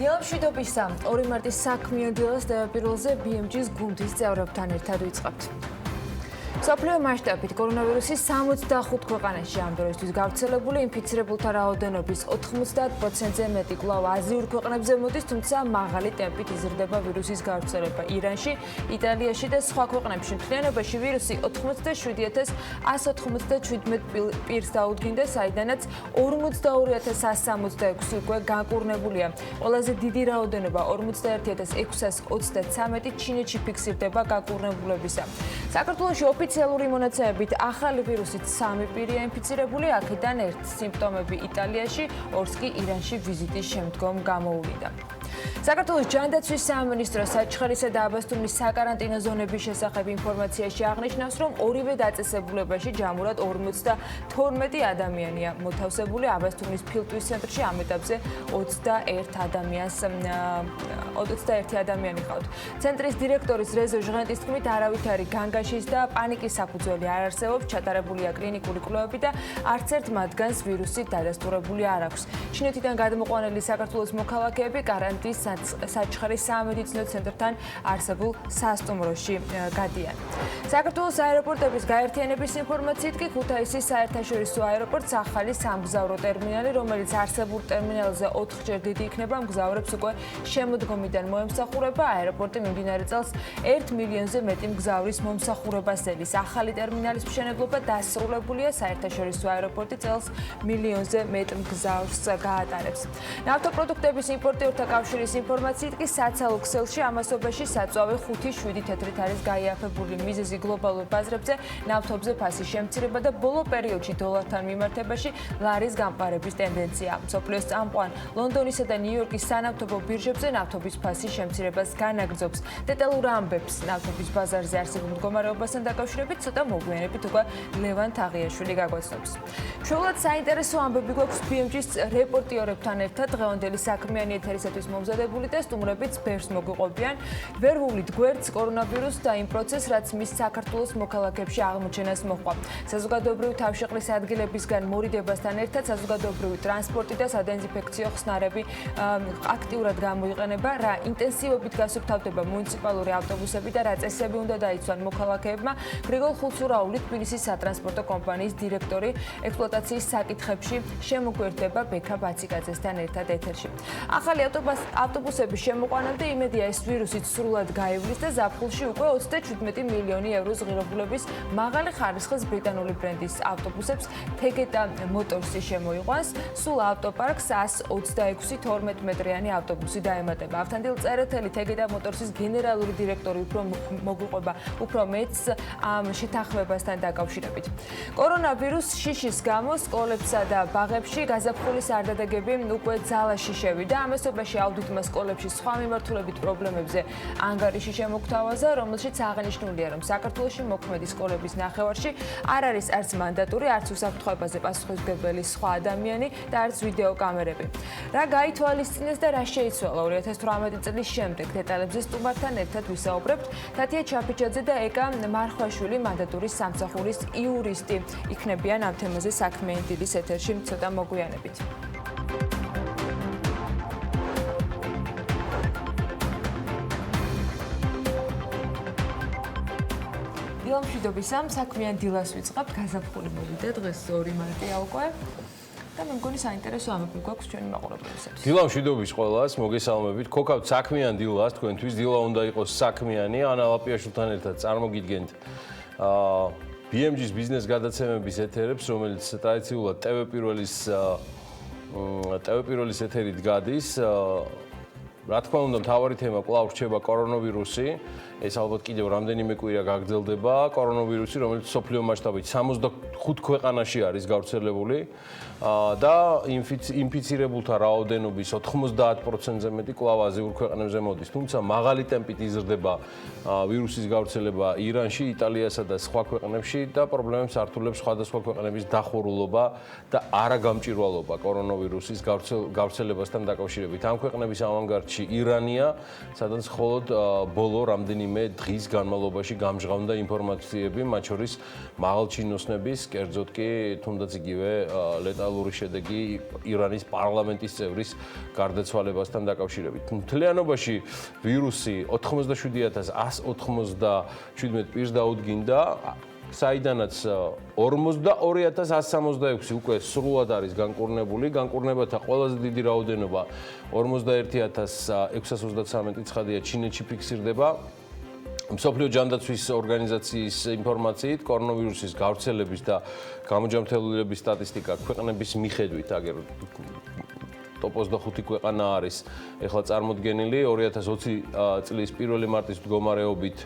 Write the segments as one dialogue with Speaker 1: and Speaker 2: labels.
Speaker 1: დილამშვიდობისა 2 მარტის საქმიან დილას პირველზე BMG-ს გუნდის წევრებთან ერთად ვიწყებთ. მსოფლიო მასშტაბით კორონავირუსის 65 ქვეყანაში ამ დროისთვის გავრცელებული ინფიცირებულთა რაოდენობის 90%-ზე მეტი კვლავ აზიურ ქვეყნებზე მოდის, თუმცა მაღალი ტემპით იზრდება ვირუსის გავრცელება ირანში, იტალიაში და სხვა ქვეყნებში. მთლიანობაში ვირუსი 87197 პირს დაუდგინდა, საიდანაც 42166 უკვე განკურნებულია. ყველაზე დიდი რაოდენობა 41623 ჩინეთში ფიქსირდება განკურნებულებისა. საქართველოში ოფიციალური მონაცემებით ახალი ვირუსით 3 პირია ინფიცირებული, აქედან ერთ სიმპტომები იტალიაში, ორს კი ირანში ვიზიტის შემდგომ გამოუვიდა. საქართველოს ჯანდაცვის სამინისტრო საჩხერისა და აბასთუმნის საკარანტინო ზონების შესახებ ინფორმაციაში აღნიშნავს, რომ ორივე დაწესებულებაში ჯამურად 52 ადამიანია მოთავსებული, აბასთუმნის ფილტვის ცენტრში ამ ეტაპზე 21 ადამიანი ყავთ. ცენტრის დირექტორის რეზო ჟღენტის თქმით, არავითარი განგაშის და პანიკის საფუძველი არ არსებობს, ჩატარებულია კლინიკური კვლევები და არც ერთ მათგანს ვირუსით დადასტურებული არ აქვს. ჩინეთიდან გადმოყვანილი საქართველოს მოქალაქეები კარანტინის საჩხერის სამედიცინო ცენტრთან არსებულ სასტუმროში გადიან. საქართველოს აეროპორტების გაერთიანების ინფორმაციით კი ქუთაისის საერთაშორისო აეროპორტს ახალი სამგზავრო ტერმინალი, რომელიც არსებულ ტერმინალზე 4-ჯერ დიდი იქნება, მგზავრებს უკვე შემოდგომიდან მოემსახურება. აეროპორტი მიმდინარე წელს 1 მილიონზე მეტი მგზავრის მომსახურებას ელის. ახალი ტერმინალის მშენებლობა დასრულებულია, საერთაშორისო აეროპორტი წელს მილიონზე მეტ მგზავრს გაატარებს. ნავთობპროდუქტების იმპორტიორთა კავშირის ინფორმაციით კი საცალო ქსელში ამასობაში საწვავი 5-7 თეთრით არის გაიაფებული. მიზეზი გლობალურ ბაზრებზე ნავთობზე ფასის შემცირება და ბოლო პერიოდში დოლართან მიმართებაში ლარის გამყარების ტენდენცია. მსოფლიოს წამყვან ლონდონისა და ნიუ-იორკის სანავთობო ბირჟებზე ნავთობის ფასის შემცირებას განაგრძობს. დეტალურ ამბებს ნავთობის ბაზარზე არსებულ მდგომარეობასთან დაკავშირებით ცოტა მოგვიანებით უკვე ლევან თაღიაშვილი გაგვაცნობს. ჩვეულად საინტერესო ამბები გვაქვს BMG-ს რეპორტიორებთან ერთად. დღევანდელი საქმიანი ეთერისათვის მომზადებული და სტუმრებიც ბევრს მოგვიყვებიან. ვერ ვუვლით გვერდს კორონავირუსს და იმ პროცესს, რაც მის საქართველოს მოქალაქეებში აღმოჩენას მოჰყვა. საზოგადოებრივი თავშეყრის ადგილებისგან მორიდებასთან ერთად საზოგადოებრივი ტრანსპორტი და სადეზინფექციო ხსნარები აქტიურად გამოიყენება, რა ინტენსივობით გასუფთავდება მუნიციპალური ავტობუსები და რა წესები უნდა დაიცვან მოქალაქეებმა. გრიგოლ ხუცურაული, თბილისის სატრანსპორტო კომპანიის დირექტორი, ექსპლუატაციის საკითხებში შემოგვერდება ბექა ბაციკაძესთან ერთად ეთერში. ახალი ავტობუსების შემოყვანამდე იმედია ეს ვირუსით სრულად გაივლის და ზაფხულში უკვე 37 მილიონი ევროს ღირებულების მაღალი ხარისხის ბრიტანული ბრენდის ავტობუსებს Tegeta Motorsi შემოიყვანს. სულ ავტოპარკს 126 12 მეტრიანი ავტობუსი დაემატება. ავთანდილ წერეთელი Tegeta Motorsis გენერალური დირექტორი უფრო მოგვიყვება უფრო მეც ამ შეთანხმებასთან დაკავშირებით. კორონავირუს შიშის გამო სკოლებსა და ბაღებში გაზაფხულის არდადეგები უკვე ძალაში შევიდა. ამასობაში აუდიტმა სკოლებში სხვა მიმართულებით პრობლემებზე ანგარიში შემოგთავაზა, რომელშიც აღნიშნულია, რომ საქართველოში მოქმედი სკოლების ნახევარში არ არის არც მანდატური, არც უსაფრთხოებაზე პასუხისმგებელი სხვა ადამიანი და არც ვიდეო კამერები. რა გაითვალისწინეს და რა შეიცვალა 2018 წლის შემდეგ, დეტალებზე სტუმართან ერთად ვისაუბრებთ. თათია ჩაფიჩაძე და ეკა მარხვაშვილი მანდატური სამსახურის იურისტი იქნებიან ამ თემაზე საქმიანი დილის ეთერში ცოტა მოგვიანებით. დილამშვიდობისა, საქმიან დილას ვიწყებთ, გაზაფხული მოვიდა, დღეს 2 მარტია უკვე. და მე მგონი საინტერესო ამბები გვაქვს ჩვენი მაყურებლისათვის.
Speaker 2: დილამშვიდობის ყველას, მოგესალმებით. ქოქავთ საქმიან დილას, თქვენთვის დილა უნდა იყოს საქმიანი. ანა ლაპიაშვილთან ერთად წარმოგიდგენთ BMG-ს ბიზნეს გადაცემების ეთერებს, რომელიც ტრადიციულად TV პირველის ეთერით გადის. რა თქმა უნდა, მთავარი თემა კვლავ რჩება კორონავირუსი. ეს ალბათ კიდევ რამდენიმე კვირა გაგრძელდება. კორონავირუსი, რომელიც მსოფლიო მასშტაბით 65 ქვეყანაში არის გავრცელებული და ინფიცირებულთა რაოდენობის 90%-ზე მეტი კვლავ აზიურ ქვეყნებზე მოდის. თუმცა მაღალი ტემპით იზრდება ვირუსის გავრცელება ირანში, იტალიასა და სხვა ქვეყნებში და პრობლემებს ართულებს სხვადასხვა ქვეყნების დახურულობა და არაგამჭირვალობა კორონავირუსის გავრცელებასთან დაკავშირებით. ამ ქვეყნების ავანგარდში ერთადერთი ირანია, სადაც მხოლოდ ბოლო რამდენიმე დღის განმავლობაში გამჟღავნდა ინფორმაციები, მათ შორის მაღალჩინოსნების, კერძოდ კი თუნდაც იგივე ლეტალური შედეგი ირანის პარლამენტის წევრის გარდაცვალებასთან დაკავშირებით. მთლიანობაში ვირუსი 97197 პირს დაუდგინდა, საიდანაც 42166 უკვე სრულად არის განკურნებული, განკურნებათა ყველაზე დიდი რაოდენობა 41633 ცხადია ჩინეთში ფიქსირდება. მსოფლიო ჯანდაცვის ორგანიზაციის ინფორმაციით, კორონავირუსის გავრცელების და გამოჯანმრთელების სტატისტიკა ქვეყნების მიხედვით, აგერ ტოპ 25 ქვეყანა არის ეხლა წარმოდგენილი 2020 წლის 1 მარტის მდგომარეობით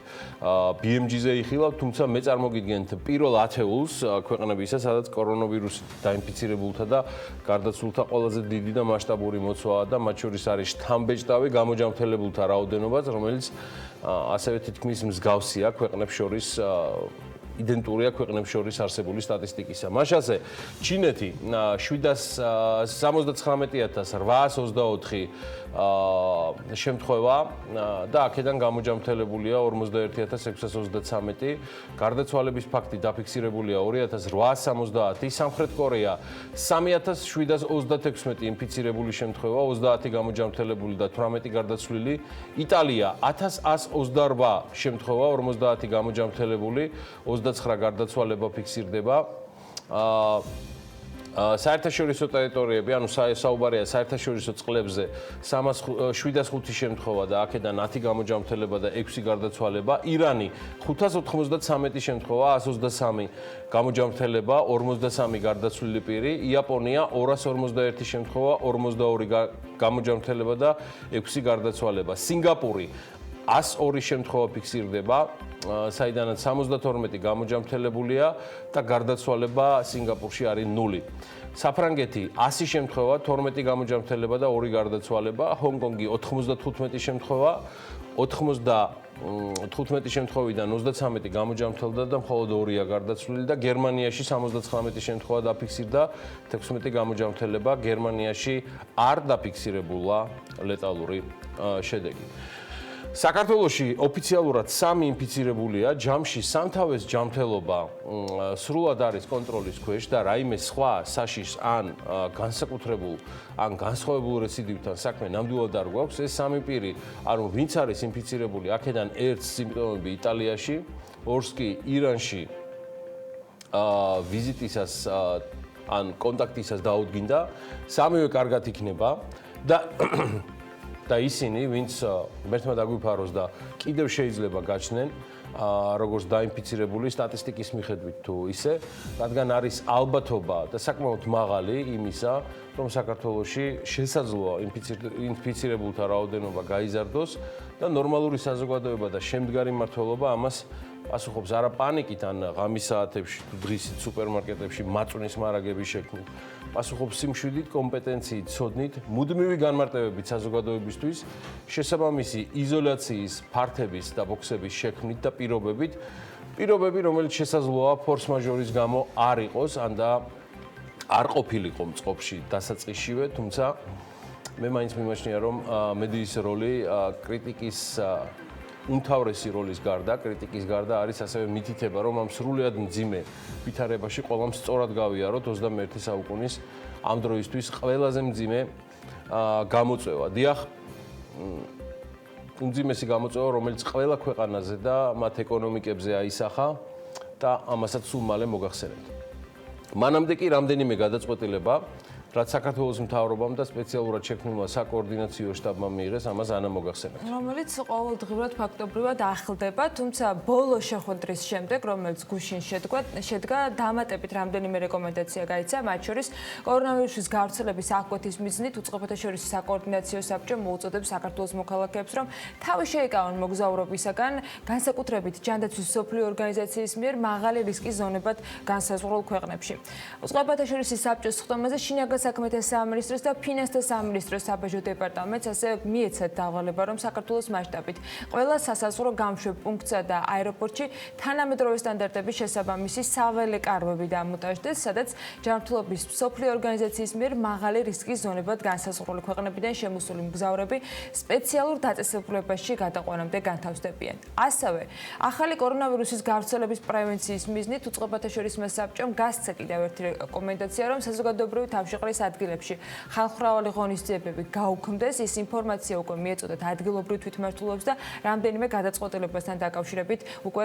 Speaker 2: BMG-ზე იხილავთ, თუმცა მე წარმოგიდგენთ პირველ ათეულს ქვეყნებისა, სადაც კორონავირუსით დაინფიცირებულთა და გარდაცვლულთა ყველაზე დიდი და მასშტაბური მოცვაა და მათ შორის არის შთამბეჭდავი გამოჯანმრთელებულთა რაოდენობაც, რომელიც ასევე თითქმის მსგავსია ქვეყნებს შორის იდენტურია ქვეყნებს შორის არსებული სტატისტიკისა. მაშასე ჩინეთი 779,824 შემთხვევა და აქედან გამოჯანმრთელებულია 41623. გარდაცვალების ფაქტი დაფიქსირებულია 2870. სამხრეთ კორეა 3736 ინფიცირებული შემთხვევა, 30 გამოჯანმრთელებული და 18 გარდაცვლილი. იტალია 1128 შემთხვევა, 50 გამოჯანმრთელებული, 29 გარდაცვალება ფიქსირდება. საერთაშორისო ტერიტორიები, ანუ საუბარია საერთაშორისო წყლებზე 705 შემთხვევა და აქედან 10 გამოჯანმრთელება და 6 გარდაცვალება. ირანი 593 შემთხვევა, 123 გამოჯანმრთელება, 43 გარდაცვლილი პირი. იაპონია 251 შემთხვევა, 42 გამოჯანმრთელება და 6 გარდაცვალება. სინგაპური 102 შემთხვევა ფიქსირდება, საიდანაც 72 გამოჯანმრთელებულია და გარდაცვალება სინგაპურში არის 0. საფრანგეთი 100 შემთხვევა, 12 გამოჯანმრთელება და 2 გარდაცვალება. ჰონკონგი 95 შემთხვევა, 95 შემთხვევიდან 33 გამოჯანმრთელდა და მხოლოდ 2-ია გარდაცვლილი და გერმანიაში 79 შემთხვევა დაფიქსირდა, 16 გამოჯანმრთელება. გერმანიაში არ დაფიქსირებულა ლეტალური შედეგი. საქართველოში ოფიციალურად 3 ინფიცირებულია, ჯამში სამთავეს ჯანმრთელობა სრულად არის კონტროლის ქვეშ და რაიმე სხვა საშიშ ან განსაკუთრებულ ან განსხვავებულ რეციდივთან საქმე ნამდვილად არ გვაქვს. ეს 3 პირი, ანუ ვინც არის ინფიცირებული, აქედან ერთს სიმპტომები იტალიაში, ორს კი ირანში ვიზიტისას ან კონტაქტისას დაუდგინდა, 3-ვე კარგად იქნება და ისინი, ვინც მერთმა დაგვიფაროს და კიდევ შეიძლება გაჩნდნენ, როგორც დაინფიცირებული სტატისტიკის მიხედვით თუ ისე, რადგან არის ალბათობა და საკმაოდ მაღალი იმისა, რომ საქართველოში შესაძლოა ინფიცირებულთა რაოდენობა გაიზარდოს და ნორმალური საზოგადოება და შემდგარი მმართველობა ამას პასუხობს არა პანიკით ან ღამის საათებში თუ დღისით სუპერმარკეტებში მაწვნის მარაგების შექმნით. პასუხობს სიმშვიდით, კომპეტენციით, ცოდნით, მუდმივი განმარტებებით საზოგადოებისთვის, შესაბამისი იზოლაციის ფართების და ბოქსების შექმნით და პირობებით, რომელიც შესაძლოა ფორს-მაჟორის გამო არ იყოს ან და არ ყოფილიყო მწყობში დასაწყისშივე, თუმცა მე მაინც მიმაჩნია, რომ მედიის როლი კრიტიკის უმთავრესი როლის გარდა, კრიტიკის გარდა არის ასევე მითითება, რომ ამ სრულიად მძიმე ვითარებაში ყველამ სწორად გავიაროთ 21 საუკუნის ამ დროისთვის ყველაზე მძიმე გამოწვევა. დიახ, უმძიმესი გამოწვევა, რომელიც ყველა ქვეყანაზე და მათ ეკონომიკებზე აისახა და ამასაც სულ მალე მოგახსენებთ. მანამდე კი რამდენიმე გადაწყვეტილება, რაც საქართველოს მთავრობამ და სპეციალურად შექმნილმა საკოორდინაციო შტაბმა მიიღეს, ამას ანა მოგახსენებთ.
Speaker 1: რომელიც ყოველდღიურად ფაქტობრივად ახლდება, თუმცა ბოლო შეხვედრის შემდეგ, რომელიც გუშინ შედგა, დამატებით რამდენიმე რეკომენდაცია გაიცა, მათ შორის კორონავირუსის გავრცელების აღკვეთის მიზნით უწყებათა შორის საკოორდინაციო საბჭომ მოუწოდებს საქართველოს მოქალაქეებს, რომ თავი შეიკავონ მოგზაურობისაგან, განსაკუთრებით ჯანდაცვის მსოფლიო ორგანიზაციის მიერ მაღალი რისკის ზონებად განსაზღვრულ ქვეყნებში. უწყებათა შორის საბჭოს ხდომაზე შინაგან საქმეთა სამინისტროს და ფინანსთა სამინისტროს საბაჟო დეპარტამენტს ასევე მიეცათ დავალება, რომ საქართველოს მასშტაბით ყველა სასაზღვრო გამშვებ პუნქტსა და აეროპორტში თანამედროვე სტანდარტების შესაბამისი საველე კარვები დამონტაჟდეს, სადაც ჯანმრთელობის მსოფლიო ორგანიზაციის მიერ მაღალი რისკის ზონებად განსაზღვრული ქვეყნებიდან შემოსული მგზავრები სპეციალურ დაწესებულებაში გადაყვანამდე განთავსდებიან. ასევე, ახალი კორონავირუსის გავრცელების პრევენციის მიზნით უწყებათა შორის მასაბჭომ გასცა კიდევ ერთი რეკომენდაცია, რომ საზოგადოებრივი თავშეყრის ადგილებში ხალხმრავალი ღონისძიებები გაუქმდეს. ის ინფორმაცია უკვე მიეწოდათ ადგილობრივ თვითმმართველობს და რამდენიმე გადაწყვეტილებასთან დაკავშირებით უკვე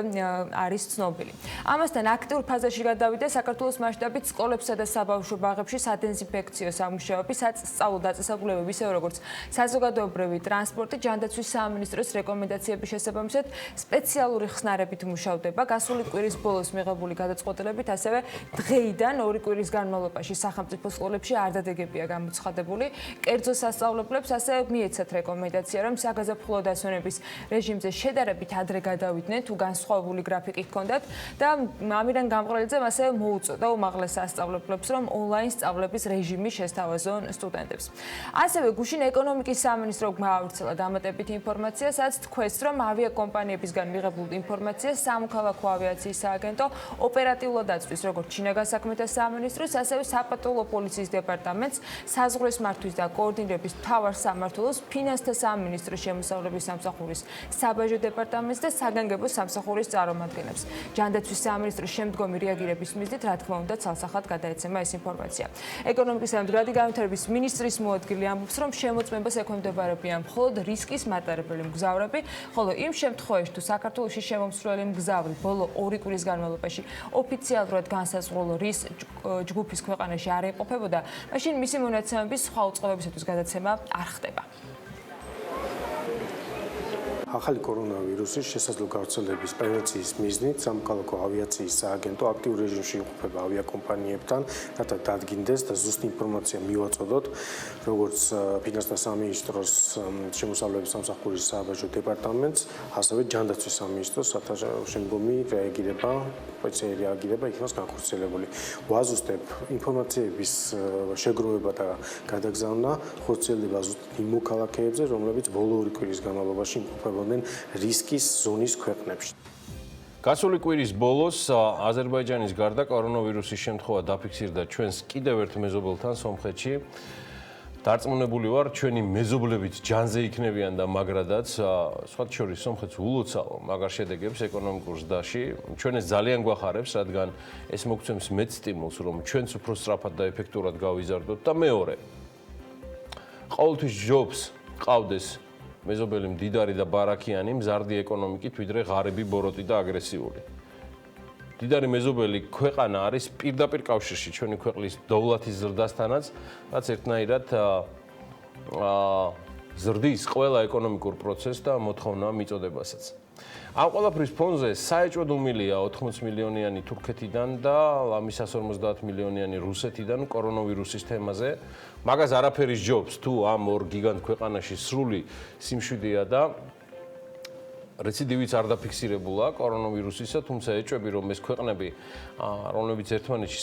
Speaker 1: არის ცნობილი. ამასთან აქტიურ ფაზაში გადავიდა საქართველოს მასშტაბით სკოლებსა და საბავშვო ბაღებში სადეზინფექციო სამუშაოები, სასწავლო დაწესებულებები, ისე როგორც საზოგადოებრივი ტრანსპორტი, ჯანდაცვის სამინისტროს რეკომენდაციების შესაბამისად სპეციალური ხსნარებით მუშავდება. გასული კვირის ბოლოს მიღებული გადაწყვეტილებით ასევე დღეიდან 2 კვირის განმავლობაში სახელმწიფო სკოლებში არ დადებებია გამოცხადებული. კერძო სასწავლებლებს ასევე მიეცათ რეკომენდაცია, რომ საგაზაფხულო დასვენების რეჟიმზე შედარებით ადრე გადავიდნენ, თუ განსხვავებული გრაფიკი ჰქონდათ და ამირან გამყრელიძემ ასევე მოუწოდა უმაღლეს სასწავლებლებს, რომ ონლაინ სწავლების რეჟიმი შესთავაზონ სტუდენტებს. ასევე გუშინ ეკონომიკის სამინისტრო გაავრცელა დამატებით ინფორმაციას, რაც თქვეს, რომ ავიაკომპანიებისგან მიღებულ ინფორმაციას სამოქალაქო ავიაციის სააგენტო ოპერატიულად აწვდის როგორც შინაგან საქმეთა სამინისტროს, ასევე საპატრულო პოლიციის დეპარტამენტს, საზღვრის მართვის და კოორდინირების მთავარ სამმართველოს, ფინანსთა სამინისტროს შემოსავლების სამსახურის საბაჟო დეპარტამენტს და საგანგებო სამსახურის წარმომადგენლებს. ჯანდაცვის სამინისტროს შემდგომი რეაგირების მიზნით, რა თქმა უნდა, ცალსახად გადაეცემა ეს ინფორმაცია. ეკონომიკის და მდგრადი განვითარების მინისტრის მოადგილე ამბობს, რომ შემოწმებას ექვემდებარებიან მხოლოდ რისკის მატარებელი მგზავრები, ხოლო იმ შემთხვევაში, თუ საქართველოში შემომსვლელი მგზავრი ბოლო 2 კვირის განმავლობაში ოფიციალურად განსაზღვრულო ჯგუფის ქვეყანაში არ იმყოფებოდა, მაშინ მისი მონაცემების სხვა უწყებებისათვის გადაცემა არ ხდება.
Speaker 3: ახალი კორონავირუსის შესაძლო გავრცელების პრევენციის მიზნით სამოქალაქო ავიაციის სააგენტო აქტიურ რეჟიმში იმყოფება ავიაკომპანიებთან, რათა დადგინდეს და ზუსტი ინფორმაცია მივაწოდოთ, როგორც ფინანსთა სამინისტროს შემოსავლების სამსახურის საბაჟო დეპარტამენტს, ასევე ჯანდაცვის სამინისტროს, რათა შემდგომი რეაგირება იქნას განხორციელებული. ვაზუსტებ ინფორმაციების შეგროვება და გადაგზავნა ხორციელდება ზუსტად იმ მოქალაქეებზე, რომლებიც ბოლო 2 კვირის განმავლობაში იმყოფებოდნენ რისკის ზონის ქვეყნებში.
Speaker 2: გასული კვირის ბოლოს აზერბაიჯანის გარდა კორონავირუსის შემთხვევა დაფიქსირდა ჩვენს კიდევ ერთ მეზობელთან სომხეთში. დარწმუნებული ვარ, ჩვენი მეზობლებიც ჯანზე იქნებიან და მაგრადაც, სხვათა შორის სომხეთს ულოცავ მაგარ შედეგებს ეკონომიკურ ზრდაში. ჩვენ ეს ძალიან გვახარებს, რადგან ეს მოგცემს მეც სტიმულს, რომ ჩვენც უფრო სწრაფად და ეფექტურად გავიზარდოთ და მეორე. ყოველთვის ჯობს ყავდეს მეზობელი მდიდარი და ბარაქიანი, მზარდი ეკონომიკით, ვიდრე ღარიბი, ბოროტი და აგრესიული. მდიდარი მეზობელი ქვეყანა არის პირდაპირ კავშირში ჩვენი ქვეყნის დოვლათის ზრდასთანაც, რაც ერთნაირად ზრდის ყველა ეკონომიკურ პროცესს და მოთხოვნა მიწოდებასაც. ამ ყველაფრის ფონზე საეჭვოდ უმილია 80 მილიონიანი თურქეთიდან და ლამის 150 მილიონიანი რუსეთიდან კორონავირუსის თემაზე. მაგას არაფერი სჯობს, თუ ამ ორ გიგანტ ქვეყანაში სრული სიმშვიდეა და რეციდივიც არ დაფიქსირებულა კორონავირუსისა, თუმცა ეჭვები, რომ ეს ქვეყნები, რომლებიც ერთმანეთში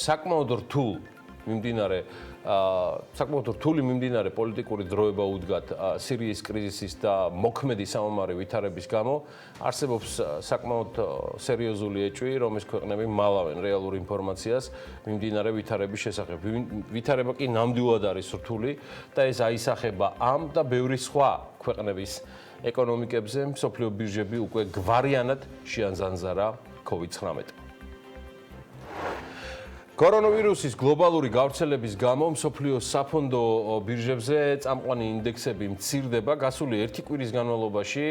Speaker 2: საკმაოდ რთული მიმდინარე პოლიტიკური დროება უდგათ სირიის კრიზისის და მოქმედი სამომარი ვითარების გამო, არსებობს საკმაოდ სერიოზული ეჭვი, რომ ეს ქვეყნები მალავენ რეალურ ინფორმაციას მიმდინარე ვითარების შესახებ. ვითარება კი ნამდვილად არის რთული და ეს აისახება ამ და ბევრი სხვა ქვეყნების ეკონომიკებზე. მსოფლიო ბირჟები უკვე გვარიანად შეანზანზარა COVID-19. კორონავირუსის გლობალური გავრცელების გამო მსოფლიოს საფონდო ბირჟებზე წამყვანი ინდექსები მცირდება. გასული 1 კვირის განმავლობაში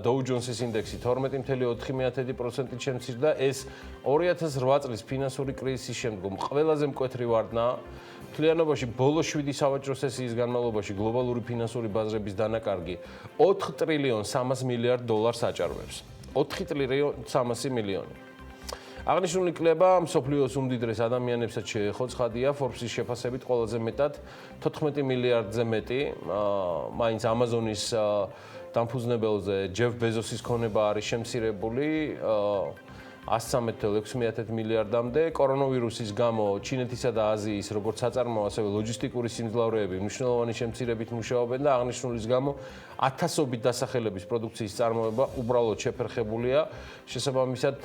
Speaker 2: Dow Jones-ის ინდექსი 12.4%-ით შემცირდა. ეს 2008 წლის ფინანსური კრიზისის შემდგომ ყველაზე მკვეთრი ვარდნაა. მთლიანობაში ბოლო 7 სავაჭრო სესიის განმავლობაში გლობალური ფინანსური ბაზრების დანაკარგი 4 ტრილიონ 300 მილიარდ დოლარს აჭარბებს. 4 ტრილიონ 300 მილიონი. აღნიშნული კლება მსოფლიოს უმდიდრეს ადამიანებსაც შეეხო. ცხადია, Forbes-ის შეფასებით ყველაზე მეტად 14 მილიარდზე მეტი მაინც Amazon-ის დამფუძნებელზე ჯეფ ბეზოსის ქონება არის შემცირებული. 113.6 მილიარდამდე. კორონავირუსის გამო ჩინეთისა და აზიის როგორც საწარმოო, ასევე ლოჯისტიკური სიმძლავრეები მნიშვნელოვანი შემცირებით მუშაობენ და აღნიშნულის გამო ათასობით დასახელების პროდუქციის წარმოება უბრალოდ შეფერხებულია. შესაბამისად,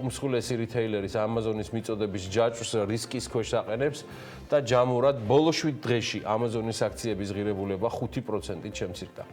Speaker 2: უმსხვილესი რიტეილერის Amazon-ის მიწოდების ჯაჭვს რისკის ქვეშ აყენებს და ჯამურად ბოლო 7 დღეში Amazon-ის აქციების ღირებულება 5%-ით შემცირდა.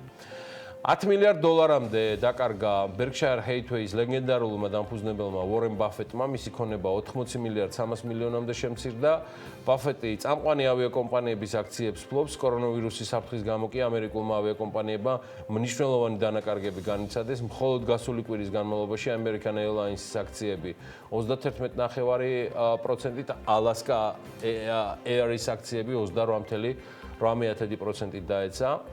Speaker 2: $10 მილიარდამდე დაკარგა Berkshire Hathaway-ის ლეგენდარულმა დამფუძნებელმა Warren Buffett-მა, მისი ქონება 80 მილიარდ 300 მილიონამდე შემცირდა. Buffett-ი წამყვანი ავიაკომპანიების აქციებს ფლობს, კორონავირუსის საფრთხის გამო კი ამერიკულმა ავიაკომპანიებმა მნიშვნელოვანი დანაკარგები განიცადეს. მხოლოდ გასული კვირის განმავლობაში American Airlines-ის აქციები 31.9%-ით, Alaska Air-ის აქციები 28.8%-ით დაეცა.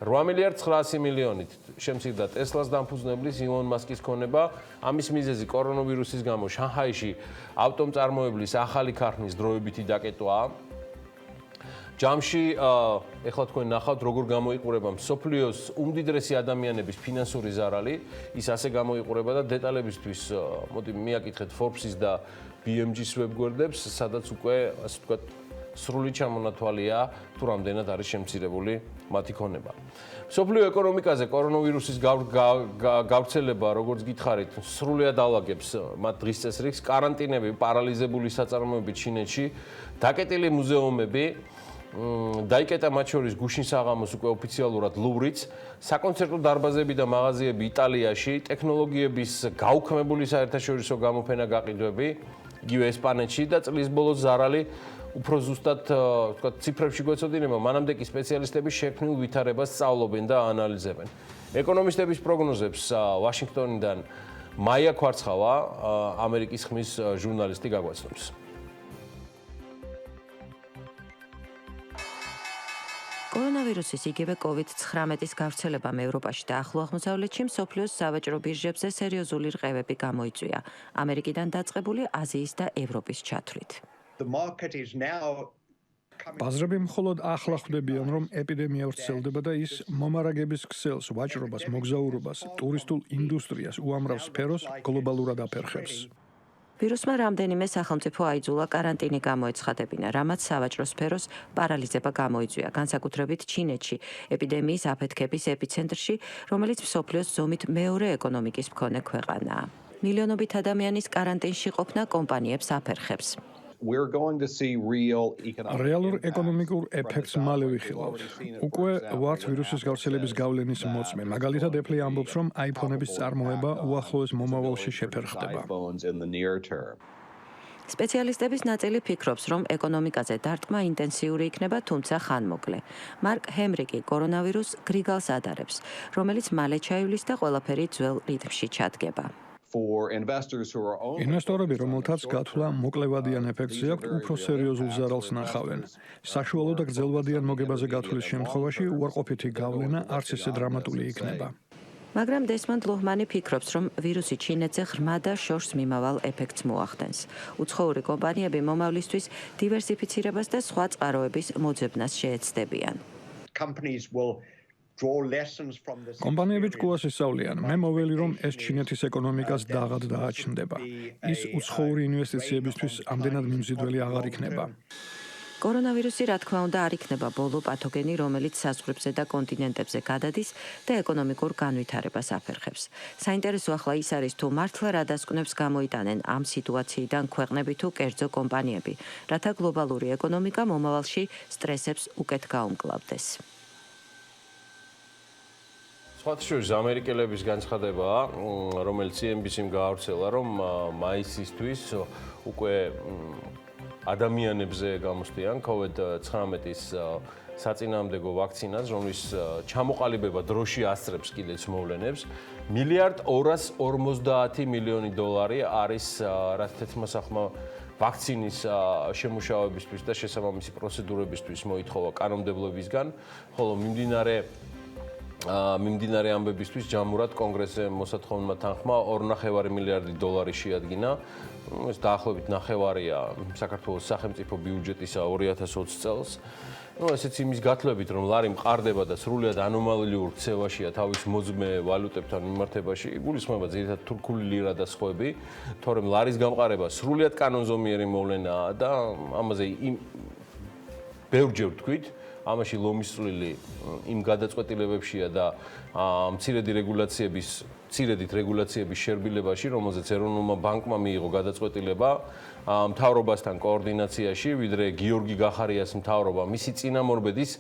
Speaker 2: 8 მილიარდ 900 მილიონით შემცირდა Tesla-ს დამფუძნებლის Elon Musk-ის ქონება. ამის მიზეზი კორონავირუსის გამო შანხაიში ავტომწარმოებლის ახალი ქარხნის დროებითი დაკეტვაა. ჯამში ეხლა თქვენ ნახავთ, როგორ გამოიყურება მსოფლიოს უმდიდრესი ადამიანების ფინანსური ზარალი. ის ასე გამოიყურება და დეტალებისთვის მოდი მიაკითხეთ Forbes-ის და BMG-ის ვებგვერდებს, სადაც უკვე ასე ვთქვათ სრული ჩამონათვალია თუ რამდენად არის შემცირებული მათი ქონება. მსოფლიო ეკონომიკაზე კორონავირუსის გავრცელება, როგორც გითხარით, სრულად ალაგებს მათ დღის წესრიგს. კარანტინები, პარალიზებული საწარმოები ჩინეთში, დაკეტილი მუზეუმები, დაიკეტა მათ შორის გუშინ საღამოს უკვე ოფიციალურად ლუვრიც, საკონცერტო დარბაზები და მაღაზიები იტალიაში, ტექნოლოგიების გაუქმებული საერთაშორისო გამოფენა გაყიდვები, იგივე ესპანეთში და წლის ბოლოს ზარალი უფრო ზუსტად ვთქვათ ციფრებში გვეცოდინება, მანამდე კი სპეციალისტები შექმნილ ვითარებას სწავლობენ და ანალიზებენ. ეკონომისტების პროგნოზებს ვაშინგტონიდან მაია ქვარცხავა, ამერიკის ხმის ჟურნალისტი გაგვაცნობს.
Speaker 4: კორონავირუსის იგივე COVID-19-ის გავრცელებამ ევროპაში და ახლო აღმოსავლეთში მსოფლიოს სავაჭრო ბირჟებზე სერიოზული რყევები გამოიწვია, ამერიკიდან დაწყებული აზიის და ევროპის ჩათვლით.
Speaker 5: ბაზრები მხოლოდ ახლა ხვდებიან, რომ ეპიდემია ვრცელდება და ის მომარაგების ქსელს, ვაჭრობას, მოგზაურობას, ტურისტულ ინდუსტრიას, უამრავ სფეროს გლობალურად აფერხებს.
Speaker 4: ვირუსმა რამდენიმე სახელმწიფო აიძულა კარანტინი გამოეცხადებინა, რამაც სავაჭრო სფეროს პარალიზება გამოიწვია, განსაკუთრებით ჩინეთში, ეპიდემიის აფეთქების ეპიცენტრში, რომელიც მსოფლიოს ზომით მეორე ეკონომიკის მქონე ქვეყანაა. მილიონობით ადამიანის კარანტინში ყოფნა კომპანიებს აფერხებს.
Speaker 5: რეალურ ეკონომიკურ ეფექტს მალე ვიხილავთ. უკვე ვართ ვირუსის გავრცელების გავლენის მოწმე. მაგალითად, Apple ამბობს, რომ iPhone-ების წარმოება უახლოეს მომავალში შეფერხდება.
Speaker 4: სპეციალისტების ნაწილი ფიქრობს, რომ ეკონომიკაზე დარტყმა ინტენსიური იქნება, თუმცა ხანმოკლე. მარკ ჰემრიკი კორონავირუსს გრიგალს ადარებს, რომელიც მალე ჩაივლის და ყველაფერი ძველ რიტმში ჩადგება.
Speaker 5: ინვესტორები, რომელთაც გათვლა მოკლევადიან ეფექტზე აქვთ, უფრო სერიოზულ ზარალს ნახავენ. საშუალო და გრძელვადიან მოგებაზე გათვლის შემთხვევაში უარყოფითი გავლენა არც ისე დრამატული იქნება.
Speaker 4: მაგრამ დესმონდ ლუჰმანი ფიქრობს, რომ ვირუსი ჩინეთზე ღრმა და შორს მიმავალ ეფექტს მოახდენს. უცხოური კომპანიები მომავლისთვის დივერსიფიცირებას და სხვა წყაროების მოძებნას შეეცდებიან.
Speaker 5: კომპანიები ჭკუას ისავლიან. მე მოველი, რომ ეს ჩინეთის ეკონომიკას დაღად დააჩნდება. ის უცხოური ინვესტიციებისთვის ამდენად მიმზიდველი აღარ იქნება.
Speaker 4: კორონავირუსი, რა თქმა უნდა, არ იქნება ბოლო პათოგენი, რომელიც საზღვრებზე და კონტინენტებზე გადადის და ეკონომიკურ განვითარებას აფერხებს. საინტერესო ახლა ის არის, თუ მართლა რა დასკვნებს გამოიტანენ ამ სიტუაციიდან ქვეყნები თუ კერძო კომპანიები, რათა გლობალური ეკონომიკა მომავალში სტრესებს უკეთ გაუმკლავდეს.
Speaker 2: სხვათა შორის ამერიკელების განცხადებაა, რომელიც CNBC-მ გაავრცელა, რომ მაისისთვის უკვე ადამიანებზე გამოსდიან COVID-19-ის საწინააღმდეგო ვაქცინას, რომლის ჩამოყალიბება დროში ასწრებს კიდეც მოვლენებს. $1.250 მილიონი არის რაც თეთრმოსახმა ვაქცინის შემუშავებისთვის და შესაბამისი პროცედურებისთვის მოითხოვა კანონმდებლობისგან, ხოლო მიმდინარე ამბებისთვის ჯამურად კონგრესზე მოსათხოვნა თანხმა $2.5 მილიარდი შეადგინა. ეს დაახლოებით ნახევარია საქართველოს სახელმწიფო ბიუჯეტისა 2020 წელს. ესეც იმის გათვლებით, რომ ლარი მყარდება და სრულიად ანომალიურ ქცევაშია თავის მოძმე ვალუტებთან მიმართებაში, იგულისხმება ძირითადად თურქული ლირა და სხვები, თორემ ლარის გამყარება სრულიად კანონზომიერი მოვლენაა და ამაზე ბევრჯერ ვთქვით, ამაში ლომის წვლილი იმ გადაწყვეტილებებშია და მცირედით რეგულაციების შერბილებაში, რომელზეც ეროვნულმა ბანკმა მიიღო გადაწყვეტილება მთავრობასთან კოორდინაციაში, ვიდრე გიორგი გახარიას მთავრობა მისი წინამორბედის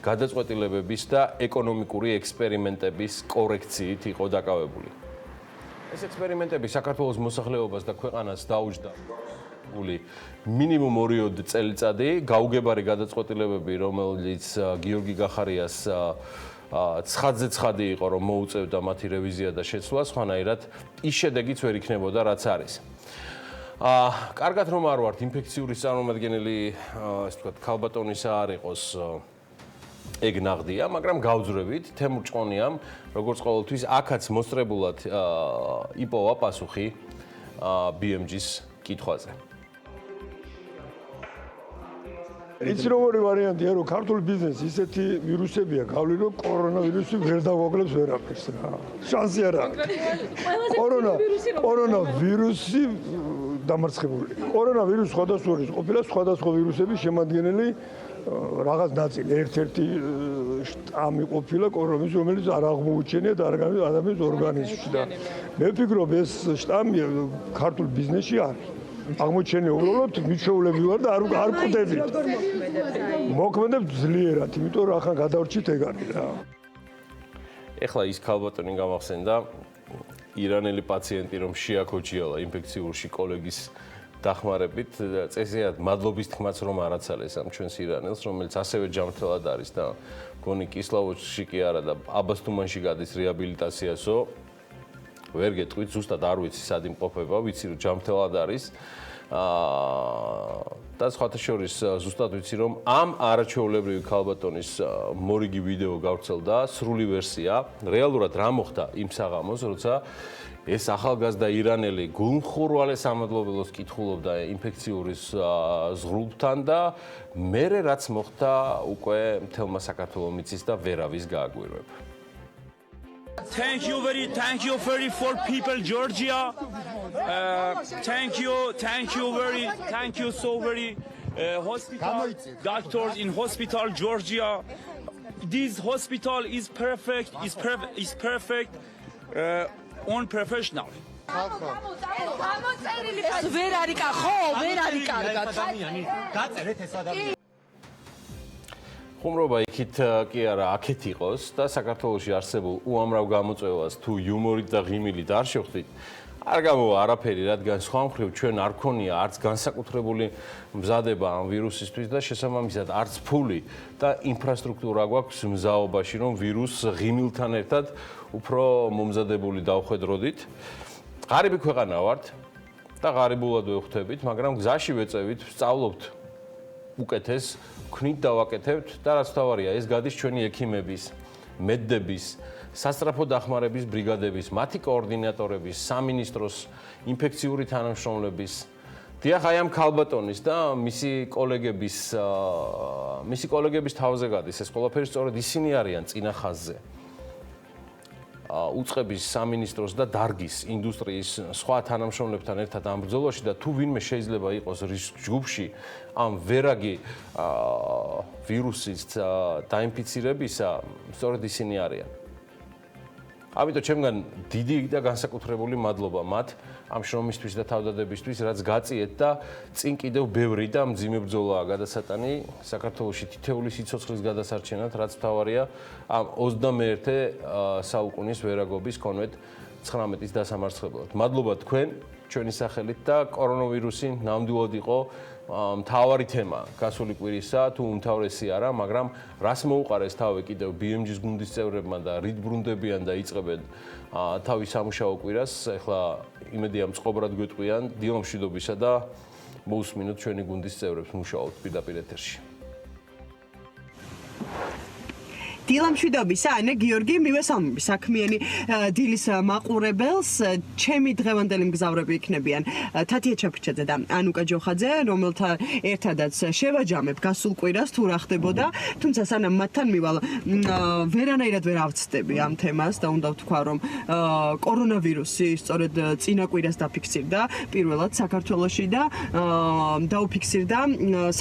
Speaker 2: გადაწყვეტილებების და ეკონომიკური ექსპერიმენტების კორექციით იყო დაკავებული. ეს ექსპერიმენტები საქართველოს მოსახლეობას და ქვეყანას დაუჯდა მინიმუმ 2 წელიწადი, გაუგებარი გადაწყვეტილებები, რომელიც გიორგი გახარიას ცხადზე ცხადი იყო, რომ მოუწევდა მათი რევიზია და შეცვლა, სხვანაირად ის შედეგიც ვერ იქნებოდა, რაც არის. კარგად რომ არ ვართ ინფექციური წარმომადგენელი, ასე ვთქვათ, ქალბატონისა არ იყოს ეგ ნაღდია, მაგრამ გავძრევით თემურ ჭყონიამ, როგორც ყოველთვის, აქაც მოსწრებულად იპოვა პასუხი BMG-ის კითხვაზე.
Speaker 6: იცი როგორი ვარიანტია, რომ ქართული ბიზნესი ისეთი ვირუსებია გავლილი, რომ კორონავირუსი ვერ დაგვაკლებს ვერაფერს რა. შანსი არ აქვს. კორონავირუსი დამარცხებული. კორონავირუსი სხვადასხვა ის ყოფილა სხვადასხვა ვირუსების შემადგენელი რაღაც ნაწილი. ერთ-ერთი შტამი ყოფილა კორონავირუსი, რომელიც არ აღმოუჩენია და არ გამი ადამიანის ორგანიზმში და მე ვფიქრობ ეს შტამი ქართულ ბიზნესში არის. აღმოჩენილი უბრალოდ მიჩვეულები ვარ და არ ყვდებით. მოქმედებ ძლიერად, იმიტომ რომ ახლა გადავრჩით ეგ არის რა.
Speaker 2: ეხლა ის ქალბატონი გამახსენდა ირანელი პაციენტი, რომ შეაქოჯიალა ინფექციურში კოლეგის დახმარებით, წესიათ მადლობის თქმაც რომ არაცალეს ამ ჩვენს ირანელს, რომელიც ასევე ჯანმრთელად არის და გონი კისლავოდში კი არა და აბასთუმანში გადის რეაბილიტაციასო. ვერ გეტყვით, ზუსტად არ ვიცი სად იმყოფება, ვიცი რომ ჯანმრთელად არის. და სხვათა შორის ზუსტად ვიცი რომ ამ არაჩვეულებრივი ქალბატონის მორიგი ვიდეო გავრცელდა, სრული ვერსია, რეალურად რა მოხდა იმ საღამოს, როცა ეს ახალგაზრდა ირანელი გულმხურვალე სამადლობელოს კითხულობდა ინფექციური ზღვრებთან და მერე რაც მოხდა უკვე მთელმა საქართველოს მიწის და ვერავის გააგვირვება.
Speaker 7: Thank you very for people Georgia. Thank you so very hospital doctors in hospital Georgia. This hospital is perfect, on professional.
Speaker 8: ვერ არის კარგად.
Speaker 2: ხუმრობა იქით კი არა, აქეთ იყოს და საქართველოში არსებულ უამრავ გამოწვევას თუ იუმორით და ღიმილით არ შევხვდით, არ გამოვა არაფერი, რადგან სხვა მხრივ ჩვენ არ გქონია არც განსაკუთრებული მზადება ამ ვირუსისთვის და შესაბამისად არც ფული და ინფრასტრუქტურა გვაქვს მზაობაში, რომ ვირუსს ღიმილთან ერთად უფრო მომზადებული დავხედროდით. ღარიბი ქვეყანა ვართ და ღარიბულად ვეხვდებით, მაგრამ გზაში ვეწევით, ვსწავლობთ უკეთეს, ვქნით და ვაკეთებთ და რაც თავარია, ეს გადის ჩვენი ექიმების, მედდების, სასწრაფო დახმარების ბრიგადების, მათი კოორდინატორების, სამინისტროს, ინფექციური თანამშრომლების, დიახ, აი ამ ქალბატონის და მისი კოლეგების თავზე გადის ეს ყველაფერი, სწორედ ისინი არიან წინა ხაზზე. უწყების სამინისტროს და დარგის ინდუსტრიის სხვა თანამშრომლებთან ერთად ამ ბრძოლაში და თუ ვინმე შეიძლება იყოს რისკ ჯგუფში ამ ვერაგი ვირუსის დაინფიცირებისა, სწორედ ისინი არიან. ამიტომ ჩემგან დიდი და განსაკუთრებული მადლობა მათ ამ შრომისთვის და თავდადებისთვის, რაც გაწიეთ და წინ კიდევ ბევრი და მძიმე ბრძოლაა გადასატანი საქართველოში თითეული სიცოცხლის გადასარჩენად, რაც მთავარია ამ 21-ე საუკუნის ვერაგობის კონვერტ 19-ის დასამარცხებლად. მადლობა თქვენ ჩვენი სახელით და კორონავირუსი ნამდვილად იყო მთავარი თემა გასული კვირისა, თუ უმთავრესი არა, მაგრამ რას მოუყარეს თავი კიდევ BMG-ის გუნდის წევრებმა და რით ბრუნდებიან და იწყებენ თავის სამუშაო კვირას, ეხლა იმედია მწყობრად გვეტყვიან, დილამშვიდობისა და მოусმინოთ ჩვენი გუნდის წევრებს მუშაობთ პირდაპირ ეთერში.
Speaker 9: დილამშვიდობისა, ანა გიორგი, მივესალმები საქმიანი დილის მაყურებელს. ჩემი დღევანდელი მგზავრები იქნებიან თათია ჩაფიჩაძე და ანუკა ჯოხაძე, რომელთა ერთადაც შევაჯამებ გასულ კვირას თუ რა ხდებოდა, თუმცა სანამ მათთან მივალ, ვერანაირად ვერ ავწდები ამ თემას და უნდა ვთქვა, რომ კორონავირუსი სწორედ წინა კვირას დაფიქსირდა პირველად საქართველოში და დაუფიქსირდა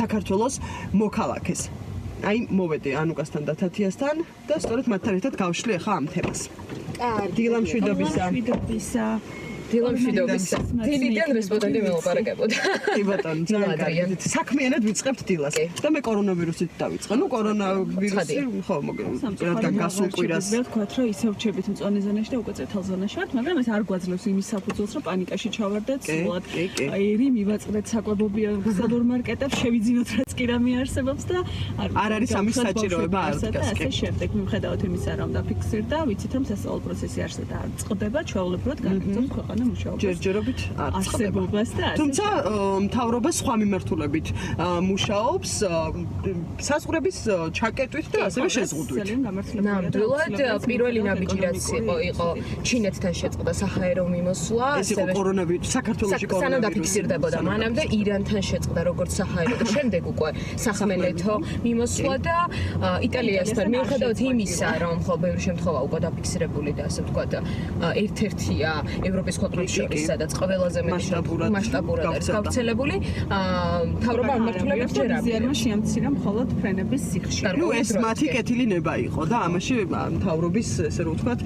Speaker 9: საქართველოს მოქალაქეს. აი მოვედი ანუკასთან და თათიასთან და სწორედ მათთან ერთად გავშლი ახლა ამ თემას. დილამშვიდობისა.
Speaker 1: დილამშვიდობისა. დილიდან რესპონდენტი მელაპარაკებოდა.
Speaker 9: კი ბატონო, ძალიან საქმიანად ვიწყებთ დილას. და მე კორონავირუსით დავიწყე. ნუ კორონავირუსი ხო რადგან გასულ კვირას
Speaker 10: ვთქვათ, რომ ისევ რჩებით მწვანე ზონაში და უკვე წითელ ზონაში ვართ, მაგრამ ეს არ გვაძლევს იმის საფუძველს, რომ პანიკაში ჩავარდეთ, სულად აირი მივაწყდეთ საკვებობიურ მარკეტებს, შევიძინოთ რაც კი რამე არსებობს და
Speaker 9: არ არის ამის საჭიროება არ დგას.
Speaker 10: ასე შემდეგ მიუხედავად იმისა, რომ დაფიქსირდა, ვიცით რომ სასწავლო პროცესი არსებობს და არ წყდება, ჩვეულებრივად განაგრძობს ქვეყანა
Speaker 9: ჯერჯერობით
Speaker 10: არსებობას და
Speaker 9: თუმცა მთავრობა სხვა მიმართულებით მუშაობს საზღვრების ჩაკეტვით და ასევე შეზღუდვით.
Speaker 1: ნამდვილად პირველი ნაბიჯი რაც იყო ჩინეთთან შეწყდა საჰაერო მიმოსვლა,
Speaker 9: ეს იყო კორონავირუსი საქართველოში კორონავირუსი.
Speaker 1: სანამ დაფიქსირდებოდა, მანამდე ირანთან შეწყდა როგორც საჰაერო და შემდეგ უკვე სახმელეთო მიმოსვლა და იტალიასთან მიუხედავად იმისა, რომ ხო ბევრი შემთხვევა უკვე დაფიქსირებული და ასე ვთქვათ, ერთ-ერთია ევროპის ქვეყნებს შორის, სადაც ყველაზე მასშტაბურად არის გავრცელებული, მთავრობა ამ მართლებით ჯერ
Speaker 10: ზიანმა შეამცირა მხოლოდ ფრენების სიხშირე.
Speaker 9: ნუ ეს მათი კეთილი ნება იყო და ამაში მთავრობის ესე რომ ვთქვათ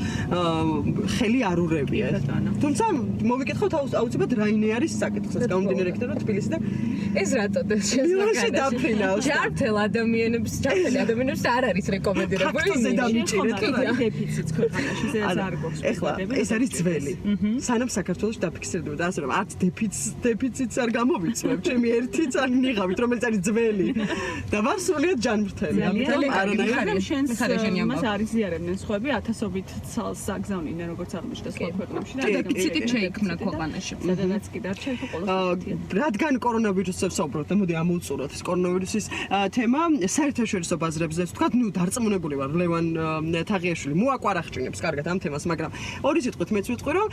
Speaker 9: ხელი არ ურევია. თუმცა მოვიკითხოთ აუცილებლად რაიმე არის საკითხსაც გამომდინარე იქიდან რომ თბილისი და
Speaker 1: ეს რატო
Speaker 9: დაფრინავს.
Speaker 1: ჯანმრთელ ადამიანებს არ არის რეკომენდირებული.
Speaker 9: ფაქტზე დამიჭირეთ
Speaker 10: დეფიციტს ქვეყანაში ეს არ გვაქვს.
Speaker 9: ეხლა ეს არის ძველი. სანამ საქართველოს დაფიქსირდება, ასე რომ არც დეფიციტს არ გამოვიწვევ, ჩემი ერთი წანი მიღავით, რომელიც არის ძველი და ვარ სრულიად ჯანმრთელი. ამიტომ
Speaker 10: არანაირად მას არ იზიარებდნენ სხვები, ათასობით ცალს აგზავნიდნენ როგორც აღმოჩნდა სხვა ქვეყნებში და
Speaker 1: დეფიციტი შეიქმნა ქვეყანაში.
Speaker 10: სადაც კი დარჩა იყო ყოველთვის.
Speaker 9: რადგან კორონავირუსზე ვსაუბრობთ და მოდი ამოვწუროთ ეს კორონავირუსის თემა, საერთაშორისო ბაზრებზე ვთქვათ, ნუ დარწმუნებული ვარ, ლევან თაღიაშვილი მოაკვარახჭინებს კარგად ამ თემას, მაგრამ ორი სიტყვით მეც ვიტყვი, რომ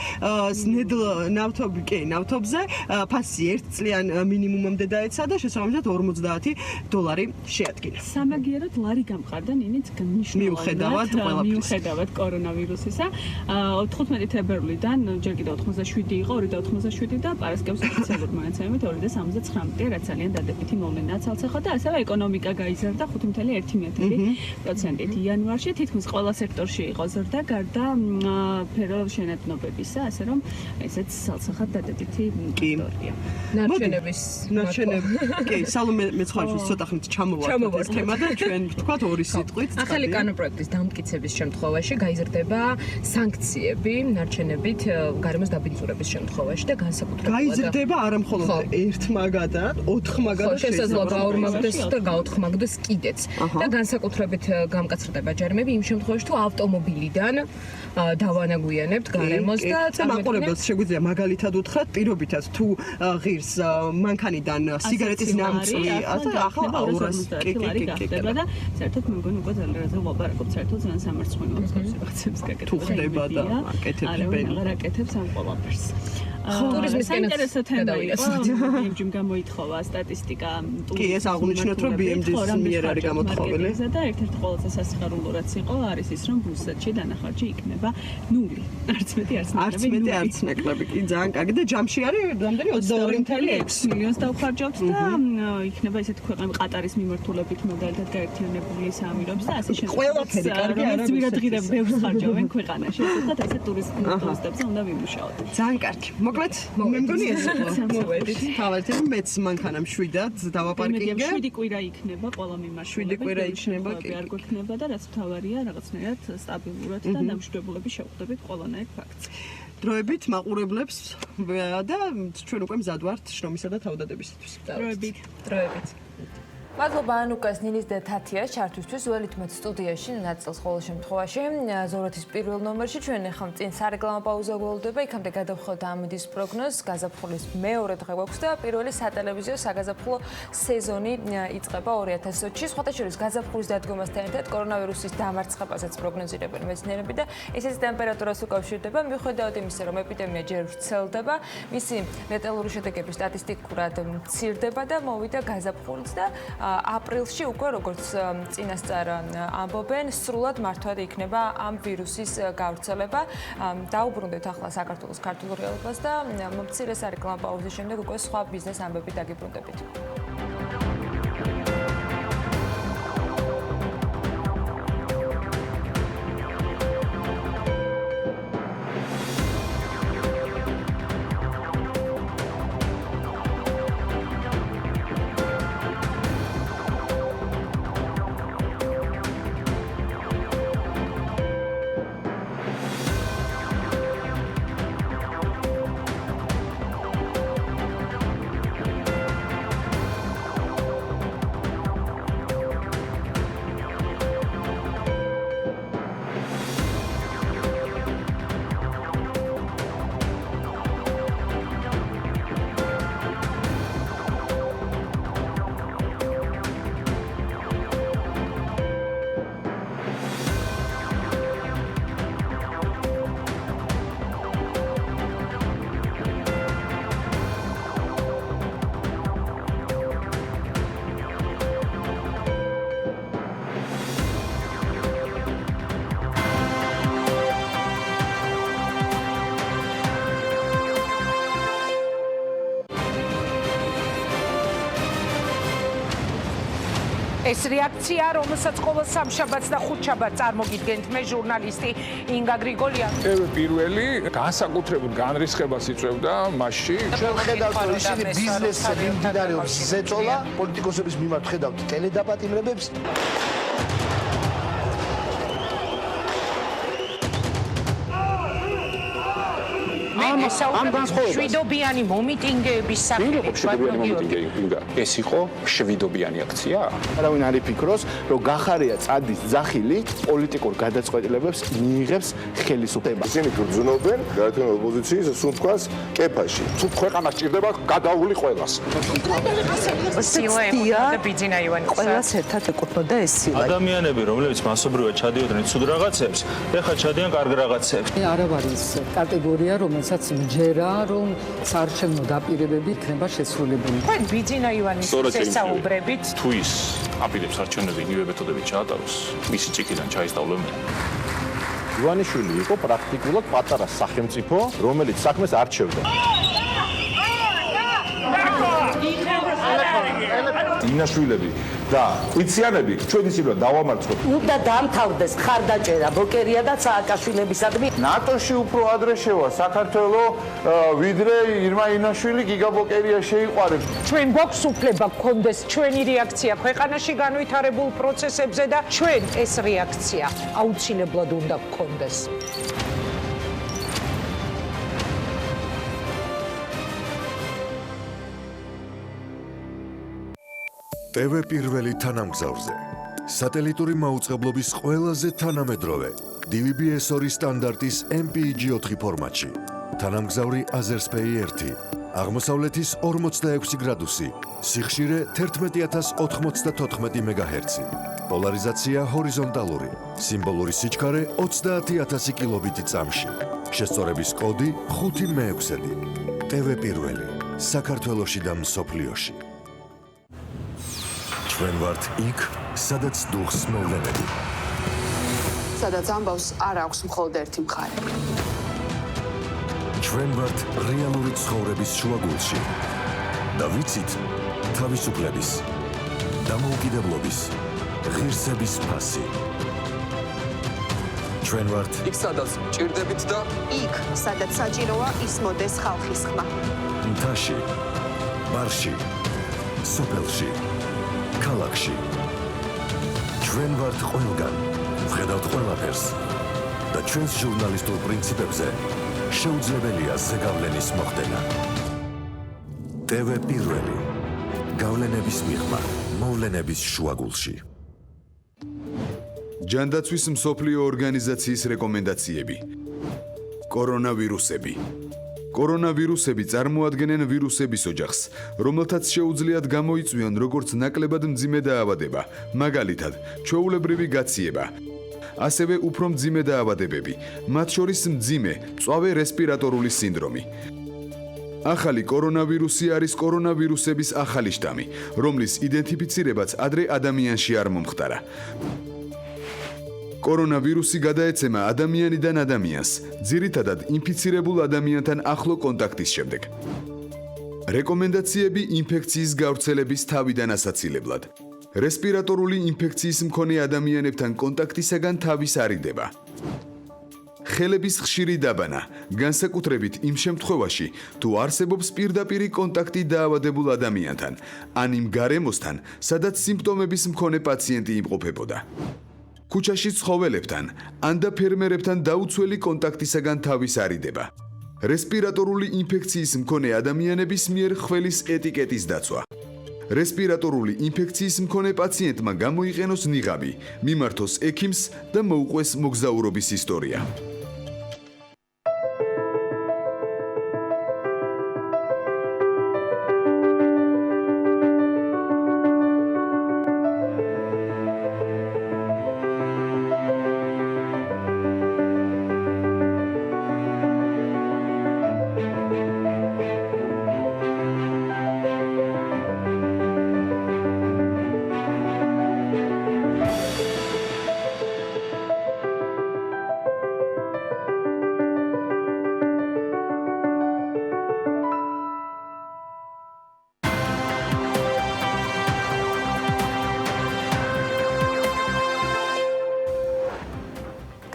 Speaker 9: ნავთობზე ფასი 1 წლიან მინიმუმამდე დაეცა და შესაბამისად $50 შეადგინა.
Speaker 10: სამაგიეროდ ლარი გამყარდა ნინიც
Speaker 9: მიუხედავად
Speaker 10: მიუხედავად კორონავირუსისა. 15 თებერვლიდან ჯერ კიდევ 87 იყო, 2.87 და პარასკევს ოფიციალურ მონაცემებით 2.79, რაც ძალიან დადებითი მომენტია ცალცეხა და ასევე ეკონომიკა გაიზარდა 5.1%. იანვარში თითქმის ყველა სექტორში იყო ზრდა გარდა ფერო შენადნობებისა, ასე რომ ესეც ცალცეხად დადებითი ფაქტორია.
Speaker 1: ნარჩენები.
Speaker 9: კი, სალომე მეცხვარიშვილს ცოტა ხნით ჩამოვარდეთ ეს თემა და ჩვენ ვთქვათ ორი სიტყვით.
Speaker 1: ახალი კანონპროექტის დამტკიცების შემთხვევაში გაიზრდება სანქციები ნარჩენებით გარემოს დაბინძურების შემთხვევაში და განსაკუთრებით
Speaker 9: გაიზრდება არა მხოლოდ ერთ მაგადად, 4 მაგადად
Speaker 1: შესაძლოა გაორმაგდეს და გაოთხმაგდეს კიდეც. და განსაკუთრებით გამკაცრდება ჯერმები იმ შემთხვევაში თუ ავტომობილიდან დავანაგვიანებთ გარემოს და
Speaker 9: მაყურებელს შეგვიძლია მაგალითად უთხრათ პირობითად თუ ღირს მანქანიდან სიგარეტის ნამწვი ახლა 200 კი
Speaker 10: და საერთოდ მე მგონი უკვე ძალიან რაზე ვაპარაკობთ საერთოდ ძალიან სამარცხვინო რაღაცებს გაკეთება.
Speaker 9: თუ ხდება და აკეთებს ბენი.
Speaker 10: არ აკეთებს ამ ყველაფერს.
Speaker 1: ტურიზმის
Speaker 10: საინტერესო თემა იყო. BMG-მ გამოითხოვა სტატისტიკა
Speaker 9: კი, ეს აღნიშნოთ, რომ BMG-ს მიერ არის გამოთხოვილი.
Speaker 10: და ერთ-ერთი ყველაზე სასიხარულო რაც იყო, არის ის, რომ რუსეთში დანახარჯი იქნება 0. არც მეტი არც
Speaker 9: ნაკლები. კი, ძალიან კარგი და ჯამში არის რამდენი 22.6
Speaker 10: მილიონს დავხარჯავთ და იქნება ესეთი ქვეყნები ყატარის მიმართულებით მაგალითად გაერთიანებული საამიროებს და ასე შემდეგ.
Speaker 9: ყველაფერი კარგი არა.
Speaker 10: ძვირადღირებ ბევრს ხარჯავენ ქვეყანაში. ესეთად ასე ტურისტებზე უნდა ვიმუშაოთ.
Speaker 9: ძალიან კარგი. მოკლედ, მე მგონი ეს იყო. მოვედით. თავად მეც მანქანა მშვიდად დავაპარკინგე.
Speaker 10: 7 კვირა იქნება ყველა მიმართულებით.
Speaker 9: 7 კვირა იქნება, კი.
Speaker 10: არ გვექნება და რაც თავარია, რაღაცნაირად სტაბილურად და დამშვიდობლები შევხვდებით ყველანაირ ფაქტს.
Speaker 9: დროებით მაყურებლებს და ჩვენ უკვე მზად ვართ შრომისა და თავდადებისათვის.
Speaker 10: დროებით.
Speaker 1: მადლობა ანუკას ნინის და თათიას ჩართვისთვის ველით მათ სტუდიაში ნაწილს ყოველ შემთხვევაში ზოროთის პირველ ნომერში ჩვენ ახლა წინ სარეკლამო პაუზა გველოდება იქამდე გადავხოთ ამედის პროგნოზს გაზაფხულის მეორე დღე გვაქვს და პირველი სატელევიზიო საგაზაფხულო სეზონი იწყება 2020-ში სხვათა შორის გაზაფხულის დადგომასთან ერთად კორონავირუსის დამარცხებასაც პროგნოზირებენ მეცნიერები და ესეც ტემპერატურას უკავშირდება მიუხედავად იმისა რომ ეპიდემია ჯერ ვრცელდება მისი ლეტალური შედეგები სტატისტიკურად მცირდება და მოვიდა გაზაფხულიც და აპრილში უკვე როგორც წინასწარ ამბობენ, სრულად მართვად იქნება ამ ვირუსის გავრცელება. დაუბრუნდეთ ახლა საქართველოს ქართულ რეალობას და მცირე სარეკლამო პაუზის შემდეგ უკვე სხვა ბიზნეს ამბები დაგიბრუნდებით.
Speaker 8: ეს რეაქცია, რომელსაც ყოველ სამშაბათს და ხუთშაბათს წარმოგიდგენთ მე ჟურნალისტი ინგა გრიგოლიანი.
Speaker 11: პირველი განსაკუთრებულ განრისხებას იწვევდა მასში.
Speaker 12: ჩვენ ხედავთ, რომ ისინი ბიზნესზე მიმდინარეობს ზეწოლა, პოლიტიკოსების მიმართ ხედავთ ტელედაპატიმრებებს.
Speaker 8: ამ შვიდობიანი მომიტინგეების
Speaker 11: სახით. ეს იყო შვიდობიანი აქცია?
Speaker 12: არავინ არ იფიქროს, რომ გახარია წადის ძახილი პოლიტიკურ გადაწყვეტილებებს მიიღებს ხელისუფლება.
Speaker 13: ისინი გრძნობენ გაერთიანებული ოპოზიციის სუნთქვას კეფაში.
Speaker 11: თუ ქვეყანა სჭირდება გადაული ყველას.
Speaker 8: ყველას ერთად ეკუთვნოდა ეს სილა.
Speaker 14: ადამიანები, რომლებიც მასობრივად ჩადიოდნენ ცუდ რაღაცებს, ეხლა ჩადიან კარგ რაღაცებს.
Speaker 15: არ არის კატეგორია, რომელსაც მჯერა, რომ საარჩევნო დაპირებები იქნება შესრულებული.
Speaker 8: თქვენ ბიძინა ივანის ესაუბრებით
Speaker 11: თუ ის აპირებს არჩევნები იგივე მეთოდებით ჩაატაროს, მისი ჭიქიდან ჩაისწავლებენ.
Speaker 16: ივანიშვილი იყო პრაქტიკულად პატარა სახელმწიფო, რომელიც საქმეს არჩევდა.
Speaker 11: ინაშვილები და ყვითიანები ჩვენ ისინი დავამარცხოთ.
Speaker 8: უნდა დამთავრდეს ხარდაჭერა ბოკერია და სააკაშვილებისადმი.
Speaker 16: ნატოში უფრო ადრე შევა საქართველო, ვიდრე ირმა ინაშვილი გიგა ბოკერია შეიყვარებს.
Speaker 8: ჩვენ გვაქვს უფლება გქონდეს ჩვენი რეაქცია ქვეყანაში განვითარებულ პროცესებზე და ჩვენ ეს რეაქცია აუცილებლად უნდა გქონდეს.
Speaker 17: TV პირველი თანამგზავრზე სატელიტური მაუწყებლობის ყველაზე თანამედროვე DVB-S2 სტანდარტის MPEG-4 ფორმატში თანამგზავრი Azerspay 1 აღმოსავლეთის 46 გრადუსი სიხშირე 11094 MHz პოლარიზაცია ჰორიზონტალური სიმბოლური სიჩქარე 30000 კილობიტი წამში შესწორების კოდი 5-6 TV პირველი საქართველოში და მსოფლიოში ჩვენ ვართ იქ, სადაც დუხს მოვლენები.
Speaker 18: სადაც ამბავს არ აქვს მხოლოდ ერთი მხარე.
Speaker 17: ჩვენ ვართ რეალური ცხოვრების შუაგულში. და ვიცით თავისუფლების, დამოუკიდებლობის, ღირსების ფასი. ჩვენ ვართ
Speaker 19: იქ, სადაც ჭირდებით და
Speaker 18: იქ, სადაც საჭიროა ისმოდეს ხალხის ხმა.
Speaker 17: მთაში, ბარში, სოფელში. ქალაქში ჩვენ ვართ ყველგან ვხედავთ ყველაფერს და ჩვენს ჟურნალისტურ პრინციპებზე შეუძლებელია ზეგავლენის მოხდენა TV პირველი გავლენების მიღმა მოვლენების შუაგულში.
Speaker 20: ჯანდაცვის მსოფლიო ორგანიზაციის რეკომენდაციები. კორონავირუსები. კორონავირუსები წარმოადგენენ ვირუსების ოჯახს, რომელთაც შეუძლიათ გამოიწვიონ როგორც ნაკლებად მძიმე დაავადება, მაგალითად, ჩვეულებრივი გაციება. ასევე უფრო მძიმე დაავადებები, მათ შორის მძიმე, მწვავე რესპირატორული სინდრომი. ახალი კორონავირუსი არის კორონავირუსების ახალი შტამი, რომლის იდენტიფიცირებაც ადრე ადამიანში არ მომხდარა. კორონავირუსი გადაეცემა ადამიანიდან ადამიანს, ძირითადად ინფიცირებულ ადამიანთან ახლო კონტაქტის შემდეგ. რეკომენდაციები ინფექციის გავრცელების თავიდან ასაცილებლად. რესპირატორული ინფექციის მქონე ადამიანებთან კონტაქტისაგან თავის არიდება. ხელების ხშირი დაბანა, განსაკუთრებით იმ შემთხვევაში, თუ არსებობს პირდაპირი კონტაქტი დაავადებულ ადამიანთან, ან იმ გარემოსთან, სადაც სიმპტომების მქონე პაციენტი იმყოფებოდა. ქუჩაში ცხოველებთან, ან და ფერმერებთან დაუცველი კონტაქტისაგან თავის არიდება. რესპირატორული ინფექციის მქონე ადამიანების მიერ ხველის ეტიკეტის დაცვა. რესპირატორული ინფექციის მქონე პაციენტმა გამოიყენოს ნიღაბი, მიმართოს ექიმს და მოუყვეს მოგზაურობის ისტორია.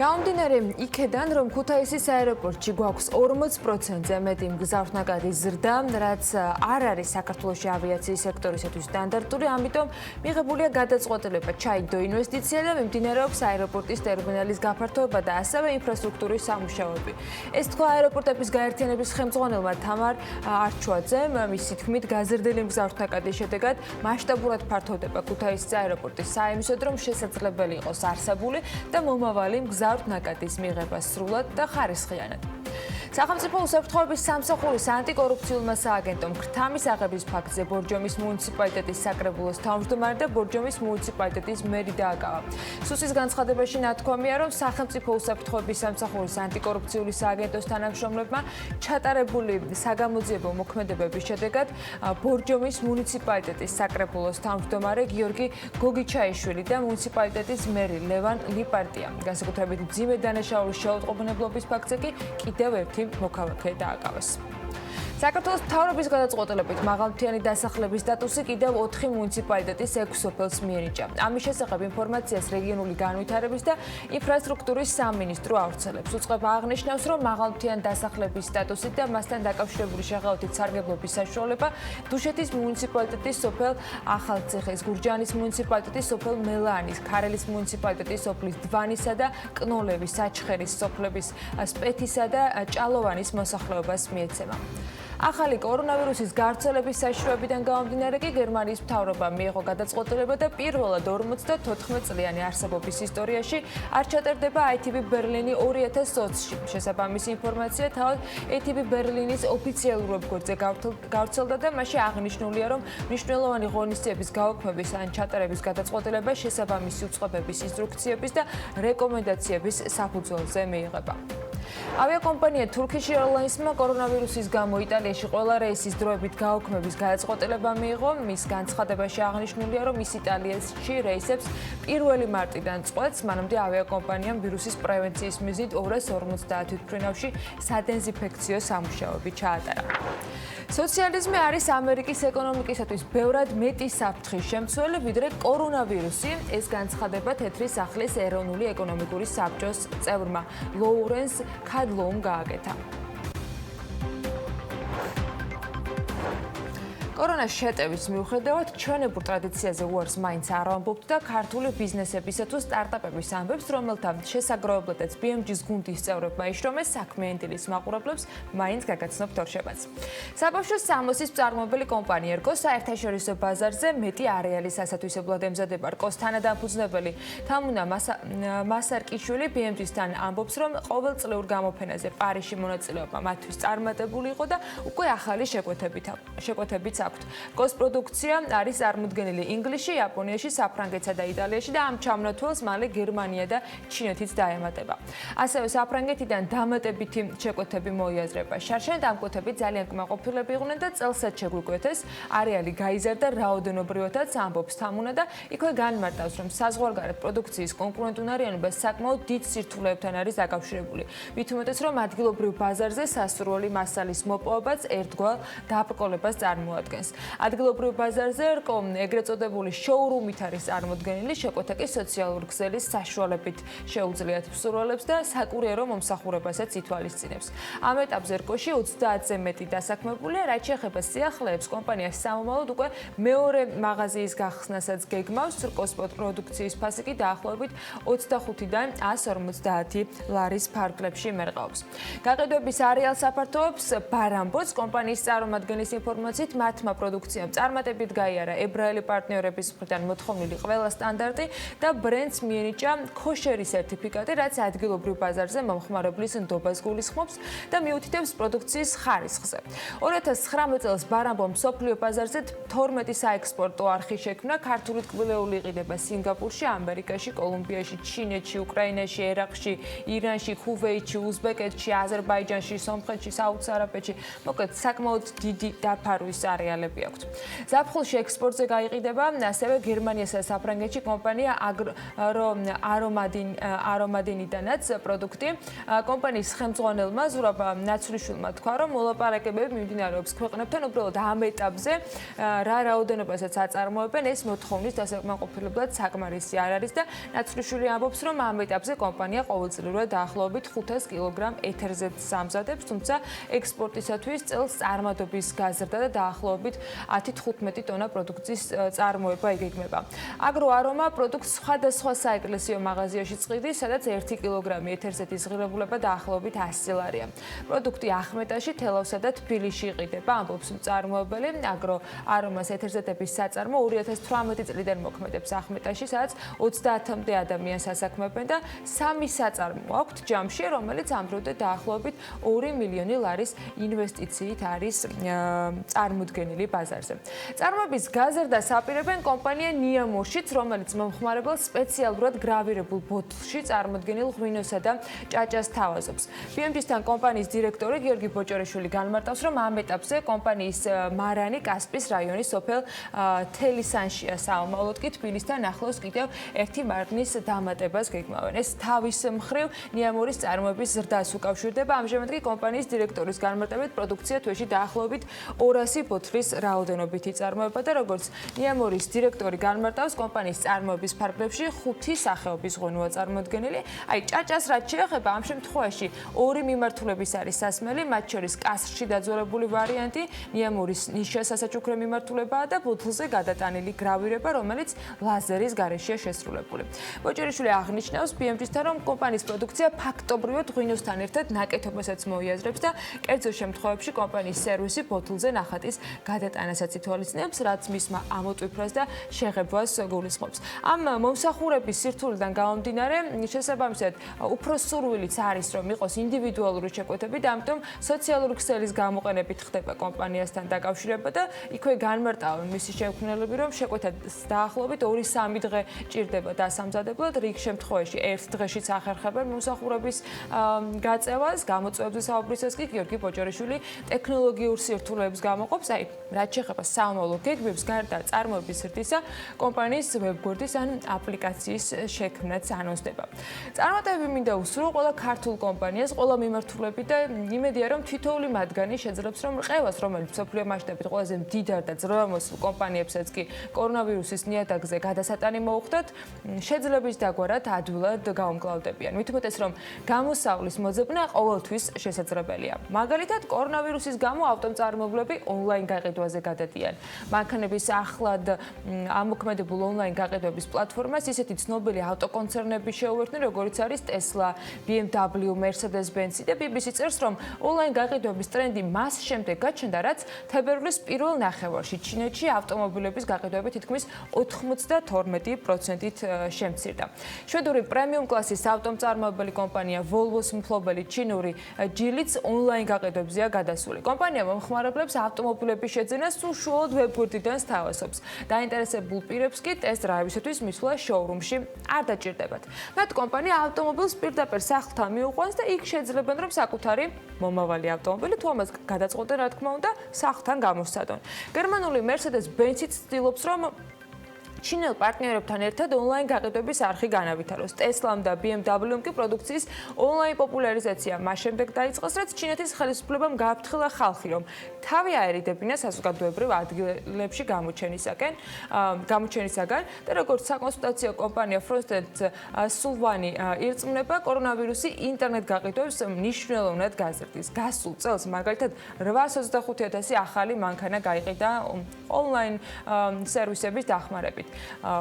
Speaker 1: გამომდინარე იქედან, რომ ქუთაისის აეროპორტში გვაქვს 40%-ზე მეტი მგზავრთნაკადი ზრდა, რაც არ არის საქართველოში ავიაციის სექტორისათვის სტანდარტული, ამიტომ მიღებულია გადაწყვეტილება ჩაიდო ინვესტიცია და მიმდინარეობს აეროპორტის ტერმინალის გაფართოება და ასევე ინფრასტრუქტურის სამუშაოები. ეს თქვა აეროპორტების გაერთიანების ხელმძღვანელმა თამარ არჩვაძემ, მისი თქმით, გაზრდილი მგზავრთნაკადის შედეგად მასშტაბურად ფართოვდება ქუთაისის აეროპორტის საიმისოდ, რომ შესაძლებელი იყოს არსებული და მომავალი მგზავრთნაკადის მიღება სრულად და ხარისხიანად. სახელმწიფო უსაფრთხოების სამსახურის ანტიკორუფციულმა სააგენტომ ქრთამის აღების ფაქტზე ბორჯომის მუნიციპალიტეტის საკრებულოს თავმჯდომარე და ბორჯომის მუნიციპალიტეტის მერი დააკავა. სუსის განცხადებაში ნათქვამია, რომ სახელმწიფო უსაფრთხოების სამსახურის ანტიკორუფციული სააგენტოს თანამშრომლებმა ჩატარებული საგამოძიებო მოქმედებების შედეგად ბორჯომის მუნიციპალიტეტის საკრებულოს თავმჯდომარე გიორგი გოგიჩაიშვილი და მუნიციპალიტეტის მერი ლევან ლიპარტია. განსაკუთრებით მძიმე დანაშაულის შეუწყობილობის ფაქტზე კი კიდევ ერთი მოქალაქე დააკავეს. საქართველოს მთავრობის გადაწყვეტილებით მაღალმთიანი დასახლების სტატუსი კიდევ 4 მუნიციპალიტეტის 6 სოფელს მიენიჭა. ამის შესახებ ინფორმაციას რეგიონული განვითარების და ინფრასტრუქტურის სამინისტრო ავრცელებს. უწყება აღნიშნავს, რომ მაღალმთიანი დასახლების სტატუსით და მასთან დაკავშირებული შეღავათით სარგებლობის საშუალება დუშეთის მუნიციპალიტეტის სოფელ ახალციხის, გურჯაანის მუნიციპალიტეტის სოფელ მელაანის, ქარელის მუნიციპალიტეტის სოფლის დვანისა და კნოლევის, საჩხერის სოფლების სპეთისა და ჭალოვანის მოსახლეობას მიეცემა. ახალი კორონავირუსის გავრცელების საშუალებიდან გამომდინარე კი გერმანიის მთავრობამ მიიღო გადაწყვეტილება და პირველად 54 წლიანი არსებობის ისტორიაში არ ჩატარდება ITB ბერლინი 2020-ში. შესაბამისი ინფორმაცია თავად ITB ბერლინის ოფიციალურ ვებგვერდზე გავრცელდა და მასში აღნიშნულია, რომ მნიშვნელოვანი ღონისძიების გაუქმების ან ჩატარების გადაწყვეტილება შესაბამისი უწყებების ინსტრუქციების და რეკომენდაციების საფუძველზე მიიღება. ავიაკომპანია Turkish Airlines-მა კორონავირუსის გამო იტალიაში ყველა რეისის დროებით გაუქმების გადაწყვეტილება მიიღო. მის განცხადებაში აღნიშნულია, რომ ის იტალიაში რეისებს 1 მარტიდან წყვეტს, მანამდე ავიაკომპანიამ ვირუსის პრევენციის მიზნით 250 თვითმფრინავში სადეზინფექციო სამუშაოები ჩაატარა. სოციალიზმი არის ამერიკის ეკონომიკისათვის ბევრად მეტი საფრთხის შემცველი, ვიდრე კორონავირუსი. ეს განცხადება თეთრი სახლის ეროვნული ეკონომიკური საბჭოს წევრმა ლოურენს კადლოუმ გააკეთა. კორონას შეტევის მიუხედავად ჩვენებურ ტრადიციაზე უარს მაინც არ ამბობთ და ქართული ბიზნესებისა თუ სტარტაპების ამბებს, რომელთა შესაგროვებლადაც BMG-ს გუნდის წევრებმა იშრომეს, საქმიანი დილის მაყურებლებს მაინც გაგაცნობთ ორშაბათს. საბავშვო სამოსის მწარმოებელი კომპანია ერკო საერთაშორისო ბაზარზე მეტი არეალის ასათვისებლად ემზადება. ერკოს თანადამფუძნებელი თამუნა მასარკიშვილი BMG-სთან ამბობს, რომ ყოველწლიურ გამოფენაზე პარიზში მონაწილეობა მათთვის წარმატებული იყო და უკვე ახალი შეკვეთებიც აქვთ. კოს პროდუქცია არის წარმოდგენილი ინგლისში, იაპონიაში, საფრანგეთსა და იტალიაში და ამ ჩამონათვალს მალე გერმანია და ჩინეთიც დაემატება. ასევე საფრანგეთიდან დამატებითი შეკვეთები მოიაზრება. შარშან დამკვეთები ძალიან კმაყოფილები იყვნენ და წელსაც შეგვიკვეთეს, არეალი გაიზარდა რაოდენობრივადაც ამბობს თამუნა და იქვე განმარტავს, რომ საზღვარგარეთ პროდუქციის კონკურენტუნარიანობა საკმაოდ დიდ სირთულეებთან არის დაკავშირებული. მით უმეტეს, რომ ადგილობრივ ბაზარზე სასურველი მასალის მოპოვებაც ერთგვარ დაბრკოლებას წარმოადგენს. ადგილობრივ ბაზარზე ერკო ეგრეთ წოდებული შოურუმით არის წარმოდგენილი, შეკვეთა კი სოციალური ქსელის საშუალებით შეუძლიათ მსურველებს და საკურიერო მომსახურებასაც ითვალისწინებს. ამ ეტაპზე ერკოში 30-ზე მეტი დასაქმებულია, რაც შეეხება სიახლეებს, კომპანიას სამომავლოდ უკვე მეორე მაღაზიის გახსნასაც გეგმავს, რკოს პროდუქციის ფასი კი დაახლოებით 25-დან 150 ლარის ფარგლებში მერყეობს. გაყიდვების არეალს აფართოვებს ბარამბოც კომპანიის წარმომადგენლის ინფორმაციით, მათმა პროდუქციამ წარმატებით გაიარა ებრაელი პარტნიორების მხრიდან მოთხოვნილი ყველა სტანდარტი და ბრენდს მიენიჭა ქოშერის სერტიფიკატი, რაც ადგილობრივ ბაზარზე მომხმარებლის ნდობას გულისხმობს და მიუთითებს პროდუქციის ხარისხზე. 2019 წელს ბარამბომ მსოფლიო ბაზარზე 12 საექსპორტო არხი შექმნა, ქართული ტკბილეული იყიდება სინგაპურში, ამერიკაში, კოლუმბიაში, ჩინეთში, უკრაინაში, ერაყში, ირანში, ქუვეითში, უზბეკეთში, აზერბაიჯანში, სომხეთში, საუდარაბეთში, მოკლედ საკმაოდ დიდი დაფარვის არეალები აქვთ. ზაფხულში ექსპორტზე გაიყიდება ასევე გერმანიასა და საფრანგეთში კომპანია არომადინიდანაც პროდუქტი. კომპანიის ხელმძღვანელმა ზურაბ ნაცვლიშვილმა თქვა, რომ მოლაპარაკებები მიმდინარეობს ქვეყნებთან, უბრალოდ ამ ეტაპზე რა რაოდენობასაც აწარმოებენ, ეს მოთხოვნის დასაკმაყოფილებლად საკმარისი არ არის და ნაცვლიშვილი ამბობს, რომ ამ ეტაპზე კომპანია ყოველწლიურად დაახლოებით 500 კილოგრამ ეთერზე სამზადებს, თუმცა ექსპორტისათვის წელს წარმატების გაზრდა და დაახლოებით 10-15 ტონა პროდუქციის წარმოება იგეგმება. აგროარომა პროდუქტს სხვადასხვა საეკლესიო მაღაზიაში წყიდის, სადაც 1 კილოგრამი ეთერზეთის ღირებულება დაახლოებით 100 ლარია. პროდუქტი ახმეტაში, თელავსა და თბილისში იყიდება, ამბობს მწარმოებელი. აგროარომას ეთერზეთების საწარმო 2018 წლიდან მოქმედებს ახმეტაში, სადაც 30-მდე ადამიანს ასაქმებენ და 3 საწარმო აქვთ ჯამში, რომელიც ამ დროამდე დაახლოებით 2 მილიონი ლარის ინვესტიციით არის წარმოდგენილი ბაზარზე. წარმოების გაზრდას აპირებენ კომპანია ნიამოშიც, რომელიც მომხმარებელს სპეციალურად გრავირებულ ბოთლში წარმოდგენილ ღვინოსა და ჭაჭას თავაზობს. BMG-სთან კომპანიის დირექტორი გიორგი ბოჭორიშვილი განმარტავს, რომ ამ ეტაპზე კომპანიის მარანი კასპის რაიონის სოფელ თელისანშია საომავლოდ კი თბილისთან ახლოს კიდევ ერთი მარნის დამატებას გეგმავენ. ეს თავის მხრივ ნიამორის წარმოების ზრდას უკავშირდება. ამჟამად კი კომპანიის დირექტორის განმარტებით პროდუქცია თვეში დაახლოებით 200 ბოთლის რაოდენობით იწარმოება და როგორც ნიამორის დირექტორი განმარტავს, კომპანიის წარმოების ფარგლებში 5 სახეობის ღვინოა წარმოდგენილი. აი ჭაჭას რაც შეეხება, ამ შემთხვევაში 2 მიმართულების არის სასმელი, მათ შორის კასრში დაძველებული ვარიანტი, ნიამორის ნიშა სასაჩუქრე მიმართულებაა და ბოთლზე გადატანილი გრავირება, რომელიც ლაზერის გარეშეა შესრულებული. ბოჭორიშვილი აღნიშნავს BMG-სთან, რომ კომპანიის პროდუქცია ფაქტობრივად ღვინოსთან ერთად ნაკეთობასაც მოიაზრებს და კერძო შემთხვევებში კომპანიის სერვისი ბოთლზე ნახატის გადატანასაც ითვალისწინებს, რაც მისმა ამოტვიფრას და შეღებვას გულისხმობს. ამ მომსახურების სირთულიდან გამომდინარე, შესაბამისად, უფრო სურვილიც არის, რომ იყოს ინდივიდუალური შეკვეთები და ამიტომ სოციალური ქსელის გამოყენებით ხდება კომპანიასთან დაკავშირება და იქვე განმარტავენ მისი შემქმნელები, რომ შეკვეთას დაახლოებით 2-3 დღე ჭირდება დასამზადებლად, რიგ შემთხვევაში 1 დღეშიც ახერხებენ მომსახურების გაწევას, გამოწვევებზე საუბრისას კი გიორგი ბოჭორიშვილი ტექნოლოგიურ სირთულეებს გამოყოფს, აი, რაც შეეხება საომავლო გეგმებს, გარდა წარმოების ზრდისა, კომპანიის ვებგვერდის ან აპლიკაციის შექმნაც ანონსდება. წარმატებები მინდა უსურვო ყველა ქართულ კომპანიას, ყველა მიმართულებით და იმედია, რომ თითოეული მათგანი შეძლებს, რომ რყევას, რომელიც მსოფლიო მასშტაბით ყველაზე მდიდარ და ძლევამოსილ კომპანიებსაც კი კორონავირუსის ნიადაგზე გადასატანი მოუხდათ, შეძლების დაგვარად ადვილად გაუმკლავდებიან. მით უმეტეს, რომ გამოსავლის მოძებნა ყოველთვის შესაძლებელია. მაგალითად, კორონავირუსის გამო ავტომწარმოებლები ონლაინ გაყიდვაზე გადადიან. მანქანების ახლად ამოქმედებულ ონლაინ გაყიდვების პლატფორმას ისეთი ცნობილი ავტოკონცერნები შეუერთდნენ, როგორიც არის Tesla, BMW, Mercedes-Benz და BBC წერს, რომ ონლაინ გაყიდვების ტრენდი მას შემდეგ გაჩნდა, რაც თებერვლის პირველ ნახევარში ჩინეთში ავტომობილების გაყიდვები თითქმის 92%-ით შემცირდა. შვედური პრემიუმ კლასის ავტომწარმოებელი კომპანია Volvo-s მფლობელი ჩინური Geely's ონლაინ გაყიდვებზეა გადასული. კომპანია მომხმარებლებს ავტომობილების შეძენას უშუალოდ ვებგვერდიდან სთავაზობს. დაინტერესებულ პირებს კი ტესტ-დრაივისათვის მისვლა შოურუმში არ დაჭირდებათ. მათ კომპანია ავტომობილს პირდაპირ სახლთან მიუყვანს და იქ შეძლებენ, რომ საკუთარი მომავალი ავტომობილი თუ ამას გადაწყვეტენ, რა თქმა უნდა, სახლთან გამოსცადონ. გერმანული Mercedes-Benz-იც ცდილობს, რომ ჩინელ პარტნიორებთან ერთად ონლაინ გაყიდვების არხი განავითაროს. Tesla-მ და BMW-მ კი პროდუქციის ონლაინ პოპულარიზაცია მას შემდეგ დაიწყეს, რაც ჩინეთის ხელისუფლებამ გააფრთხილა ხალხი, რომ თავი აერიდებინა საზოგადოებრივ ადგილებში გამოჩენისაგან და როგორც საკონსულტაციო კომპანია Frost & Sullivan ირწმუნება, კორონავირუსი ინტერნეტ გაყიდვებს მნიშვნელოვნად გაზრდის. გასულ წელს მაგალითად 825,000 ახალი მანქანა გაიყიდა ონლაინ სერვისების დახმარებით.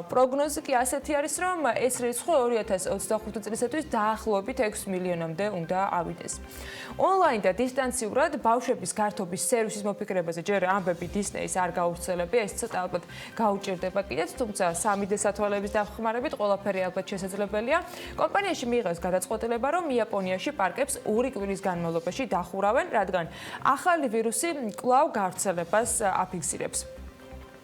Speaker 1: პროგნოზი კი ასეთი არის, რომ ეს რიცხვი 2025 წლისათვის დაახლოებით 6 მილიონამდე უნდა ავიდეს. ონლაინ და დისტანციურად ბავშვების გართობის სერვისის მოფიქრებაზე ჯერ ამბები Disney-ს არ გავრცელებია, ეს ცოტა ალბათ გაუჭირდება კიდეც, თუმცა 3D სათვალების დახმარებით ყველაფერი ალბათ შესაძლებელია. კომპანიაში მიიღეს გადაწყვეტილება, რომ იაპონიაში პარკებს 2 კვირის განმავლობაში დახურავენ, რადგან ახალი ვირუსი კვლავ გავრცელებას აფიქსირებს.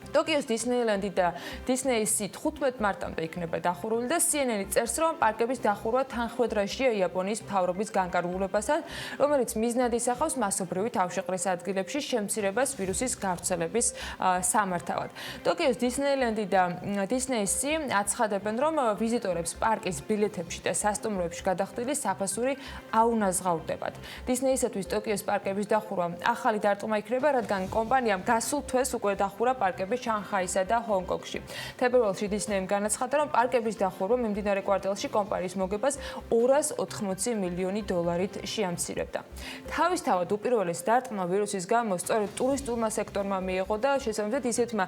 Speaker 1: ტოკიოს დისნეილენდი და დისნეისი 15 მარტამდე იქნება დახურული და CNN წერს, რომ პარკების დახურვა თანხმედრაშია იაპონიის მთავრობის განკარგულებასთან, რომელიც მიზნად ისახავს მასობრივი თავშეყრის ადგილებში შემცირებას ვირუსის გავრცელების სამართავად. ტოკიოს დისნეილენდი და დისნეისი აცხადებენ, რომ ვიზიტორებს პარკის ბილეთებში და სასტუმროებში გადახდილი საფასური აუნაზღაურდებათ. დისნეისათვის ტოკიოს პარკების დახურვა ახალი დარტყმა იქნება, რადგან კომპანიამ გასულ თვეს უკვე დახურა პარკები შანხაისა და ჰონგ-კონგში. თებერვალში Disney-მ განაცხადა, რომ პარკების დახურვა მიმდინარე კვარტალში კომპანიის მოგებას 280 მილიონი დოლარით შეამცირებდა. თავისთავად უპირველეს დარტყმა ვირუსის გამო სწორედ ტურისტულმა სექტორმა მიიღო და შესაბამისად ისეთმა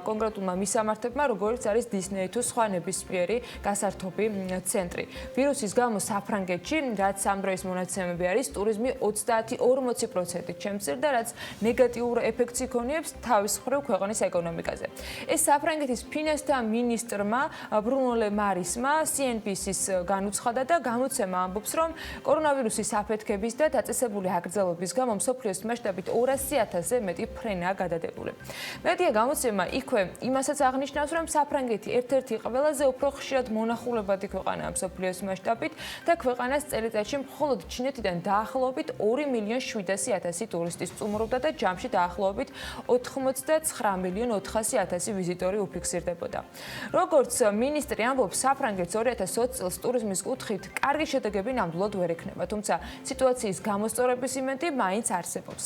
Speaker 1: კონკრეტულმა მისამართებმა, როგორც არის Disney თუ სხვა ნებისმიერი გასართობი ცენტრი. ვირუსის გამო საფრანგეთში, რაც ამ დროის მონაცემები არის, ტურიზმი 30-40%-ით შემცირდა, რაც ნეგატიურ ეფექტს იქონიებს თავის მხრივ ქვეყნის ეკონომიკაზე. ეს საფრანგეთის ფინანსთა მინისტრმა ბრუნო ლე მარისმა CNBC-ს განუცხადა და გამოცემა ამბობს, რომ კორონავირუსის აფეთქების და დაწესებული აკრძალობის გამო მსოფლიოს მასშტაბით 200,000-ზე მეტი ფრენაა გადადებული. მედია გამოცემა იქვე იმასაც აღნიშნავს, რომ საფრანგეთი ერთ-ერთი ყველაზე უფრო ხშირად მონახულებადი ქვეყანაა მსოფლიოს მასშტაბით და ქვეყანას წელიწადში მხოლოდ ჩინეთიდან დაახლოებით 2,700,000 ტურისტი სტუმრობდა და ჯამში დაახლოებით 99,400,000 ვიზიტორი უფიქსირდებოდა. როგორც მინისტრი ამბობს, საფრანგეთს 2020 წელს ტურიზმის კუთხით კარგი შედეგები ნამდვილად ვერ ექნება, თუმცა სიტუაციის გამოსწორების იმედი მაინც არსებობს.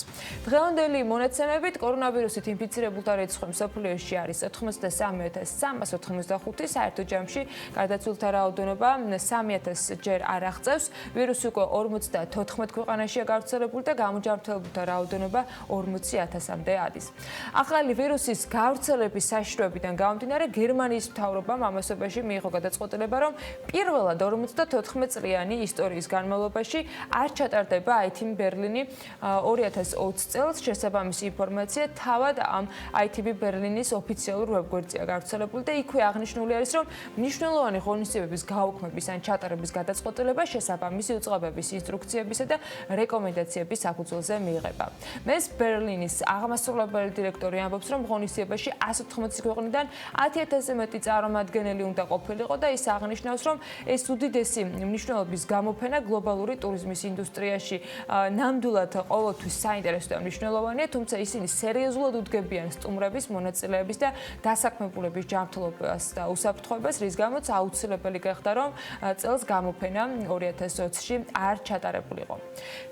Speaker 1: დღევანდელი მონაცემებით კორონავირუსით ინფიცირებულთა რიცხვი მსოფლიოში არის 93,385, საერთო ჯამში გარდაცვლილთა რაოდენობა 3,000 ჯერ არ აღწევს. ვირუსი უკვე 54 ქვეყანაშია გავრცელებული და გამოჯანმრთელებულთა რაოდენობა 40,000-მდე ადის. ახალი ვირუსის გავრცელების საშიშროებიდან გამომდინარე, გერმანიის მთავრობამ ამასობაში მიიღო გადაწყვეტილება, რომ პირველად 54 წლიანი ისტორიის განმავლობაში არ ჩატარდება ITB ბერლინი 2020 წელს. შესაბამისი ინფორმაცია თავად ამ ITB ბერლინის ოფიციალურ ვებგვერდზეა გავრცელებული და იქვე აღნიშნული არის, რომ მნიშვნელოვანი ღონისძიებების გაუქმების ან ჩატარების გადაწყვეტილება შესაბამისი უწყებების ინსტრუქციებისა და რეკომენდაციების საფუძველზე მიიღება. მეს ბერლინის აღმასრულებელი დირექტორი ამბობს, რომ ღონისძიებაში 180 ქვეყნიდან 10,000-ზე მეტი წარმომადგენელი უნდა ყოფილიყო და ის აღნიშნავს, რომ ეს უდიდესი მნიშვნელობის გამოფენა გლობალური ტურიზმის ინდუსტრიაში ნამდვილად ყოველთვის საინტერესო და მნიშვნელოვანია, თუმცა ისინი სერიოზულად უდგებიან სტუმრების, მონაწილეების და დასაქმებულების ჯანმრთელობას და უსაფრთხოებას, რის გამოც აუცილებელი გახდა, რომ წელს გამოფენა 2020-ში არ ჩატარებულიყო.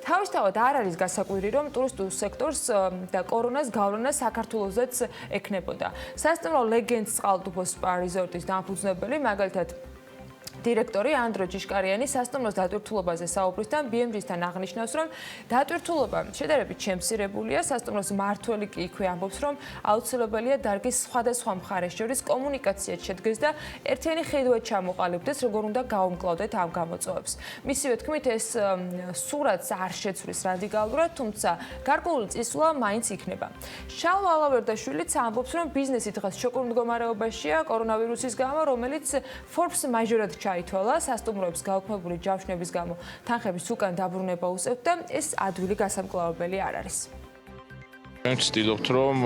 Speaker 1: თავისთავად არ არის გასაკვირი, რომ ტურისტულ სექტორს და კორონას გავლენა საქართველოსაც ექნებოდა. სასტუმრო ლეგენდს წყალტუბოს სპა რეზორტის დამფუძნებელი, მაგალითად დირექტორი ანდრო ჯიშკარიანი სასტუმროს დატვირთულობაზე საუბრისთან BMG-სთან აღნიშნავს, რომ დატვირთულობა შედარებით შემცირებულია, სასტუმროს მმართველი კი იქვე ამბობს, რომ აუცილებელია დარგის სხვადასხვა მხარეს შორის კომუნიკაცია შედგეს და ერთიანი ხედვა ჩამოყალიბდეს, როგორ უნდა გაუმკლავდეთ ამ გამოწვევებს. მისივე თქმით, ეს სურათს არ შეცვლის რადიკალურად, თუმცა გარკვეული წისვლა მაინც იქნება. შალვა ალავერდაშვილიც ამბობს, რომ ბიზნესი დღეს შოკურ მდგომარეობაშია კორონავირუსის გამო, რომელიც Forbes მაჟორად ჩაითვალა, სასტუმროებს გაუქმებული ჯავშნების გამო თანხების უკან დაბრუნება უსწევთ და ეს ადვილი გასამკლავებელი არ არის.
Speaker 11: ჩვენ ვცდილობთ, რომ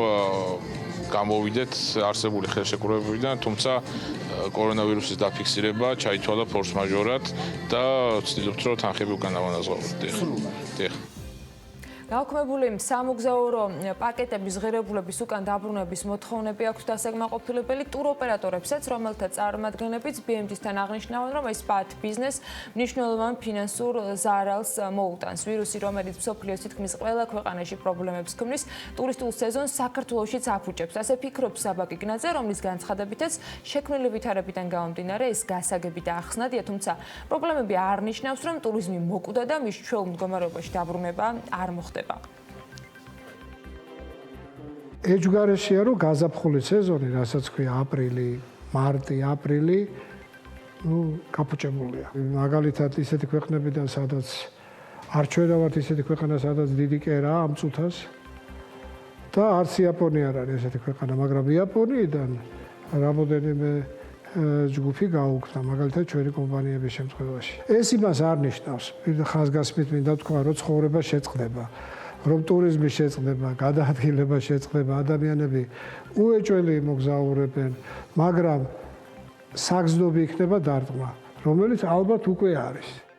Speaker 11: გამოვიდეთ არსებული ხელშეკრულებებიდან, თუმცა კორონავირუსის დაფიქსირება ჩაითვალა ფორს მაჟორად და ვცდილობთ, რომ თანხები უკან დავანაზღაუროთ.
Speaker 1: გაუქმებული სამოგზაურო პაკეტების ღირებულების უკან დაბრუნების მოთხოვნები აქვს დასაკმაყოფილებელი ტუროპერატორებსაც, რომელთა წარმომადგენლებიც BMG-სთან აღნიშნავენ, რომ ეს მათ ბიზნეს მნიშვნელოვან ფინანსურ ზარალს მოუტანს. ვირუსი, რომელიც მსოფლიოს თითქმის ყველა ქვეყანაში პრობლემებს ქმნის, ტურისტულ სეზონს საქართველოშიც აფუჭებს. ასე ფიქრობს საბაკ იგნაძე, რომლის განცხადებითაც შექმნილი ვითარებიდან გამომდინარე ეს გასაგები და ახსნადია, თუმცა პრობლემები არ ნიშნავს, რომ ტურიზმი მოკვდა და მის ჩვეულ მდგომარეობაში დაბრუნება არ მოხდება.
Speaker 21: ეჯგარეშია რომ გაზაფხულის სეზონი, რასაც ქვია აპრილი, მარტი, აპრილი, გაფუჭებულია. მაგალითად ისეთი ქვეყნებიდან, სადაც არ ჩვენავართ ისეთი ქვეყანა, სადაც დიდი კერაა ამ წუთას და არც იაპონია არ არის ესეთი ქვეყანა, მაგრამ იაპონიიდან რამოდენიმე ჯგუფი გაუქმდა, მაგალითად ჩვენი კომპანიების შემთხვევაში. ეს იმას არ ნიშნავს, ხაზგასმით მინდა თქვა, რომ ცხოვრება შეწყდება, რომ ტურიზმი შეწყდება, გადაადგილება შეწყდება, ადამიანები უეჭველი მოგზაურობენ, მაგრამ საგზნობი იქნება დარტყმა, რომელიც ალბათ უკვე არის.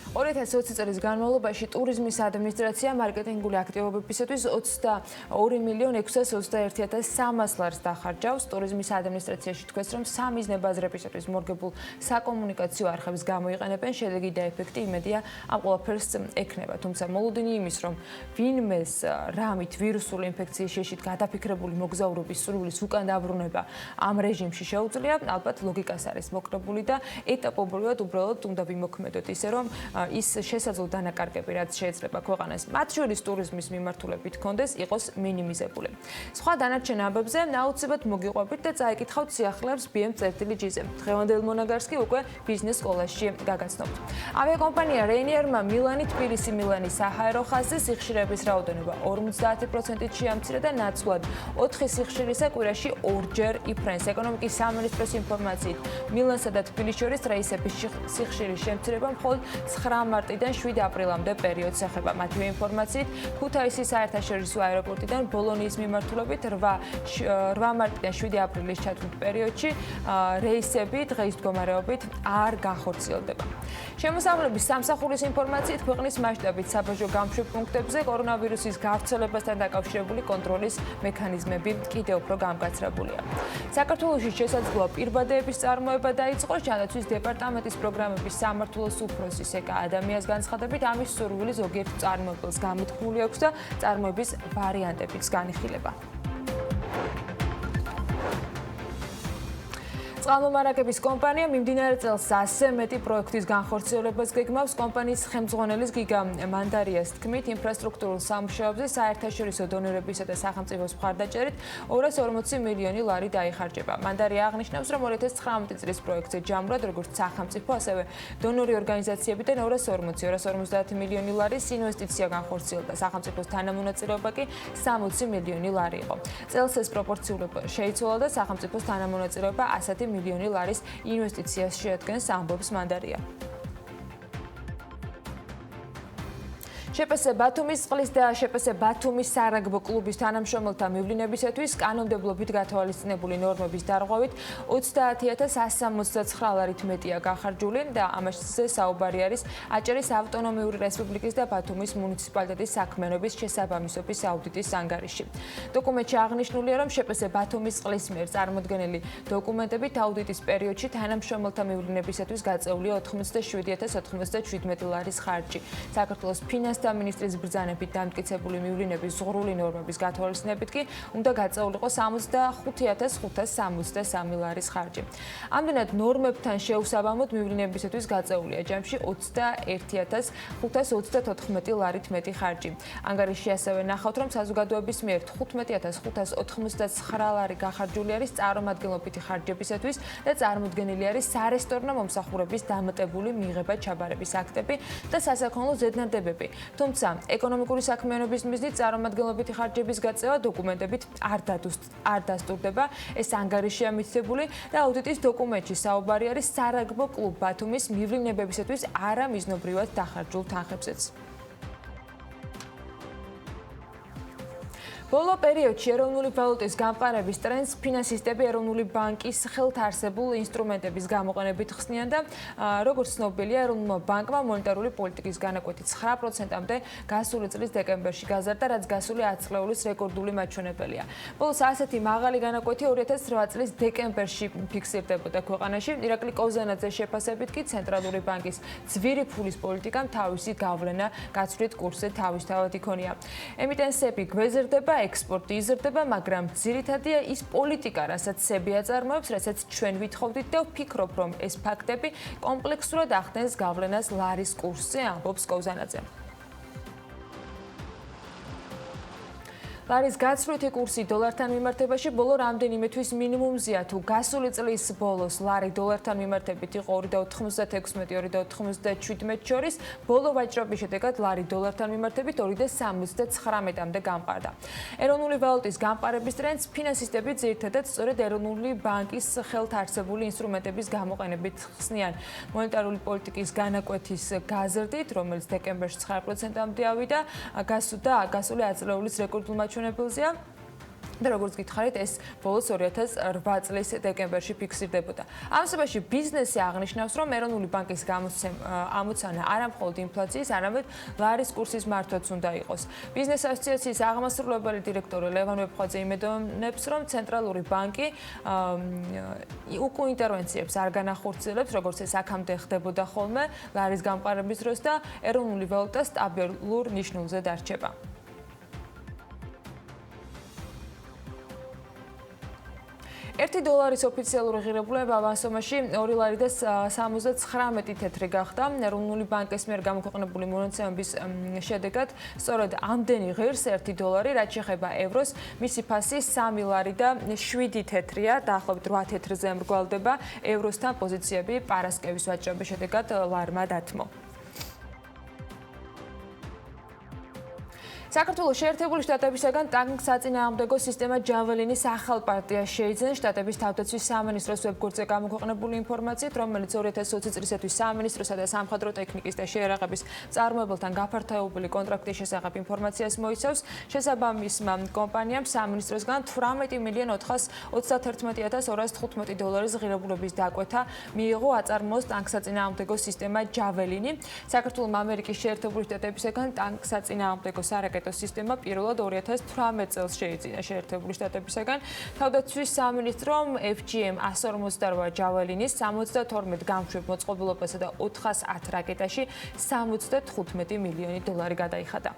Speaker 1: 2020 წლის განმავლობაში ტურიზმის ადმინისტრაცია მარკეტინგული აქტივობებისათვის 22.621.300 ლარს დახარჯავს. ტურიზმის ადმინისტრაციაში თქვეს, რომ სამიზნე ბაზრებისათვის მორგებულ საკომუნიკაციო არხებს გამოიყენებენ, შედეგი და ეფექტი იმედია ამ ყველაფერს ექნება. თუმცა მოლოდინი იმის, რომ ვინმეს რამით ვირუსული ინფექციის შეშით გადაფიქრებული მოგზაურობის სურვილის უკან დაბრუნება ამ რეჟიმში შეუძლია, ალბათ ლოგიკას არის მოკრებული და ეტაპობრივად უბრალოდ უნდა ვიმოქმედოთ ისე, რომ ის შესაძლო დანაკარგები, რაც შეიძლება ქვეყანას მათ შორის ტურიზმის მიმართულებით კონდეს, იყოს მინიმიზებული. სხვა დანარჩენ ამბებზე აუცილებლად მოგიყვებით და წაიკითხავთ სიახლეებს BM.GZ-ზე. დღევანდელ მონაგარს კი უკვე ბიზნეს სკოლაში გაგაცნობთ. ავიაკომპანია Ryanair-მა მილანი-თბილისი-მილანის საჰაერო ხაზზე სიხშირეების რაოდენობა 50%-ით შეამცირა და ნაცვლად 4 სიხშირისა კვირაში 2-ჯერ იფრენს. ეკონომიკის სამინისტროს ინფორმაციით, მილანსა და თბილისს შორის რეისების სიხშირის შემცირება მხოლოდ 9 მარტიდან 7 აპრილამდე პერიოდს ეხება. მათივე ინფორმაციით, ქუთაისის საერთაშორისო აეროპორტიდან ბოლონიის მიმართულებით 8 მარტიდან 7 aprilის ჩათვლით პერიოდში რეისები დღის მდგომარეობით არ განხორციელდება. შემოსავლების სამსახურის ინფორმაციით, ქვეყნის მასშტაბით საბაჟო გამშვებ პუნქტებზე კორონავირუსის გავრცელებასთან დაკავშირებული კონტროლის მექანიზმები კიდევ უფრო გამგაცრებულია. საქართველოში შესაძლოა პირბადეების წარმოება დაიწყოს. ჯანდაცვის დეპარტამენტის პროგრამების სამმართველოს უფროსი სეკა ადამიანის განცხადებით, ამის სურვილი ზოგიერთ წარმოებელს გამოთქმული აქვს და წარმოების ვარიანტებიც განიხილება. წყალმომარაგების კომპანია მიმდინარე წელს 100 მეტი პროექტის განხორციელებას გეგმავს. კომპანიის ხელმძღვანელის გიგა მანდარიას თქმით, ინფრასტრუქტურულ სამუშაოებზე საერთაშორისო დონორებისა და სახელმწიფოს მხარდაჭერით 240 მილიონი ლარი დაიხარჯება. მანდარია აღნიშნავს, რომ 2019 წლის პროექტზე ჯამურად როგორც სახელმწიფო, ასევე დონორი ორგანიზაციებიდან 240 მილიონი ლარის ინვესტიცია განხორციელდა. სახელმწიფოს თანამონაწილეობა კი 60 მილიონი ლარი იყო. წელს ეს პროპორციულობა შეიცვალა და სახელმწიფოს თანამონაწილეობა 100 მილიონი ლარის ინვესტიციას შეადგენს, ამბობს მანდარია. შეპესე ბათუმის წყლის და შეპესე ბათუმის სარაგბო კლუბის თანამშრომელთა მივლინებისათვის კანონმდებლობით გათვალისწინებული ნორმების დარღვევით 30.169 ლარით მეტია გახარჯული და ამაზე საუბარი არის აჭარის ავტონომიური რესპუბლიკის და ბათუმის მუნიციპალიტეტის საქმიანობის შესაბამისობის აუდიტის ანგარიში. დოკუმენტში აღნიშნულია, რომ შეპესე ბათუმის წყლის მიერ წარმოდგენილი დოკუმენტებით აუდიტის პერიოდში თანამშრომელთა მივლინებისათვის გაწეულია 87.097 ლარის ხარჯი. საქართველოს ფინანსთა ხარჯებასთან მინისტრის ბრძანებით დამტკიცებული მივლინების ზღვრული ნორმების გათვალისწინებით კი უნდა გაწეულიყო 65,563 ლარის ხარჯი. ამდენად ნორმებთან შეუსაბამოდ მივლინებისათვის გაწეულია ჯამში 21,534 ლარით მეტი ხარჯი. ანგარიშში ასევე ნახავთ, რომ საზოგადოების მიერ 15,599 ლარი გახარჯული არის წარმომადგენლობითი ხარჯებისათვის და წარმოდგენილი არის სარესტორნო მომსახურების დამატებული მიღება ჩაბარების აქტები და სასაქონლო ზედნადებები. თუმცა, ეკონომიკური საქმიანობის მიზნით წარმომადგენლობითი ხარჯების გაწევა დოკუმენტებით არ დასტურდება. ეს ანგარიშია მითითებული და აუდიტის დოკუმენტში საუბარი არის სარაგბო კლუბ ბათუმის მივლინებებისათვის არამიზნობრივად დახარჯულ თანხებზეც. ბოლო პერიოდში ეროვნული ვალუტის გამყარების ტრენდს ფინანსისტები ეროვნული ბანკის ხელთ არსებულ ინსტრუმენტების გამოყენებით ხსნიან და როგორც ცნობილია, ეროვნულმა ბანკმა მონეტარული პოლიტიკის განაკვეთი 9%-მდე გასული წლის დეკემბერში გაზარდა, რაც გასული 10 წლეულის რეკორდული მაჩვენებელია. ბოლოს ასეთი მაღალი განაკვეთი 2008 წლის დეკემბერში ფიქსირდებოდა ქვეყანაში. ირაკლი კოზანაძეს შეფასებით კი ცენტრალური ბანკის ძვირი ფულის პოლიტიკამ თავისი გავლენა გაცვლით კურსზე თავისთავად იქონია. ემიტენსები გვეზრდება, ექსპორტი იზრდება, მაგრამ ძირითადია ის პოლიტიკა, რასაც სები აწარმოებს, რასაც ჩვენ ვითხოვდით და ვფიქრობ, რომ ეს ფაქტები კომპლექსურად ახდენს გავლენას ლარის კურსზე, ამბობს კოზანაძე. ლარის გაცვლითი კურსი დოლართან მიმართებაში ბოლო რამდენიმე თვის მინიმუმზეა, თუ გასული წლის ბოლოს ლარი დოლართან მიმართებით იყო 2.96-2.97 შორის, ბოლო ვაჭრობის შედეგად ლარი დოლართან მიმართებით 2.79-მდე გამყარდა. ეროვნული ვალუტის გამყარების ტრენდს ფინანსისტები ძირითადად სწორედ ეროვნული ბანკის ხელთ არსებული ინსტრუმენტების გამოყენებით ხსნიან. მონეტარული პოლიტიკის განაკვეთის გაზრდით, რომელიც დეკემბერში 9%-მდე ავიდა, გასული 10 წლეულის რეკორდულ მაჩვენებელზეა. და როგორც გითხარით, ეს ბოლოს 2008 წლის დეკემბერში ფიქსირდებოდა. ამ შემთხვევაში ბიზნესი აღნიშნავს, რომ ეროვნული ბანკის ამოცანა არა მხოლოდ ინფლაციის, არამედ ლარის კურსის მართვაც უნდა იყოს. ბიზნეს ასოციაციის აღმასრულებელი დირექტორი ლევან ვეფხვაძე იმედოვნებს, რომ ცენტრალური ბანკი უკუ ინტერვენციებს არ განახორციელებს, როგორც ეს აქამდე ხდებოდა ხოლმე ლარის გამყარების დროს და ეროვნული ვალუტა სტაბილურ ნიშნულზე დარჩება. $1 ოფიციალური ღირებულება ავანსომაში 2 ლარი და 79 თეთრი გახდა. ეროვნული ბანკის მიერ გამოქვეყნებული მონაცემების შედეგად სწორედ ამდენი ღირს $1, რაც შეეხება ევროს, მისი ფასი 3 ლარი და 7 თეთრია, დაახლოებით 8 თეთრზე მრგვალდება ევროსთან პოზიციები პარასკევის ვაჭრობის შედეგად ლარმა დათმო. საქართველოს შეერთებული შტატებისაგან ტანკსაწინააღმდეგო სისტემა ჯაველინის ახალ პარტიას შეიძენს. შტატების თავდაცვის სამინისტროს ვებგვერდზე გამოქვეყნებული ინფორმაციით, რომელიც 2020 წლისათვის სამინისტროსა და სამხატვრო ტექნიკის და შეიარაღების მწარმოებელთან გაფართოებული კონტრაქტის შესახებ ინფორმაციას მოიცავს. შესაბამისმა კომპანიამ სამინისტროსგან $12,331,215 ღირებულების დაკვეთა მიიღო აწარმოოს ტანკსაწინააღმდეგო სისტემა ჯაველინი. საქართველოს ამერიკის შეერთებული შტატებისაგან ტანკსაწინააღმდეგო სარაკეტო სისტემა პირველად 2018 წელს შეიძინა შეერთებული შტატებისაგან. თავდაცვის სამინისტრომ FGM 158 ჯაველინის 72 გამშვებ მოწყობილობასა და 410 რაკეტაში $75 მილიონი გადაიხადა.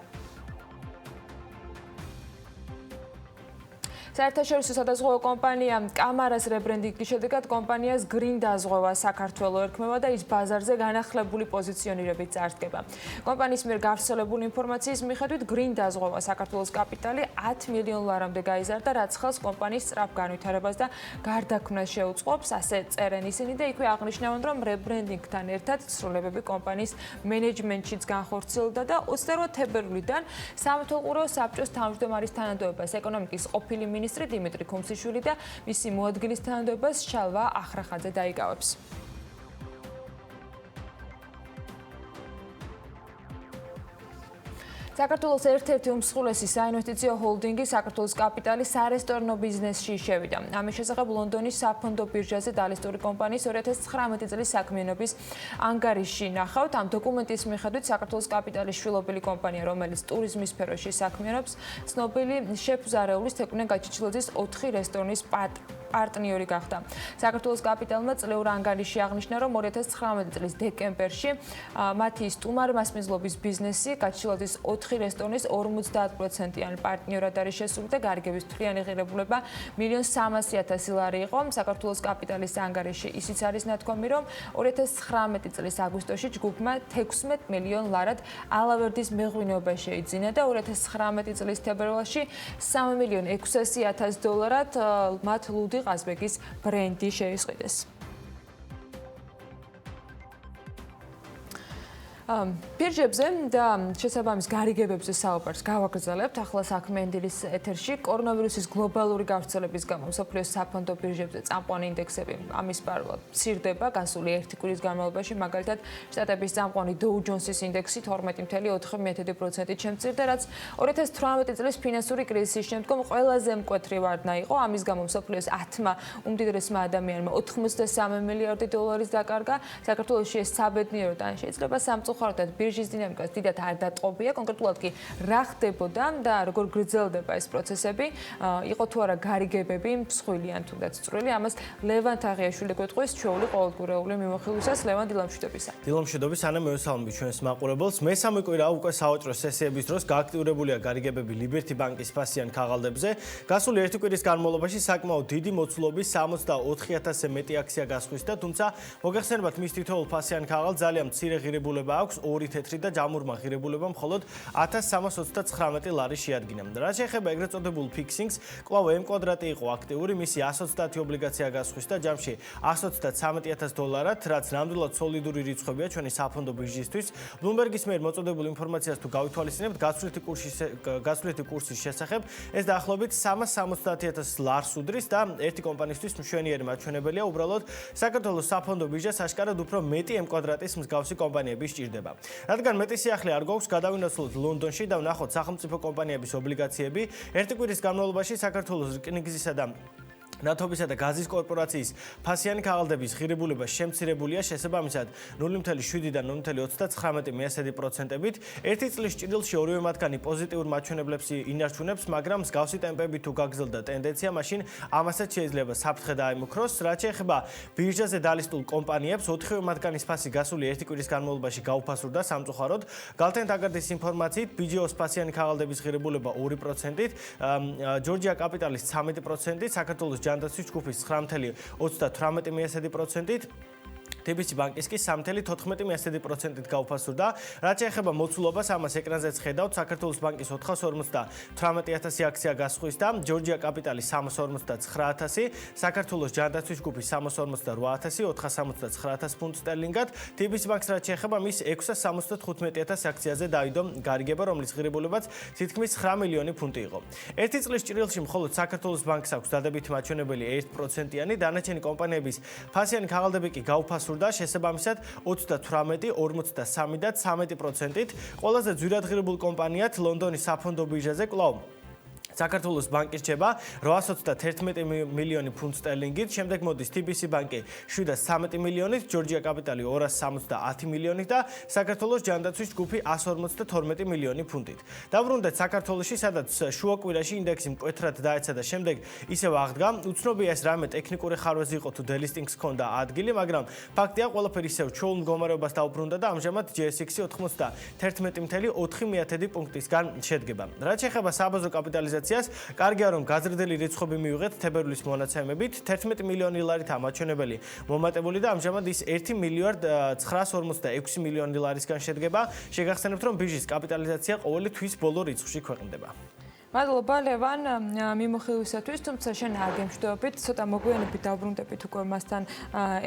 Speaker 1: საერთაშორისო სადაზღვევო კომპანია კამარას რებრენდინგის შედეგად კომპანიას Green დაზღვევა საქართველოს ერქმევა და ის ბაზარზე განახლებული პოზიციონირებით წარდგება. კომპანიის მიერ გავრცელებული ინფორმაციის მიხედვით Green დაზღვევა საქართველოს კაპიტალი $10 მილიონ-მდე გაიზარდა, რაც ხელს კომპანიის სწრაფ განვითარებას და გარდაქმნას შეუწყობს, ასე წერენ ისინი და იქვე აღნიშნავენ, რომ რებრენდინგთან ერთად ცვლილებები კომპანიის მენეჯმენტშიც განხორციელდა და 28 თებერვლიდან სამეთვალყურეო საბჭოს თავმჯდომარის თანადოებას ეკონომიკის ყოფილი მინისტრი დიმიტრი ქუმსიშვილი და მისი მოადგილის თანადოებას შალვა ახრახაძე დაიკავებს. საქართველოს ერთ-ერთი უმსხვილესი საინვესტიციო ჰოლდინგი საქართველოს კაპიტალი სარესტორნო ბიზნესში შევიდა. ამის შესახებ ლონდონის საფონდო ბირჟაზე დალისტური კომპანიის 2019 წლის საქმიანობის ანგარიშში ნახავთ. ამ დოკუმენტის მიხედვით საქართველოს კაპიტალის შვილობილი კომპანია, რომელიც ტურიზმის სფეროში საქმიანობს, ცნობილი შეფ ზარეულის თეკვინე გაჩიჩილაძის 4 რესტორნის პარტნიორი გახდა. საქართველოს კაპიტალმა წლეურ ანგარიში აღნიშნა, რომ 2019 წლის დეკემბერში მათი სტუმარ მასპინძლობის ბიზნესი გაჩილოდის 4 რესტორნის 50%-იანი პარტნიორად არის შესული და გარიგების თვლიანი ღირებულება 1.300.000 ლარი იყო. საქართველოს კაპიტალის ანგარიში ისიც არის ნათქვამი, რომ 2019 წლის აგვისტოში ჯგუფმა 16 მილიონ ლარად ალავერდის მეღვინეობა შეიძინა და 2019 წლის თებერვალში 3.600.000 დოლარად მათ ლუდი ყაზბეგის ბრენდი შეისყიდეს. ბირჟებზე და შესაბამის გარიგებებზე საუბარს გავაგრძელებთ. ახლა საქმე ენდილის ეთერში. კორონავირუსის გლობალური გავრცელების გამო მსოფლიოს საფონდო ბირჟებზე წამყვანი ინდექსები ამის პარალელურად მცირდება. გასული 1 კვირის განმავლობაში მაგალითად შტატების წამყვანი Dow Jones-ის ინდექსი 12.4%-ით შემცირდა, რაც 2018 წლის ფინანსური კრიზისის შემდგომ ყველაზე მკვეთრი ვარდნა იყო. ამის გამო მსოფლიოს 10-მა უმდიდრესმა ადამიანმა 83 მილიარდი დოლარის დაკარგა. საქართველოში ეს საბედნიეროდ ან შეიძლება სამწუხაროდ ბირჟის დინამიკას დიდად არ დატყობია. კონკრეტულად კი რა ხდებოდა და როგორ გრძელდება ეს პროცესები, იყო თუ არა გარიგებები მსხვილი ან თუნდაც წვრილი, ამას ლევან თაღიაშვილი გვეტყვის ჩვეული ყოველდღიურეული მიმოხილვისას. ლევან, დილამშვიდობისა.
Speaker 3: დილამშვიდობის, ანა მევესალმები ჩვენს მაყურებელს. მესამე კვირა უკვე საოჭრო სესიების დროს გააქტიურებულია გარიგებები Liberty Bank-ის ფასიან ქაღალდებზე. გასული 1 კვირის განმავლობაში საკმაოდ დიდი მოცულობის 64,000-ზე მეტი აქცია გასხვისდა, თუმცა მოგეხსენებათ, მის თითოეულ ფასიან ქაღალდს ძალიან მცირე ღირებულება აქვს, 2 თეთრი და ჯამურმა ღირებულება მხოლოდ 1399 ლარი შეადგინა. რაც შეეხება ეგრეთ წოდებულ ფიქსინგს, კვლავ M კვადრატი იყო აქტიური, მისი 130 ობლიგაცია გასხვისდა ჯამში 133,000 დოლარად, რაც ნამდვილად სოლიდური რიცხვებია ჩვენი საფონდო ბირჟისთვის. Bloomberg-ის მიერ მოწოდებულ ინფორმაციას თუ გავითვალისწინებთ, გასვლითი კურსის შესახებ, ეს დაახლოებით 370,000 ლარს უდრის და ერთი კომპანიისთვის მშვენიერი მაჩვენებელია, უბრალოდ საქართველოს საფონდო ბირჟას აშკარად უფრო მეტი M კვადრატის მსგავსი კომპანიები სჭირდება. რადგან მეტი სიახლე არ გვაქვს, გადავინაცვლოთ ლონდონში და ვნახოთ სახელმწიფო კომპანიების ობლიგაციები. 1 კვირის განმავლობაში საქართველოს რკინიგზისა და ნავთობისა და გაზის კორპორაციის ფასიანი ქაღალდების ღირებულება შემცირებულია შესაბამისად 0.7-დან 0.39%-ით. ერთი წლის ჭრილში ორივე მათგანი პოზიტიურ მაჩვენებლებს ინარჩუნებს, მაგრამ მსგავსი ტემპები თუ გაგრძელდა ტენდენცია, მაშინ ამასაც შეიძლება საფრთხე დაემუქროს. რაც შეეხება ბირჟაზე დალისტულ კომპანიებს, 4-ვე მათგანის ფასი გასული 1 კვირის განმავლობაში გაუფასურდა სამწუხაროდ. Galten Tagardis ინფორმაციით, BGO-ს ფასიანი ქაღალდების ღირებულება 2%-ით, Georgia Capital-ის 13%-ით, საქართველოს ჯანდაცვის ჯგუფის 9.38%-ით, TBC ბანკის კი 3.14%-ით გაუფასურდა. რაც შეეხება მოცულობას, ამას ეკრანზეც ხედავთ, საქართველოს ბანკის 458,000 აქცია გასხვის და Georgia Capital-ის 359,000, საქართველოს ჯანდაცვის ჯგუფის 328,469 ფუნტ სტერლინგად, TBC ბანკს რაც შეეხება მის 675,000 აქციაზე დაიდო გარიგება, რომლის ღირებულებაც თითქმის 9 მილიონი ფუნტი იყო. ერთი წლის ჭრილში მხოლოდ საქართველოს ბანკს აქვს დადებითი მაჩვენებელი 1%-იანი, დანარჩენი კომპანიების ფასიანი ქაღალდები კი გაუფასურდა შესაბამისად 38, 43 და 13%-ით. ყველაზე ძვირად ღირებულ კომპანიად ლონდონის საფონდო ბირჟაზე კვლავ საქართველოს ბანკი რჩება 821 მილიონი ფუნტ სტერლინგით, შემდეგ მოდის TBC ბანკი 713 მილიონით, Georgia Capital 270 მილიონით და საქართველოს ჯანდაცვის ჯგუფი 152 მილიონი ფუნტით. დავრუნდეთ საქართველოში, სადაც შუა კვირაში ინდექსი მკვეთრად დაეცა და შემდეგ ისევ აღდგა. უცნობია ეს რამე ტექნიკური ხარვეზი იყო თუ დელისტინგს ჰქონდა ადგილი, მაგრამ ფაქტია, ყველაფერი ისევ ჩვეულ მდგომარეობას დაუბრუნდა და ამჟამად JSX-ი 91.4 პუნქტისგან შედგება. რაც შეეხება საბაზრო კაპიტალიზაციას, კარგია რომ გაზრდილი რიცხვები მივიღეთ თებერვლის მონაცემებით, 11 მილიონი ლარით ამაჩვენებელი მომატებული და ამჟამად ის 1.946 მილიონი ლარისგან შედგება. შეგახსენებთ, რომ ბირჟის კაპიტალიზაცია ყოველი თვის ბოლო რიცხვში ქვეყნდება.
Speaker 1: მადლობა ლევან მიმოხილვისათვის, თუმცა შენ არ გემშვიდობებით, ცოტა მოგვიანებით დავბრუნდებით უკვე მასთან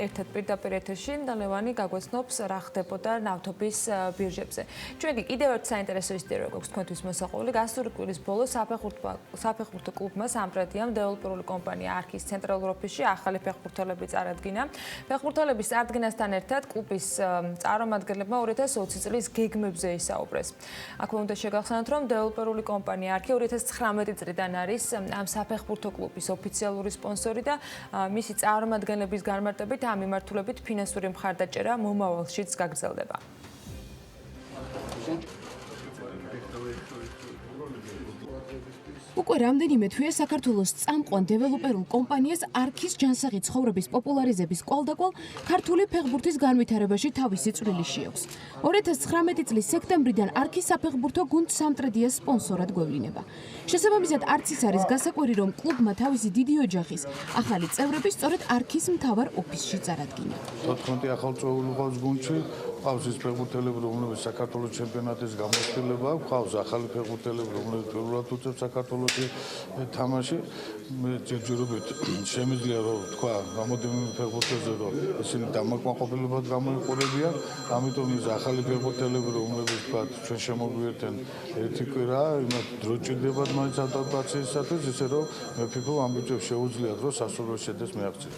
Speaker 1: ერთად პირდაპირ ეთერში და ლევანი გაგვეცნობს რა ხდებოდა ნავთობის ბირჟებზე. ჩვენ კიდევ ერთ საინტერესო ისტორია გვაქვს თქვენთვის მოსაყოლი. გასული კვირის ბოლოს საფეხბურთო კლუბმა სამტრედიამ დეველოპერული კომპანია არქის ცენტრალურ ოფისში ახალი ფეხბურთელები წარადგინა. ფეხბურთელების წარდგენასთან ერთად კლუბის წარმომადგენლებმა 2020 წლის გეგმებზე ისაუბრეს. აქვე უნდა შეგახსენოთ, რომ დეველოპერული კომპანია არქი 2019 წლიდან არის ამ საფეხბურთო კლუბის ოფიციალური სპონსორი და მისი წარმომადგენლების განმარტებით ამ მიმართულებით ფინანსური მხარდაჭერა მომავალშიც გაგრძელდება.
Speaker 5: უკვე რამდენიმე თვეა საქართველოს წამყვან დეველოპერულ კომპანიას არქის ჯანსაღი ცხოვრების პოპულარიზების კვალდაკვალ ქართული ფეხბურთის განვითარებაში თავისი წვლილი შეაქვს. 2019 წლის სექტემბრიდან არქის საფეხბურთო გუნდ სამტრედიას სპონსორად გვევლინება. შესაბამისად, არც ის არის გასაკვირი, რომ კლუბმა თავისი დიდი ოჯახის ახალი წევრები სწორედ არქის მთავარ ოფისში წარადგინა.
Speaker 22: 14 ახალ წევრი ყავს გუნდში, ყავს ის ფეხბურთელები, რომლებიც საქართველოს ჩემპიონატის გამოცდილება აქვს, ყავს ახალი ფეხბურთელები, რომლებიც პირველად უწევს საქართველოში თამაში. ჯერჯერობით შემიძლია რომ თქვა რამოდენიმე ფეხბურთელზე, რომ ისინი დამაკმაყოფილებად გამოიყურებიან, ამიტომ ის ახალი ფეხბურთელები, რომლებიც თქვა ჩვენ შემოგვიერთენ ერთი კვირა, იმათ დრო ჭირდებათ მაინც ადაპტაციისათვის, ისე რომ მე ვფიქრობ ამ ბიჭებს შეუძლიათ რომ სასურველ შედეგს მიაღწიონ.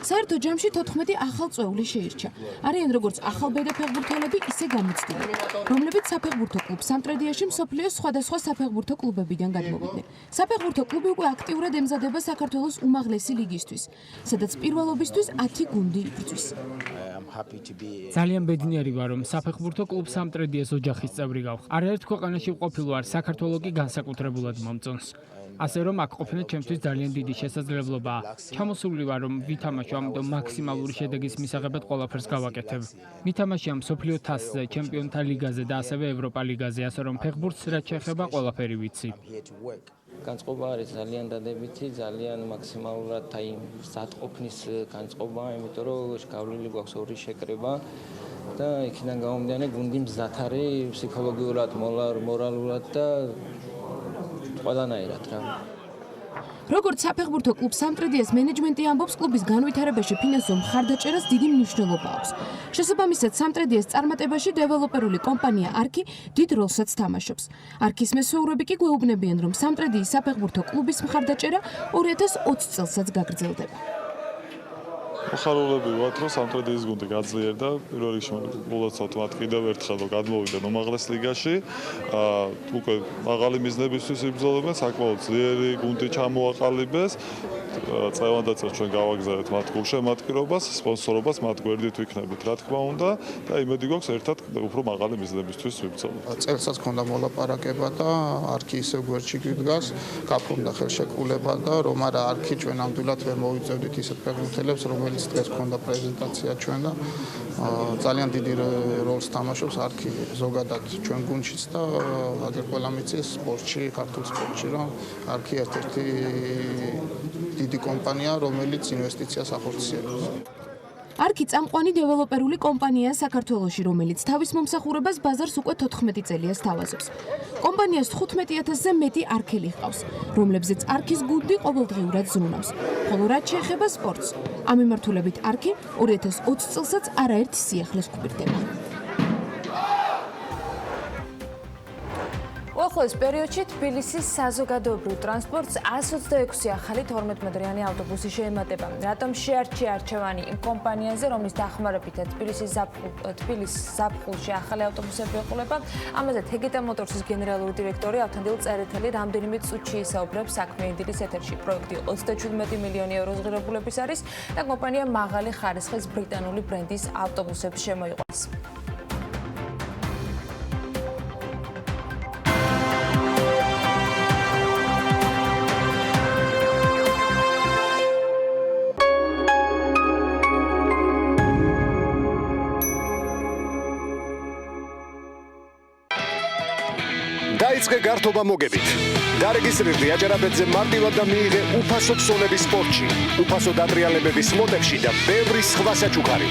Speaker 5: საერთო ჯამში 14 ახალ წევრი შეირჩა. არიან როგორც ახალბედა ფეხბურთელები, ისე გამოცდილი, რომლებიც საფეხბურთო კლუბ სამტრედიაში მსოფლიოს სხვადასხვა საფეხბურთო კლუბებიდან გადმოვიდნენ. საფეხბურთო კლუბი უკვე აქტიურად ემზადება საქართველოს უმაღლესი ლიგისთვის, სადაც პირველობისთვის 10 გუნდი იბრძვის.
Speaker 23: ძალიან ბედნიერი ვარ, რომ საფეხბურთო კლუბ სამტრედიას ოჯახის წევრი გავხარ. არაერთ ქვეყანაში ვყოფილ ვარ, საქართველო კი განსაკუთრებულად მომწონს. ასე რომ აქ ყოფნა ჩემთვის ძალიან დიდი შესაძლებლობაა. ჩამოსული ვარ, რომ ვითამაშო, ამიტომ მაქსიმალური შედეგის მისაღებად ყველაფერს გავაკეთებ. მითამაშია მსოფლიო თასზე, ჩემპიონთა ლიგაზე და ასევე ევროპა ლიგაზე, ასე რომ ფეხბურთს რაც შეეხება ყველაფერი ვიცი.
Speaker 24: განწყობა არის ძალიან დადებითი, ძალიან მაქსიმალურად მზადყოფნის განწყობა, იმიტომ რომ გავლილი გვაქვს ორი შეკრება და იქიდან გამომდინარე გუნდი მზად არის ფსიქოლოგიურად, მორალურად და ყველანაირად რა.
Speaker 5: როგორც საფეხბურთო კლუბ სამტრედიას მენეჯმენტი ამბობს, კლუბის განვითარებაში ფინანსურ მხარდაჭერას დიდი მნიშვნელობა აქვს. შესაბამისად, სამტრედიას წარმატებაში დეველოპერული კომპანია არქი დიდ როლსაც თამაშობს. არქის მესვეურები კი გვეუბნებიან, რომ სამტრედიის საფეხბურთო კლუბის მხარდაჭერა 2020 წელსაც გაგრძელდება.
Speaker 25: მოხარულები ვართ, რომ სამტრედიის გუნდი გაძლიერდა. პირველ რიგში მოგულოცავთ მათ კიდევ ერთხელ, რომ გადმოვიდნენ უმაღლეს ლიგაში. უკვე მაღალი მიზნებისთვის იბრძოლებენ, საკმაოდ ძლიერი გუნდი ჩამოაყალიბეს. წლევანდაცემს ჩვენ გავაგზავნეთ მათ გულშემატკივრობას, სპონსორობას, მათ გვერდით ვიქნებით, რა თქმა უნდა, და იმედი გვაქვს ერთად უფრო მაღალი მიზნებისთვის ვიბრძოლოთ.
Speaker 26: წელსაც ქონდა მოლაპარაკება და არქი ისევ გვერდში გვიდგას, გაფორმდა ხელშეკრულება და რომ არა არქი ჩვენ ნამდვილად ვერ მოვიწევდით ისეთ ფეხბურთელებს, რომელიც დღეს ქონდა პრეზენტაცია ჩვენ და ძალიან დიდი როლს თამაშობს არქი ზოგადად ჩვენ გუნდშიც და აგერ ყველა მიცის სპორტში, ქართულ სპორტში, რომ არქი ერთ-ერთი დიდი კომპანია, რომელიც ინვესტიციას ახორციელებს.
Speaker 5: არქი წამყვანი დეველოპერული კომპანიაა საქართველოში, რომელიც თავის მომსახურებას ბაზარს უკვე 14 წელია სთავაზობს. კომპანიას 15,000-ზე მეტი არქელი ჰყავს, რომლებზეც არქის გუნდი ყოველდღიურად ზრუნავს. ხოლო რაც შეეხება სპორტს, ამ მიმართულებით არქი 2020 წელსაც არაერთ სიახლეს გვპირდება.
Speaker 1: უახლოეს პერიოდში თბილისის საზოგადოებრივ ტრანსპორტს 126 ახალი 12-მეტრიანი ავტობუსი შეემატება. რატომ შეარჩია არჩევანი იმ კომპანიაზე, რომლის დახმარებით თბილისის ზაფხულში ახალი ავტობუსები ეყოლება? ამაზე თეგეტა მოტორსის გენერალური დირექტორი ავთანდილ წერეთელი რამდენიმე წუთში ისაუბრებს საქმე ინდილის ეთერში. პროექტი 37 მილიონი ევროს ღირებულების არის და კომპანია მაღალი ხარისხის ბრიტანული ბრენდის ავტობუსებს შემოიყვანს.
Speaker 27: დაიწყე გართობა მოგებით. დარეგისტრირდი აჯარაბედზე მარტივად და მიიღე უფასო ქსონების სპორტში, უფასო დატრიალებების სლოტებში და ბევრი სხვა საჩუქარი.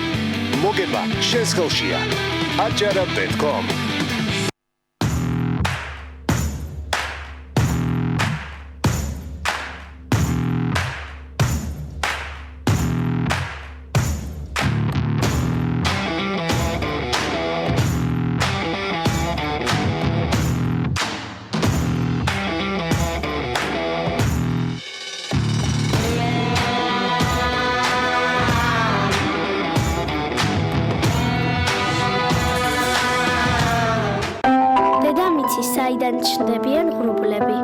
Speaker 27: მოგება შენს ხელშია. ajarabed.com
Speaker 28: საიდან ჩნდებიან ღრუბლები.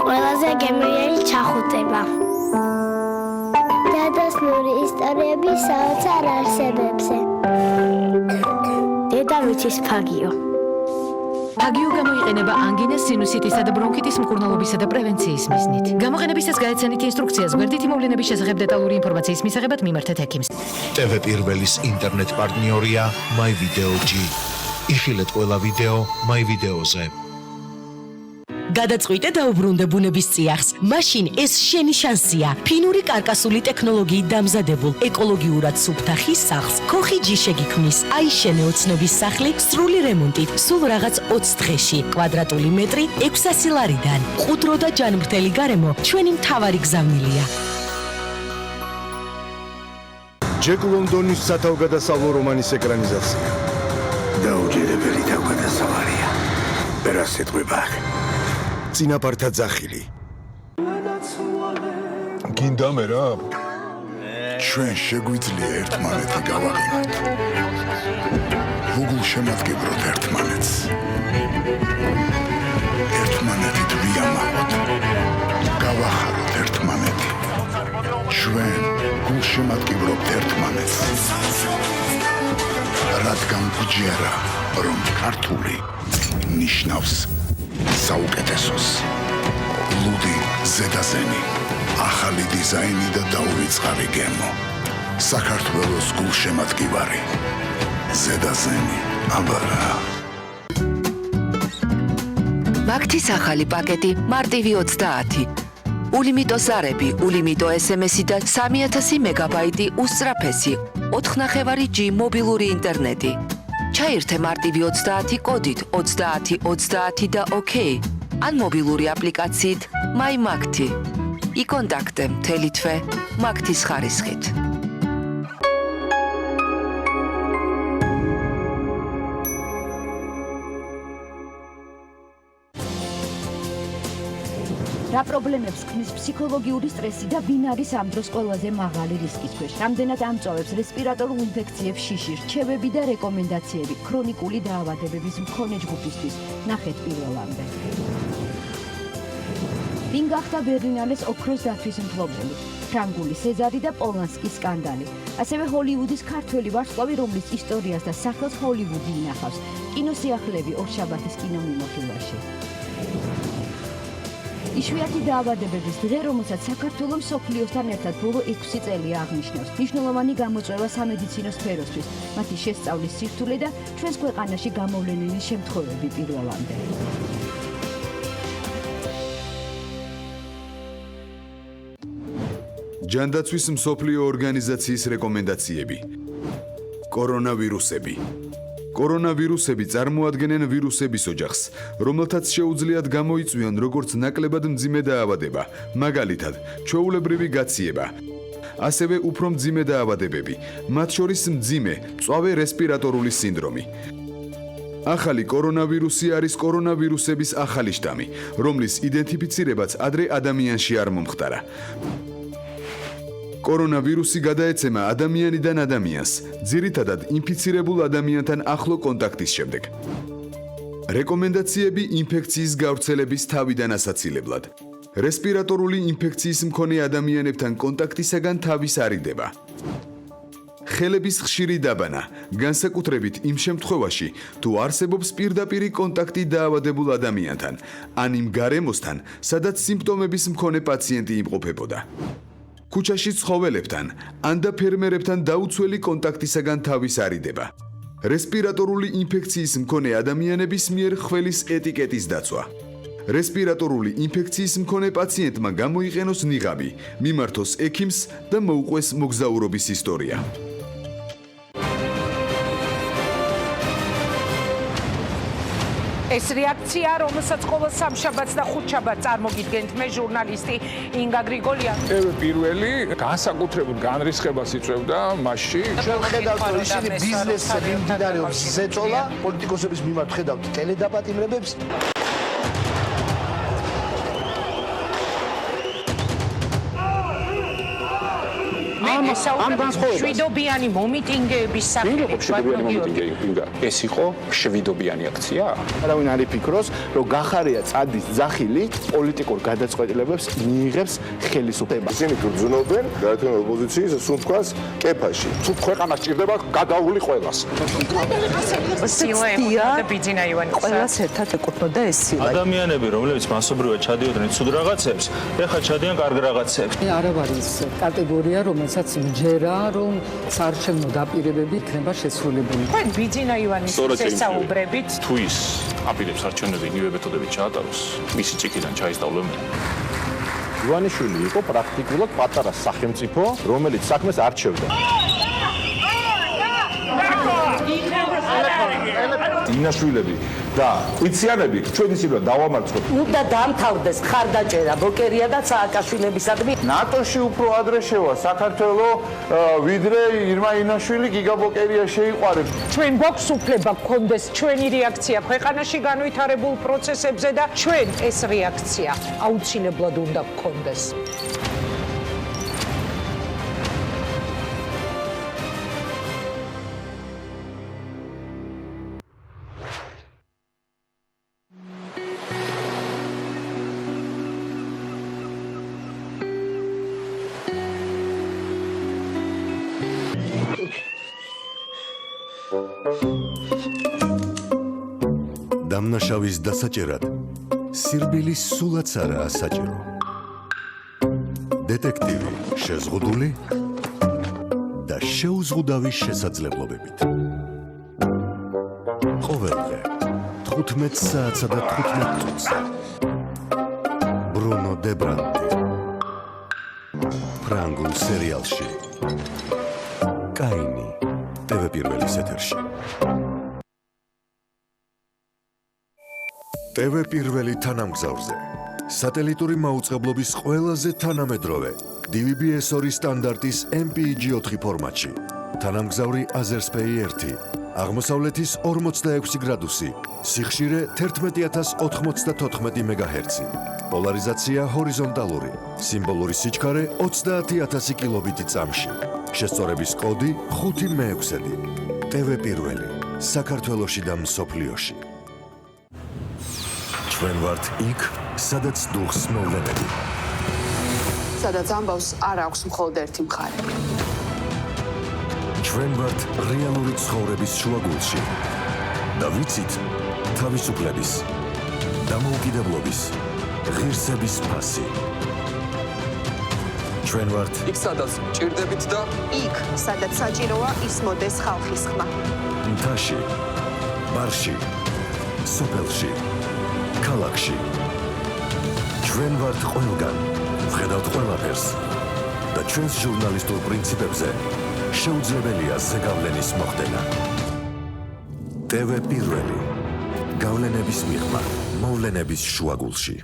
Speaker 28: ყველაზე გემრიელი ჩახუტება. დედასნური ისტორიები საოცარ არსებებზე. დედამიწის ფაგიო.
Speaker 2: აგიო გამოიყენება ანგინას, სინუსიტისა და ბრონქიტის მკურნალობისა და პრევენციის მიზნით. გამოყენებისას გაეცანით ინსტრუქციას გვერდითი მოვლენების შესახებ დეტალური ინფორმაციის მისაღებად მიმართეთ ექიმს.
Speaker 4: TV პირველის ინტერნეტ პარტნიორია My Video G. იხილეთ ყველა ვიდეო My Video-ზე.
Speaker 6: გადაწყვიტე დაუბრუნდე ბუნების წიაღს. მაშინ ეს შენი შანსია. ფინური კარკასული ტექნოლოგიით დამზადებულ ეკოლოგიურად სუფთა ხის სახლს ქოხი G შეგიქმნის. აიშენე ოცნების სახლი სრული რემონტით, სულ რაღაც 20 დღეში. კვადრატული მეტრი 600 ლარიდან. ყუდრო და ჯანმრთელი გარემო ჩვენი მთავარი გზავნილია.
Speaker 27: ჯეკ ლონდონის სათავგადასავლო რომანის ეკრანიზაცია.
Speaker 17: დაუჯერებელი თავგადასავალია. პერასეთყვება.
Speaker 27: წინაპართა ძახილი. გინდა მე რა?
Speaker 17: ჩვენ შეგვიძლია ერთმანეთი გავაღიმოთ. გუგლ შემატკივროთ ერთმანეთს. ერთმანეთით ვიამაყოთ. გავახაროთ ერთმანეთი. ჩვენ გულ შემატკივრობთ ერთმანეთს. რადგან გვჯერა, რომ ქართული ნიშნავს საუკეთესოს. ლუდი ზედაზენი, ახალი დიზაინი და დაუვიწყარი გემო. საქართველოს გულშემატკივარი. ზედაზენი, აბარა.
Speaker 7: მაგთის ახალი პაკეტი მარტივი 30. ულიმიტო ზარები, ულიმიტო SMS-ი და 3000 მეგაბაიტი უსწრაფესი 4.5G მობილური ინტერნეტი. ჩაირთე მარტივი 30 კოდით 30 და OK. ან მობილური აპლიკაციით My Magti. იკონტაქტე მთელი თვე მაგთის ხარისხით.
Speaker 9: რა პრობლემებს ქმნის ფსიქოლოგიური სტრესი და ვინ არის ამ დროს ყველაზე მაღალი რისკის ქვეშ? რამდენად ამწვავებს რესპირატორულ ინფექციებს შიში, რჩევები და რეკომენდაციები ქრონიკული დაავადებების მქონე ჯგუფისთვის? ნახეთ პირველამდე. ვინ გახდა ბერლინალეს ოქროს დათვის მფლობელი? ფრანგული სეზარი და პოლანსკის სკანდალი. ასევე ჰოლივუდის ქართველი ვარსკვლავი, რომლის ისტორიას და სახელს ჰოლივუდი ინახავს. კინოსიახლეები ორშაბათის კინომიმოხილვაში. იშვიათი დაავადებების დღე, რომელსაც საქართველოს მსოფლიოსთან ერთად ბოლო 6 წელია აღნიშნავს. მნიშვნელოვანი გამოწვევა სამედიცინო სფეროსთვის, მათი შესწავლის სირთულე და ჩვენს ქვეყანაში გამოვლენილი შემთხვევები პირველამდე.
Speaker 20: ჯანდაცვის მსოფლიო ორგანიზაციის რეკომენდაციები. კორონავირუსები. კორონავირუსები წარმოადგენენ ვირუსების ოჯახს, რომელთაც შეუძლიათ გამოიწვიონ როგორც ნაკლებად მძიმე დაავადება, მაგალითად, ჩვეულებრივი გაციება. ასევე უფრო მძიმე დაავადებები, მათ შორის მძიმე, მწვავე რესპირატორული სინდრომი. ახალი კორონავირუსი არის კორონავირუსების ახალი შტამი, რომლის იდენტიფიცირებაც ადრე ადამიანში არ მომხდარა. კორონავირუსი გადაეცემა ადამიანიდან ადამიანს, ძირითადად ინფიცირებულ ადამიანთან ახლო კონტაქტის შემდეგ. რეკომენდაციები ინფექციის გავრცელების თავიდან ასაცილებლად. რესპირატორული ინფექციის მქონე ადამიანებთან კონტაქტისაგან თავის არიდება. ხელების ხშირი დაბანა, განსაკუთრებით იმ შემთხვევაში, თუ არსებობს პირდაპირი კონტაქტი დაავადებულ ადამიანთან, ან იმ გარემოსთან, სადაც სიმპტომების მქონე პაციენტი იმყოფებოდა. ქუჩაში ცხოველებთან, ან და ფერმერებთან დაუცველი კონტაქტისაგან თავის არიდება. რესპირატორული ინფექციის მქონე ადამიანების მიერ ხველის ეტიკეტის დაცვა. რესპირატორული ინფექციის მქონე პაციენტმა გამოიყენოს ნიღაბი, მიმართოს ექიმს და მოუყვეს მოგზაურობის ისტორია.
Speaker 8: ეს რეაქცია, რომელსაც ყოველ სამშაბათს და ხუთშაბათს წარმოგიდგენთ მე ჟურნალისტი ინგა გრიგოლიანი.
Speaker 10: პირველი განსაკუთრებულ განრისხებას იწვევდა მასში.
Speaker 12: ჩვენ ხედავთ, რომ ისინი ბიზნესზე მიმდინარეობს ზეწოლა, პოლიტიკოსების მიმართ ხედავთ ტელედაპატიმრებებს.
Speaker 27: ამ განსხვავებას
Speaker 8: შვიდობიანი მომიტინგეების
Speaker 27: ვინ იყო შვიდობიანი მომიტინგეები? ეს იყო შვიდობიანი აქცია?
Speaker 12: არავინ არ იფიქროს, რომ გახარია წადის ძახილი პოლიტიკურ გადაწყვეტილებებს მიიღებს ხელისუფლება.
Speaker 27: ისინი გრძნობენ გაერთიანებული ოპოზიციის სუნთქვას კეფაში. თუ ქვეყანა სჭირდება გადაული ყველას.
Speaker 8: ყველას ერთად ეკუთვნოდა ეს სილა.
Speaker 11: ადამიანები, რომლებიც მასობრივად ჩადიოდნენ ცუდ რაღაცებს, ეხლა ჩადიან კარგ რაღაცებს.
Speaker 8: არ არის კატეგორია, რომელსაც მჯერა, რომ საარჩევნო დაპირებები იქნება შესრულებული. თქვენ ბიძინა ივანის ესაუბრებით
Speaker 10: თუ ის აპირებს არჩევნები იგივე მეთოდებით ჩაატაროს, მისი ჭიქიდან ჩაისწავლონ.
Speaker 12: ივანიშვილი იყო პრაქტიკულად პატარა სახელმწიფო, რომელიც საქმეს არჩევდა.
Speaker 27: ინაშვილები და ყვითიანები ჩვენ ისინი დავამარცხოთ.
Speaker 8: უნდა დამთავრდეს ხარდაჭერა ბოკერია და სააკაშვილებისადმი.
Speaker 12: ნატოში უფრო ადრე შევა საქართველო, ვიდრე ირმა ინაშვილი გიგა ბოკერია შეიყვარებს.
Speaker 8: ჩვენ გვაქვს უფლება გქონდეს ჩვენი რეაქცია ქვეყანაში განვითარებულ პროცესებზე და ჩვენ ეს რეაქცია აუცილებლად უნდა გქონდეს.
Speaker 13: დამნაშავის დასაჭერად სირბილის სულაც არაა საჭირო. დეტექტივი შეზღუდული და შეუზღუდავი შესაძლებლობებით. ყოველდღე 15 საათსა და 15 წუთზე. ბრუნო დებრანტი. ფრანგულ სერიალში კაინი TV პირველის ეთერში. TV პირველი თანამგზავრზე სატელიტური მაუწყებლობის ყველაზე თანამედროვე DVB-S2 სტანდარტის MPEG-4 ფორმატში. თანამგზავრი Azerspay 1, აღმოსავლეთის 46 გრადუსი, სიხშირე 11094 MHz, პოლარიზაცია ჰორიზონტალური, სიმბოლური სიჩქარე 30000 კილობიტი წამში. შესწორების კოდი 5მე6. TV პირველი საქართველოში და მსოფლიოში. ჩვენ ვართ იქ, სადაც დუხს მოვლენები.
Speaker 14: სადაც ამბავს არ აქვს მხოლოდ ერთი მხარე.
Speaker 13: ჩვენ ვართ რეალური ცხოვრების შუაგულში. და ვიცით თავისუფლების, დამოუკიდებლობის, ღირსების ფასი. ჩვენ ვართ
Speaker 14: იქ სადაც ჭირდებით და იქ სადაც საჭიროა ისმოდეს ხალხის ხმა.
Speaker 13: მთაში, ბარში, სოფელში, ქალაქში. ჩვენ ვართ ყველგან, ვხედავთ ყველაფერს და ჩვენს ჟურნალისტურ პრინციპებზე შეუძლებელია ზეგავლენის მოხდენა. TV პირველი. გავლენების მიღმა, მოვლენების შუაგულში.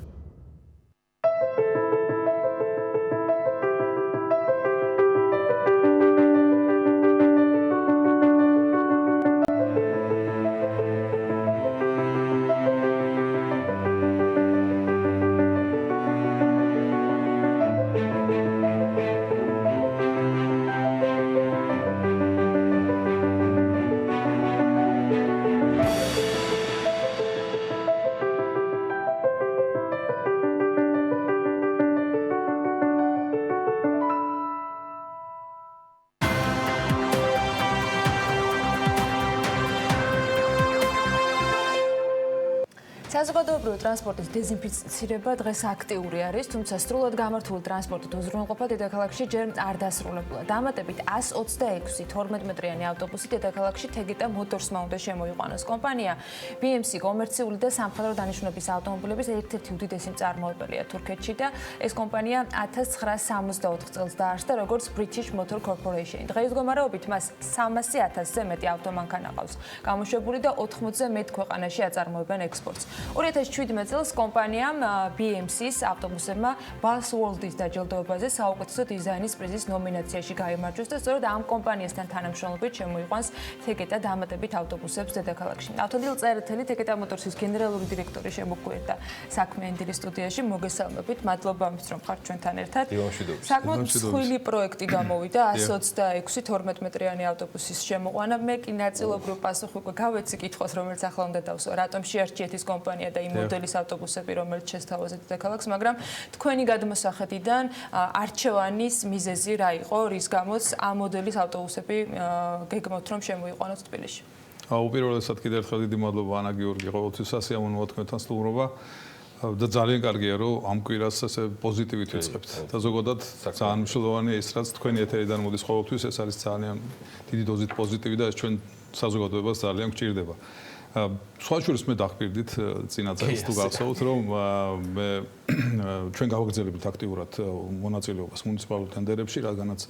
Speaker 1: საზოგადოებრივი ტრანსპორტის დეზინფიცირება დღეს აქტიური არის, თუმცა სრულად გამართული ტრანსპორტით უზრუნველყოფა დედაქალაქში ჯერ არ დასრულებულა. დამატებით 126 12-მეტრიანი ავტობუსი დედაქალაქში თეგეტა მოტორსმა უნდა შემოიყვანოს. კომპანია BMC კომერციული და სამხედრო დანიშნულების ავტომობილების ერთ-ერთი უდიდესი მწარმოებელია თურქეთში და ეს კომპანია 1964 წელს დაარსდა როგორც British Motor Corporation. დღეს მდგომარეობით მას 300,000-ზე მეტი ავტომანქანა ყავს. გამოშვებული და 80-ზე მეტ ქვეყანაში აწარმოებენ ექსპორტს. 2017 წელს კომპანიამ BMC-ს ავტობუსებმა Buzzworld-ის დაჯილდოებაზე საუკეთესო დიზაინის პრიზის ნომინაციაში გაიმარჯვეს და სწორედ ამ კომპანიასთან თანამშრომლობით შემოიყვანს თეკეტა დამატებით ავტობუსებს დედაქალაქში. ავტომობილ წერეთელი თეკეტა მოტორსის გენერალური დირექტორი შემოგვიერთდა საქმე ენდირის სტუდიაში. მოგესალმებით, მადლობა ამის რომ ხართ ჩვენთან ერთად. საკმაოდ მსხვილი პროექტი გამოვიდა 126 12 მეტრიანი ავტობუსის შემოყვანა. მე კი ნაწილობრივ პასუხი უკვე გავეცი კითხვას, რომელიც ახლა უნდა დავსვა, რატომ შეარჩიეთ ის კომპანია და იმ მოდელის ავტობუსები, რომელიც შესთავაზეთ დედაქალაქს, მაგრამ თქვენი გადმოსახედიდან არჩევანის მიზეზი რა იყო, რის გამოც ამ მოდელის ავტობუსები გეგმავთ რომ შემოიყვანოთ თბილისში?
Speaker 3: უპირველესად კიდევ ერთხელ დიდი მადლობა ანა გიორგი, ყოველთვის სასიამოვნოა თქვენთან სტუმრობა. და ძალიან კარგია რომ ამ კვირას ასე პოზიტივით ვიწყებთ და ზოგადად ძალიან მნიშვნელოვანია ის რაც თქვენი ეთერიდან მოდის ყოველთვის ეს არის ძალიან დიდი დოზით პოზიტივი და ეს ჩვენ საზოგადოებას ძალიან გვჭირდება. სხვა შორის მე დახპირდით წინა წელს თუ გახსოვთ რომ მე ჩვენ გავაგრძელებთ აქტიურად მონაწილეობას მუნიციპალურ ტენდერებში, რადგანაც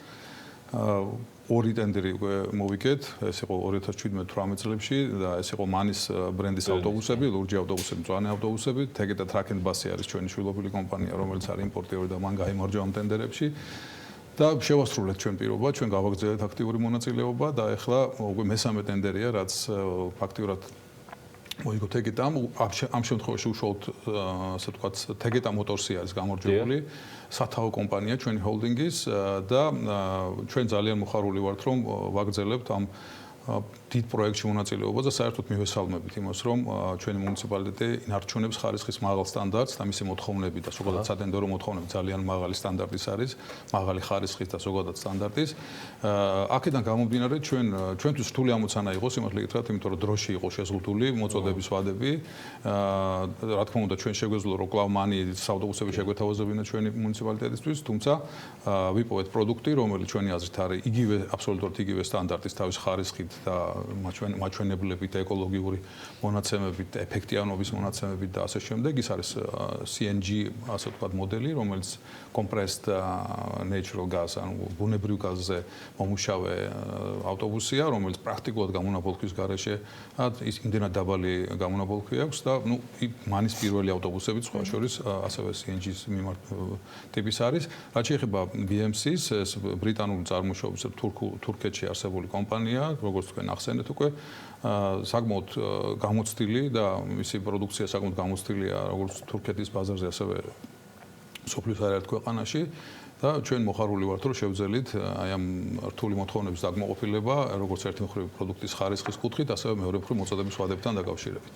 Speaker 3: ორი ტენდერი უკვე მოვიგეთ, ეს იყო 2017-18 წლებში და ეს იყო მანის ბრენდის ავტობუსები, ლურჯი ავტობუსები, მწვანე ავტობუსები, თეკეტა ტრაკ ენდ ბასი არის ჩვენი შვილობილი კომპანია, რომელიც არის იმპორტიორი და მან გაიმარჯვა ამ ტენდერებში. და შევასრულეთ ჩვენ პირობა, ჩვენ გავაგრძელებთ აქტიური მონაწილეობა და ახლა უკვე მესამე ტენდერია, რაც ფაქტიურად მოიგო თეკეტამ, ამ შემთხვევაში უშუალოდ ასე ვთქვათ, თეკეტა მოტორსი არის გამარჯვებული, სათაო კომპანია ჩვენი ჰოლდინგის და ჩვენ ძალიან მოხარული ვართ, რომ ვაგრძელებთ ამ დიდ პროექტში მონაწილეობას და საერთოდ მივესალმებით იმას, რომ ჩვენი მუნიციპალიტეტი ინარჩუნებს ხარისხის მაღალ სტანდარტს და მისი მოთხოვნები და ზოგადად სატენდერო მოთხოვნები ძალიან მაღალი სტანდარტის არის, მაღალი ხარისხის და ზოგადად სტანდარტის. აქედან გამომდინარე ჩვენთვის რთული ამოცანა იყო, სიმართლე გითხრათ, იმიტომ რომ დროში იყო შეზღუდული მოწოდების ვადები. რა თქმა უნდა, ჩვენ შეგვეძლო რომ კვლავ მანი ავტობუსები შეგვეთავაზებინა ჩვენი მუნიციპალიტეტისთვის, თუმცა ვიპოვეთ პროდუქტი, რომელიც ჩვენი აზრით არის იგივე აბსოლუტურად იგივე სტანდარტის თავის ხარისხით და მაჩვენებლებით, ეკოლოგიური მონაცემებით, ეფექტიანობის მონაცემებით და ასე შემდეგ. ის არის CNG, ასე ვთქვათ, მოდელი, რომელიც compressed natural gas, ანუ ბუნებრივ გაზზე მომუშავე ავტობუსია, რომელიც პრაქტიკულად გამონაბოლქვის გარეშე ის იმდენად დაბალი გამონაბოლქვი აქვს და მანის პირველი ავტობუსები სხვა შორის ასევე CNG-ის ტიპის არის. რაც შეეხება BMC-ს, ეს ბრიტანული წარმოშობის თურქეთში არსებული კომპანია, როგორც თქვენ ახსენეთ უკვე, საკმაოდ გამოცდილი და მისი პროდუქცია საკმაოდ გამოცდილია როგორც თურქეთის ბაზარზე, ასევე სოფლის არაერთ ქვეყანაში და ჩვენ მოხარული ვართ, რომ შევძელით აი ამ რთული მოთხოვნების დაკმაყოფილება, როგორც ერთი მხრივ პროდუქტის ხარისხის კუთხით, ასევე მეორე მხრივ მოწოდების ვადებთან დაკავშირებით.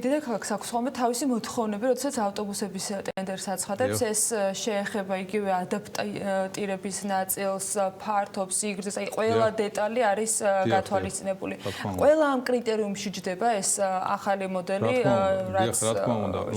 Speaker 3: დედაქალაქს აქვს ხოლმე თავისი მოთხოვნები, როდესაც ავტობუსების ტენდერს აცხადებს, ეს შეეხება იგივე ადაპტირების ნაწილს, ფართობს, სიგრძეს, აი ყველა დეტალი არის გათვალისწინებული. ყველა ამ კრიტერიუმში ჯდება ეს ახალი მოდელი, რაც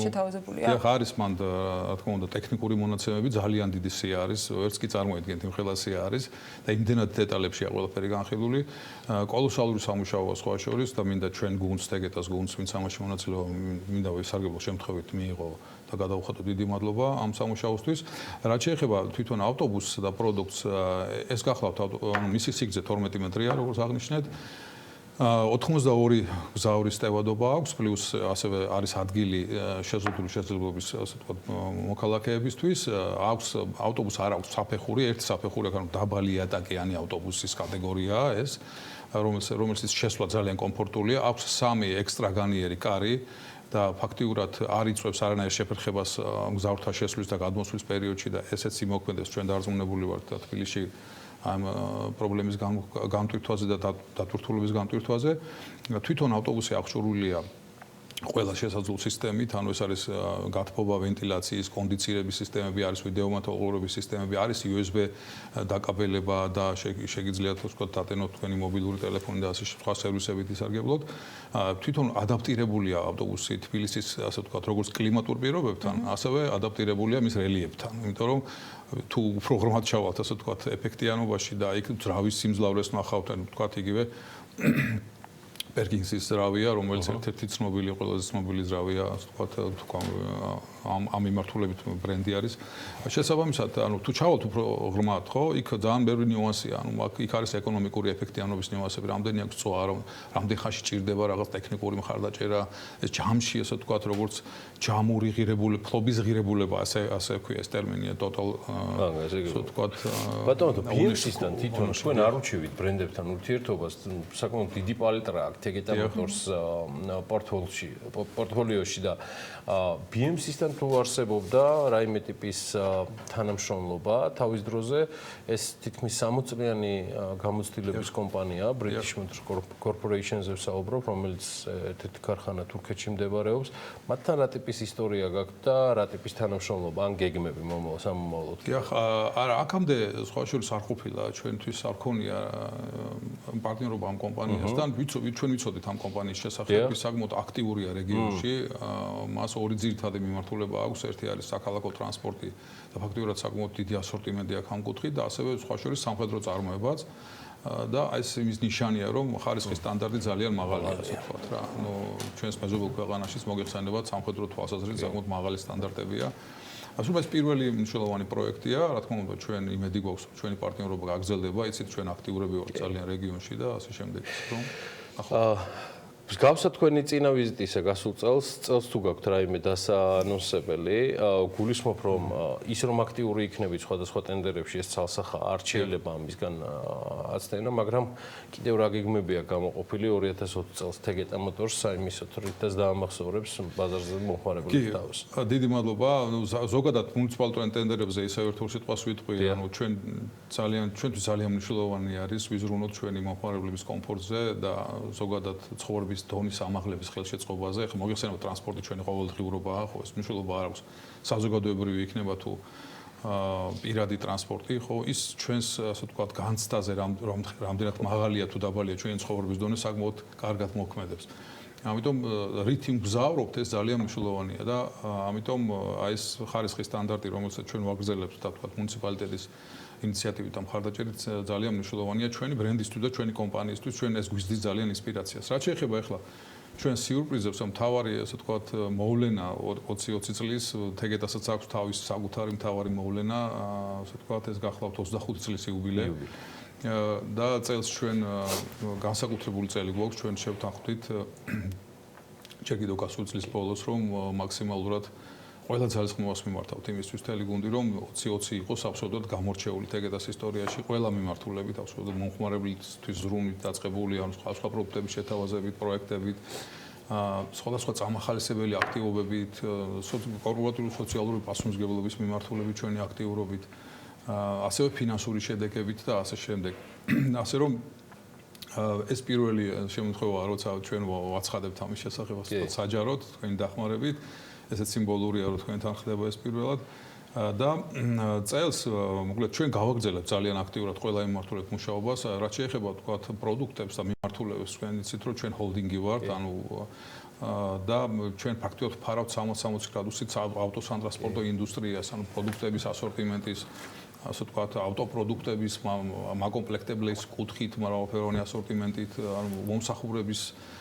Speaker 3: შეთავაზებულია. დიახ, არის მან რა თქმა უნდა ტექნიკური მონაცემები, ძალიან დიდი სია არის, ვერც კი წარმოედგენთ იმ ხელა სია არის და იმდენად დეტალებშია ყველაფერი განხილული. კოლოსალური სამუშაოა სხვა შორის და მინდა ჩვენ გუნდს თეკეტას გუნდს, ვინც ამაში მონაწილეობა მინდა ვისარგებლო შემთხვევით მიიღო და გადავხატო დიდი მადლობა ამ სამუშაოსთვის. რაც შეეხება თვითონ ავტობუსს და პროდუქტს, ეს გახლავთ ანუ მისი სიგრძე 12 მეტრია, როგორც აღნიშნეთ. 82 გზავრის ტევადობა აქვს, პლუს ასევე არის ადგილი შეზღუდული შესაძლებლობის, ასე ვთქვათ, მოქალაქეებისთვის. აქვს ავტობუსს არ აქვს საფეხური, ერთი საფეხური, ანუ დაბალი იატაკიანი ავტობუსის კატეგორიაა ეს, რომელსაც შესვლა ძალიან კომფორტულია. აქვს 3 ექსტრაგანიერი კარი და ფაქტიურად არ იწვევს არანაირ შეფერხებას მგზავრთა შესვლის და გადმოსვლის პერიოდში და ესეც იმოქმედებს ჩვენ დარწმუნებული ვართ და თბილისში ამ პრობლემის გამტვირთვაზე და დატვირთულობის გამტვირთვაზე. თვითონ ავტობუსი აღჭურვილია ყველა შესაძლო სისტემით, ანუ ეს არის გათბობა, ვენტილაციის, კონდიცირების სისტემები, არის ვიდეომატოლოგიური სისტემები, არის USB დაკაბელება და შეგიძლიათ ვთქვათ დატენოთ თქვენი მობილური ტელეფონი და ასე სხვა სერვისებით ისარგებლოთ. თვითონ ადაპტირებულია ავტობუსი თბილისის, ასე ვთქვათ, როგორც კლიმატურ პირობებთან, ასევე ადაპტირებულია მის რელიეფთან, იმიტომ რომ თუ უფრო ღრმად ჩავალთ, ასე ვთქვათ, ეფექტიანობაში და იქ ძრავის სიმძლავრეს ნახავთ, ანუ ვთქვათ იგივე პერკინსის ძრავია, რომელიც ერთ-ერთი ცნობილი, ყველაზე ცნობილი ძრავია, ასე ვთქვათ, ამ მიმართულებით ბრენდი არის. შესაბამისად, ანუ თუ ჩავალთ უფრო ღრმად, ხო, იქ ძალიან ბევრი ნიუანსია, ანუ იქ არის ეკონომიკური ეფექტიანობის ნიუანსები, რამდენი აქვს წოა, რამდენ ხანში ჭირდება რაღაც ტექნიკური მხარდაჭერა, ეს ჯამში, ასე ვთქვათ, როგორც ჯამური ღირებულება, ფლობის ღირებულება, ასე ვქვია ეს ტერმინია, total, ასე ვთქვათ.
Speaker 15: ბატონო, BMC-დან თვითონ თქვენ არ უჩივით ბრენდებთან ურთიერთობას, საკმაოდ დიდი პალიტრა აქვს Tegeta Motors პორტფოლიოში და BMC-დან თუ არსებობდა რაიმე ტიპის თანამშრომლობა თავის დროზე, ეს თითქმის 60 წლიანი გამოცდილების კომპანია, British Motors Corporation-ზე ვსაუბრობ, რომელიც ერთ-ერთი ქარხანა თურქეთში მდებარეობს. მათთან რა ტიპის ისტორია გაქვთ და რა ტიპის თანამშრომლობა ან გეგმები სამომავლოდ?
Speaker 3: დიახ, არა, აქამდე სხვა შორის არ ყოფილა, ჩვენთვის არ ქონია პარტნიორობა ამ კომპანიასთან. ჩვენ ვიცოდით ამ კომპანიის შესახებ, ის საკმაოდ აქტიურია რეგიონში. მას ორი ძირითადი მიმართულება აქვს, ერთი არის საქალაქო ტრანსპორტი და ფაქტობრივად საკმაოდ დიდი ასორტიმენტი აქვს ამ კუთხით და ასევე სხვა შორის სამხედრო წარმოებაც. და ეს იმის ნიშანია, რომ ხარისხის სტანდარტი ძალიან მაღალია, ასე ვთქვათ რა. ანუ ჩვენს მეზობელ ქვეყანაშიც მოგეხსენებათ სამხედრო თვალსაზრისით საკმაოდ მაღალი სტანდარტებია. ასე რომ ეს პირველი მნიშვნელოვანი პროექტია, რა თქმა უნდა, ჩვენ იმედი გვაქვს, ჩვენი პარტნიორობა გაგრძელდება, იცით, ჩვენ აქტიურები ვართ ძალიან რეგიონში და ასე შემდეგ, რომ
Speaker 15: მსგავსად თქვენი წინა ვიზიტისა გასულ წელს თუ გაქვთ რაიმე დასაანონსებელი, გულისხმობ რომ ის რომ აქტიური იქნებით სხვადასხვა ტენდერებში ეს ცალსახა არჩევლება ამისგან აცდენა, მაგრამ კიდევ რა გეგმებია გამოყოფილი 2020 წელს Tegeta Motors საიმისოთ რითაც დაამახსოვრებს ბაზარზე მომხმარებლების თავს.
Speaker 3: დიდი მადლობა. ზოგადად მუნიციპალურ ტენდერებზე ისევ ერთ სიტყვას ვიტყვი, ანუ ჩვენთვის ძალიან მნიშვნელოვანი არის ვიზრუნოთ ჩვენი მომხმარებლების კომფორტზე და ზოგადად ცხოვრების დონის ამაღლების ხელშეწყობაზე. ახლა მოგეხსენებათ ტრანსპორტი ჩვენი ყოველდღიურობაა, ხო, ეს მნიშვნელობა არ აქვს. საზოგადოებრივი იქნება თუ პირადი ტრანსპორტი, ხო, ის ჩვენს ასე ვთქვათ განცდაზე რამდენად მაღალია თუ დაბალია ჩვენი ცხოვრების დონე საკმაოდ კარგად მოქმედებს. ამიტომ რითი მგზავრობთ ეს ძალიან მნიშვნელოვანია და ამიტომ აი ეს ხარისხის სტანდარტი, რომელსაც ჩვენ ვაგრძელებთ, თქვათ მუნიციპალიტეტის ინიციატივით და მხარდაჭერით ძალიან მნიშვნელოვანია ჩვენი ბრენდისთვის და ჩვენი კომპანიისთვის, ჩვენ ეს გვიზდის ძალიან ინსპირაციას. რაც შეეხება ახლა ჩვენ სიურპრიზებს, რომ თავარი, ასე ვთქვათ, მოვლენა 20-20 წლის Tegeta-საც აქვს თავის საკუთარი მთავარი მოვლენა, ასე ვთქვათ, ეს გახლავთ 25 წლის იუბილე. და წელს ჩვენ განსაკუთრებული წელი გვაქვს, ჩვენ შევთანხმდით ჯერ კიდევ გასული წლის ბოლოს, რომ მაქსიმალურად ყველა ძალისხმევას მიმართავთ იმისთვის თელი გუნდი, რომ 2020 იყოს აბსოლუტურად გამორჩეული Tegeta-ს ისტორიაში ყველა მიმართულებით, აბსოლუტურად მომხმარებლისთვის ზრუნვით დაწყებული, ანუ სხვა პროდუქტების შეთავაზებით, პროექტებით, სხვადასხვა წამახალისებელი აქტივობებით, კორპორატიული სოციალური პასუხისმგებლობის მიმართულებით ჩვენი აქტიურობით, ასევე ფინანსური შედეგებით და ასე შემდეგ. ასე რომ ეს პირველი შემთხვევაა, როცა ჩვენ ვაცხადებთ ამის შესახებ, საჯაროდ თქვენი დახმარებით. ესეც სიმბოლურია, რომ თქვენთან ხდება ეს პირველად და წელს მოკლედ ჩვენ გავაგრძელებთ ძალიან აქტიურად ყველა მიმართულებით მუშაობას, რაც შეეხება თქვათ პროდუქტებს და მიმართულებებს, თქვენ იცით, რომ ჩვენ ჰოლდინგი ვართ, ანუ და ჩვენ ფაქტობრივად ვფარავთ 60 გრადუსით ავტოტრანსპორტო ინდუსტრიას, ანუ პროდუქტების ასორტიმენტის, ასე ვთქვათ, ავტოპროდუქტების მაკომპლექტებლის კუთხით, მრავალფეროვანი ასორტიმენტით, ანუ მომსახურების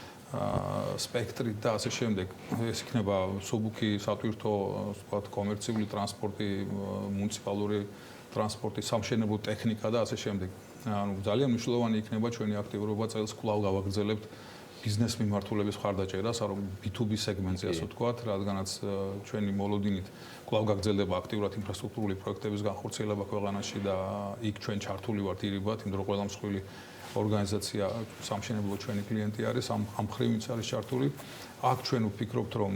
Speaker 3: სპექტრით და ასე შემდეგ. ეს იქნება სუბუქი, სატვირთო, ვთქვათ, კომერციული ტრანსპორტი, მუნიციპალური ტრანსპორტი, სამშენებლო ტექნიკა და ასე შემდეგ. ანუ ძალიან მნიშვნელოვანი იქნება ჩვენი აქტიურობა წელს კვლავ გავაგრძელებთ ბიზნეს მიმართულების მხარდაჭერას, ანუ B2B სეგმენტზე, ასე ვთქვათ, რადგანაც ჩვენი მოლოდინით კვლავ გაგრძელდება აქტიურად ინფრასტრუქტურული პროექტების განხორციელება ქვეყანაში და იქ ჩვენ ჩართული ვართ ირიბად, იმ დრო ყველა მსხვილი ორგანიზაცია სამშენებლო ჩვენი კლიენტი არის, ამ მხრივ ვინც არის ჩართული. აქ ჩვენ ვფიქრობთ, რომ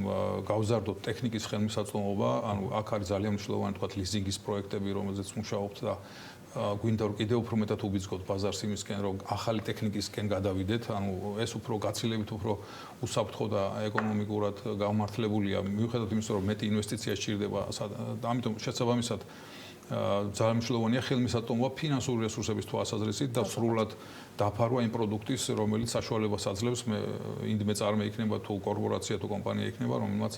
Speaker 3: გავზარდოთ ტექნიკის ხელმისაწვდომობა, ანუ აქ არის ძალიან მნიშვნელოვანი თქვათ ლიზინგის პროექტები, რომელზეც მუშაობთ და გვინდა რომ კიდევ უფრო მეტად უბიძგოთ ბაზარს იმისკენ, რომ ახალი ტექნიკისკენ გადავიდეთ, ანუ ეს უფრო გაცილებით უფრო უსაფრთხო და ეკონომიკურად გამართლებულია, მიუხედავად იმისა, რომ მეტი ინვესტიცია სჭირდება, ამიტომ შესაბამისად ძალიან მნიშვნელოვანია ხელმისაწვდომობა ფინანსური რესურსების თვალსაზრისით და სრულად დაფარვა იმ პროდუქტის, რომელიც საშუალებას აძლევს იმდმე წარმე იქნება თუ კორპორაცია თუ კომპანია იქნება, რომელმაც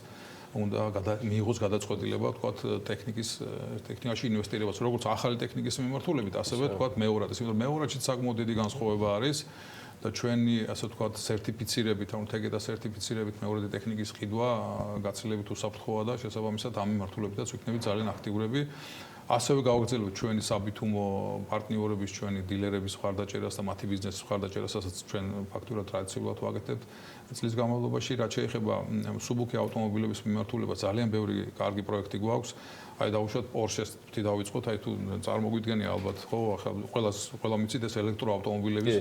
Speaker 3: უნდა მიიღოს გადაწყვეტილება, თქვათ, ტექნიკაში ინვესტირებას, როგორც ახალი ტექნიკის მიმართულებით, ასევე თქვათ მეორად, იმიტომ რომ მეორადშიც საკმაოდ დიდი განსხვავება არის და ჩვენი ასე ვთქვათ სერტიფიცირებით, ანუ თეგედა სერტიფიცირებით მეორე ტექნიკის ყიდვა გაცილებით უსაფრთხოა და შესაბამისად ამ მიმართულებითაც ვიქნებით ძალიან აქტიურები. ასევე გავაგრძელებთ ჩვენი საბითუმო პარტნიორების, ჩვენი დილერების მხარდაჭერას და მათი ბიზნესის მხარდაჭერას, რასაც ჩვენ ფაქტურად ტრადიციულად ვაკეთებთ წლის განმავლობაში. რაც შეეხება მსუბუქი ავტომობილების მიმართულებას, ძალიან ბევრი კარგი პროექტი გვაქვს. აი დავუშვათ Porsche-ს თვით დავიწყოთ, აი თუ წარმოგვიდგენია ალბათ, ხო, ახლა ყველა მიცით ეს ელექტროავტომობილების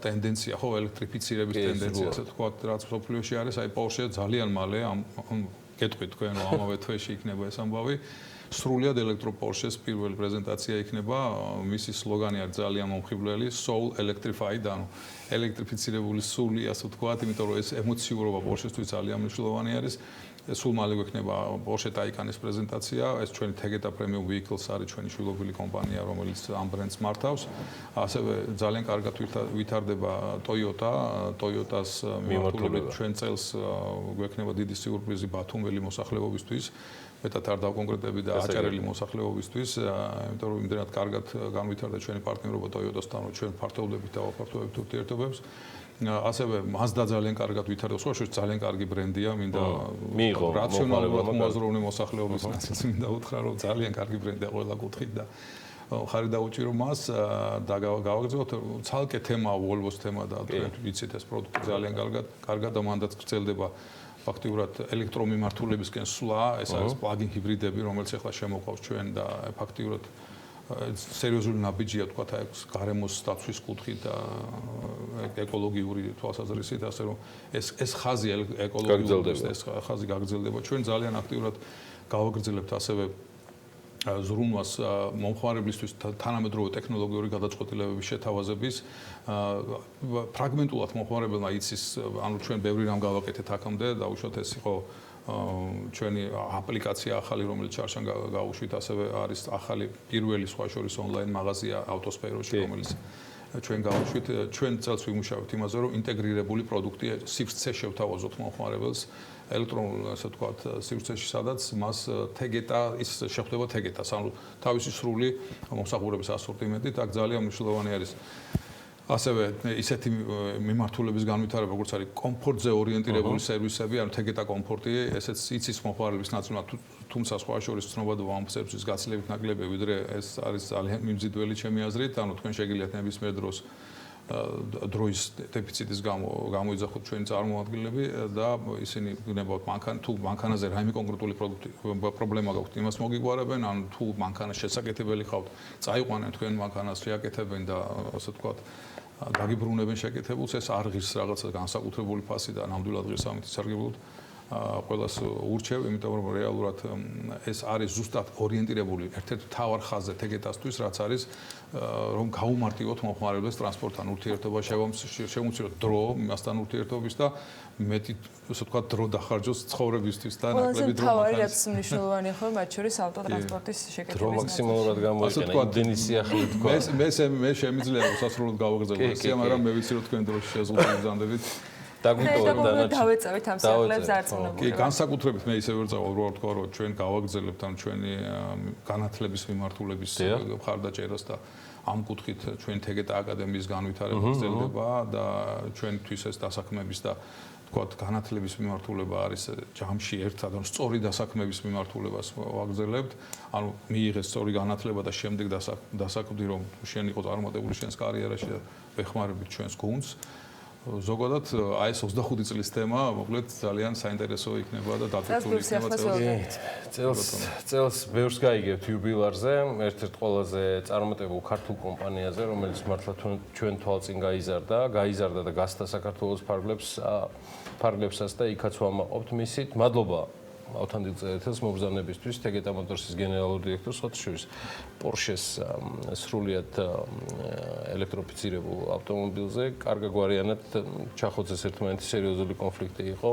Speaker 3: ტენდენცია, ხო, ელექტრიფიცირების ტენდენცია, ასე თქვა, რაც სოფლიოში არის, აი Porsche ძალიან მალე ამ გეტყვით თქვენ, რომ ამავე თვეში იქნება ეს ამბავი. სრულად ელექტრო Porsche-ს პირველი პრეზენტაცია იქნება, მისი სლოგანი არის ძალიან მომხიბვლელი, Soul Electrified, ანუ ელექტრიფიცირებული სული, ასე ვთქვათ, იმიტომ რომ ეს ემოციურობა Porsche-სთვის ძალიან მნიშვნელოვანი არის. სულ მალე გვექნება Porsche Taycanis პრეზენტაცია, ეს ჩვენი Tegeta Premium Vehicles არის ჩვენი შვილობილი კომპანია, რომელიც ამ ბრენდს მართავს. ასევე ძალიან კარგად ვითარდება Toyota-ს მიმართულებით ჩვენ წელს გვექნება დიდი სიურპრიზი ბათუმელი მოსახლეობისთვის. მეტად არ დავკონკრეტები და აჭარელი მოსახლეობისთვის, იმიტომ რომ იმდენად კარგად განვითარდა ჩვენი პარტნიორობა Toyota-სთან, რომ ჩვენ ფართოვდებით და ვაფართოვებთ ურთიერთობებს. ასევე Mazda ძალიან კარგად ვითარდება, სხვა შორის ძალიან კარგი ბრენდია, მინდა რაციონალურად მოაზროვნე მოსახლეობის ნაწილს, მინდა უთხრა, რომ ძალიან კარგი ბრენდია ყველა კუთხით და ხარი დაუჭირო მას და გავაგრძელოთ ცალკე თემა, Volvo-ს თემა და თქვენ ვიცით ეს პროდუქტი ძალიან კარგად და მანდაც გრძელდება ფაქტიურად ელექტრომიმართულებისკენ სვლა, ეს არის პლაგინ ჰიბრიდები, რომელიც ახლა შემოყავს ჩვენ და ფაქტიურად სერიოზული ნაბიჯია თქვა ეს გარემოს დაცვის კუთხით და ეკოლოგიური თვალსაზრისით, ასე რომ ეს ხაზი ეკოლოგიური ეს ხაზი გაგრძელდება. ჩვენ ძალიან აქტიურად გავაგრძელებთ ასევე ზრუნვას მომხმარებლისთვის თანამედროვე ტექნოლოგიური გადაწყვეტილებების შეთავაზების ფრაგმენტულად მომხმარებელმა იცის, ანუ ჩვენ ბევრი რამ გავაკეთეთ აქამდე, დაუშვათ ეს იყო ჩვენი აპლიკაცია ახალი, რომელიც შარშან გავუშვით, ასევე არის ახალი პირველი სხვა შორის ონლაინ მაღაზია ავტოსფეროში, რომელიც ჩვენ გავუშვით. ჩვენ წელს ვიმუშავებთ იმაზე, რომ ინტეგრირებული პროდუქტი სივრცე შევთავაზოთ მომხმარებელს ელექტრონულ, ასე ვთქვათ, სივრცეში, სადაც მას Tegeta ის შეხვდება Tegeta-ს, ანუ თავისი სრული მომსახურების ასორტიმენტით, აქ ძალიან მნიშვნელოვანი არის ასევე ისეთი მიმართულების განვითარება, როგორც არის კომფორტზე ორიენტირებული სერვისები, ანუ Tegeta კომფორტი, ესეც იცის მომხმარებლის ნაწილმა, თუმცა სხვა შორის ცნობადობა ამ სერვისის გაცილებით ნაკლები, ვიდრე ეს არის ძალიან მიმზიდველი ჩემი აზრით, ანუ თქვენ შეგიძლიათ ნებისმიერ დროს დროის დეფიციტის გამო გამოიძახოთ ჩვენი წარმოადგენლები და ისინი გნებავთ თუ მანქანაზე რაიმე კონკრეტული პრობლემა გაქვთ, იმას მოგიგვარებენ, ან თუ მანქანას შესაკეთებელი ხავთ, წაიყვანენ თქვენ მანქანას, შეაკეთებენ და ასე ვთქვათ, დაგიბრუნებენ შეკეთებულს, ეს არ ღირს რაღაცა განსაკუთრებული ფასი და ნამდვილად ღირს ამით ისარგებლოთ. ყველას ურჩევ, იმიტომ რომ რეალურად ეს არის ზუსტად ორიენტირებული ერთ-ერთ მთავარ ხაზზე Tegeta-სთვის, რაც არის რომ გაუმარტივოთ მომხმარებელს ტრანსპორტთან ურთიერთობა, შევუმციროთ დრო მასთან ურთიერთობის და მეტი, ასე ვთქვათ, დრო დახარჯოს ცხოვრებისთვის და ნაკლები დრო.
Speaker 1: თავარი რაც მნიშვნელოვანია ხო, მათ შორის ავტოტრანსპორტის შეკეთების.
Speaker 15: დრო მაქსიმალურად გამოიყენა, იმდენი სიახლე თქვა.
Speaker 3: მე შემიძლია უსასრულოდ გავაგრძელო ეს, მაგრამ მე ვიცი რომ თქვენ დროში შეზღუდული ბრძანდებით.
Speaker 1: დავეწევით ამ სიახლეებს არც უნდა.
Speaker 3: კი, განსაკუთრებით მე ისე ვერ წავალ, რომ თქვა, რომ ჩვენ გავაგრძელებთ ამ ჩვენი განათლების მიმართულების მხარდაჭერას და ამ კუთხით ჩვენ Tegeta აკადემიის განვითარება გრძელდება და ჩვენთვის ეს დასაქმების და თქვათ განათლების მიმართულება არის ჯამში ერთად, ანუ სწორი დასაქმების მიმართულებას ვაგრძელებთ. ანუ მიიღეს სწორი განათლება და შემდეგ დასაქმდი, რომ შენ იყო წარმატებული შენს კარიერაში და ვეხმარებით ჩვენს გუნდს. ზოგადად აი ეს 25 წლის თემა, მოკლედ ძალიან საინტერესო იქნება და დაწესებული იქნება
Speaker 15: წელს ბევრს გაიგებთ იუბილარზე, ერთ-ერთ ყველაზე წარმატებულ ქართულ კომპანიაზე, რომელიც მართლა ჩვენ თვალწინ გაიზარდა და გასცდა საქართველოს ფარგლებსაც და იქაც ვამაყობთ მისით. მადლობა ავთანდილ წერეთელს მობრძანებისთვის, Tegeta Motors-ის გენერალურ დირექტორს, სხვათა შორის Porsche-ს სრულიად ელექტროფიცირებულ ავტომობილზე. კარგაგვარიანად ჩახოძეს ერთმანეთი სერიოზული კონფლიქტი იყო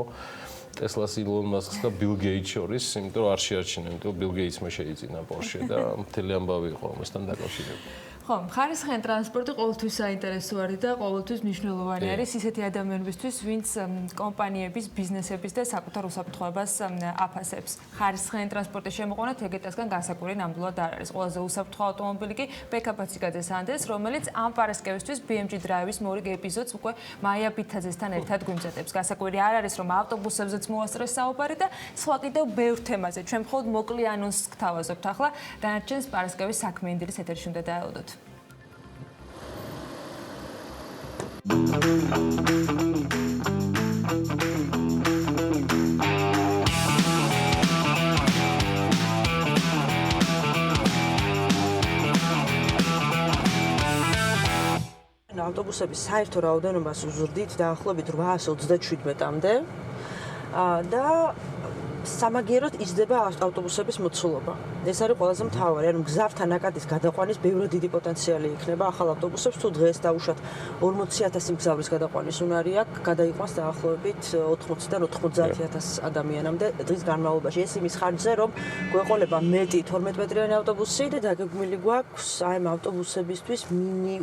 Speaker 15: Tesla-ს, Elon Musk-ს და Bill Gates შორის, იმიტომ რომ არ შეარჩინა, იმიტომ რომ Bill Gates-მა შეიძინა Porsche და მთელი ამბავი იყო ამასთან დაკავშირებული.
Speaker 1: ხო, ხარისხიან ტრანსპორტი ყოველთვის საინტერესო არის და ყოველთვის მნიშვნელოვანი არის ისეთი ადამიანებისთვის, ვინც კომპანიების, ბიზნესების და საკუთარ უსაფრთხოებას აფასებს. ხარისხიან ტრანსპორტის შემოყვანა თეგეტასგან განსაკუთრებით ნამდვილად არ არის. ყველაზე უსაფრთხო ავტომობილი კი ბექაპ სიგაძეს ანდეს, რომელიც ამ პარასკევისთვის BMG Drive-ის მორიგ ეპიზოდს უკვე მაია ბითაძესთან ერთად გვიმზადებს. განსაკუთრებით არ არის, რომ ავტობუსებზეც მოასწრეს საუბარი და სხვა კიდევ ბევრ თემაზე. ჩვენ მხოლოდ მოკლე ანონსს გთავაზობთ ახლა, დანარჩენს პარასკევის საქმიანი დილის ეთერში უნდა დაელოდოთ.
Speaker 16: ავტობუსების საერთო რაოდენობას უზრდით დაახლოებით 827-მდე და სამაგიეროდ იზრდება ავტობუსების მოცულობა. ეს არის ყველაზე მთავარი, ანუ გზავთან ნაკადის გადაყვანის ბევრი დიდი პოტენციალი იქნება ახალ ავტობუსებს, თუ დღეს დაუშვათ 40,000 მგზავრის გადაყვანის უნარი აქვს, გადაიყვანს დაახლოებით 80-დან 90,000 ადამიანამდე დღის განმავლობაში. ეს იმის ხარჯზე, რომ გვეყოლება მეტი 12 მეტრიანი ავტობუსი და დაგეგმილი გვაქვს აი ამ ავტობუსებისთვის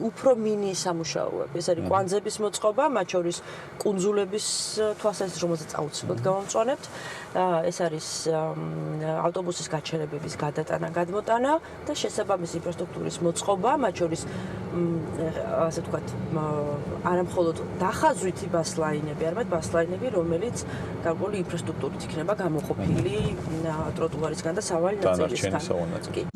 Speaker 16: უფრო მინი სამუშაოები. ეს არის კვანძების მოწყობა, მათ შორის კუნძულების თვალსაზრისით, რომელზეც აუცილებლად გავამწვანებთ. ეს არის ავტობუსის გაჩერებების გადატანა, გადმოტანა და შესაბამისი ინფრასტრუქტურის მოწყობა, მათ შორის ასე ვთქვათ, არა მხოლოდ დახაზვითი ბასლაინები, არამედ ბასლაინები, რომელიც გარკვეული ინფრასტრუქტურით იქნება გამოყოფილი ტროტუარისგან და სავალი ნაწილისგან. კი.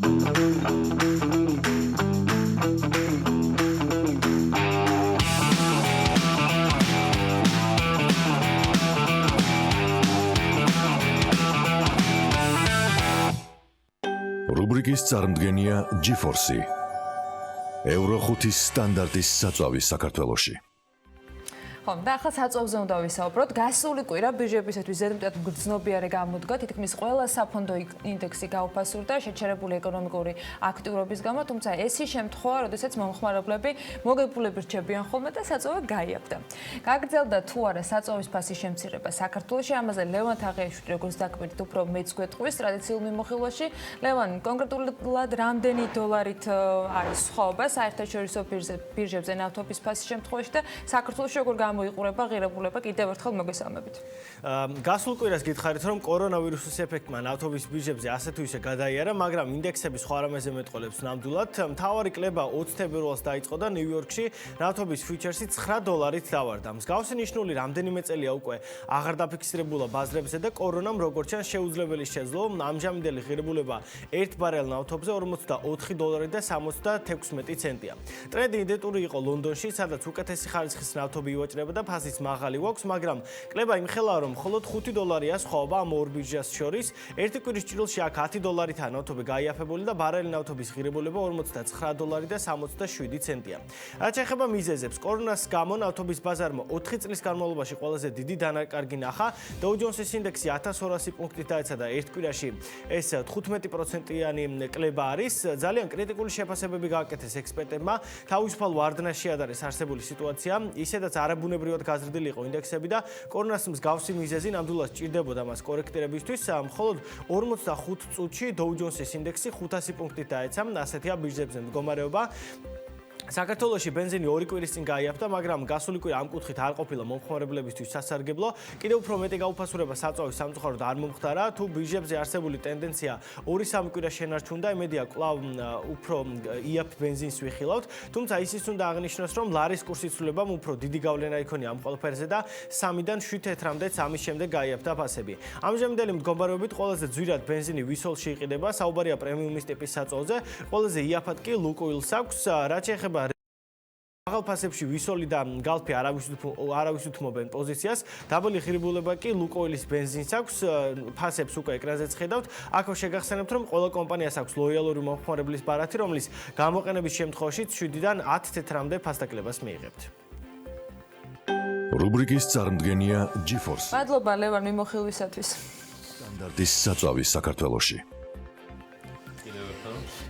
Speaker 13: რუბრიკის წარმდგენია GeForce. Euro 5-ის სტანდარტის საწვავის საქართველოში.
Speaker 1: ხო, და ახლა საწვავზე უნდა ვისაუბროთ. გასული კვირა ბირჟებისათვის ზედმეტად მგრძნობიარე გამოდგა, თითქმის ყველა საფონდო ინდექსი გაუფასურდა შეჩერებული ეკონომიკური აქტივობის გამო, თუმცა ეს ის შემთხვევა, როდესაც მომხმარებლები მოგებულები რჩებიან ხოლმე და საწვავი გაიაფდა. გაგრძელდა თუ არა საწვავის ფასის შემცირება საქართველოში, ამაზე ლევან თაღიაშვილი როგორც დაკვირდით, უფრო მეც გვეტყვის ტრადიციულ მიმოხილვაში. ლევან, კონკრეტულად რამდენი დოლარით არის სხვაობა საერთაშორისო ბირჟებზე ნავთობის ფასის შემთხვევაში და საქართველოში როგორ მოიყურება ღირებულება კიდევ ერთხელ მოგესალმებით.
Speaker 18: გასულ კვირას გითხარით, რომ კორონავირუსის ეფექტმა ნავთობის ბირჟებზე ასე თუ ისე გადაიარა, მაგრამ ინდექსები სხვა რამეზე მეტყოლებს ნამდვილად. მთავარი კლება 20 თებერვალს დაიწყო და ნიუ-იორკში ნავთობის ფიუჩერსი $9 დავარდა. მსგავსი ნიშნული რამდენიმე წელია უკვე აღარ დაფიქსირებულა ბაზრებზე და კორონამ როგორც ჩანს შეუძლებელი შეძლო ამჟამინდელი ღირებულება 1 ბარელ ნავთობზე $40.76. ტრენდი იდენტური იყო ლონდონში, სადაც უკეთესი ხარისხის ნავთობი ივაჭრება და ფასიც მაღალი გვაქვს, მაგრამ კლება იმხელა, რომ მხოლოდ $5 სხვაობა ამ ორ ბირჟას შორის. ერთი კვირის ჭრილში აქ $10-თან ნავთობი გაიაფებული და ბარელი ნავთობის ღირებულება $49.67. რაც ეხება მიზეზებს, კორონას გამო ნავთობის ბაზარმა 4 წლის განმავლობაში ყველაზე დიდი დანაკარგი ნახა. Dow Jones-ის ინდექსი 1200 პუნქტით დაეცადა ერთ კვირაში. ეს 15%-იანი კლება არის. ძალიან კრიტიკული შეფასებები გააკეთეს ექსპერტებმა. თავისუფალ ვარდნაში ადარეს არსებული სიტუაცია, ისედაც არაბუნებრივად გაზრდილი იყო ინდექსები და კორონას მსგავსი მიზეზი ნამდვილად სჭირდებოდა მას კორექტირებისთვის. მხოლოდ 45 წუთში Dow Jones-ის ინდექსი 500 პუნქტით დაეცა. ასეთია ბირჟებზე მდგომარეობა. საქართველოში ბენზინი 2 კვირის წინ გაიაფთა, მაგრამ გასული კვირა ამ კუთხით არ ყოფილა მომხმარებლებისთვის სასარგებლო. კიდევ უფრო მეტი გაუფასურება საწვავის სამწუხაროდ არ მომხდარა. თუ ბირჟებზე არსებული ტენდენცია 2-3 კვირა შენარჩუნდა, იმედია კვლავ უფრო იაფ ბენზინს ვიხილავთ. თუმცა ისიც უნდა აღნიშნოს, რომ ლარის კურსის ცვლილებამ უფრო დიდი გავლენა იქონია ამ ყველაფერზე და 3-დან 7 თეთრამდე ამის შემდეგ გაიაფთა ფასები. ამჟამინდელი მდგომარეობით ყველაზე ძვირად ბენზინი ვისოლში იყიდება, საუბარია პრემიუმის ტიპის საწვავზე. ყველაზე იაფად კი ლუკოილს აქვს, რაც ეხება აღალ ფასებში ვისოლი და გალფი არავის უთმობენ პოზიციას. დაბალი ღირებულება კი ლუკოილის ბენზინს აქვს, ფასებს უკვე ეკრანზეც ხედავთ. აქ შეგახსენებთ, რომ ყველა კომპანიას აქვს ლოიალური მომხმარებლის ბარათი, რომლის გამოყენების შემთხვევაში 7-დან 10 თეთრამდე ფასდაკლებას მიიღებთ.
Speaker 13: რუბრიკის წარმდგენია GeForce.
Speaker 1: მადლობა ლევან მიმოხილვისათვის.
Speaker 13: სტანდარტის საწვავის საქართველოში.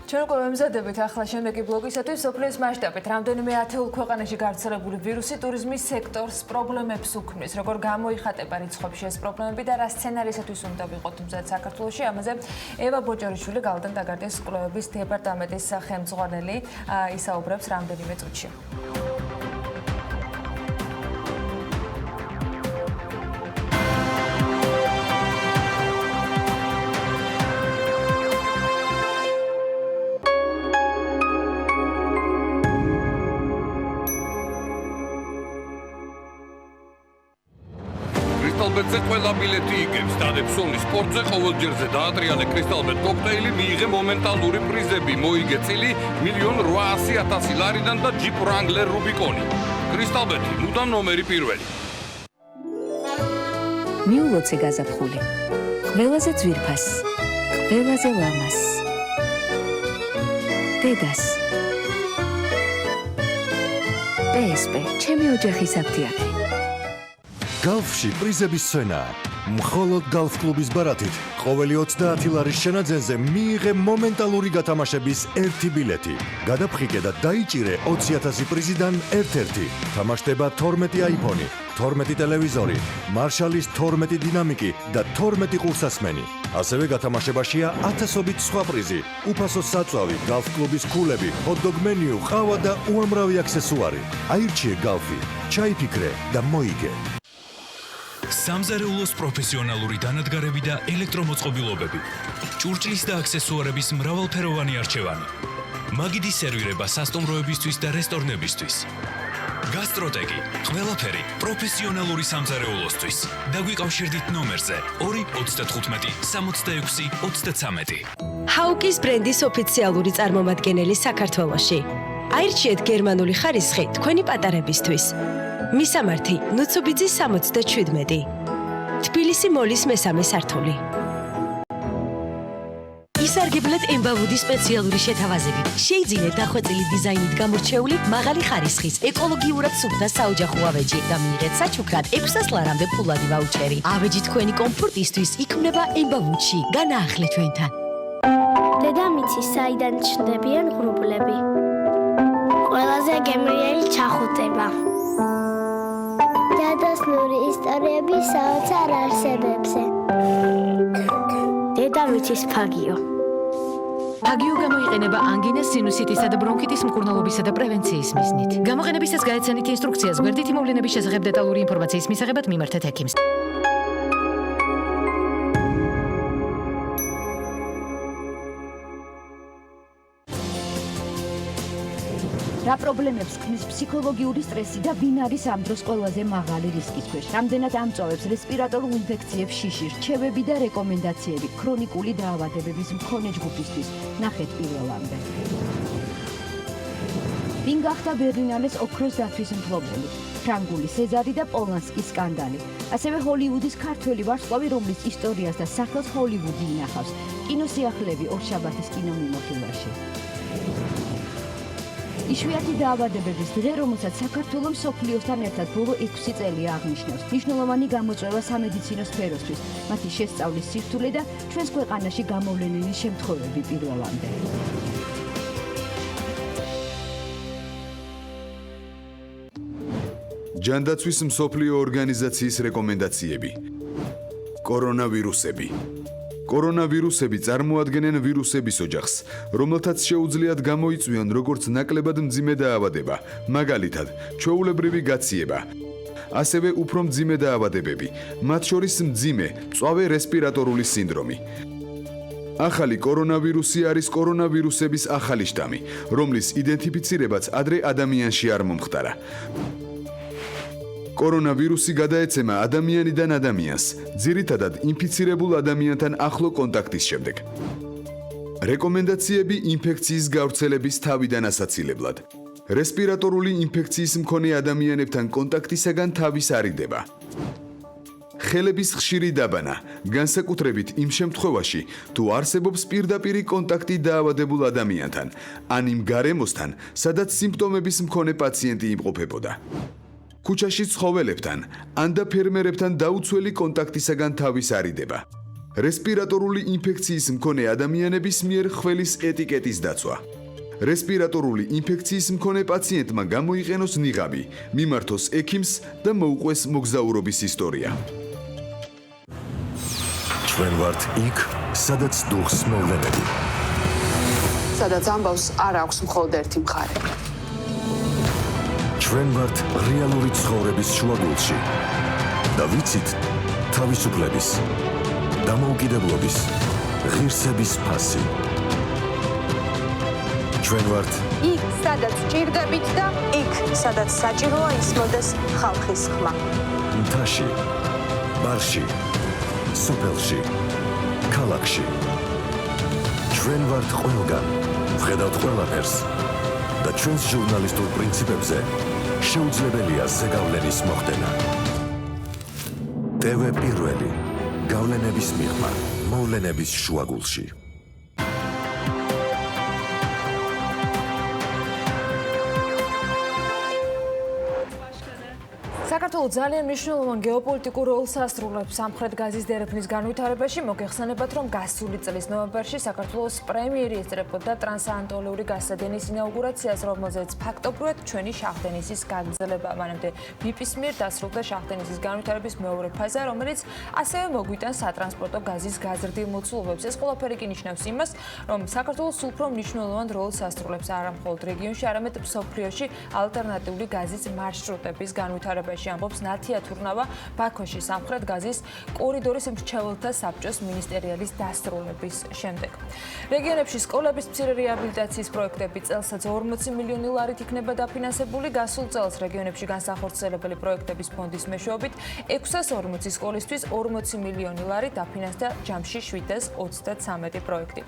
Speaker 1: ჩვენ უკვე მემზადებით ახლა შემდეგი ბლოგისათვის სოფლის მასშტაბით რამდენიმე ათეულ ქვეყანაში გავრცელებული ვირუსი ტურიზმის სექტორს პრობლემებს უქმნის. Როგორ გამოიხატება რიცხვებში ეს პრობლემები და რა სცენარისათვის უნდა ვიყოთ მზად საქართველოში? ამაზე ევა ბოჭორიშვილი გალდან დაგარდის კვლევების დეპარტამენტის ხელმძღვანელი ისაუბრებს რამდენიმე წუთში.
Speaker 5: კრისტალბეტზე ყველა ბილეთი იგებს. დადეფსონი სპორტზე ყოველჯერზე დაატრიალე კრისტალბეტ კოქტეილი, მიიღე მომენტალური პრიზები, მოიგე წილი 1,800,000 ლარიდან და ჯიპ რანგლერ რუბიკონი. კრისტალბეტი მუდამ ნომერი პირველი.
Speaker 19: მიულოცე გაზაფხული. ყველაზე ძვირფას, ყველაზე ლამას. დედას. PSP, ჩემი ოჯახის აფთიაქი.
Speaker 13: გალფში პრიზების სცენაა. მხოლოდ გალფ კლუბის ბარათით ყოველი 30 ლარის შენაძენზე მიიღე მომენტალური გათამაშების 1 ბილეთი. გადაფხიკე და დაიჭირე 20,000 პრიზიდან ერთ-ერთი. თამაშდება 12 აიფონი, 12 ტელევიზორი, მარშალის 12 დინამიკი და 12 ყურსასმენი. ასევე გათამაშებაშია ათასობით სხვა პრიზი, უფასო საწვავი, გალფ კლუბის ქულები, ჰოთ-დოგ მენიუ, ყავა და უამრავი აქსესუარი. აირჩიე გალფი, ჩაიფიქრე და მოიგე.
Speaker 21: სამზარეულოს პროფესიონალური დანადგარები და ელექტრომოწყობილობები. ჭურჭლის და აქსესუარების მრავალფეროვანი არჩევანი. მაგიდის სერვირება სასტუმროებისთვის და რესტორნებისთვის. გასტროტეკი, ყველაფერი პროფესიონალური სამზარეულოსთვის. დაგვიკავშირდით ნომერზე 295 66 33.
Speaker 6: ჰაუკის ბრენდის ოფიციალური წარმომადგენელი საქართველოში. აირჩიეთ გერმანული ხარისხი თქვენი პატარებისთვის. მისამართი ნუცუბიძის 77. თბილისი მოლის მესამე სართული. ისარგებლეთ ემბავუდის სპეციალური შეთავაზებით. შეიძინეთ დახვეწილი დიზაინით გამორჩეული მაღალი ხარისხის ეკოლოგიურად სუფთა საოჯახო ავეჯი და მიიღეთ საჩუქრად 600 ლარამდე ფულადი ვაუჩერი. ავეჯი თქვენი კომფორტისთვის იქმნება ემბავუდში. განაახლეთ ჩვენთან.
Speaker 28: დედამიწის საიდან ჩნდებიან ღრუბლები. ყველაზე გემრიელი ჩახუტება. დადასნური ისტორიები საოცარ არსებებზე. დედამიწის ფაგიო.
Speaker 2: ფაგიო გამოიყენება ანგინას, სინუსიტისა და ბრონქიტის მკურნალობისა და პრევენციის მიზნით. გამოყენებისას გაეცანით ინსტრუქციას გვერდითი მოვლენების შესახებ დეტალური ინფორმაციის მისაღებად მიმართეთ ექიმს.
Speaker 9: რა პრობლემებს ქმნის ფსიქოლოგიური სტრესი და ვინ არის ამ დროს ყველაზე მაღალი რისკის ქვეშ? რამდენად ამწვავებს რესპირატორულ ინფექციებს შიში, რჩევები და რეკომენდაციები ქრონიკული დაავადებების მქონე ჯგუფისთვის? ნახეთ პირველამდე. ვინ გახდა ბერლინალეს ოქროს დათვის მფლობელი? ფრანგული სეზარი და პოლანსკის სკანდალი. ასევე ჰოლივუდის ქართველი ვარსკვლავი, რომლის ისტორიას და სახელს ჰოლივუდი ინახავს. კინოსიახლეები ორშაბათის კინომიმოხილვაში. იშვიათი დაავადებების დღე, რომელსაც საქართველოს მსოფლიოსთან ერთად ბოლო 6 წელია აღნიშნავს. მნიშვნელოვანი გამოწვევა სამედიცინო სფეროსთვის, მათი შესწავლის სირთულე და ჩვენს ქვეყანაში გამოვლენილი შემთხვევები პირველამდე.
Speaker 20: ჯანდაცვის მსოფლიო ორგანიზაციის რეკომენდაციები. კორონავირუსები. კორონავირუსები წარმოადგენენ ვირუსების ოჯახს, რომელთაც შეუძლიათ გამოიწვიონ როგორც ნაკლებად მძიმე დაავადება, მაგალითად, ჩვეულებრივი გაციება, ასევე უფრო მძიმე დაავადებები, მათ შორის მძიმე, მწვავე რესპირატორული სინდრომი. ახალი კორონავირუსი არის კორონავირუსების ახალი შტამი, რომლის იდენტიფიცირებაც ადრე ადამიანში არ მომხდარა. კორონავირუსი გადაეცემა ადამიანიდან ადამიანს, ძირითადად ინფიცირებულ ადამიანთან ახლო კონტაქტის შემდეგ. რეკომენდაციები ინფექციის გავრცელების თავიდან ასაცილებლად. რესპირატორული ინფექციის მქონე ადამიანებთან კონტაქტისაგან თავის არიდება. ხელების ხშირი დაბანა, განსაკუთრებით იმ შემთხვევაში, თუ არსებობს პირდაპირი კონტაქტი დაავადებულ ადამიანთან, ან იმ გარემოსთან, სადაც სიმპტომების მქონე პაციენტი იმყოფებოდა. ქუჩაში ცხოველებთან, ან და ფერმერებთან დაუცველი კონტაქტისაგან თავის არიდება. რესპირატორული ინფექციის მქონე ადამიანების მიერ ხველის ეტიკეტის დაცვა. რესპირატორული ინფექციის მქონე პაციენტმა გამოიყენოს ნიღაბი, მიმართოს ექიმს და მოუყვეს მოგზაურობის ისტორია.
Speaker 13: ჩვენ ვართ იქ, სადაც დუხს მოვლენები.
Speaker 14: სადაც ამბავს არ აქვს მხოლოდ ერთი მხარე.
Speaker 13: ჩვენ ვართ რეალური ცხოვრების შუაგულში და ვიცით თავისუფლების, დამოუკიდებლობის, ღირსების ფასი. ჩვენ ვართ
Speaker 14: იქ, სადაც ჭირდებით და იქ, სადაც საჭიროა ისმოდეს ხალხის ხმა.
Speaker 13: მთაში, ბარში, სოფელში, ქალაქში. ჩვენ ვართ ყველგან, ვხედავთ ყველაფერს და ჩვენს ჟურნალისტურ პრინციპებზე შეუძლებელია ზეგავლენის მოხდენა. TV პირველი, გავლენების მიღმა, მოვლენების შუაგულში.
Speaker 1: საქართველოს ძალიან მნიშვნელოვან გეოპოლიტიკურ როლს ასრულებს სამხრეთ გაზის დერეფნის განვითარებაში. მოგეხსენებათ, რომ გასული წლის ნოემბერში საქართველოს პრემიერი ესწრებოდა ტრანსანატოლიური გაზსადენის ინაუგურაციას, რომელზეც ფაქტობრივად ჩვენი შახდენისის გაგრძელება. მანამდე BIP-ის მიერ დასრულდა შახდენისის განვითარების მეორე ფაზა, რომელიც ასევე მოგვიტანს სატრანსპორტო გაზის გაზრდილ მოცულობებს. ეს ყველაფერი კი ნიშნავს იმას, რომ საქართველოს უფრო მნიშვნელოვან როლს ასრულებს არა მხოლოდ რეგიონში, არამედ მსოფლიოში ალტერნატიული გაზის მარშრუტების განვითარებაში. ამბობს ნათია თურნავა ბაქოში სამხრეთ გაზის კორიდორის მრჩეველთა საბჭოს მინისტერიალის დასრულების შემდეგ. რეგიონებში სკოლების მცირე რეაბილიტაციის პროექტები წელსაც 40 მილიონი ლარით იქნება დაფინანსებული. გასულ წელს რეგიონებში განსახორციელებელი პროექტების ფონდის მეშვეობით 640 სკოლისთვის 40 მილიონი ლარი დაფინანსდა ჯამში 723 პროექტი.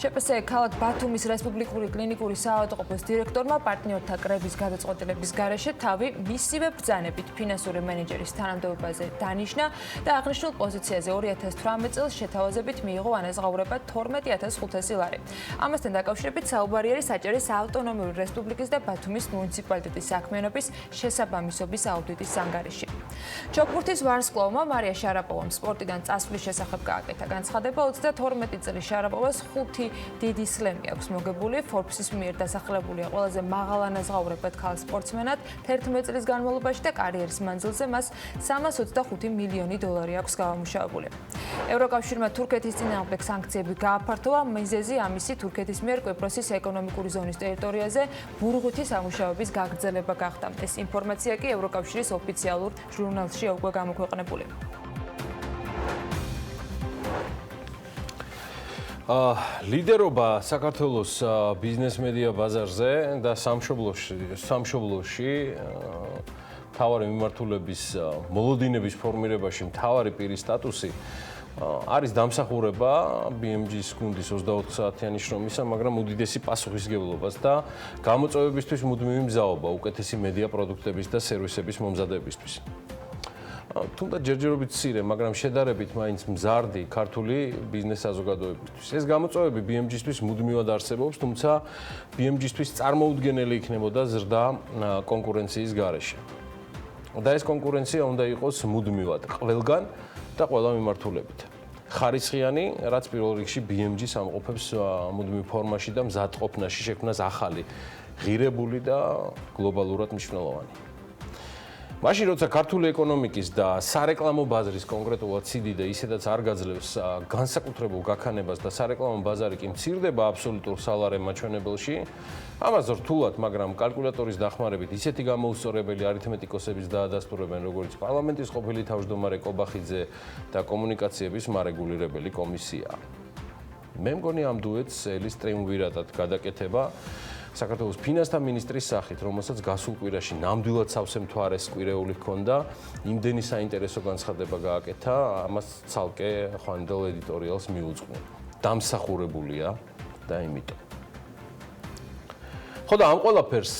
Speaker 1: შეპსე ქალაქ ბათუმის რესპუბლიკური კლინიკური საავადმყოფოს დირექტორმა პარტნიორთა კრების გადაწყვეტილების გარეშე თავი მისივე ბრძანებით ფინანსური მენეჯერის თანამდებობაზე დანიშნა და აღნიშნულ პოზიციაზე 2018 წელს შეთავაზებით მიიღო ანაზღაურება 12500 ლარი. ამასთან დაკავშირებით საუბარი არის საჭირის ავტონომიური რესპუბლიკის და ბათუმის მუნიციპალიტეტის საქმიანობის შესაბამისობის აუდიტის ანგარიში. ჩოგბურთის ვარსკვლავმა მარია შარაპოვამ სპორტიდან წასვლის შესახებ გააკეთა განცხადება. 32 წლის შარაპოვას 5 დიდი სლემი აქვს მოგებული. Forbes-ის მიერ დასახელებულია ყველაზე მაღალ ანაზღაურებად ქალ სპორტსმენად 11 წლის განმავლობაში და კარიერის მანძილზე მას 325 მილიონი დოლარი აქვს გამომუშავებული. ევროკავშირმა თურქეთის წინააღმდეგ სანქციები გააფართოვა. მიზეზი ამისი თურქეთის მიერ კვიპროსის ეკონომიკური ზონის ტერიტორიაზე ბურღვითი სამუშაოების გაგრძელება გახდა. ეს ინფორმაცია კი ევროკავშირის ოფიციალურ ჟურნალშია უკვე გამოქვეყნებული.
Speaker 15: ლიდერობა საქართველოს ბიზნეს მედია ბაზარზე და სამშობლოში მთავარი მიმართულების მოლოდინების ფორმირებაში მთავარი პირის სტატუსი არის დამსახურება BMG-ის გუნდის 24 საათიანი შრომისა, მაგრამ უდიდესი პასუხისმგებლობას და გამოწვევებისთვის მუდმივი მზაობა უკეთესი მედია პროდუქტების და სერვისების მომზადებისთვის. თუნდაც ჯერჯერობით მცირე, მაგრამ შედარებით მაინც მზარდი ქართული ბიზნეს საზოგადოებისთვის. ეს გამოწვევები BMG-ისთვის მუდმივად არსებობს, თუმცა BMG-ისთვის წარმოუდგენელი იქნებოდა ზრდა კონკურენციის გარეშე. და ეს კონკურენცია უნდა იყოს მუდმივად ყველგან და ყველა მიმართულებით. ხარისხიანი, რაც პირველ რიგში BMG-ს ამყოფებს მუდმივ ფორმაში და მზადყოფნაში შექმნას ახალი, ღირებული და გლობალურად მნიშვნელოვანი. მაშინ როცა ქართული ეკონომიკის და სარეკლამო ბაზრის კონკრეტულად სიდიდე ისედაც არ გაძლევს განსაკუთრებულ გაქანებას და სარეკლამო ბაზარი კი მცირდება აბსოლუტურ სალარემ მაჩვენებელში, ამას რთულად, მაგრამ კალკულატორის დახმარებით ისეთი გამოუსწორებელი არითმეტიკოსების დაადასტურებენ, როგორც პარლამენტის ყოფილი თავმჯდომარე კობახიძე და კომუნიკაციების მარეგულირებელი კომისია. მე მგონი ამ დუეტს ელის ტრიუმვირატად გადაკეთება საქართველოს ფინანსთა მინისტრის სახით, რომელსაც გასულ კვირაში ნამდვილად სავსე მთვარეს კვირეული ჰქონდა, იმდენი საინტერესო განცხადება გააკეთა, ამას ცალკე ხვანდელ ედიტორიალს მიუძღვნა. დამსახურებულია და იმიტომ. ხო და ამ ყველაფერს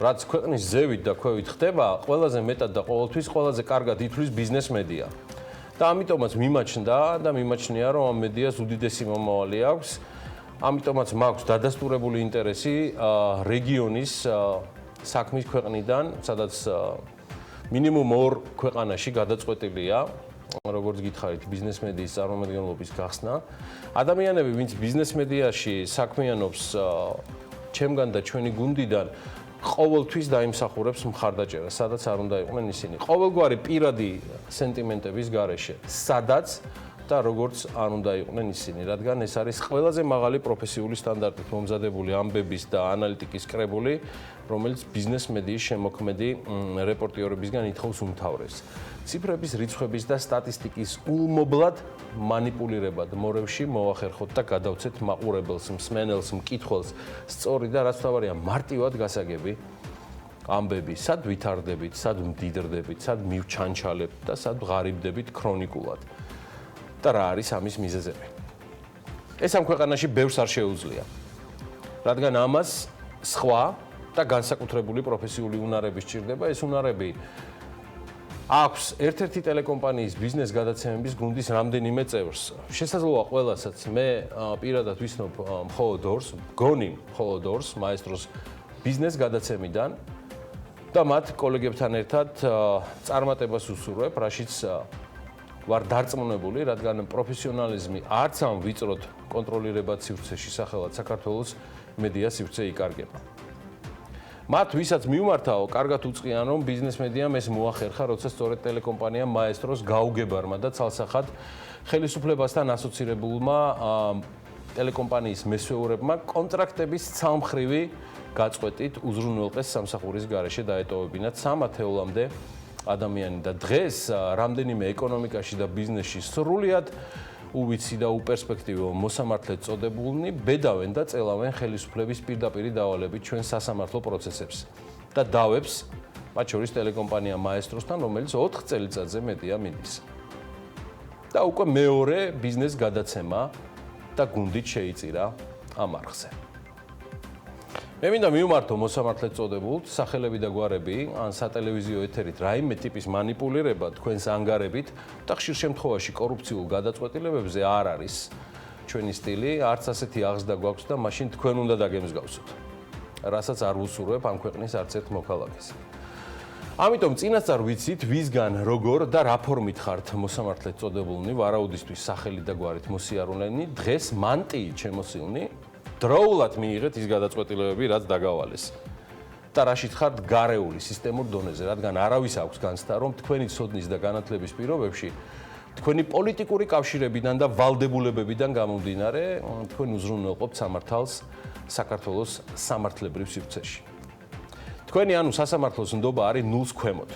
Speaker 15: რაც ქვეყნის ზევით და ქვევით ხდება, ყველაზე მეტად და ყოველთვის ყველაზე კარგად ითვლის ბიზნეს მედია. და ამიტომაც მიმაჩნდა და მიმაჩნია, რომ ამ მედიას უდიდესი მომავალი აქვს. ამიტომაც მაქვს დადასტურებული ინტერესი რეგიონის საქმის ქვეყნიდან, სადაც მინიმუმ 2 ქვეყანაში გადაწყვეტილია როგორც გითხარით, ბიზნეს მედიის წარმომადგენლობის გახსნა. ადამიანები, ვინც ბიზნეს მედიაში საქმიანობს, ჩემგან და ჩვენი გუნდიდან ყოველთვის დაიმსახურებს მხარდაჭერას, სადაც არ უნდა იყვნენ ისინი. ყოველგვარი პირადი სენტიმენტების გარეშე, სადაც და როგორც არ უნდა იყვნენ ისინი, რადგან ეს არის ყველაზე მაღალი პროფესიული სტანდარტით მომზადებული ამბების და ანალიტიკის კრებული, რომელიც ბიზნეს მედიის შემოქმედი რეპორტიორებისგან ითხოვს უმთავრეს. ციფრების, რიცხვების და სტატისტიკის ულმობლად მანიპულირებად მორევში მოახერხოთ და გადავცეთ მაყურებელს, მსმენელს, მკითხველს სწორი და რაც თავარია მარტივად გასაგები ამბები, სად ვითარდებით, სად მდიდრდებით, სად მივჩანჩალებთ და სად ღარიბდებით ქრონიკულად. და რა არის ამის მიზეზები. ეს ამ ქვეყანაში ბევრს არ შეუძლია. რადგან ამას სხვა და განსაკუთრებული პროფესიული უნარები სჭირდება, ეს უნარები აქვს ერთ-ერთი ტელეკომპანიის ბიზნეს გადაცემების გუნდის რამდენიმე წევრს. შესაძლოა ყველასაც მე პირადად ვისნობ მხოლოდ ორს, გონი მხოლოდ ორს, მაესტროს ბიზნეს გადაცემიდან და მათ კოლეგებთან ერთად წარმატებას უსურვებ, რაშიც ვარ დარწმუნებული, რადგან პროფესიონალიზმი არც ამ ვიწროდ კონტროლირებად სივრცეში სახელად საქართველოს მედია სივრცე იკარგება. მათ ვისაც მიმართაო, კარგად უწყიან, რომ ბიზნეს მედიამ ეს მოახერხა, როცა სწორედ ტელეკომპანია მაესტროს გაუგებარმა და ცალსახად ხელისუფლებასთან ასოცირებულმა ტელეკომპანიის მესვეურებმა კონტრაქტების ცალმხრივი გაწყვეტით უზრუნველყეს სამსახურის გარეშე დაეტოვებინათ 3 ათეულამდე ადამიანი და დღეს რამდენიმე ეკონომიკაში და ბიზნესში სრულიად უვიცი და უპერსპექტივო მოსამართლედ წოდებულნი ბედავენ და წელავენ ხელისუფლების პირდაპირი დავალებით ჩვენ სასამართლო პროცესებს და დავებს, მათ შორის ტელეკომპანია მაესტროსთან, რომელიც 4 წელიწადზე მეტია მიდის. და უკვე მეორე ბიზნეს გადაცემა და გუნდით შეიწირა ამ არხზე. მე მინდა მივმართო მოსამართლედ წოდებულთ სახელები და გვარები ან სატელევიზიო ეთერით რაიმე ტიპის მანიპულირება თქვენს ანგარებით და ხშირ შემთხვევაში კორუფციულ გადაწყვეტილებებზე არ არის ჩვენი სტილი, არც ასეთი აღზრდა გვაქვს და მაშინ თქვენ უნდა დაგემსგავსოთ. რასაც არ ვუსურვებ ამ ქვეყნის არც ერთ მოქალაქეს. ამიტომ წინასწარ ვიცით, ვისგან, როგორ და რა ფორმით ხართ მოსამართლედ წოდებულნი, ვარაუდისთვის სახელი და გვარით მოსიარულენი, დღეს მანტიით შემოსილნი დროულად მიიღეთ ის გადაწყვეტილებები, რაც დაგავალეს. და რაშიც ხართ გარეული სისტემურ დონეზე, რადგან არავის აქვს განცდა, რომ თქვენი ცოდნის და განათლების პირობებში, თქვენი პოლიტიკური კავშირებიდან და ვალდებულებებიდან გამომდინარე, თქვენ უზრუნველყოფთ სამართალს საქართველოს სამართლებრივ სივრცეში. თქვენი ანუ სასამართლოს ნდობა არის ნულს ქვემოთ.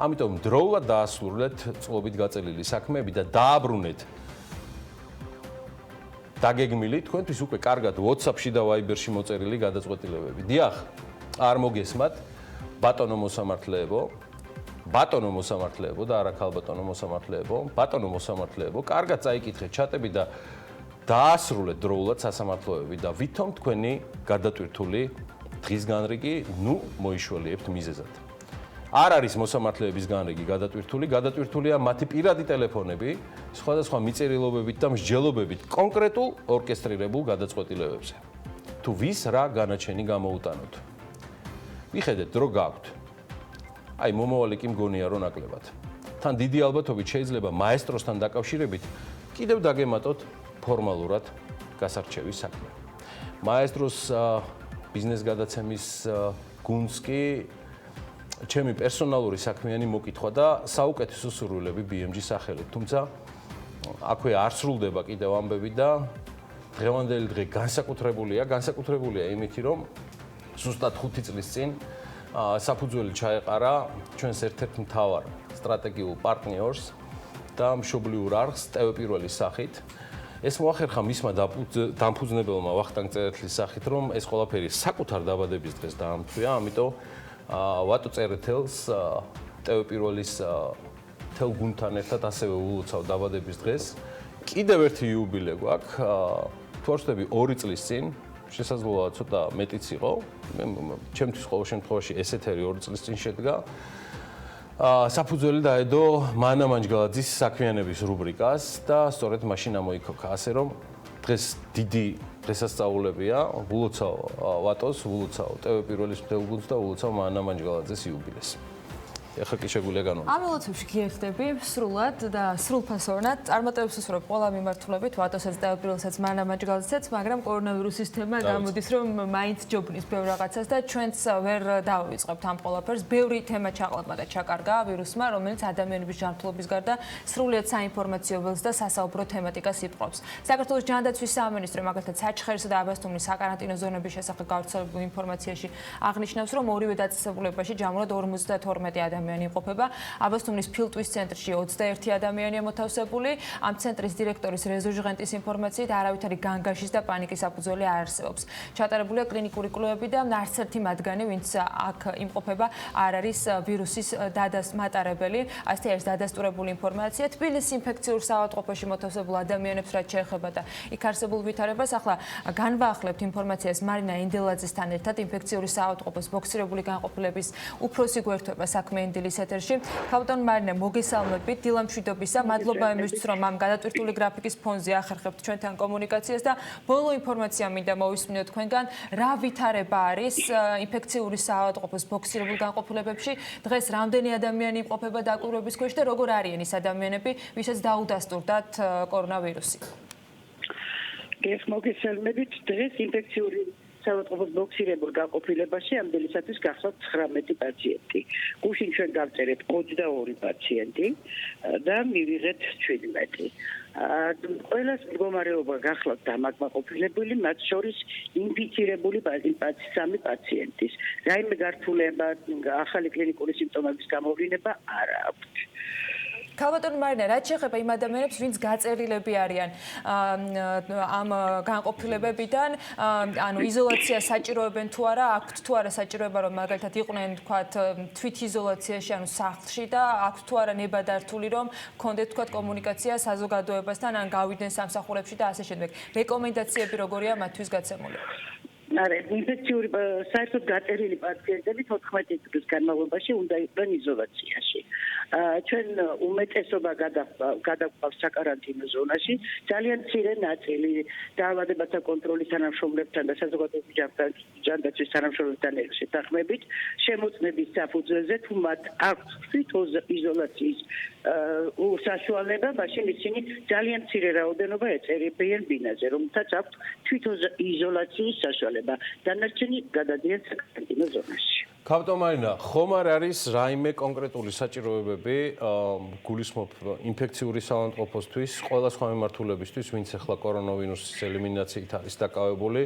Speaker 15: ამიტომ დროულად დაასრულეთ წყობით გაწელილი საქმეები და დააბრუნეთ დაგეგმილი თქვენთვის უკვე კარგად WhatsApp-ში და Viber-ში მოწერილი გადაწყვეტილებები. დიახ, არ მოგესმათ ბატონო მოსამართლეებო, ბატონო მოსამართლეებო და არა ქალბატონო მოსამართლეებო, ბატონო მოსამართლეებო, კარგად წაიკითხეთ ჩატები და დაასრულეთ დროულად სასამართლოები და ვითომ თქვენი გადატვირთული დღის განრიგი, მოიშველიებთ მიზეზად. არ არის მოსამართლეების განრიგი გადატვირთულია მათი პირადი ტელეფონები, სხვადასხვა მიწერილობებით და მსჯელობებით კონკრეტულ ორკესტრირებულ გადაწყვეტილებებზე. თუ ვის რა განაჩენი გამოუტანოთ. მიხედეთ, დრო გაქვთ. აი, მომავალი კი მგონია, რომ ნაკლებად. თან დიდი ალბათობით შეიძლება მაესტროსთან დაკავშირებით კიდევ დაგემატოთ ფორმალურად გასარჩევის საქმე. მაესტროს ბიზნეს გადაცემის გუნდს კი ჩემი პერსონალური საქმიანი მოკითხვა და საუკეთესო სურვილები BMG სახელით. თუმცა აქვე არ სრულდება კიდევ ამბები და დღევანდელი დღე განსაკუთრებულია იმითი, რომ ზუსტად 5 წლის წინ საფუძველი ჩაეყარა ჩვენს ერთ-ერთ მთავარ სტრატეგიულ პარტნიორს და მშობლიურ არხს ტევ პირველის სახით. ეს მოახერხა მისმა დამფუძნებელმა ვახტანგ წერეთლის სახით, რომ ეს ყველაფერი საკუთარ დაბადების დღეს დაამთვია, ამიტომ ვატო წერეთელს ტევ პირველის თელ გუნდთან ერთად ასევე ულოცავ დაბადების დღეს. კიდევ ერთი იუბილე გვაქვს, თუ არ ვცდები 2 წლის წინ, შესაძლოა ცოტა მეტიც იყო, ჩემთვის ყოველ შემთხვევაში ეს ეთერი 2 წლის წინ შედგა. საფუძველი დაედო მანა მანჯგალაძის საქმიანობის რუბრიკას და სწორედ მაშინ ამოიქოქა. ასე რომ დღეს დიდი დღესასწაულებია, ულოცავ ვატოს, ულოცავ ტევ პირველის მთელ გუნდს და ულოცავ მანა მანჯგალაძეს იუბილეს. ეხლა კი შეგვიძლია განვაცხადოთ.
Speaker 1: ამ ელოცებში გიეხდები სრულად და სრულფასოვნად წარმატებებს უსურვებ ყველა მიმართულებით, ვატოსაც და აპრილსაც მანამაჯგალსაც, მაგრამ კორონავირუსის თემა გამოდის, რომ მაინც ჯობნის ბევრ რაღაცას და ჩვენც ვერ დავივიწყებთ ამ ყველაფერს. ბევრი თემა ჩაყალიბდა და ჩაკარგა ვირუსმა, რომელიც ადამიანების ჯანმრთელობის გარდა სრულიად საინფორმაციო ველს და სასაუბრო თემატიკას იპყრობს. საქართველოს ჯანდაცვის სამინისტრო მაგალითად საჩხერისა და აბასთუმნის საკარანტინო ზონების შესახებ გავრცელებულ ინფორმაციაში აღნიშნავს, რომ ორივე დაწესებულებაში ჯამურად 52 ადამიანი იმყოფება. აბასთუმნის ფილტვის ცენტრში 21 ადამიანია მოთავსებული. ამ ცენტრის დირექტორის რეზო ჟღენტის ინფორმაციით არავითარი განგაშის და პანიკის საფუძველი არ არსებობს. ჩატარებულია კლინიკური კვლევები და არც ერთი მათგანი, ვინც აქ იმყოფება, არ არის ვირუსის მატარებელი. ასეთი არის დადასტურებული ინფორმაცია. თბილისის ინფექციურ საავადმყოფოში მოთავსებულ ადამიანებს რაც შეეხება და იქ არსებულ ვითარებას, ახლა განვაახლებთ ინფორმაციას მარინა ენდელაძესთან ერთად ინფექციური საავადმყოფოს ბოქსირებული განყოფილების უფროსი გვერდთვება საქმე ენდილის ეთერში. ქალბატონ მარინა, მოგესალმებით. დილა მშვიდობისა. მადლობა იმისთვის, რომ ამ გადატვირთული გრაფიკის ფონზე ახერხებთ ჩვენთან კომუნიკაციას და ბოლო ინფორმაცია მინდა მოვისმინოთ თქვენგან, რა ვითარება არის ინფექციური საავადმყოფოს ბოქსირებულ განყოფილებებში. დღეს რამდენი ადამიანი იმყოფება დაკვირვების ქვეშ და როგორ არიან ის ადამიანები, ვისაც დაუდასტურდათ კორონავირუსი?
Speaker 4: მოგესალმებით. დღეს ინფექციური საავადმყოფოს ბოქსირებულ განყოფილებაში ამ დილისათვის გახსოვთ 19 პაციენტი. გუშინ ჩვენ გავწერეთ 22 პაციენტი და მივიღეთ 17. ყველას მდგომარეობა გახლავთ დამაკმაყოფილებული, მათ შორის ინფიცირებული 3 პაციენტის. რაიმე გართულება, ახალი კლინიკური სიმპტომების გამოვლინება არ აქვთ.
Speaker 1: ქალბატონ მარინა, რაც შეეხება იმ ადამიანებს, ვინც გაწერილები არიან ამ განყოფილებებიდან, ანუ იზოლაცია საჭიროებენ თუ არა, აქვთ თუ არა საჭიროება, რომ მაგალითად იყვნენ, თქვათ, თვითიზოლაციაში, ანუ სახლში და აქვთ თუ არა ნებადართული, რომ ჰქონდეთ, თქვათ, კომუნიკაცია საზოგადოებასთან, ან გავიდნენ სამსახურებში და ასე შემდეგ. რეკომენდაციები როგორია მათთვის გაცემული?
Speaker 4: არა, ინფექციური საერთოდ გაწერილი პაციენტები 14 დღის განმავლობაში უნდა იყვნენ იზოლაციაში. ჩვენ უმეტესობა გადაგვყავს საკარანტინო ზონაში, ძალიან მცირე ნაწილი დაავადებათა კონტროლის თანამშრომლებთან და საზოგადოების ჯანდაცვის თანამშრომლებთან შეთანხმებით შემოწმების საფუძველზე, თუ მათ აქვს თვითიზოლაციის საშუალება, მაშინ ისინი ძალიან მცირე რაოდენობა ეწერებიან ბინაზე, რომელთაც აქვს თვითიზოლაციის საშუალება. დანარჩენი გადადიან საკარანტინო ზონაში.
Speaker 15: ქალბატონ მარინა, ხომ არ არის რაიმე კონკრეტული საჭიროებები გულისხმობ ინფექციური საავადმყოფოსთვის, ყველა სხვა მიმართულებისთვის, ვინც ახლა კორონავირუსის ელიმინაციით არის დაკავებული,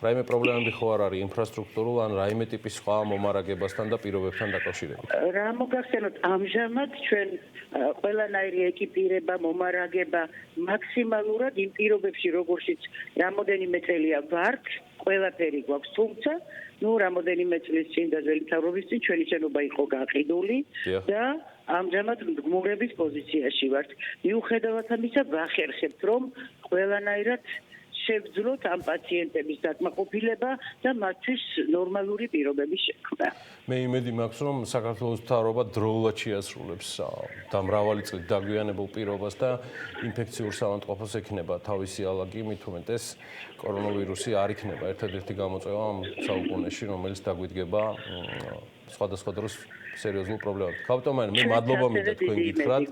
Speaker 15: რაიმე პრობლემები ხო არ არის ინფრასტრუქტურულ ან რაიმე ტიპის სხვა მომარაგებასთან და პირობებთან დაკავშირებით?
Speaker 4: რა მოგახსენოთ, ამჟამად ჩვენ ყველანაირი ეკიპირება, მომარაგება მაქსიმალურად იმ პირობებში, როგორშიც რამოდენიმე წელია ვართ, ყველაფერი გვაქვს, თუმცა რამოდენიმე წლის წინ და ძველი მთავრობის წინ ჩვენი შენობა იყო გაყიდული და ამჟამად მდგმურების პოზიციაში ვართ. მიუხედავად ამისა, ვახერხებთ, რომ ყველანაირად შევძლოთ ამ პაციენტების დაკმაყოფილება და მათთვის ნორმალური პირობების შექმნა.
Speaker 15: მე იმედი მაქვს, რომ საქართველოს მთავრობა დროულად შეასრულებს და მრავალი წლით დაგვიანებულ პირობას და ინფექციურ საავადმყოფოს ექნება თავისი ალაგი, მით უმეტეს კორონავირუსი არ იქნება ერთადერთი გამოწვევა ამ საუკუნეში, რომელიც დაგვიდგება სხვადასხვა დროს სერიოზულ პრობლემებთან. ქალბატონ მარინა, მე მადლობა მინდა თქვენ გითხრათ.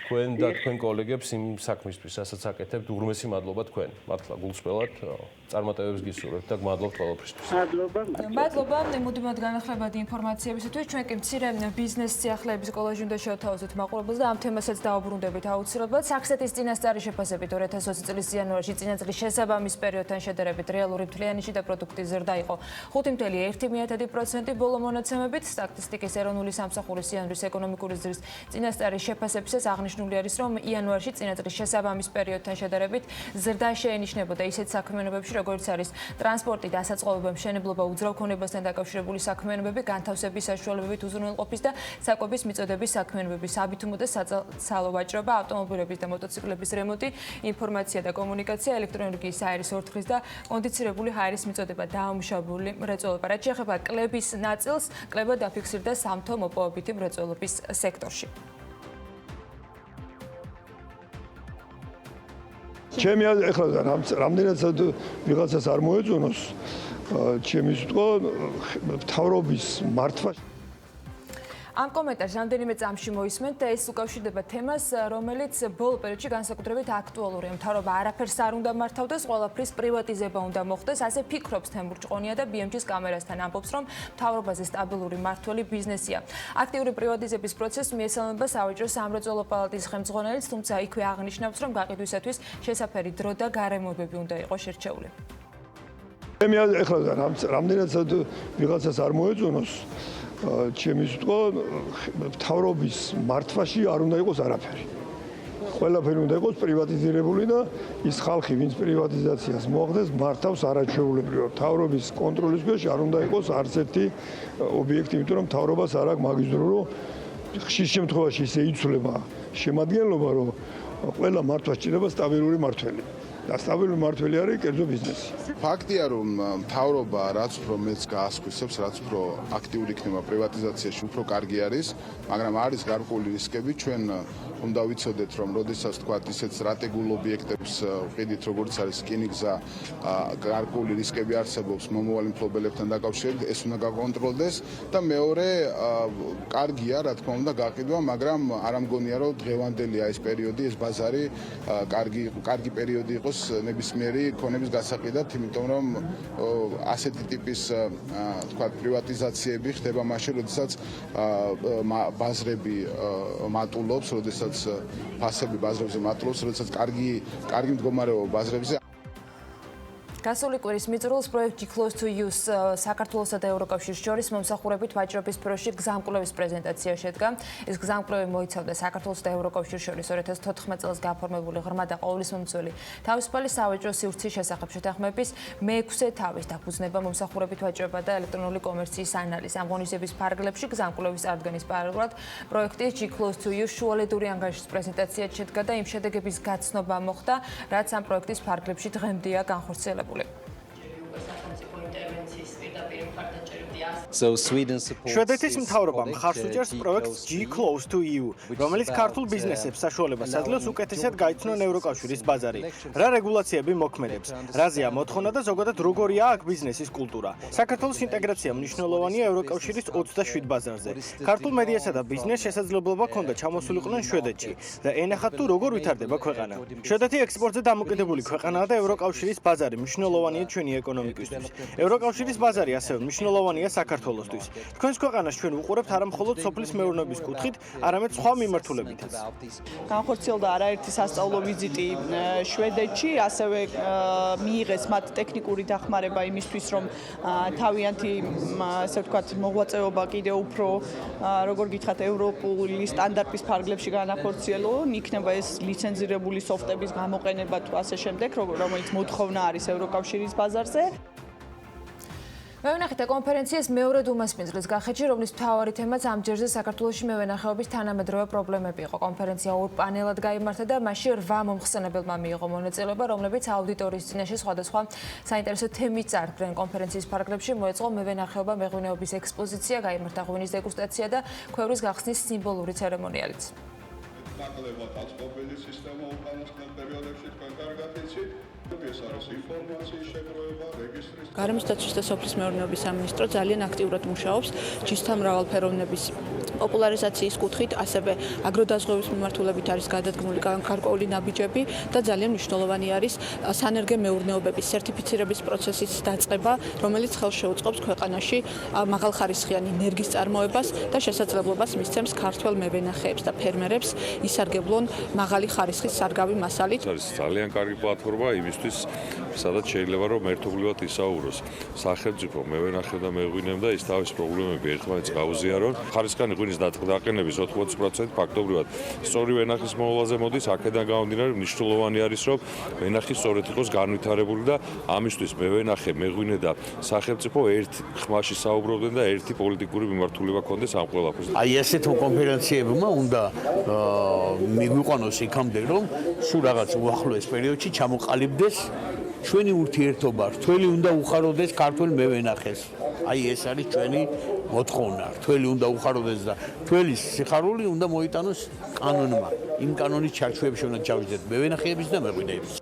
Speaker 15: თქვენ და თქვენ კოლეგებს იმ საქმისთვის, რასაც აკეთებთ, უღრმესი მადლობა თქვენ. მართლა გულწრფელად წარმატებებს გისურვებთ და გმადლობთ ყველაფრისთვის.
Speaker 1: მადლობა, მოდივთ განახლებადი ინფორმაციებისთვის. ჩვენ კი მცირე ბიზნეს სიახლეების კოლაჟი უნდა შევთავაზოთ მაყურებელს და ამ თემასაც დაუბრუნდებით აუცილებლად. საქსეთის წინასწარი შეფასებით 2020 წლის იანვარში წინა წლის შესაბამის პერიოდთან შედარებით რეალური მთლიანი შიდა პროდუქტის ზრდა იყო 5.1%, ბოლო მონაცემებით სტატისტიკის ეროვნული სამსახურის იანვრის ეკონომიკური ზრდის წინასწარი შეფასებისას აღნიშნული არის, რომ იანვარში წინა წლის შესაბამის პერიოდთან შედარებით ზრდა შეენიშნებოდა ისეთ საქმიანობებში, როგორც არის ტრანსპორტი, დასაწყობება, მშენებლობა, უძრავ ქონებასთან დაკავშირებული საქმიანობები, განთავსების საშუალებებით უზრუნველყოფის და საკვების მიწოდების საქმიანობები, საბითუმო და საცალო ვაჭრობა, ავტომობილების და მოტოციკლების რემონტი, ინფორმაცია და კომუნიკაცია, ელექტროენერგიის აირის ორთქლის და კონდიცირებული ჰაერის მიწოდება, დაამუშავებული მრეწველობა. რაც შეეხება კლების ნაწილს, კლება დაფიქსირდა სამთო მოპოვებითი მრეწველობის სექტორში.
Speaker 7: ჩემი ახლა რამდენად ვიღაცას არ მოეწონოს ჩემი სიტყვა მთავრობის მართვა
Speaker 1: ამ კომენტარს რამდენიმე წამში მოისმენთ და ეს უკავშირდება თემას, რომელიც ბოლო პერიოდში განსაკუთრებით აქტუალურია. მთავრობა არაფერს არ უნდა მართავდეს, ყველაფრის პრივატიზება უნდა მოხდეს, ასე ფიქრობს თემურ ჭყონია და BMG-ს კამერასთან ამბობს, რომ მთავრობაზე სტაბილური მმართველი ბიზნესია. აქტიური პრივატიზების პროცესს მიესალმება სავაჭრო სამრეწველო პალატის ხელმძღვანელიც, თუმცა იქვე აღნიშნავს, რომ გაყიდვისათვის შესაფერი დრო და გარემოებები უნდა იყოს შერჩეული.
Speaker 7: მე ახლა რამდენადაც ვიღაცას არ მოეწონოს ჩემი სიტყვა მთავრობის მართვაში არ უნდა იყოს არაფერი. ყველაფერი უნდა იყოს პრივატიზირებული და ის ხალხი, ვინც პრივატიზაციას მოახდენს, მართავს არაჩვეულებრივად. მთავრობის კონტროლის ქვეშ არ უნდა იყოს არც ერთი ობიექტი, იმიტომ რომ მთავრობას არ აქვს მაგის დრო, რომ ხშირ შემთხვევაში ისე იცვლება შემადგენლობა, რომ ყველა მართვა სჭირდება სტაბილური მმართველი. და სტაბილური მმართველი არის კერძო ბიზნესი.
Speaker 12: ფაქტია, რომ მთავრობა რაც უფრო მეც გაასკვისებს, რაც უფრო აქტიური იქნება პრივატიზაციაში, უფრო კარგი არის, მაგრამ არის გარკვეული რისკები. ჩვენ უნდა ვიცოდეთ, რომ როდესაც თქვა ისეთ სტრატეგიულ ობიექტებს ვყიდით, როგორც არის რკინიგზა, გარკვეული რისკები არსებობს მომავალი მფლობელებთან დაკავშირებით, ეს უნდა გაკონტროლდეს და მეორე, კარგია, რა თქმა უნდა, გაყიდვა, მაგრამ არ ამგონია, რომ დღევანდელია ეს პერიოდი, ეს ბაზარი კარგი პერიოდი იყოს ნებისმიერი ქონების გასაყიდად, იმიტომ რომ ასეთი ტიპის თქვა პრივატიზაციები ხდება მაშინ, როდესაც ბაზრები მატულობს, როდესაც ფასები ბაზრებზე მატულობს, როდესაც კარგი მდგომარეობა ბაზრებზე.
Speaker 1: გასული კვირის მიწურულს პროექტი Close to Use საქართველოსა და ევროკავშირის შორის მომსახურებით ვაჭრობის სფეროში გზამკვლევის პრეზენტაცია შედგა. ეს გზამკვლევი მოიცავდა საქართველოს და ევროკავშირის შორის 2014 წელს გაფორმებული ღრმა და ყოვლისმომცველი თავისუფალი სავაჭრო სივრცის შესახებ შეთანხმების მე-6 თავის დაფუძნება მომსახურებით ვაჭრობა და ელექტრონული კომერციის ანალიზი. ამ ღონისძიების ფარგლებში გზამკვლევის წარდგენის პარალელურად პროექტი Close to Use შუალედური ანგარიშის პრეზენტაცია შედგა და იმ შედეგების გაცნობა მოხდა, რაც ამ პროექტის ფარგლებში დღემდეა განხორციელებული.
Speaker 18: შვედეთის მთავრობა მხარს უჭერს პროექტს G Close to EU, რომელიც ქართულ ბიზნესებს საშუალებას აძლევს უკეთესად გაიცნონ ევროკავშირის ბაზარი, რა რეგულაციები მოქმედებს, რაზეა მოთხოვნა და ზოგადად როგორია აქ ბიზნესის კულტურა. საქართველოს ინტეგრაცია მნიშვნელოვანია ევროკავშირის 27 ბაზარზე. ქართულ მედიასა და ბიზნესს შესაძლებლობა ჰქონდა ჩამოსულიყვნენ შვედეთში და ენახათ თუ როგორ ვითარდება ქვეყანა. შვედეთი ექსპორტზე დამოკიდებული ქვეყანაა და ევროკავშირის ბაზარი მნიშვნელოვანია ჩვენი ეკონომიკისთვის. ევროკავშირის ბაზარი ასევე მნიშვნელოვანია საქართველოსთვის. თქვენს ქვეყანას ჩვენ ვუყურებთ არა მხოლოდ სოფლის მეურნეობის კუთხით, არამედ სხვა მიმართულებითაც.
Speaker 10: განხორციელდა არაერთი სასწავლო ვიზიტი შვედეთში, ასევე მიიღეს მათ ტექნიკური დახმარება იმისთვის, რომ თავიანთი, ასე ვთქვათ, მოღვაწეობა კიდევ უფრო, როგორ გითხრათ, ევროპული სტანდარტის ფარგლებში განახორციელონ, იქნება ეს ლიცენზირებული სოფტების გამოყენება თუ ასე შემდეგ, რომელიც მოთხოვნა არის ევროკავშირის ბაზარზე.
Speaker 1: მევენახეთ კონფერენციას მეორედ უმასპინძლის კახეთში, რომლის მთავარი თემაც ამ ჯერზე საქართველოში მევენახეობის თანამედროვე პრობლემები იყო. კონფერენცია ორ პანელად გაიმართა და მასში 8 მომხსენებელმა მიიღო მონაწილეობა, რომლებიც აუდიტორიის წინაშე სხვადასხვა საინტერესო თემით წარდგნენ. კონფერენციის ფარგლებში მოეწყო მევენახეობა, მეღვინეობის ექსპოზიცია, გაიმართა ღვინის დეგუსტაცია და ქვევრის გახსნის სიმბოლური ცერემონიალიც.
Speaker 11: ნაკლებად აწყობილი სისტემა უკანასკნელ პერიოდებში თქვენ კარგად იცით. ეს არის ინფორმაციის შეგროვება, რეგისტრის.
Speaker 10: გარემოსდაცვის და სოფლის მეურნეობის სამინისტრო ძალიან აქტიურად მუშაობს ჯიშთა მრავალფეროვნების პოპულარიზაციის კუთხით, ასევე აგროდაზღვევის მიმართულებით არის გადადგმული გარკვეული ნაბიჯები და ძალიან მნიშვნელოვანი არის სანერგე მეურნეობების სერტიფიცირების პროცესის დაწყება, რომელიც ხელს შეუწყობს ქვეყანაში მაღალხარისხიანი ნერგის წარმოებას და შესაძლებლობას მისცემს ქართველ მევენახეებს და ფერმერებს ისარგებლონ მაღალი ხარისხის სარგავი მასალით.
Speaker 17: არის ძალიან კარგი პლატფორმა იმისთვის, სადაც შეიძლება რომ ერთობლივად ისაუბროს სახელმწიფო, მევენახე და მეღვინემ და ის თავის პრობლემები ერთმანეთს გაუზიარონ. ხარისხიანი ღვინის დაყენების 80% ფაქტობრივად სწორი ვენახის მოვლაზე მოდის, აქედან გამომდინარე მნიშვნელოვანი არის, რომ ვენახი სწორედ იყოს განვითარებული და ამისთვის მევენახე, მეღვინე და სახელმწიფო ერთ ხმაში საუბრობდნენ და ერთი პოლიტიკური მიმართულება ჰქონდეს ამ ყველაფერს.
Speaker 22: აი ესეთ კონფერენციებმა უნდა მიგვიყვანოს იქამდე, რომ სულ რაღაც უახლოეს პერიოდში ჩამოყალიბდეს ჩვენი ურთიერთობა, რთველი უნდა უხაროდეს ქართულ მევენახეს. აი ეს არის ჩვენი მოთხოვნა, რთველი უნდა უხაროდეს და თველის სიხარული უნდა მოიტანოს კანონმა. იმ კანონის ჩარჩოებში უნდა ჩავიდნენ მევენახეების და მეღვინეების.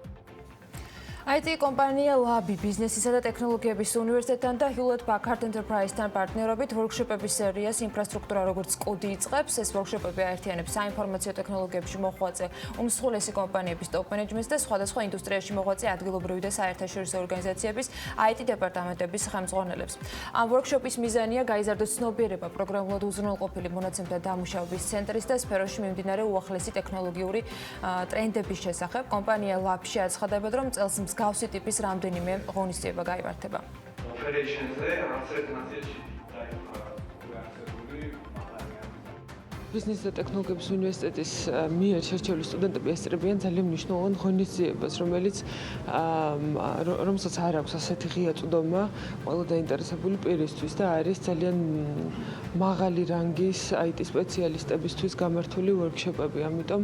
Speaker 1: IT კომპანია Labi ბიზნესისა და ტექნოლოგიების უნივერსიტეტთან და Hewlett Packard Enterprise-თან პარტნიორობით ვორქშოპების სერიას ინფრასტრუქტურა როგორც კოდი იწყებს. ეს ვორქშოპები აერთიანებს საინფორმაციო ტექნოლოგიებში მოღვაწე უმსხვილესი კომპანიების ტოპ მენეჯმენტს და სხვადასხვა ინდუსტრიაში მოღვაწე ადგილობრივი და საერთაშორისო ორგანიზაციების IT დეპარტამენტების ხელმძღვანელებს. ამ ვორქშოპის მიზანია გაიზარდოს ცნობიერება პროგრამულად უზრუნველყოფილი მონაცემთა დამუშავების ცენტრის და სფეროში მიმდინარე უახლესი ტექნოლოგიური ტრენდების შესახებ. კომპანია Labi აცხადებდა, რომ წელს მსგავსი ტიპის რამდენიმე ღონისძიება გაიმართება.
Speaker 3: ბიზნეს და ტექნოლოგიების უნივერსიტეტის მიერ შერჩეული სტუდენტები ესწრებიან ძალიან მნიშვნელოვან ღონისძიებას, რომელსაც არ აქვს ასეთი ღია წვდომა ყველა დაინტერესებული პირისთვის და არის ძალიან მაღალი რანგის IT სპეციალისტებისთვის გამართული ვორქშოპები. ამიტომ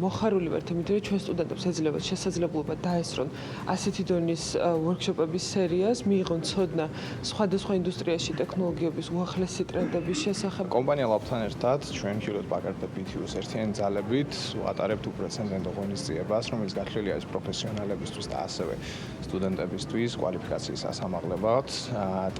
Speaker 3: მოხარული ვართ იმით, რომ ჩვენ სტუდენტებს ეძლებათ შესაძლებლობა დაესწრონ ასეთი დონის ვორქშოპების სერიას, მიიღონ ცოდნა სხვადასხვა ინდუსტრიაში ტექნოლოგიების უახლესი ტრენდების შესახებ.
Speaker 8: კომპანია Labi-თან ერთად ჩვენ Hewlett Packard და BTU-ს ერთიანი ძალებით ვატარებთ უპრეცედენტო ღონისძიებას, რომელიც გათვლილი არის პროფესიონალებისთვის და ასევე სტუდენტებისთვის კვალიფიკაციის ასამაღლებად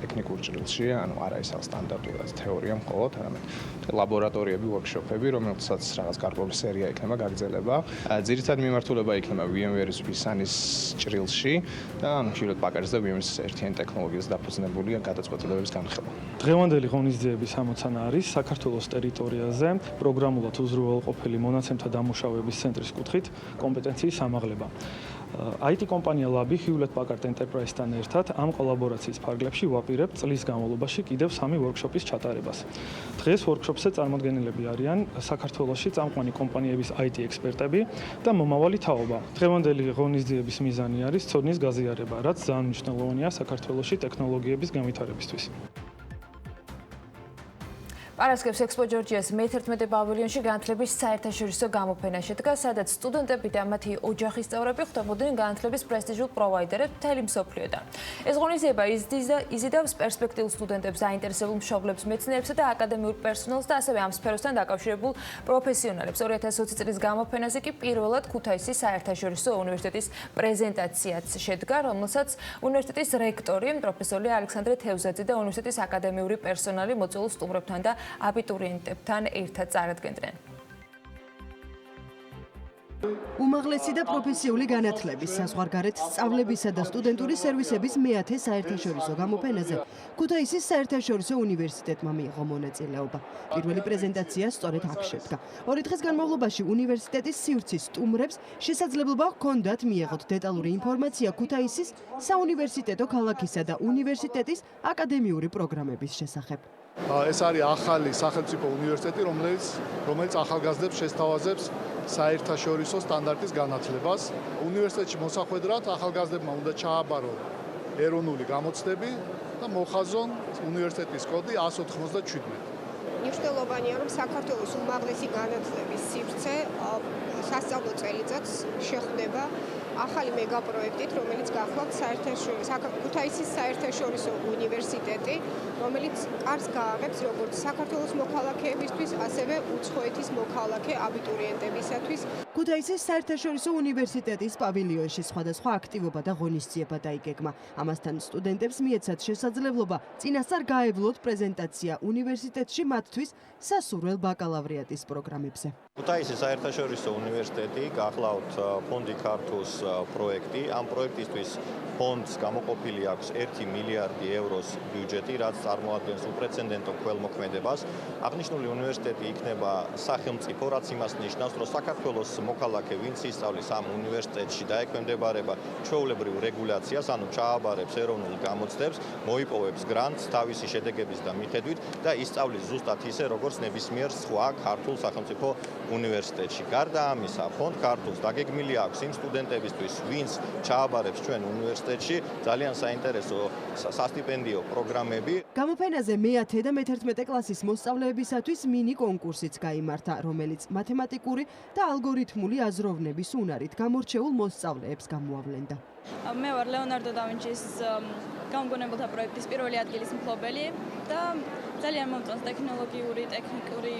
Speaker 8: ტექნიკურ ჭრილში, ანუ არა ისე სტანდარტულად თეორია მხოლოდ, არამედ ლაბორატორიები, ვორქშოპები, რომელსაც რაღაც გარკვეული სერია იქნება გაგრძელება. ძირითადი მიმართულება იქნება VMware-ის ვისანის ჭრილში და Hewlett Packard-ის და VMware-ის ერთიანი ტექნოლოგიაზე დაფუძნებული გადაწყვეტილებების განხილვა.
Speaker 16: დღევანდელი ღონისძიების ამოცანა არის საქართველოს ტერიტორიაზე პროგრამულად უზრუნველყოფილი მონაცემთა დამუშავების ცენტრის კუთხით კომპეტენციის ამაღლება. IT კომპანია Labi Hewlett Packard Enterprise-თან ერთად ამ კოლაბორაციის ფარგლებში ვაპირებთ წლის განმავლობაში კიდევ 3 ვორქშოპის ჩატარებას. დღეს ვორქშოპზე წარმოდგენილები არიან საქართველოში წამყვანი კომპანიების IT ექსპერტები და მომავალი თაობა. დღევანდელი ღონისძიების მიზანი არის ცოდნის გაზიარება, რაც ძალიან მნიშვნელოვანია საქართველოში ტექნოლოგიების განვითარებისთვის.
Speaker 1: პარასკევს ექსპო ჯორჯიას მე-11 პავილიონში განათლების საერთაშორისო გამოფენა შედგა, სადაც სტუდენტები და მათი ოჯახის წევრები ხვდებოდნენ განათლების პრესტიჟულ პროვაიდერებს მთელი მსოფლიოდან. ეს ღონისძიება იზიდავს პერსპექტიულ სტუდენტებს, заინტერესებულ მშობლებს, მეცნიერებსა და აკადემიურ პერსონალს და ასევე ამ სფეროსთან დაკავშირებულ პროფესიონალებს. 2020 წლის გამოფენაზე კი პირველად ქუთაისის საერთაშორისო უნივერსიტეტის პრეზენტაციაც შედგა, რომელსაც უნივერსიტეტის რექტორი, პროფესორი ალექსანდრე თევზაძე და უნივერსიტეტის აკადემიური პერსონალი მოწვეულ სტუმრებთან და აბიტურიენტებთან ერთად წარადგენდნენ.
Speaker 23: უმაღლესი და პროფესიული განათლების, საზღვარგარეთ სწავლებისა და სტუდენტური სერვისების მე-10 საერთაშორისო გამოფენაზე ქუთაისის საერთაშორისო უნივერსიტეტმა მიიღო მონაწილეობა. პირველი პრეზენტაცია სწორედ აქ შედგა. 2 დღის განმავლობაში უნივერსიტეტის სივრცის სტუმრებს შესაძლებლობა ჰქონდათ მიეღოთ დეტალური ინფორმაცია ქუთაისის საუნივერსიტეტო ქალაქისა და უნივერსიტეტის აკადემიური პროგრამების შესახებ.
Speaker 24: ეს არის ახალი სახელმწიფო უნივერსიტეტი, რომელიც ახალგაზრდებს შესთავაზებს საერთაშორისო სტანდარტის განათლებას. უნივერსიტეტში მოსახვედრად ახალგაზრდებმა უნდა ჩააბარონ ეროვნული გამოცდები და მოხაზონ უნივერსიტეტის კოდი 197.
Speaker 25: მნიშვნელოვანია, რომ საქართველოს უმაღლესი განათლების სივრცე სასწავლო წელიწადს შეხვდება ახალი მეგაპროექტით, რომელიც გახლავთ ქუთაისის საერთაშორისო უნივერსიტეტი, რომელიც კარგს გააღებს როგორც საქართველოს მოქალაქეებისთვის, ასევე უცხოეთის მოქალაქე აბიტურიენტებისათვის.
Speaker 23: ქუთაისის საერთაშორისო უნივერსიტეტის პავილიონში სხვადასხვა აქტივობა და ღონისძიება დაიგეგმა. ამასთან სტუდენტებს მიეცათ შესაძლებლობა წინასწარ გაევლოთ პრეზენტაცია უნივერსიტეტში მათთვის სასურველ ბაკალავრიატის პროგრამებზე.
Speaker 26: ქუთაისის საერთაშორისო უნივერსიტეტი გახლავთ ფონდი ქართულს პროექტი. ამ პროექტისთვის ფონდს გამოყოფილი აქვს 1 მილიარდი ევროს ბიუჯეტი, რაც წარმოადგენს უპრეცედენტო ქველმოქმედებას. აღნიშნული უნივერსიტეტი იქნება სახელმწიფო, რაც იმას ნიშნავს, რომ საქართველოს მოქალაქე, ვინც ისწავლის ამ უნივერსიტეტში და ექვემდებარება ჩვეულებრივ რეგულაციას, ანუ ჩააბარებს ეროვნულ გამოცდებს, მოიპოვებს გრანტს თავისი შედეგების და მიხედვით და ისწავლის ზუსტად ისე, როგორც ნებისმიერ სხვა ქართულ სახელმწიფო უნივერსიტეტში. გარდა ამისა, ფონდ ქართულს დაგეგმილი აქვს იმ სტუდენტებისთვის, ვინც ჩააბარებს ჩვენ უნივერსიტეტში, ძალიან საინტერესო სასტიპენდიო პროგრამები.
Speaker 23: გამოფენაზე მე-10 და მე-11 კლასის მოსწავლეებისათვის მინი კონკურსიც გაიმართა, რომელიც მათემატიკური და ალგორითმული აზროვნების უნარით გამორჩეულ მოსწავლეებს გამოავლენდა.
Speaker 27: მე ვარ ლეონარდო და ვინჩის გამოგონებელთა პროექტის პირველი ადგილის მფლობელი და ძალიან მომწონს ტექნოლოგიური, ტექნიკური,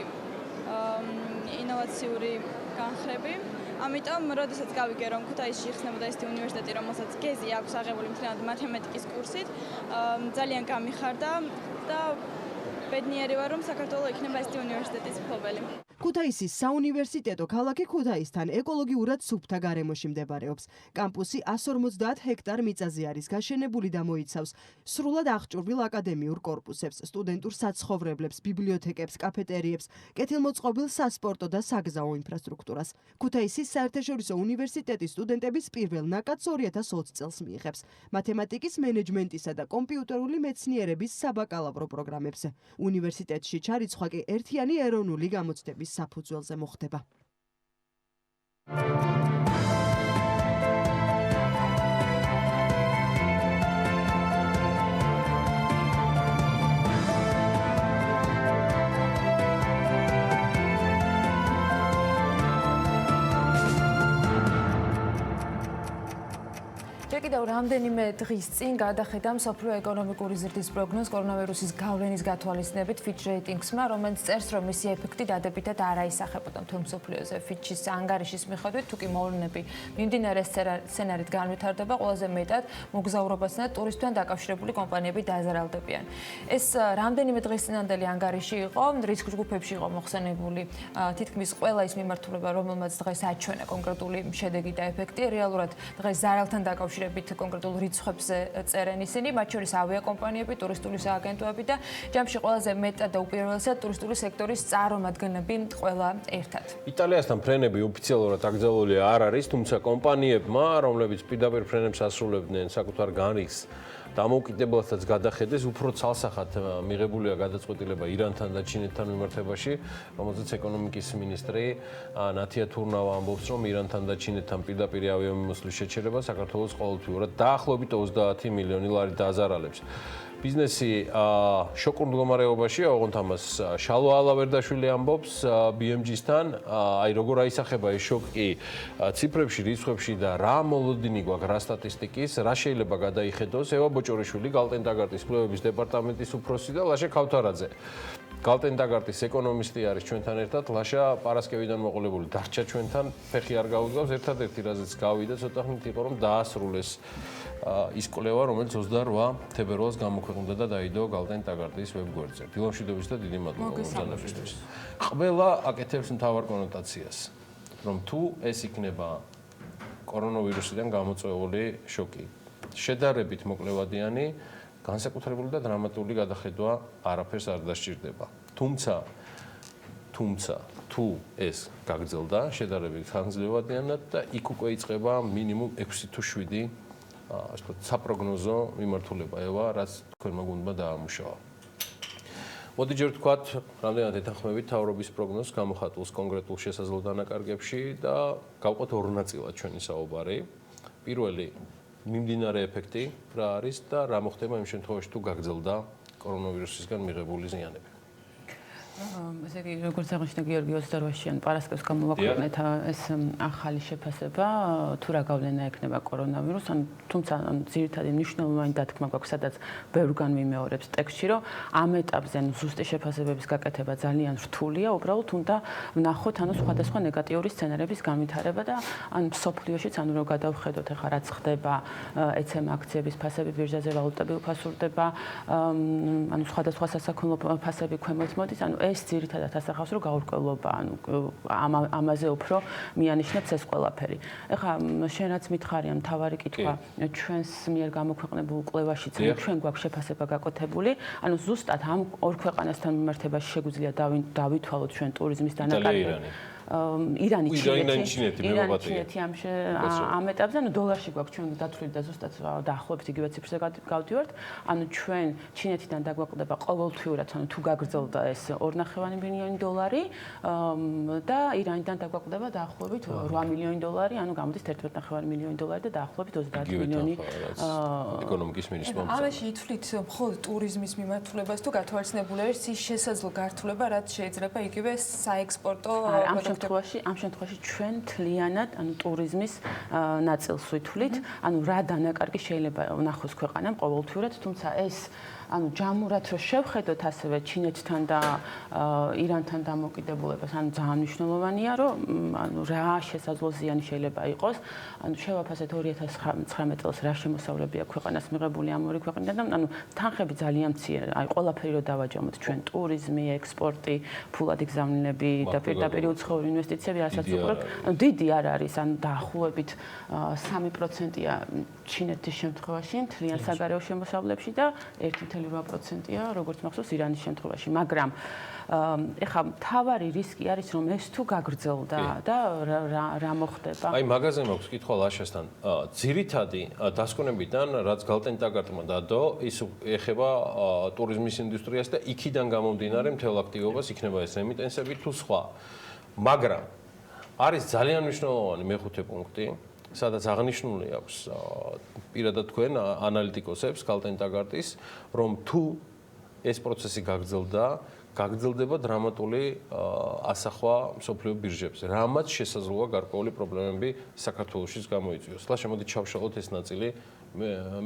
Speaker 27: ინოვაციური განხრები. ამიტომ, როდესაც გავიგე, რომ ქუთაისში იხსნებოდა ეს უნივერსიტეტი, რომელსაც გეზი აქვს აღებული მთლიანად მათემატიკის კურსით, ძალიან გამიხარდა და ბედნიერი ვარ, რომ საქართველოს იქნება ეს უნივერსიტეტის მფლობელი.
Speaker 23: ქუთაისის საუნივერსიტეტო ქალაქი ქუთაისთან ეკოლოგიურად სუფთა გარემოში მდებარეობს. კამპუსი 150 ჰექტარ მიწაზე არის გაშენებული და მოიცავს სრულად აღჭურვილ აკადემიურ კორპუსებს, სტუდენტურ საცხოვრებლებს, ბიბლიოთეკებს, კაფეტერიებს, კეთილმოწყობილ სასპორტო და საგზაო ინფრასტრუქტურას. ქუთაისის საერთაშორისო უნივერსიტეტის სტუდენტების პირველ ნაკადს 2020 წელს მიიღებს მათემატიკის, მენეჯმენტისა და კომპიუტერული მეცნიერების საბაკალავრო პროგრამებზე. უნივერსიტეტში ჩარიცხვა კი ერთიანი ეროვნული გამოცდების საფუძველზე მოხდება.
Speaker 1: კიდევ რამდენიმე დღის წინ გადახედა მსოფლიო ეკონომიკური ზრდის პროგნოზ კორონავირუსის გავლენის გათვალისწინებით Fitch Ratings-მა, რომელიც წერს, რომ მისი ეფექტი დადებითად არ აისახებოდა მთელ მსოფლიოზე. Fitch-ის ანგარიშის მიხედვით, თუ კი მოვლენები მიმდინარე სცენარით განვითარდება, ყველაზე მეტად მოგზაურობასთან და ტურისტთან დაკავშირებული კომპანიები დაზარალდებიან. ეს რამდენიმე დღის წინანდელი ანგარიში იყო, რისკ ჯგუფებში იყო მოხსენებული თითქმის ყველა ის მიმართულება, რომელმაც დღეს აჩვენა კონკრეტული შედეგი და ეფექტი. რეალურად დღეს ზარალთან დაკავშირებით კონკრეტულ რიცხვებზე წერენ ისინი, მათ შორის ავიაკომპანიები, ტურისტული სააგენტოები და ჯამში ყველაზე მეტად და უპირველესად ტურისტული სექტორის წარმომადგენლები ყველა ერთად.
Speaker 15: იტალიასთან ფრენები ოფიციალურად აკრძალული არ არის, თუმცა კომპანიებმა, რომლებიც პირდაპირ ფრენებს ასრულებდნენ საკუთარ განრიგს, დამოუკიდებელსაც გადახედეს, უფრო ცალსახად მიღებულია გადაწყვეტილება ირანთან და ჩინეთთან მიმართებაში, რომელზეც ეკონომიკის მინისტრი ნათია თურნავა ამბობს, რომ ირანთან და ჩინეთთან პირდაპირ ავიამიმოსვლის შეჩერება საქართველოს ყოველთვიურად დაახლოებით 30 მილიონი ლარი დააზარალებს. ბიზნესი შოკურ მდგომარეობაშია, ოღონდ ამას შალვა ალავერდაშვილი ამბობს BMG-სთან, აი როგორ აისახება ეს შოკი ციფრებში, რიცხვებში და რა მოლოდინი გვაქვს რა სტატისტიკის, რა შეიძლება გადაიხედოს ევა ბოჭორიშვილი, გალტენ ტაგარტის კვლევების დეპარტამენტის უფროსი და ლაშა ქავთარაძე. გალტენ ტაგარტის ეკონომისტი არის ჩვენთან ერთად, ლაშა პარასკევიდან მოყოლებული დარჩა ჩვენთან, ფეხი არ გაუძღავს, ერთადერთი რაზეც გავიდა, ცოტა ხნით იყო რომ დაასრულეს ის კვლევა, რომელიც 28 თებერვალს გამოქვეყნდა და დაიდო გალტენ ტაგარტის ვებგვერდზე. დილომშვიდობის და დიდი მადლობა მომზადებისთვის. ყველა აკეთებს მთავარ კონოტაციას, რომ თუ ეს იქნება კორონავირუსიდან გამოწვეული შოკი, შედარებით მოკლევადიანი, განსაკუთრებული და დრამატული გადახედვა არაფერს არ დასჭირდება. თუმცა თუ ეს გაგრძელდა შედარებით ხანგრძლივადიანად და იქ უკვე იწყება მინიმუმ 6 თუ 7 ასე ვთქვათ, საპროგნოზო მიმართულება ევა, რაც თქვენმა გუნდმა დაამუშავა. მოდი ჯერ ვთქვათ, რამდენად ეთანხმებით თავრობის პროგნოზს გამოხატულს კონკრეტულ შესაძლო დანაკარგებში და გავყვეთ ორ ნაწილად ჩვენი საუბარი. პირველი მიმდინარე ეფექტი რა არის და რა მოხდება იმ შემთხვევაში თუ გაგრძელდა კორონავირუსისგან მიღებული ზიანები.
Speaker 2: ესე იგი, როგორც აღნიშნა გიორგი 28-იან პარასკევს გამოვაქვეყნეთ ეს ახალი შეფასება, თუ რა გავლენა ექნება კორონავირუსს, თუმცა ძირითადი მნიშვნელოვანი დათქმა გვაქვს, სადაც ბევრგან მიმეორებს ტექსტში, რომ ამ ეტაპზე ზუსტი შეფასებების გაკეთება ძალიან რთულია, უბრალოდ უნდა ვნახოთ სხვადასხვა ნეგატიური სცენარების განვითარება და მსოფლიოშიც რო გადავხედოთ ახლა რაც ხდება ECM აქციების ფასები ბირჟაზე, ვალუტები უფასურდება, სხვადასხვა სასაქონლო ფასები ქვემოთ მოდის, ეს ძირითადად ასახავს, რომ გაურკვევლობა, ამაზე უფრო მიანიშნებს ეს ყველაფერი. ეხლა შენ რაც მითხარია, მთავარი კითხვა, ჩვენს მიერ გამოქვეყნებულ კვლევაში ჩვენ გვაქვს შეფასება გაკეთებული, ზუსტად ამ ორ ქვეყანასთან მიმართებაში შეგვიძლია დავითვალოთ ჩვენ ტურიზმის დანაკარგები. ირანი, ჩინეთი ამ ეტაპზე, დოლარში გვაქვს ჩვენ დათვლილი და ზუსტად დაახლოებით იგივე ციფრზე გავდივართ. ჩვენ ჩინეთიდან დაგვაკვდება ყოველთვიურად, თუ გაგრძელდა ეს 2.5 მილიონი დოლარი და ირანიდან დაგვაკვდება დაახლოებით 8 მილიონი დოლარი, გამოდის 11.5 მილიონი დოლარი და დაახლოებით 30 მილიონი
Speaker 15: ეკონომიკის მინისტრმა.
Speaker 1: ამაში ითვლით მხოლოდ ტურიზმის მიმართულებას თუ გათვალისწინებული არის ის შესაძლო გართულება, რაც შეიძლება იგივე საექსპორტო
Speaker 2: ამ შემთხვევაში ჩვენ თლიანად ტურიზმის ნაწილს ვითვლით, რა დანაკარგი შეიძლება ვნახოს ქვეყანამ ყოველთვიურად, თუმცა ეს ანუ ჯამურად რო შევხედოთ ასევე ჩინეთთან და ირანთან დამოკიდებულებას, ანუ ძალიან მნიშვნელოვანია, რომ ანუ რა შესაძლო ზიანი შეიძლება იყოს. ანუ შევაფასეთ 2019 წელს რა შემოსავლები აქვს ქვეყანას მიღებული ამ ორი ქვეყნიდან და ანუ თანხები ძალიან მცირე. აი ყველაფერი რო დავაჯამოთ ჩვენ ტურიზმი, ექსპორტი, ფულადი გზავნილები და პირდაპირ უცხოური ინვესტიციები, რასაც უყურებთ, ანუ დიდი არ არის, ანუ დაახლოებით 3%-ია ჩინეთის შემთხვევაში, მთლიან საგარეო შემოსავლებში და 1.8%-ია, როგორც მახსოვს, ირანის შემთხვევაში. მაგრამ ეხლა მთავარი რისკი არის, რომ ეს თუ გაგრძელდა და რა მოხდება?
Speaker 15: აი მაგაზე მაქვს კითხვა ლაშასთან. ძირითადი დასკვნებიდან, რაც გალტენტაგარტმა დადო, ის ეხება ტურიზმის ინდუსტრიას და იქიდან გამომდინარე მთელ აქტივობას იქნება ეს ემიტენსები თუ სხვა. მაგრამ არის ძალიან მნიშვნელოვანი მეხუთე პუნქტი, სადაც აღნიშნული აქვს პირადად თქვენ ანალიტიკოსებს გალტენტაგარტის, რომ თუ ეს პროცესი გაგრძელდება დრამატული ასახვა მსოფლიო ბირჟებზე. რამაც შესაძლოა გარკვეული პრობლემები საქართველოშიც გამოიწვიოს. და შემოდით ჩავშალოთ ეს ნაწილი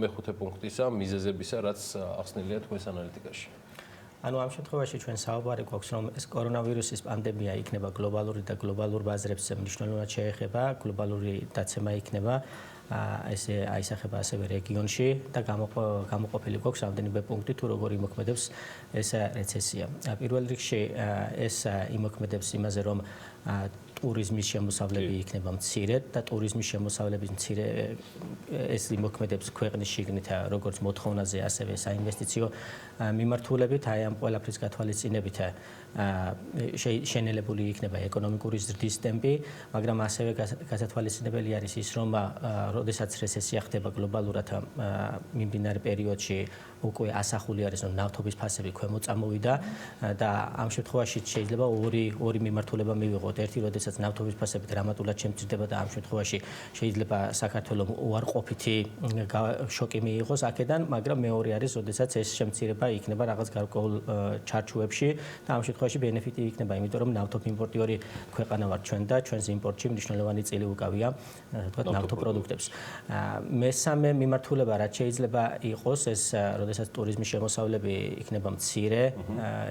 Speaker 15: მეხუთე პუნქტისა, მიზეზებისა, რაც ახსნილია თქვენს ანალიტიკაში.
Speaker 5: ანუ ამ შემთხვევაში ჩვენ საუბარი გვაქვს, რომ ეს კორონავირუსის პანდემია იქნება გლობალური და გლობალურ ბაზრებს მნიშვნელოვნად შეეხება, გლობალური დაცემა იქნება ესე აისახება ასევე რეგიონში და გამოყოფილი გვაქვს რამდენიმე პუნქტი თუ როგორ იმოქმედებს ეს რეცესია. პირველ რიგში ეს იმოქმედებს იმაზე, რომ ტურიზმის შემოსავლები იქნება მცირედ და ტურიზმის შემოსავლების მცირე ეს იმოქმედებს ქვეყნის შიგნით როგორც მოთხოვნაზე, ასევე საინვესტიციო მიმართულებით, აი ამ ყველაფრის გათვალისწინებით შენელებული იქნება ეკონომიკური ზრდის ტემპი, მაგრამ ასევე გასათვალისწინებელი არის ის, რომ როდესაც რეცესია ხდება გლობალურად მიმდინარე პერიოდში უკვე ასახული არის, რომ ნავთობის ფასები ქვემოთ წამოვიდა და ამ შემთხვევაში შეიძლება ორი მიმართულება მივიღოთ. ერთი, როდესაც ნავთობის ფასები დრამატულად შემცირდება და ამ შემთხვევაში შეიძლება საქართველოს უარყოფითი შოკი მიიღოს აქედან, მაგრამ მეორე არის, როდესაც ეს შემცირება იქნება რაღაც გარკვეულ ჩარჩოებში და ამ შემთხვევაში ბენეფიტი იქნება, იმიტომ რომ ნავთობიმპორტიორი ქვეყანა ვართ ჩვენ და ჩვენს იმპორტში მნიშვნელოვანი წილი უკავია, თქვათ, ნავთობპროდუქტებს. მესამე მიმართულება, რაც შეიძლება იყოს, ეს როდესაც ტურიზმის შემოსავლები იქნება მცირე,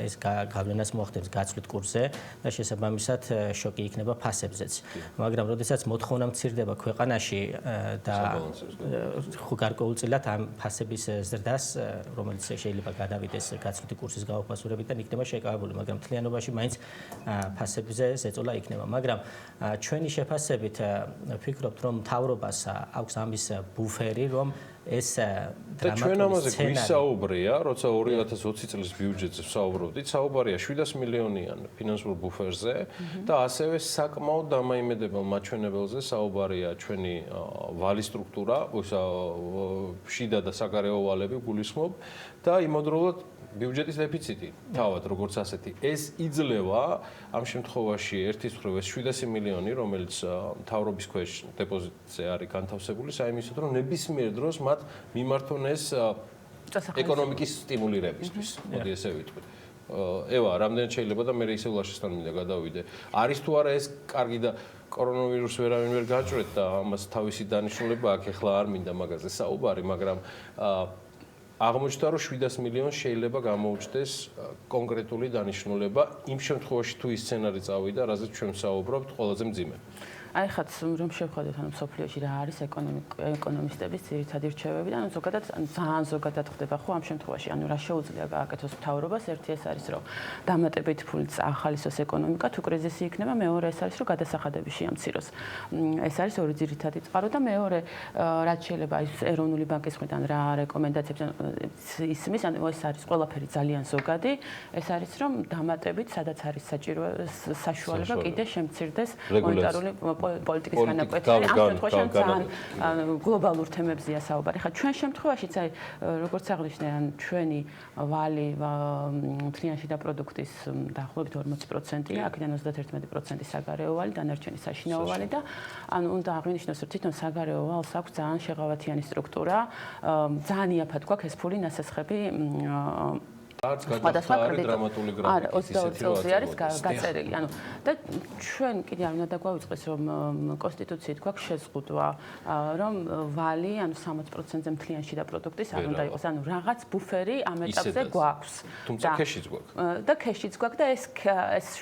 Speaker 5: ეს გავლენას მოახდენს გაცვლით კურსზე და შესაბამისად შოკი იქნება ფასებზეც. მაგრამ როდესაც მოთხოვნა მცირდება ქვეყანაში და გარკვეულწილად ამ ფასების ზრდას, რომელიც შეიძლება გადავიდეს გაცვლითი კურსის გაუფასურებიდან, იქნება შეკავებული, მაგრამ მთლიანობაში მაინც ფასებზე ზეწოლა იქნება. მაგრამ ჩვენი შეფასებით ვფიქრობთ, რომ მთავრობას აქვს ამის ბუფერი, რომ ეს
Speaker 15: და ჩვენ ამაზე გვისაუბრია, როცა 2020 წლის ბიუჯეტზე ვსაუბრობდით, საუბარია 700 მილიონიან ფინანსურ ბუფერზე და ასევე საკმაოდ დამაიმედებელ მაჩვენებელზე საუბარია ჩვენი ვალი სტრუქტურა, შიდა და საგარეო ვალები გულისხმობ და იმოდროულად ბიუჯეტის დეფიციტი თავად როგორც ასეთი ეს იძლევა ამ შემთხვევაში ერთის მხრივ ეს 700 მილიონი რომელიც მთავრობის ქვეშ დეპოზიტზე არის განთავსებული საიმისოდ რომ ნებისმიერ დროს მათ მიმართონ ეს ეკონომიკის სტიმულირებისთვის მოდი ესე ვიტყვი ევა რამდენად შეიძლება და მე ისე ლაშესთან მინდა გადავიდე არის თუ არა ეს კარგი და კორონავირუსს ვერავინ ვერ გაჭრეთ და ამას თავისი დანიშნულება აქვს ეხლა არ მინდა მაგაზე საუბარი მაგრამ აღმოჩნდა რომ 700 მილიონს შეიძლება გამოუჩნდეს კონკრეტული დანიშნულება იმ შემთხვევაში თუ ის სცენარი წავიდა, რაზეც ჩვენ ვსაუბრობთ, ყველაზე მძიმე.
Speaker 2: აი ხაც რომ შევხვდეთ ანუ სოფლიოში რა არის ეკონომისტების ძირითადი რჩევები და ანუ ზოგადად ძალიან ზოგადად ხდება ხო ამ შემთხვევაში ანუ რა შეუძლია გააკეთოს მთავრობას ერთი ეს არის რომ დამატებით ფულით ახალისოს ეკონომიკა თუ კრიზისი იქნება მეორე ეს არის რომ გადასახადები შეამციროს ეს არის ორი ძირითადი წყარო და მეორე რაც შეიძლება ის ეროვნული ბანკის მხრიდან რა რეკომენდაციებს ისმის ანუ ეს არის ყველაფერი ძალიან ზოგადი ეს არის რომ დამატებით სადაც არის საჭირო საშუალება კიდე შემცირდეს მონეტარული პოლიტიკის განაკვეთი. ამ შემთხვევაში ძალიან გლობალურ თემებზეა საუბარი. ხა ჩვენ შემთხვევაშიც აი როგორც აღნიშნე, ან ჩვენი ვალი მთლიანში და პროდუქტის დაახლოებით 40%-ია, აქედან 31% საგარეო ვალი, დანარჩენი საშინაო ვალი და ანუ უნდა აღინიშნოს, რომ თვითონ საგარეო ვალს აქვს ძალიან შეღავათიანი სტრუქტურა. ძალიან იაფად გვაქვს ეს ფული ნასესხები სხვადასხვა კრედიტული არა 22 წელზე არის გაწერილი. ანუ და ჩვენ კიდე არ უნდა დაგვაუწყდეს რომ კონსტიტუციით გვაქვს შეზღუდვა რომ ვალი ანუ 60%-ზე მთლიანი შიდა პროდუქტის არ უნდა იყოს. ანუ რაღაც ბუფერი ამ ეტაპზე გვაქვს.
Speaker 15: თუმცა ქეშიც გვაქვს.
Speaker 2: და ქეშიც გვაქვს და ეს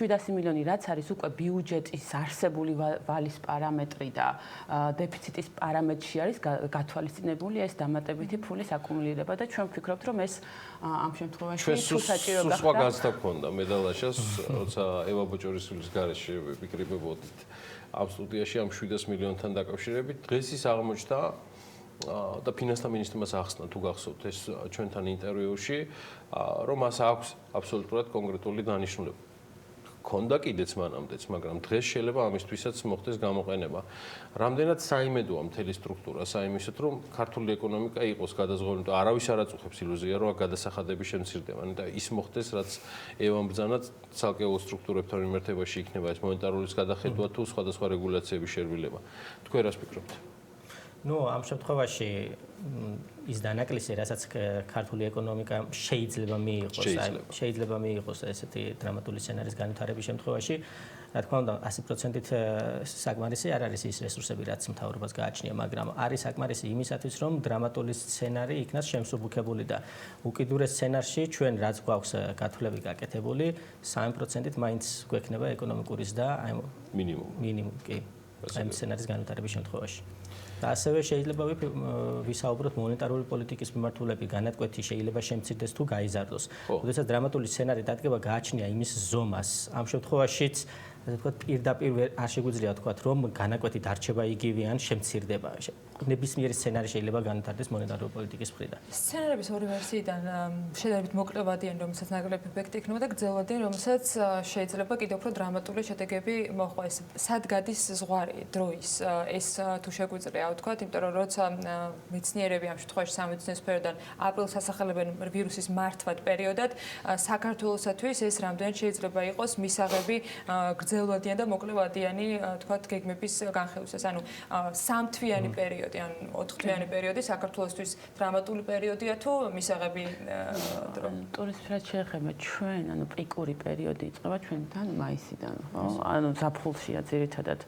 Speaker 2: 700 მილიონი რაც არის უკვე ბიუჯეტის არსებული ვალის პარამეტრი და დეფიციტის პარამეტრში არის გათვალისწინებული ეს დამატებითი ფულის აკუმულირება და ჩვენ ვფიქრობთ რომ ეს ამ შემთხვევაში თუ საჭირო გახდა.
Speaker 15: სხვა განცდა ქონდა მედალაშას, როცა ევა ბოჭორისვილის გარეშე ვიკრიბებოდით ამ სტუდიაში ამ 700 მილიონთან დაკავშირებით. დღეს ის აღმოჩნდა და ფინანსთა მინისტრმა ახსნა თუ გახსოვთ ეს ჩვენთან ინტერვიუში, რომ მას აქვს აბსოლუტურად კონკრეტული დანიშნულება. ქონდა კიდეც მანამდეც, მაგრამ დღეს შეიძლება ამისთვისაც მოხდეს გამოყენება. რამდენად საიმედოა მთელი სტრუქტურა საიმისოდ, რომ ქართული ეკონომიკა იყოს გადაზღაურებული და არავის არ აწუხებს ილუზია, რომ გადასახადები შემცირდება და ის მოხდეს, რაც ევამ ბრძანაც ცალკეულ სტრუქტურებთან მიმართებაში იქნება ეს მონეტარულის გადახედვა თუ სხვადასხვა რეგულაციების შერბილება. თქვენ რას ფიქრობთ?
Speaker 5: ნუ ამ შემთხვევაში ის დანაკლისი, რასაც ქართული ეკონომიკა შეიძლება მიიღოს ესეთი დრამატული სცენარის განვითარების შემთხვევაში, რა თქმა უნდა 100%-ით საკმარისი არ არის ის რესურსები, რაც მთავრობას გააჩნია, მაგრამ არის საკმარისი იმისათვის, რომ დრამატული სცენარი იქნას შემსუბუქებული და უკიდურეს სცენარში ჩვენ რაც გვაქვს გათვლები გაკეთებული, 3%-ით მაინც გვექნება ეკონომიკური ზრდა მინიმუმ კი ამ სცენარის განვითარების შემთხვევაში. და ასევე შეიძლება ვისაუბროთ მონეტარული პოლიტიკის მიმართულები განათკვეთი შეიძლება შემცირდეს თუ გაიზარდოს. როდესაც დრამატული სცენარი დადგება გააჩნია იმის ზომას. ამ შემთხვევაშიც ასე ვთქვათ პირდაპირ არ შეგვიძლია ვთქვათ რომ განაკვეთი დარჩება იგივე ან შემცირდება. ნებისმიერი სცენარი შეიძლება განვითარდეს მონეტარული პოლიტიკის მხრიდან.
Speaker 1: სცენარების ორი ვერსიიდან შედარებით მოკლევადიანი, რომელსაც ნაკლებ ეფექტი იქნება და გრძელვადიანი, რომელსაც შეიძლება კიდევ უფრო დრამატული შედეგები მოჰყვა. ეს სად გადის ზღვარი დროის ეს თუ შეგვიძლია ვთქვათ, იმიტომ რომ როცა მეცნიერები ამ შემთხვევაში სამედიცინო სფეროდან აპრილს ასახელებენ ვირუსის მართვად პერიოდად, საქართველოსათვის ეს რამდენად შეიძლება იყოს მისაღები გრძელვადიანი და მოკლევადიანი ვთქვათ გეგმების განხილვისას. ანუ სამთვიანი პერიოდი ან 4-თვიანი პერიოდი საქართველოსთვის დრამატული პერიოდია თუ მისაღები დრო?
Speaker 2: ტურისტებად შეეხება ჩვენ, ანუ პიკური პერიოდი იწყება ჩვენთან მაისიდან, ხო? ანუ ზაფხულშია ძირითადად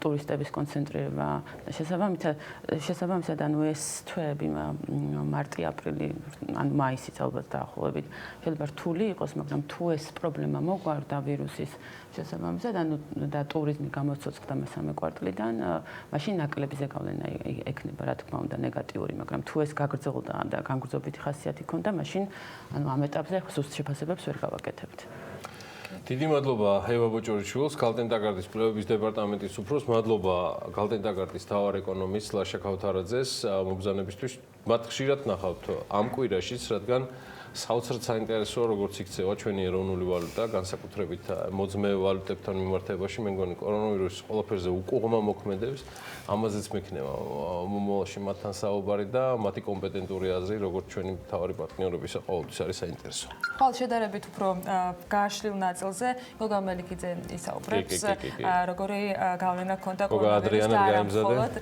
Speaker 2: ტურისტების კონცენტრირება და შესაბამისად ანუ ეს თვეები მარტი-აპრილი, ანუ მაისიც ალბათ დაახლოებით შეიძლება რთული იყოს, მაგრამ თუ ეს პრობლემა მოგვარდა ვირუსის შესაბამისად, ანუ და ტურიზმი გამოცოცხლდა მესამე კვარტლიდან, მაშინ ნაკლებზე გავლენა ექნება, რა თქმა უნდა, ნეგატიური, მაგრამ თუ ეს გაგრძელდა და განგრძობითი ხასიათი ჰქონდა, მაშინ ანუ ამ ეტაპზე ზუსტ შეფასებებს ვერ გავაკეთებთ.
Speaker 15: დიდი მადლობა ევა ბოჭორიშვილს, გალტენდაგარდის კვლევების დეპარტამენტის უფროს, მადლობა გალტენდაგარდის მთავარ ეკონომისტს ლაშა ქავთარაძეს მობრძანებისთვის. მათ ხშირად ნახავთ ამ კვირაშიც, რადგან საოცრად საინტერესოა როგორც იქცევა ჩვენი ეროვნული ვალუტა, განსაკუთრებით მოძმე ვალუტებთან მიმართებაში, მე მგონი კორონავირუსის ყველაფერზე უკუღმა მოქმედებს, ამაზეც მექნება მომავალში მათთან საუბარი და მათი კომპეტენტური აზრი, როგორც ჩვენი მთავარი პარტნიორებისა ყოველთვის არის საინტერესო.
Speaker 1: ხვალ შედარებით უფრო გააშლილ ნაწილზე გოგა მელიქიძე ისაუბრებს, როგორი გავლენა ჰქონდა კორონავირუსის დაამხოლოდ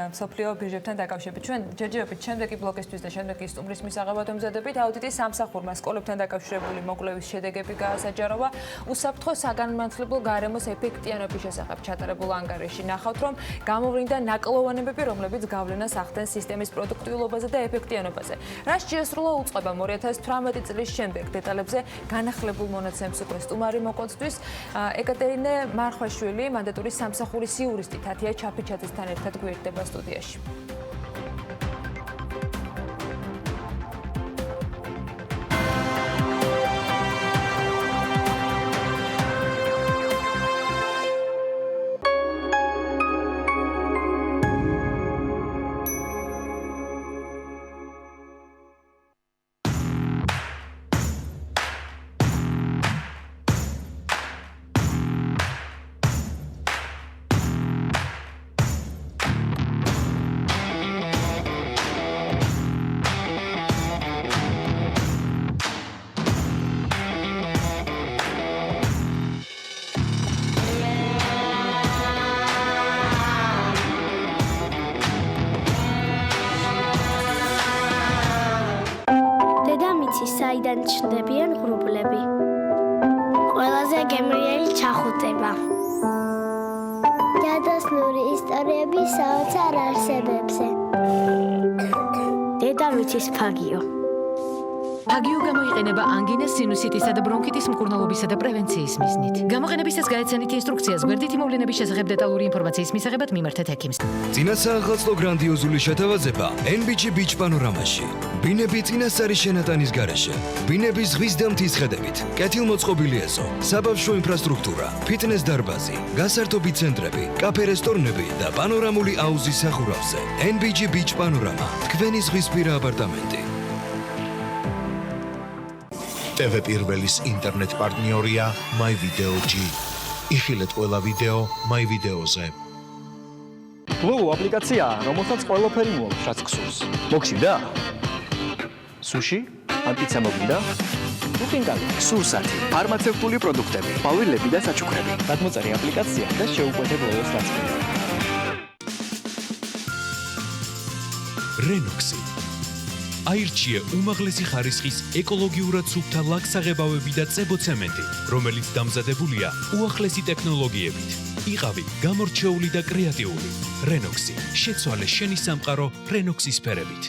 Speaker 1: მსოფლიო ბირჟებთან დაკავშირებით. ჩვენ ჯერჯერობით შემდეგი ბლოკისთვის და შემდეგი სტუმრის მისაღებად ვემზადებით. აუდიტის სამსახურმა სკოლებთან დაკავშირებული მოკვლევის შედეგები გაასაჯაროვა. უსაფრთხო საგანმანათლებლო გარემოს ეფექტიანობის შესახებ ჩატარებულ ანგარიში ნახავთ, რომ გამოვლინდა ნაკლოვანებები, რომლებიც გავლენას ახდენს სისტემის პროდუქტიულობაზე და ეფექტიანობაზე. რა შეესრულა უწყება 2018 წლის შემდეგ დეტალებზე განახლებულ მონაცემს უკვე სტუმარი მოკვდისთვის ეკატერინე მარხვაშვილი, მანდატური სამსახურის იურისტი თათია ჩაფიჩაძესთან ერთად გვერდება სტუდიაში.
Speaker 6: საიდან ჩნდებიან ღრუბლები. ყველაზე გემრიელი ჩახუტება. გადასვლური ისტორიები საოცარ არსებებზე. დედამიწის ფაგიო.
Speaker 9: ფაგიო გამოიყენება ანგინას, სინუსიტისა და ბრონქიტის მკურნალობისა და პრევენციის მიზნით. გამოყენებისას გაეცანით ინსტრუქციას გვერდითი მოვლენების შესახებ დეტალური ინფორმაციის მისაღებად მიმართეთ ექიმს.
Speaker 13: წინასააღწლო გრანდიოზული შეთავაზება NBG Beach პანორამაში. ბინები წინასწარი შენატანის გარეშე. ბინები ზღვის და მთის ხედებით. კეთილმოწყობილი ეზო, საბავშვო ინფრასტრუქტურა, ფიტნეს დარბაზი, გასართობი ცენტრები, კაფე-რესტორნები და პანორამული აუზი სახურავზე. NBG Beach პანორამა. თქვენი ზღვისპირა აპარტამენტი.
Speaker 14: TV პირველის ინტერნეტ პარტნიორია MyVideoG. იხილეთ ყველა ვიდეო MyVideoზე.
Speaker 16: Flow აპლიკაციაა, რომელსაც ყველაფერი მოაქვს, რაც გსურს. მოგშივდა? სუში? ან პიცა მოგინდა? უკინკალი, სურსათი, ფარმაცევტული პროდუქტები, ყვავილები და საჩუქრები. გადმოწერე აპლიკაცია და შეუკვეთე ბოლოს ნაწილი.
Speaker 19: Renoxi. აირჩიე უმაღლესი ხარისხის ეკოლოგიურად სუფთა ლაქ-საღებავები და წებოცემენტი, რომელიც დამზადებულია უახლესი ტექნოლოგიებით. იყავი გამორჩეული და კრეატიული. Renoxi. შეცვალე შენი სამყარო Renoxis ფერებით.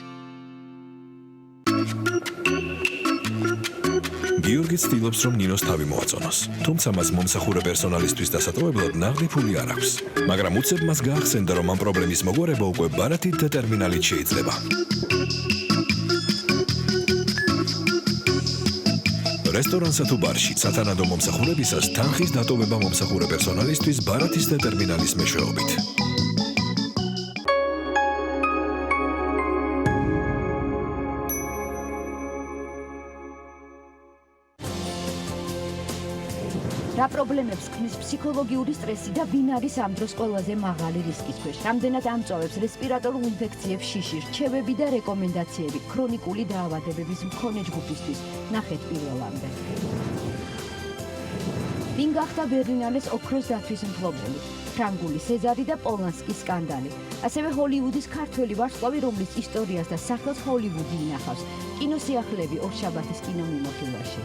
Speaker 20: გიორგი ცდილობს, რომ ნინოს თავი მოაწონოს, თუმცა მას მომსახურე პერსონალისტვის დასატოვებლად ნაღდი ფული არ აქვს. მაგრამ უცებ მას გაახსენდა, რომ ამ პრობლემის მოგვარება უკვე ბარათით და ტერმინალით შეიძლება. რესტორანსა თუ ბარში სათანადო მომსახურებისას თანხის დატოვება მომსახურე პერსონალისტვის ბარათის და ტერმინალის მეშვეობით.
Speaker 21: რა პრობლემებს ქმნის ფსიქოლოგიური სტრესი და ვინ არის ამ დროს ყველაზე მაღალი რისკის ქვეშ? რამდენად ამწვავებს რესპირატორულ ინფექციებს შიში, რჩევები და რეკომენდაციები ქრონიკული დაავადებების მქონე ჯგუფისთვის? ნახეთ პირველამდე. ვინ გახდა ბერლინალეს ოქროს დათვის მფლობელი? ფრანგული სეზარი და პოლანსკის სკანდალი. ასევე ჰოლივუდის ქართველი ვარსკვლავი, რომლის ისტორიას და სახელს ჰოლივუდი ინახავს. კინოსიახლეები ორშაბათის კინომიმოხილვაში.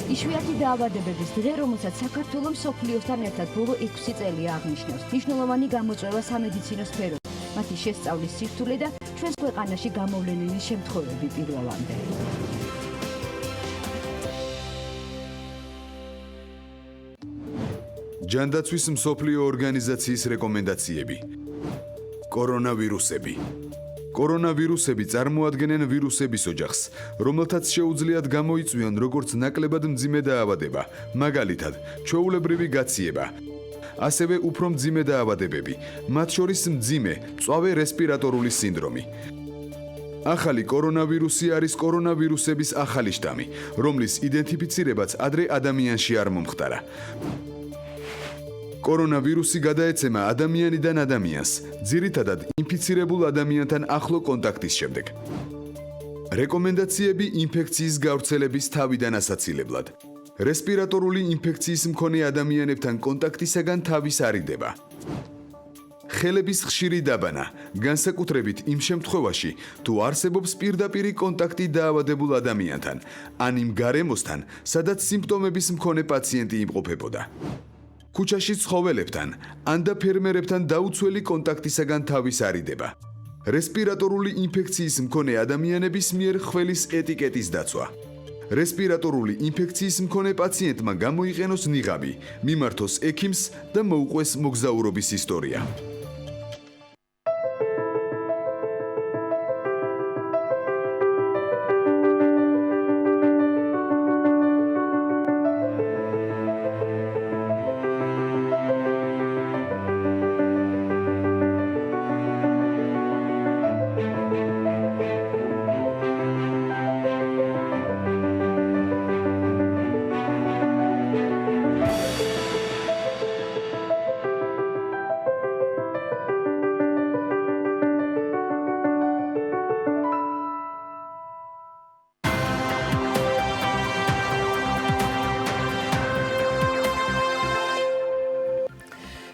Speaker 21: იშვიათი დაავადებების დღე, რომელსაც საქართველოს მსოფლიოსთან ერთად ბოლო 6 წელია აღნიშნავს. მნიშვნელოვანი გამოწვევა სამედიცინო სფეროში, მათი შესწავლის სირთულე და ჩვენს ქვეყანაში გამოვლენილი შემთხვევები პირველამდე.
Speaker 28: ჯანდაცვის მსოფლიო ორგანიზაციის რეკომენდაციები. კორონავირუსები. კორონავირუსები წარმოადგენენ ვირუსების ოჯახს, რომელთაც შეუძლიათ გამოიწვიონ როგორც ნაკლებად მძიმე დაავადება, მაგალითად, ჩვეულებრივი გაციება. ასევე უფრო მძიმე დაავადებები, მათ შორის მძიმე, მწვავე რესპირატორული სინდრომი. ახალი კორონავირუსი არის კორონავირუსების ახალი შტამი, რომლის იდენტიფიცირებაც ადრე ადამიანში არ მომხდარა. კორონავირუსი გადაეცემა ადამიანიდან ადამიანს, ძირითადად ინფიცირებულ ადამიანთან ახლო კონტაქტის შემდეგ. რეკომენდაციები ინფექციის გავრცელების თავიდან ასაცილებლად. რესპირატორული ინფექციის მქონე ადამიანებთან კონტაქტისაგან თავის არიდება. ხელების ხშირი დაბანა, განსაკუთრებით იმ შემთხვევაში, თუ არსებობს პირდაპირი კონტაქტი დაავადებულ ადამიანთან, ან იმ გარემოსთან, სადაც სიმპტომების მქონე პაციენტი იმყოფებოდა. ქუჩაში ცხოველებთან, ან და ფერმერებთან დაუცველი კონტაქტისაგან თავის არიდება. რესპირატორული ინფექციის მქონე ადამიანების მიერ ხველის ეტიკეტის დაცვა. რესპირატორული ინფექციის მქონე პაციენტმა გამოიყენოს ნიღაბი, მიმართოს ექიმს და მოუყვეს მოგზაურობის ისტორია.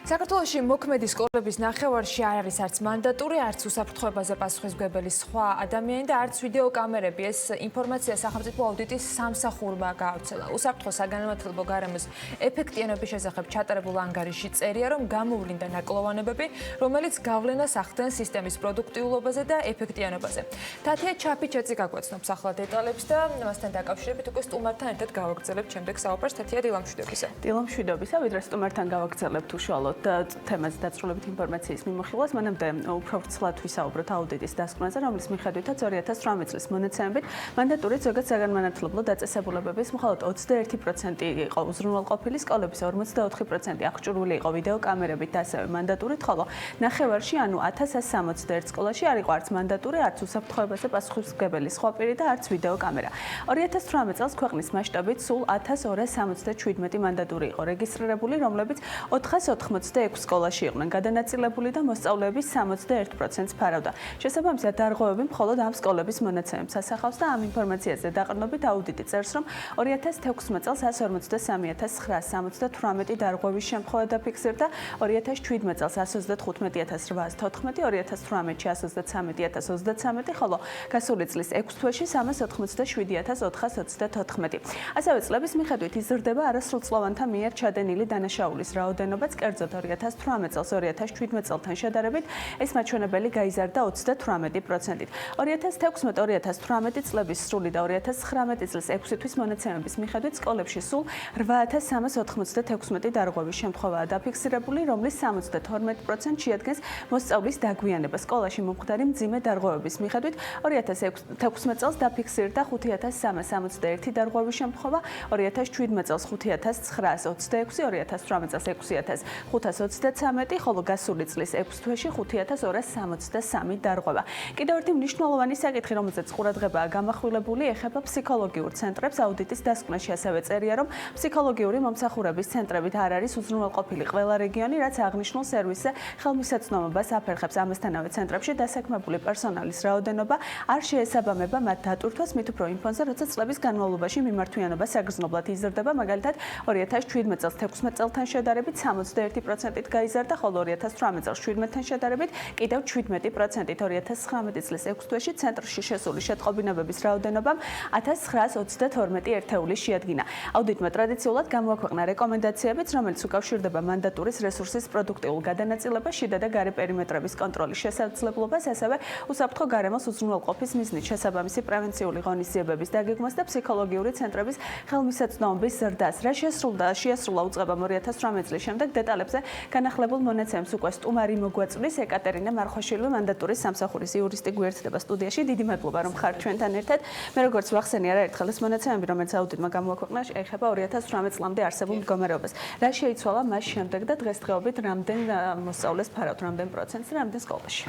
Speaker 1: საქართველოში მოქმედი სკოლების ნახევარში არ არის არც მანდატური, არც უსაფრთხოებაზე პასუხისმგებელი სხვა ადამიანი და არც ვიდეო კამერები. ეს ინფორმაცია სახელმწიფო აუდიტის სამსახურმა გაავრცელა. უსაფრთხო საგანმანათლებლო გარემოს ეფექტიანობის შესახებ ჩატარებულ ანგარიში წერია, რომ გამოვლინდა ნაკლოვანებები, რომელიც გავლენას ახდენს სისტემის პროდუქტიულობაზე და ეფექტიანობაზე. თათია ჩაფიჩეცი გაგვაცნობს ახლა დეტალებს და მასთან დაკავშირებით უკვე სტუმართან ერთად გავაგრძელებთ შემდეგ საუბარს. თათია, დილამშვიდობისა.
Speaker 4: დილამშვიდობისა, ვიდრე სტუმართან გავაგრძელებთ უშუალოდ თემაზე დაწვრილებით ინფორმაციის მიმოხილვას, მანამდე უფრო ვრცლად ვისაუბროთ აუდიტის დასკვნაზე, რომლის მიხედვითაც 2018 წლის მონაცემებით მანდატური ზოგად საგანმანათლებლო დაწესებულებების მხოლოდ 21% იყო უზრუნველყოფილი, სკოლების 44% აღჭურვილი იყო ვიდეო კამერებით და ასევე მანდატურით, ხოლო ნახევარში, ანუ 1161 სკოლაში არ იყო არც მანდატური, არც უსაფრთხოებაზე პასუხისმგებელი სხვა პირი და არც ვიდეო კამერა. 2018 წელს ქვეყნის მასშტაბით სულ 1277 მანდატური იყო რეგისტრირებული, რომლებიც 486 სკოლაში იყვნენ გადანაწილებული და მოსწავლეების 61%-ს ფარავდა. შესაბამისად, დარღვევები მხოლოდ ამ სკოლების მონაცემებს ასახავს და ამ ინფორმაციაზე დაყრდნობით აუდიტი წერს, რომ 2016 წელს 153,978 დარღვევის შემთხვევა დაფიქსირდა, 2017 წელს 125,814, 2018-ში 123,033, ხოლო გასული წლის 6 თვეში 387,424. ასევე წლების მიხედვით იზრდება არასრულწლოვანთა მიერ ჩადენილი დანაშაულის რაოდენობაც, კერძოდ 2018 წელს 2017 წელთან შედარებით ეს მაჩვენებელი გაიზარდა 38%-ით. 2016-2018 წლების სრული და 2019 წლის 6 თვის მონაცემების მიხედვით სკოლებში სულ 8396 დარღვევის შემთხვევაა დაფიქსირებული, რომლის 72% შეადგენს მოსწავლის დაგვიანება. სკოლაში მომხდარი მძიმე დარღვევების მიხედვით 2016 წელს დაფიქსირდა 5361 დარღვევის შემთხვევა, 2017 წელს 5926, 2018 წელს 6523, ხოლო გასული წლის 6 თვეში 5263 დარღვევა. კიდევ ერთი მნიშვნელოვანი საკითხი, რომელზეც ყურადღებაა გამახვილებული, ეხება ფსიქოლოგიურ ცენტრებს. აუდიტის დასკვნაში ასევე წერია, რომ ფსიქოლოგიური მომსახურების ცენტრებით არ არის უზრუნველყოფილი ყველა რეგიონი, რაც აღნიშნულ სერვისზე ხელმისაწვდომობას აფერხებს. ამასთანავე ცენტრებში დასაქმებული პერსონალის რაოდენობა არ შეესაბამება მათ დატვირთვას, მით უფრო იმ ფონზე, როცა წლების განმავლობაში მიმართვიანობა საგრძნობლად იზრდება, მაგალითად 2017 წელს 16 წელთან შედარებით 61%-ით გაიზარდა, ხოლო 2018 წელს 17-თან შედარებით კიდევ 17%-ით. 2019 წლის 6 თვეში ცენტრში შესული შეტყობინებების რაოდენობამ 1922 ერთეული შეადგინა. აუდიტმა ტრადიციულად გამოაქვეყნა რეკომენდაციებიც, რომელიც უკავშირდება მანდატურის რესურსის პროდუქტიულ გადანაწილებას, შიდა და გარე პერიმეტრების კონტროლის შესაძლებლობას, ასევე უსაფრთხო გარემოს უზრუნველყოფის მიზნით შესაბამისი პრევენციული ღონისძიებების დაგეგმვას და ფსიქოლოგიური ცენტრების ხელმისაწვდომობის ზრდას. რა შეასრულა უწყებამ 2018 წლის შემდეგ დეტალებზე განახლებულ მონაცემს უკვე სტუმარი მოგვაწვდის ეკატერინა მარხვაშვილი, მანდატურის სამსახურის იურისტი გვერდდება სტუდიაში. დიდი მადლობა, რომ ხართ ჩვენთან ერთად. მე როგორც ვახსენე არაერთხელ ეს მონაცემები, რომელიც აუდიტმა გამოაქვეყნა, ეხება 2018 წლამდე არსებულ მდგომარეობას. რა შეიცვალა მას შემდეგ და დღესდღეობით რამდენ მოსწავლეს ფარავთ, რამდენ პროცენტს და რამდენ სკოლაში?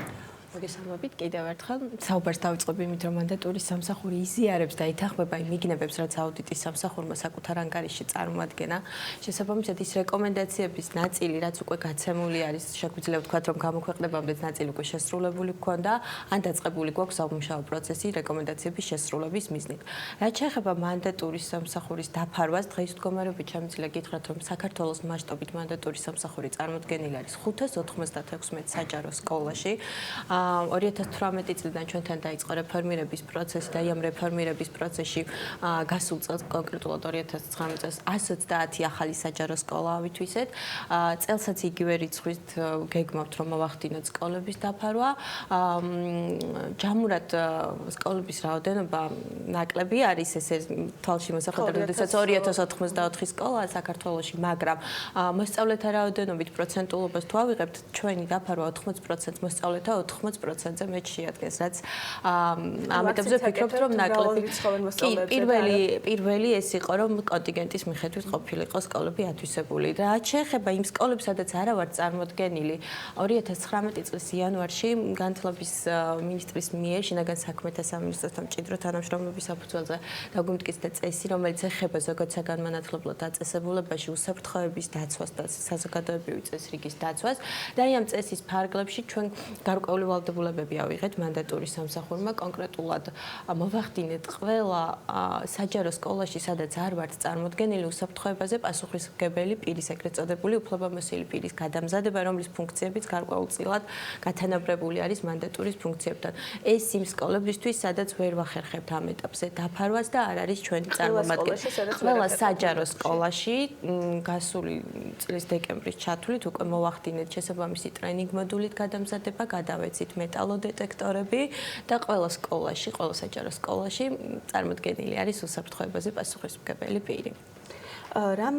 Speaker 7: მოგესალმებით კიდევ ერთხელ. საუბარს დავიწყებ იმით, რომ მანდატურის სამსახური იზიარებს და ითანხმება იმ მიგნებებს, რაც აუდიტის სამსახურმა საკუთარ ანგარიშში წარმოადგენა. შესაბამისად, ის რეკომენდაციების ნაწილი, რაც უკვე გაცემული არის, შეგვიძლია ვთქვათ, რომ გამოქვეყნებამდე ნაწილი უკვე შესრულებული გქონდა, ან დაწყებული გვაქვს სამუშაო პროცესი რეკომენდაციების შესრულების მიზნით. რაც შეეხება მანდატურის სამსახურის დაფარვას, დღეს მდგომარეობით შემიძლია გითხრათ, რომ საქართველოს მასშტაბით მანდატურის სამსახური წარმოდგენილი არის 596 საჯარო სკოლაში. 2018 წლიდან ჩვენთან დაიწყო რეფორმირების პროცესი და ამ რეფორმირების პროცესში გასულ წელს კონკრეტულად 2019 წელს 130 ახალი საჯარო სკოლა ავითვისეთ. წელსაც იგივე რიცხვით გეგმავთ, რომ მოვახდინოთ სკოლების დაფარვა. ჯამურად სკოლების რაოდენობა ნაკლები არის, ესე თვალში მოსახედავად, როდესაც 2084 სკოლა საქართველოში, მაგრამ მოსწავლეთა რაოდენობით პროცენტულობას თუ ავიღებთ, ჩვენი დაფარვა 80% მოსწავლეთა 80%-ზე მეტ შეადგენს, რაც ამ ეტაპზე ვფიქრობთ, რომ ნაკლები. პირველი ეს იყო, რომ კონტინგენტის მიხედვით ყოფილიყო სკოლები ათვისებული. რაც შეეხება იმ სკოლებს, სადაც არა ვარ წარმოდგენილი, 2019 წლის იანვარში განათლების მინისტრის მიერ შინაგან საქმეთა სამინისტროსთან მჭიდრო თანამშრომლობის საფუძველზე დაგვიმტკიცდა წესი, რომელიც ეხება ზოგად საგანმანათლებლო დაწესებულებაში უსაფრთხოების დაცვას და საზოგადოებრივი წესრიგის დაცვას და ამ წესის ფარგლებში ჩვენ გარკვეული ვალდებულებები ავიღეთ მანდატურის სამსახურმა კონკრეტულად მოვახდინეთ ყველა საჯარო სკოლაში, სადაც არ ვართ წარმოდგენილი უსაფრთხოებაზე პასუხისმგებელი პირის, ეგრეთ წოდებული უფლებამოსილი პირის გადამზადება, რომლის ფუნქციებიც გარკვეულწილად გათანაბრებული არის მანდატურის ფუნქციებთან. ეს იმ სკოლებისთვის, სადაც ვერ ვახერხებთ ამ ეტაპზე დაფარვას და არ არის ჩვენი წარმომადგენელი. ყველა საჯარო სკოლაში გასული წლის დეკემბრის ჩათვლით უკვე მოვახდინეთ შესაბამისი ტრენინგ მოდულით გადამზადება, გადავეცით მეტალოდეტექტორები და ყველა სკოლაში, ყველა საჯარო სკოლაში წარმოდგენილი არის უსაფრთხოებაზე პასუხისმგებელი პირი.
Speaker 4: რამ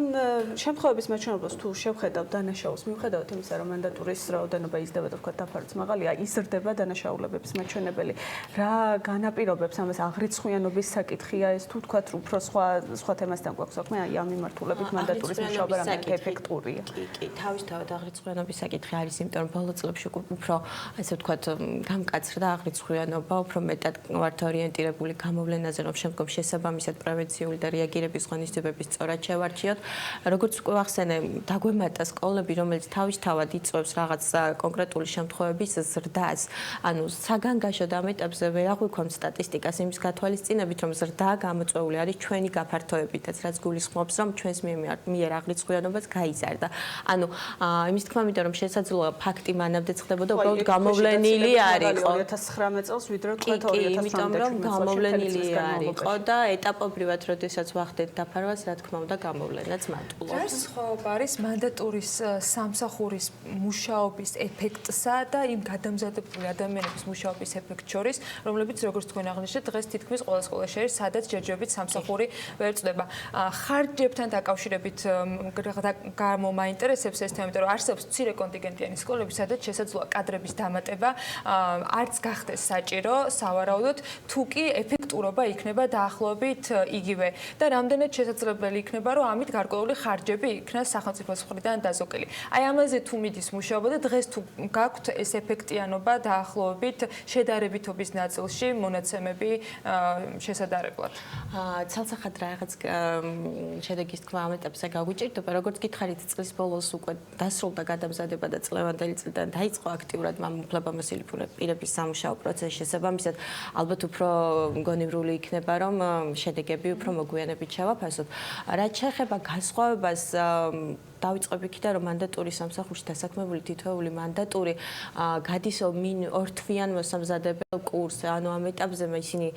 Speaker 4: შემთხვევების მაჩვენებლებს თუ შევხედავთ დანაშაულს, მიუხედავად იმისა, რომ მანდატურის რაოდენობა იზრდება და თქვა დაფარვაც მაღალია, იზრდება დანაშაულებების მაჩვენებელი. რა განაპირობებს ამას? აღრიცხვიანობის საკითხია ეს თუ თქვა უფრო სხვა თემასთან გვაქვს საქმე, აი ამ მიმართულებით მანდატურის მუშაობა რამდენად ეფექტურია?
Speaker 7: კი, თავისთავად აღრიცხვიანობის საკითხი არის, იმიტომ რომ ბოლო წლებში უფრო ასე ვთქვათ, გამკაცრდა აღრიცხვიანობა, უფრო მეტად ვართ ორიენტირებული გამოვლენაზე, რომ შემდგომ შესაბამისად პრევენციული და რეაგირების ღონისძიებების სწორად შევარჩიოთ. როგორც უკვე ახსენე, დაგვემატა სკოლები, რომელიც თავისთავად იწვევს რაღაც კონკრეტული შემთხვევების ზრდას. ანუ საგანგაშოდ ამ ეტაპზე ვერ აღვიქვამ სტატისტიკას იმის გათვალისწინებით, რომ ზრდა გამოწვეული არის ჩვენი გაფართოებითაც, რაც გულისხმობს, რომ ჩვენს მიერ აღრიცხვიანობაც გაიზარდა. ანუ იმის თქმა მინდა, რომ შესაძლოა ფაქტი მანამდე ხდებოდა, უბრალოდ გამოვლენილი არისო.
Speaker 4: 2019 წელს ვიდრე თქვა 2018
Speaker 7: იმიტომ რომ გამოვლენილი არისო და ეტაპობრივად, როდესაც ვახდეთ დაფარვას, რა თქმა უნდა, გამოვლენაც მატულობს.
Speaker 1: რა სხვაობა არის მანდატურის სამსახურის მუშაობის ეფექტსა და იმ გადამზადებული ადამიანების მუშაობის ეფექტ შორის, რომლებიც როგორც თქვენ აღნიშნეთ, დღეს თითქმის ყველა სკოლაში არის, სადაც ჯერჯერობით სამსახური ვერ წდება. ხარჯებთან დაკავშირებით გამომაინტერესებს ეს თემა, იმიტომ რომ არსებობს მცირე კონტინგენტიანი სკოლები, სადაც შესაძლოა კადრების დამატება არც გახდეს საჭირო, სავარაუდოდ, თუ კი ეფექტურობა იქნება დაახლოებით იგივე და რამდენად შესაძლებელი იქნება, რომ ამით გარკვეული ხარჯები იქნას სახელმწიფოს მხრიდან დაზოგელი. აი ამაზე თუ მიდის მუშაობა და დღეს თუ გაქვთ ეს ეფექტიანობა დაახლოებით შედარებითობის ნაწილში მონაცემები შესაძლებლად.
Speaker 7: ცალსახად რაღაც შედეგის თქვა ამ ეტაპზე გაგვიჭირდება, როგორც გითხარით, წლის ბოლოს უკვე დასრულდა გადამზადება და წლევანდელი წლიდან დაიწყო აქტიურად უფლებამოსილი პირების სამუშაო პროცესი. შესაბამისად, ალბათ უფრო გონივრული იქნება, რომ შედეგები უფრო მოგვიანებით შევაფასოთ. რაც შეეხება განსხვავებას დავიწყებ იქიდან, რომ მანდატურის სამსახურში დასაქმებული თითოეული მანდატური გადის ორთვიან მოსამზადებელ კურსზე. ანუ ამ ეტაპზე ისინი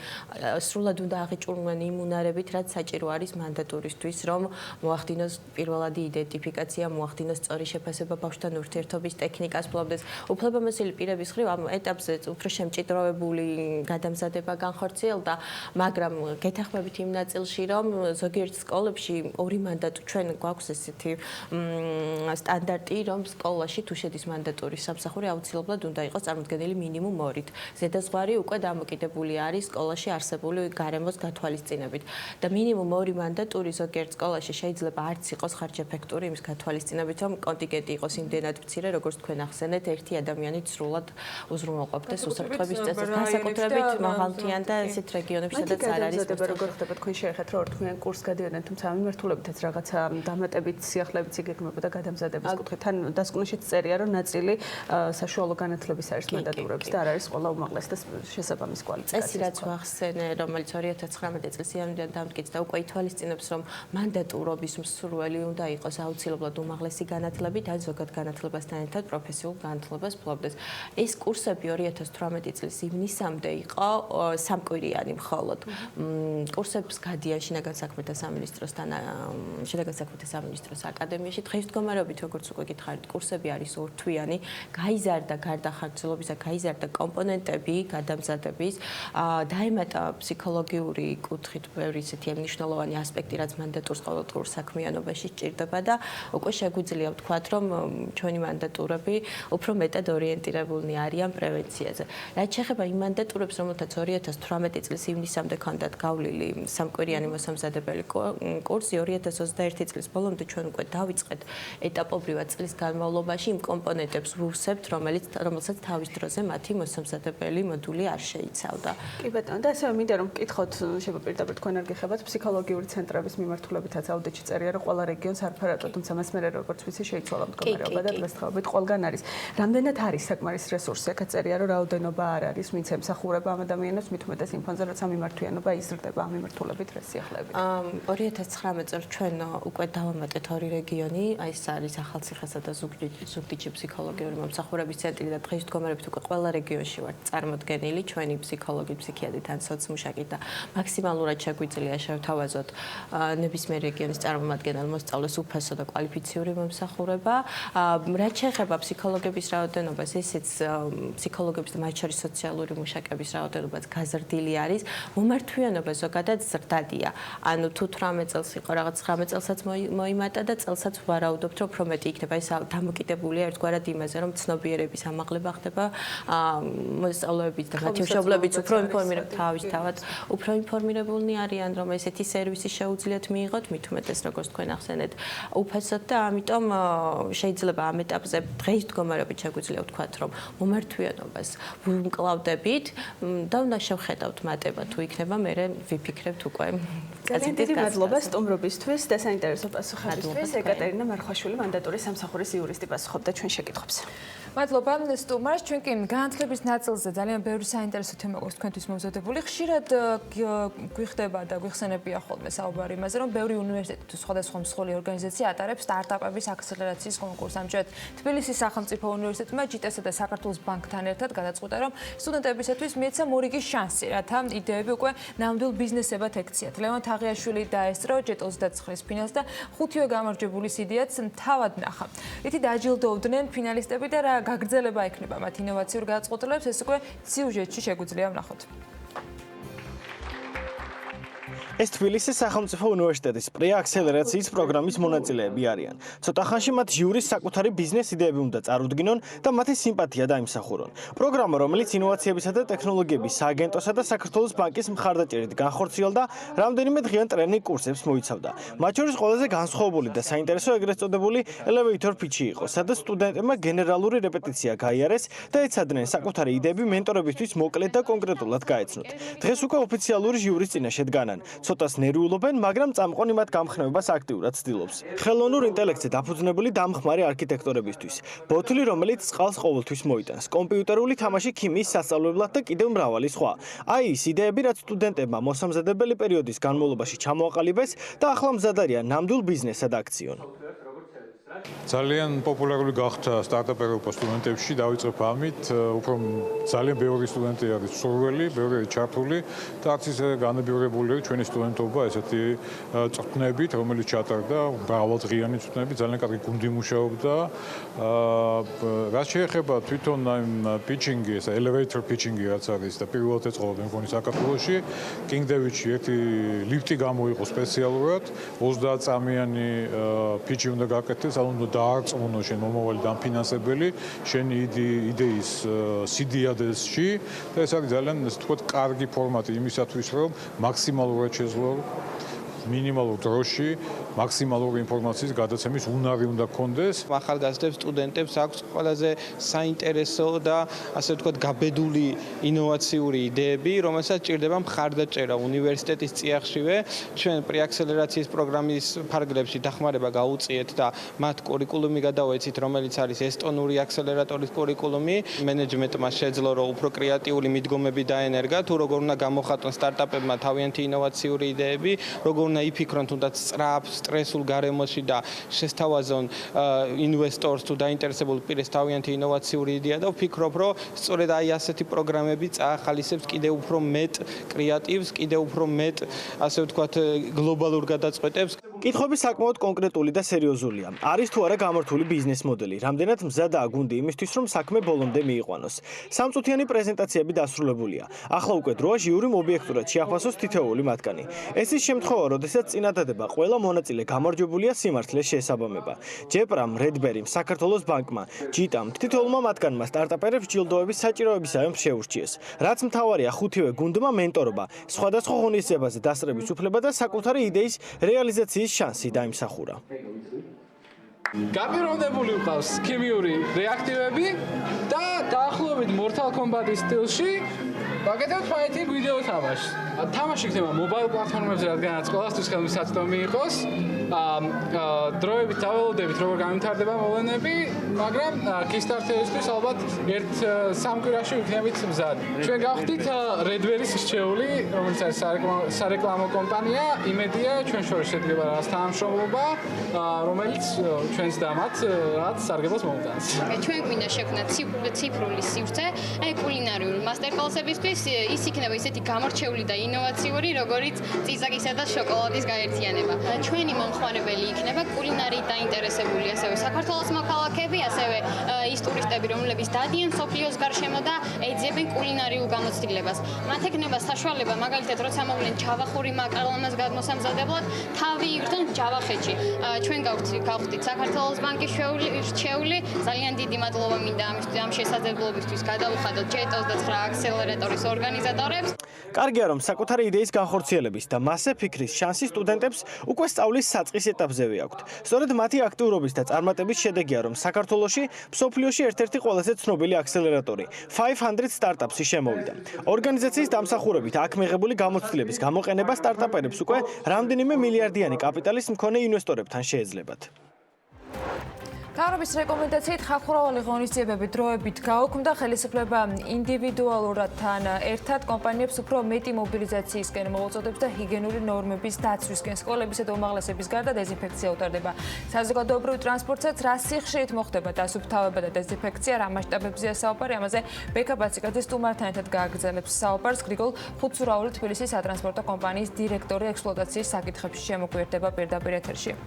Speaker 7: სრულად უნდა აღიჭურვნენ იმ უნარებით, რაც საჭირო არის მანდატურისთვის, რომ მოახდინოს პირველადი იდენტიფიკაცია, მოახდინოს სწორი შეფასება ბავშვთან ურთიერთობის ტექნიკას ფლობდეს. უფლებამოსილი პირების მხრივ ამ ეტაპზე უფრო შემჭიდროვებული გადამზადება განხორციელდა, მაგრამ გეთანხმებით იმ ნაწილში, რომ ზოგიერთ სკოლებში ორი მანდატური ჩვენ გვაქვს ესეთი სტანდარტი, რომ სკოლაში თუ შედის მანდატურის სამსახური, აუცილებლად უნდა იყოს წარმოდგენილი მინიმუმ 2-ით. ზედაზღვარი უკვე დამოკიდებული არის სკოლაში არსებული გარემოს გათვალისწინებით. და მინიმუმ 2 მანდატური ზოგიერთ სკოლაში შეიძლება არც იყოს ხარჯეფექტური იმის გათვალისწინებით, რომ კონტინგენტი იყოს იმდენად მცირე, როგორც თქვენ ახსენეთ, ერთი ადამიანი სრულად უზრუნველყოფდეს უსაფრთხოების წესს. განსაკუთრებით მაღალმთიან და ესეთ რეგიონებში, სადაც არ არის
Speaker 4: როგორ ხდება თქვენ შეეხეთ, რომ ორთვიან კურსს გადიოდნენ, თუმცა ამ მიმართულებითაც რაღაცა დამატებით სიახლეებით იგეგმებოდა გადამზადების კუთხით. თან დასკვნაშიც წერია, რომ ნაწილი საშუალო განათლების არის მანდატურების და არ არის ყველა უმაღლეს და შესაბამის კვალიფიკაციის.
Speaker 7: წესი რაც ვახსენე, რომელიც 2019 წლის იანვრიდან დამტკიცდა, უკვე ითვალისწინებს, რომ მანდატურობის მსურველი უნდა იყოს აუცილებლად უმაღლესი განათლებით, ან ზოგად განათლებასთან ერთად პროფესიულ განათლებას ფლობდეს. ეს კურსები 2018 წლის ივნისამდე იყო სამკვირიანი მხოლოდ. კურსებს გადიან შინაგან საქმეთა სამინისტროსთან, შინაგან საქმეთა სამინისტროს აკადემიაში. დღეს მდგომარეობით, როგორც უკვე გითხარით, კურსები არის ორთვიანი, გაიზარდა გარდა ხარჯებისა, გაიზარდა კომპონენტები გადამზადების, დაემატა ფსიქოლოგიური კუთხით ბევრი ისეთი მნიშვნელოვანი ასპექტი, რაც მანდატურს ყოველდღიურ საქმიანობაში სჭირდება და უკვე შეგვიძლია ვთქვათ, რომ ჩვენი მანდატურები უფრო მეტად ორიენტირებულნი არიან პრევენციაზე. რაც შეეხება იმ მანდატურებს, რომელთაც 2018 წლის ივნისამდე ჰქონდათ გავლილი სამკვირიანი მოსამზადებელი კურსი, 2021 წლის ბოლომდე ჩვენ უკვე დავიწყეთ დავიწყეთ ეტაპობრივად წლის განმავლობაში იმ კომპონენტებს ვუსებთ, რომელსაც თავის დროზე მათი მოსამზადებელი მოდული არ შეიცავდა.
Speaker 4: კი ბატონო, და ასევე მინდა რომ გკითხოთ, შეიძლება პირდაპირ თქვენ არ გეხებათ ფსიქოლოგიური ცენტრების მიმართულებითაც აუდიტში წერია, რომ ყველა რეგიონს არაფერატო, თუმცა მას მე როგორც ვიცი შეიცვალა მდგომარეობა და დღესდღეობით ყველგან არის. რამდენად არის საკმარის რესურსი? აქაც წერია, რომ რაოდენობა არ არის, ვინც ემსახურება ამ ადამიანებს, მით უმეტეს იმ ფონზე, როცა მიმართვიანობა იზრდება ამ მიმართულებით რა სიახლეებით.
Speaker 7: 2019 წელს ჩვენ უკვე დავამატეთ 2 რეგიონი, აი ეს არის ახალციხესა და ზუგდიდში ფსიქოლოგიური მომსახურების ცენტრი და დღეს მდგომარეობით უკვე ყველა რეგიონში ვართ წარმოდგენილი ჩვენი ფსიქოლოგი, ფსიქიატრი თან სოციმუშაკი და მაქსიმალურად შეგვიძლია შევთავაზოთ ნებისმიერ რეგიონის წარმომადგენელ მოსწავლეს უფასო და კვალიფიციური მომსახურება. რაც შეეხება ფსიქოლოგების რაოდენობას, ესეც ფსიქოლოგების და მათ შორის სოციალური მუშაკების რაოდენობაც გაზრდილი არის. მომართვიანობა ზოგადად ზრდადია. ანუ თუ 18 წელს იყო რაღაც 19 წელსაც მოიმატა და წელსაც ვარაუდობთ, რომ უფრო მეტი იქნება. ეს დამოკიდებულია ერთგვარად იმაზე, რომ ცნობიერების ამაღლება ხდება მოსწავლეების და მათი მშობლებიც უფრო ინფორმირებულნი არიან, რომ ესეთი სერვისი შეუძლიათ მიიღოთ, მით უმეტეს როგორც თქვენ ახსენეთ, უფასოდ და ამიტომ შეიძლება ამ ეტაპზე დღეს მდგომარეობით შეგვიძლია ვთქვათ, რომ მომართვიანობას ვუმკლავდებით და უნდა შევხედავთ მატება თუ იქნება, მე ვიფიქრებთ უკვე.
Speaker 4: ძალიან დიდი მადლობა სტუმრობისთვის და საინტერესო პასუხებისთვის. ეკატერინა მარხვაშვილი, მანდატური სამსახურის იურისტი პასუხობდა ჩვენ შეკითხვებს.
Speaker 1: მადლობა სტუმარს. ჩვენ კი განათლების ნაწილზე ძალიან ბევრი საინტერესო თემა გვაქვს თქვენთვის მომზადებული. ხშირად გვიხდება და გვიხსენებია ხოლმე საუბარი იმაზე, რომ ბევრი უნივერსიტეტი თუ სხვადასხვა მსხვილი ორგანიზაცია ატარებს სტარტაპების აქსელერაციის კონკურსს. ამჯერად თბილისის სახელმწიფო უნივერსიტეტმა GTS-სა და საქართველოს ბანკთან ერთად გადაწყვიტა, რომ სტუდენტებისათვის მიეცა მორიგი შანსი, რათა იდეები უკვე ნამდვილ ბიზნესებად ექციათ. ლევან თაღიაშვილი დაესწრო G29 ფინალს და 5-ვე გამარჯვებულის იდეაც თავად ნახა. რითი დაჯილდოვდნენ ფინალისტები და რა გაგრძელება ექნება მათ ინოვაციურ გადაწყვეტილებს, ეს უკვე სიუჟეტში შეგვიძლია ვნახოთ.
Speaker 3: ეს თბილისის სახელმწიფო უნივერსიტეტის პრეაქსელერაციის პროგრამის მონაწილეები არიან. ცოტა ხანში მათ ჟიურის საკუთარი ბიზნეს იდეები უნდა წარუდგინონ და მათი სიმპათია დაიმსახურონ. პროგრამა, რომელიც ინოვაციებისა და ტექნოლოგიების სააგენტოსა და საქართველოს ბანკის მხარდაჭერით განხორციელდა, რამდენიმე დღიან ტრენინგ კურსებს მოიცავდა. მათ შორის ყველაზე განსხვავებული და საინტერესო ეგრეთ წოდებული elevator pitch-ი იყო, სადაც სტუდენტებმა გენერალური რეპეტიცია გაიარეს და ეცადნენ საკუთარი იდეები მენტორებისთვის მოკლედ და კონკრეტულად გაეცნოთ. დღეს უკვე ოფიციალური ჟიურის წინაშე დგანან. ცოტას ნერვიულობენ, მაგრამ წამყვანი მათ გამხნევებას აქტიურად ცდილობს. ხელოვნურ ინტელექტზე დაფუძნებული დამხმარე არქიტექტორებისთვის. ბოთლი, რომელიც წყალს ყოველთვის მოიტანს. კომპიუტერული თამაში ქიმიის სასწავლებლად და კიდევ მრავალი სხვა. აი ის იდეები, რაც სტუდენტებმა მოსამზადებელი პერიოდის განმავლობაში ჩამოაყალიბეს და ახლა მზად არიან ნამდვილ ბიზნესად აქციონ.
Speaker 8: ძალიან პოპულარული გახდა სტარტაპ ევროპა სტუდენტებში, დავიწყებ ამით, უფრო ძალიან ბევრი სტუდენტი არის სურვილი, ბევრი ჩართული და არც ისე განებივრებული ჩვენი სტუდენტობა ესეთი წვრთნებით, რომელიც ჩატარდა, მრავალდღიანი წვრთნები, ძალიან კარგი გუნდი მუშაობდა. რაც შეეხება თვითონ ამ pitching-ი, ეს elevator pitching-ი რაც არის და პირველად ეწყობა მეგონი საქართველოში, King David-ში ერთი ლიფტი გამოიყო სპეციალურად, 30 წამიანი pitch-ი უნდა გაკეთდეს, უნდა დაარწმუნო შენ მომავალი დამფინანსებელი შენი იდეის CDADS-ში და ეს არის ძალიან ასე ვთქვათ კარგი ფორმატი იმისათვის რომ მაქსიმალურად შეძლო მინიმალურ დროში მაქსიმალური ინფორმაციის გადაცემის უნარი უნდა გქონდეს.
Speaker 10: ახალგაზრდებს სტუდენტებს აქვს ყველაზე საინტერესო და ასე ვთქვათ გაბედული ინოვაციური იდეები, რომელსაც ჭირდება მხარდაჭერა უნივერსიტეტის წიაღშივე. ჩვენ პრეაქსელერაციის პროგრამის ფარგლებში დახმარება გაუწიეთ და მათ კურიკულუმი გადავეცით, რომელიც არის ესტონური აქსელერატორის კურიკულუმი. მენეჯმენტმა შეძლო რომ უფრო კრეატიული მიდგომები დაენერგა, თუ როგორ უნდა გამოხატონ სტარტაპებმა თავიანთი ინოვაციური იდეები, როგორ უნდა იფიქრონ თუნდაც სწრაფ სტრესულ გარემოში და შესთავაზონ ინვესტორს თუ დაინტერესებულ პირებს თავიანთი ინოვაციური იდეა და ვფიქრობ, რომ სწორედ აი ასეთი პროგრამები წაახალისებს კიდევ უფრო მეტ კრეატივს, კიდევ უფრო მეტ ასე ვთქვათ გლობალურ გადაწყვეტებს.
Speaker 3: კითხვები საკმაოდ კონკრეტული და სერიოზულია. არის თუ არა გამართული ბიზნეს მოდელი? რამდენად მზადაა გუნდი იმისთვის, რომ საქმე ბოლომდე მიიყვანოს? სამწუთიანი პრეზენტაციები დასრულებულია. ახლა უკვე დროა ჟიურიმ ობიექტურად შეაფასოს თითოეული მათგანი. ეს ის შემთხვევა, როდესაც წინადადება ყველა მონაწილე გამარჯვებულია სიმართლეს შესაბამება. ჯეპრამ, რედბერიმ, საქართველოს ბანკმა, ჯიტამ, თითოეულმა მათგანმა სტარტაპერებს ჯილდოების საჭიროებისავე შეურჩიეს. რაც მთავარია, 5-ვე გუნდმა მენტორობა, სხვადასხვა ღონისძიებაზე დასწრების უფლება და საკუთარი იდეის რეალიზაციის შანსი დაიმსახურა.
Speaker 11: გაპირობებული ვყავს ქიმიური რეაქტივები და დაახლოებით Mortal Kombat-ის სტილში ვაკეთებთ ფაითინგ ვიდეო თამაშს. თამაში იქნება მობაილ პლატფორმებზე, რადგანაც ყველასთვის ხელმისაწვდომი იყოს. დროებით დაველოდებით როგორ გამიმთარდება მოვლენები, მაგრამ Kickstarter-ისთვის ალბათ 1-3 კვირაში ვიქნებით მზად. ჩვენ გავხდით Redware-ის რჩეული, რომელიც არის სარეკლამო კომპანია, იმედია ჩვენ შორის შედგება რაღაც თანამშრომლობა, რომელიც ჩვენს და მათ რაც სარგებლოს მომიტანს.
Speaker 12: ჩვენ გვინდა შექმნათ ციფრული სივრცე, აი კულინარიული მასტერკლასებისთვის, ის იქნება ისეთი გამორჩეული და ინოვაციური, როგორიც წიწაკისა და შოკოლადის გაერთიანება. ჩვენი მომხმარებელი იქნება კულინარიით დაინტერესებული, ასევე საქართველოს მოქალაქეები, ასევე ის ტურისტები, რომლებიც დადიან სოფლიოს გარშემო და ეძებენ კულინარიულ გამოცდილებას. მათ ექნება საშუალება, მაგალითად, როცა მოვლენ ჯავახური მაკარონას გადმოსამზადებლად, თავი ირდონ ჯავახეთში. ჩვენ გავხდით საქართველოს ბანკის რჩეული, ძალიან დიდი მადლობა მინდა ამ შესაძლებლობისთვის გადავუხადოთ ჯეტოს და 9 აქსელერატორის ორგანიზატორებს.
Speaker 3: კარგია, რომ საკუთარი იდეის განხორციელების და მასზე ფიქრის შანსი სტუდენტებს უკვე სწავლის საწყის ეტაპზევე აქვთ. სწორედ მათი აქტიურობის და წარმატების შედეგია, რომ საქართველოში მსოფლიოში ერთ-ერთი ყველაზე ცნობილი აქსელერატორი 500 Startups-ი შემოვიდა. ორგანიზაციის დამსახურებით აქ მიღებული გამოცდილების გამოყენება სტარტაპერებს უკვე რამდენიმე მილიარდიანი კაპიტალის მქონე ინვესტორებთან შეეძლებათ.
Speaker 1: მთავრობის რეკომენდაციით ხალხურავალი ღონისძიებები დროებით გაუქმდა, ხელისუფლება ინდივიდუალურად თან ერთად კომპანიებს უფრო მეტი მობილიზაციისკენ მოუწოდებს და ჰიგიენური ნორმების დაცვისკენ. სკოლებისა და უმაღლესების გარდა დეზინფექცია უტარდება. საზოგადოებრივ ტრანსპორტსაც რა სიხშირით მოხდება დასუფთავება და დეზინფექცია, რა მასშტაბებზეა საუბარი, ამაზე ბექა ბაციკაძე სტუმართან ერთად გააგრძელებს საუბარს. გრიგოლ ხუცურავული თბილისის სატრანსპორტო კომპანიის დირექტორი ექსპლუატაციის საკითხებში შემოგვიერთდება პირდაპირ ეთერში.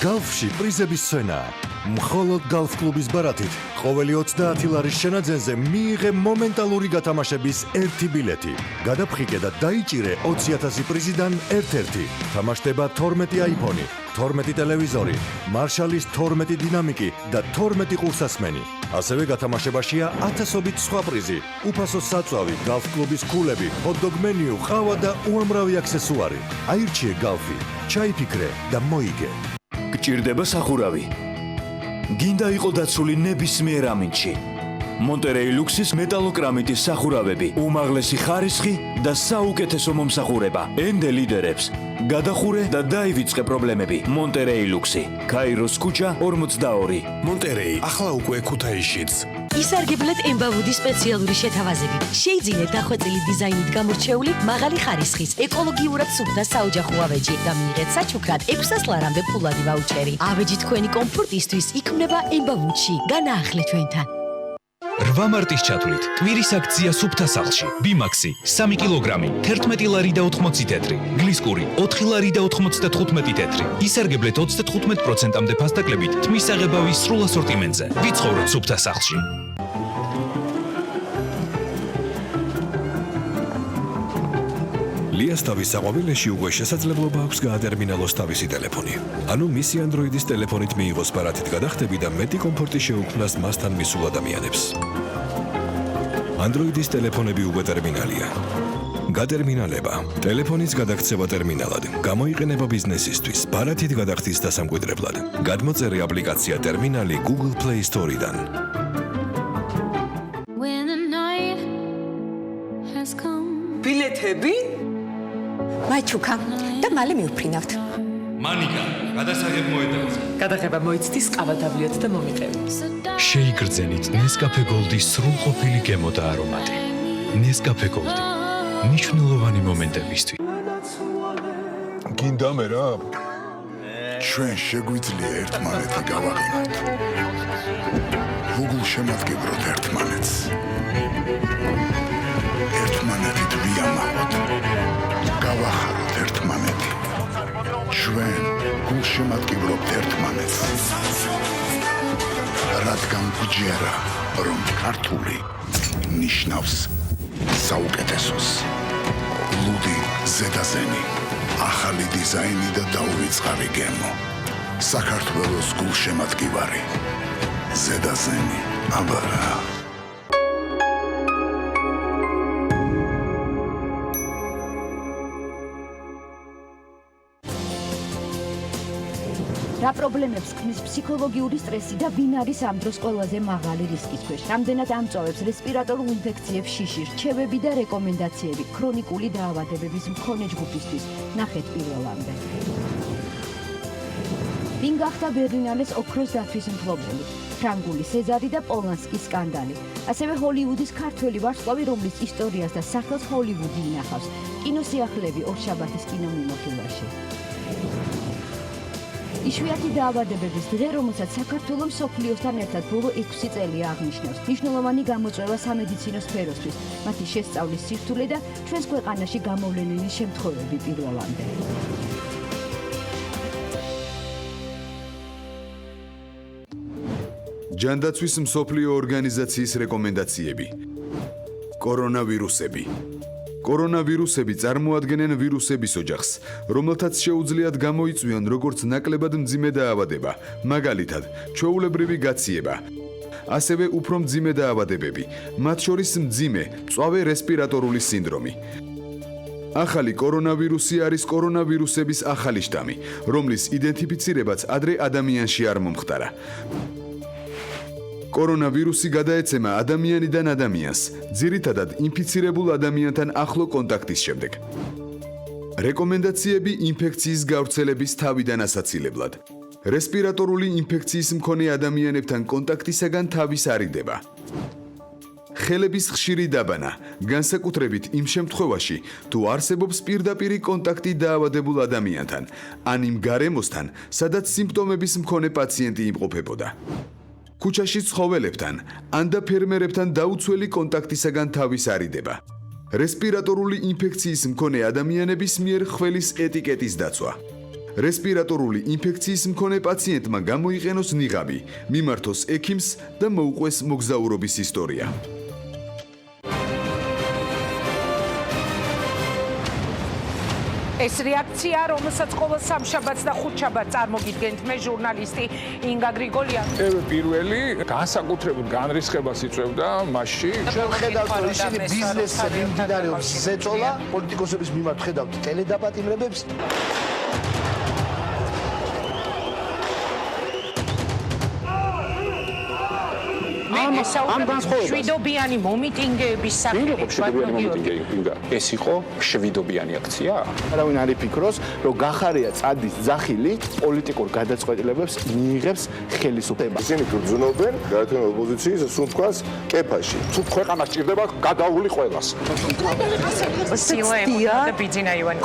Speaker 17: გალფში პრიზების სცენა. მხოლოდ გალფ კლუბის ბარათით ყოველი 30 ლარის შენაძენზე მიიღე მომენტალური გათამაშების 1 ბილეთი. გადაფხიკე და დაიჭირე 20,000 პრიზიდან ერთ-ერთი. თამაშდება 12 iPhone, 12 ტელევიზორი, მარშალის 12 დინამიკი და 12 ყურსასმენი. ასევე გათამაშებაშია 1000-ობით სხვა პრიზი, უფასო საწვავი, გალფ კლუბის ქულები, ჰოთ-დოგ მენიუ, ყავა და უამრავი აქსესუარი. აირჩიე გალფი, ჩაიფიქრე და მოიგე.
Speaker 18: გჭირდება სახურავი. გინდა იყო დაცული ნებისმიერ ამინდში. მონტერეი ლუქსის მეტალოკრამიტის სახურავები, უმაღლესი ხარისხი და საუკეთესო მომსახურება. ენდე ლიდერებს. გადახურე და დაივიწყე პრობლემები. მონტერეი ლუქსი. ქაიროს ქუჩა 42.
Speaker 22: მონტერეი ახლა უკვე ქუთაისშიც.
Speaker 24: ისარგებლეთ ემბავუდის სპეციალური შეთავაზებით. შეიძინეთ დახვეწილი დიზაინით გამორჩეული, მაღალი ხარისხის, ეკოლოგიურად სუფთა საოჯახო ავეჯი და მიიღეთ საჩუქრად 600 ლარამდე ფულადი ვაუჩერი. ავეჯი თქვენი კომფორტისთვის იქმნება ემბავუდში. განაახლეთ ჩვენთან.
Speaker 19: 8 მარტის ჩათვლით კვირის აქცია სუფთა სახლში. ბიმაქსი 3 კილოგრამი 11 ლარი და 80 თეთრი. გლისკური 4 ლარი და 95 თეთრი. ისარგებლეთ 35%-ამდე ფასდაკლებით თმის აღებავის სრულ ასორტიმენტზე. ვიცხოვროთ სუფთა სახლში.
Speaker 20: ლიას თავის საყვავილეში უკვე შესაძლებლობა აქვს გაატერმინალოს თავისი ტელეფონი. ანუ მისი Android-ის ტელეფონით მიიღოს ბარათით გადახდები და მეტი კომფორტი შეუქმნას მასთან მისულ ადამიანებს. Android-ის ტელეფონები უკვე ტერმინალია. გატერმინალება. ტელეფონის გადაქცევა ტერმინალად. გამოიყენება ბიზნესისთვის, ბარათით გადახდის დასამკვიდრებლად. გადმოწერე აპლიკაცია ტერმინალი Google Play Store-დან.
Speaker 25: ბილეთები? მაჩუკა და მალე მივფრინავთ.
Speaker 19: მანიკა, გადასაღებ მოედანზე.
Speaker 25: გადაღება მოიცდის ყავადაბლიოთ და მომიყევი.
Speaker 19: შეიგრძენით Nescafe Gold-ის სრულყოფილი გემო და არომატი. Nescafe Gold. მნიშვნელოვანი მომენტებისთვის.
Speaker 28: გინდა მე რა? ჩვენ შეგვიძლია ერთმანეთი გავაღიმოთ. Google შემადგენლობთ ერთმანეთს. ერთმანეთით ვიამაყოთ. გავახაროთ ერთმანეთი. ჩვენ გულშემატკივრობთ ერთმანეთს. რადგან გვჯერა, რომ ქართული ნიშნავს საუკეთესოს. ლუდი ზედაზენი
Speaker 22: ახალი დიზაინი და დაუვიწყარი გემო. საქართველოს გულშემატკივარი. ზედაზენი აბარა.
Speaker 21: რა პრობლემებს ქმნის ფსიქოლოგიური სტრესი და ვინ არის ამ დროს ყველაზე მაღალი რისკის ქვეშ? რამდენად ამწოვებს რესპირატორულ ინფექციებს შიში, რჩევები და რეკომენდაციები ქრონიკული დაავადებების მქონე ჯგუფისთვის? ნახეთ პირველამდე. ვინ გახდა ბერლინალეს ოქროს დათვის მფლობელი? ფრანგული სეზარი და პოლანსკის სკანდალი. ასევე ჰოლივუდის ქართველი ვარსკვლავი, რომლის ისტორიას და სახელს ჰოლივუდი ინახავს. კინოსიახლეები ორშაბათის კინომიმოხილვაში. იშვიათი დაავადებების დღე, რომელსაც საქართველოს მსოფლიოსთან ერთად ბოლო 6 წელია აღნიშნავს. მნიშვნელოვანი გამოწვევა სამედიცინო სფეროსთვის, მათი შესწავლის სირთულე და ჩვენს ქვეყანაში გამოვლენილი შემთხვევები პირველამდე.
Speaker 28: ჯანდაცვის მსოფლიო ორგანიზაციის რეკომენდაციები. კორონავირუსები. კორონავირუსები წარმოადგენენ ვირუსების ოჯახს, რომელთაც შეუძლიათ გამოიწვიონ როგორც ნაკლებად მძიმე დაავადება, მაგალითად, ჩვეულებრივი გაციება. ასევე უფრო მძიმე დაავადებები, მათ შორის მძიმე, მწვავე რესპირატორული სინდრომი. ახალი კორონავირუსი არის კორონავირუსების ახალი შტამი, რომლის იდენტიფიცირებაც ადრე ადამიანში არ მომხდარა. კორონავირუსი გადაეცემა ადამიანიდან ადამიანს, ძირითადად ინფიცირებულ ადამიანთან ახლო კონტაქტის შემდეგ. რეკომენდაციები ინფექციის გავრცელების თავიდან ასაცილებლად. რესპირატორული ინფექციის მქონე ადამიანებთან კონტაქტისაგან თავის არიდება. ხელების ხშირი დაბანა, განსაკუთრებით იმ შემთხვევაში, თუ არსებობს პირდაპირი კონტაქტი დაავადებულ ადამიანთან, ან იმ გარემოსთან, სადაც სიმპტომების მქონე პაციენტი იმყოფებოდა. ქუჩაში ცხოველებთან, ან და ფერმერებთან დაუცველი კონტაქტისაგან თავის არიდება. რესპირატორული ინფექციის მქონე ადამიანების მიერ ხველის ეტიკეტის დაცვა. რესპირატორული ინფექციის მქონე პაციენტმა გამოიყენოს ნიღაბი, მიმართოს ექიმს და მოუყვეს მოგზაურობის ისტორია.
Speaker 2: ეს რეაქცია, რომელსაც ყოველ სამშაბათს და ხუთშაბათს წარმოგიდგენთ მე ჟურნალისტი ინგა გრიგოლიანი.
Speaker 5: პირველი განსაკუთრებულ განრისხებას იწვევდა მასში.
Speaker 6: ხედავთ რომ ისინი ბიზნესზე მიმდინარეობს ზეწოლა, პოლიტიკოსების მიმართ ხედავთ ტელედაპატიმრებებს.
Speaker 2: ამ შვიდობიანი მომიტინგეების
Speaker 5: ეს იყო შვიდობიანი აქცია?
Speaker 6: არავინ არ იფიქროს, რომ გახარია წადის ძახილი პოლიტიკურ გადაწყვეტილებებს მიიღებს ხელისუფლება.
Speaker 9: ისინი გრძნობენ გაერთიანებულ ოპოზიციის სუნთქვას კეფაში. თუ ქვეყანა სჭირდება გადაული ყველას.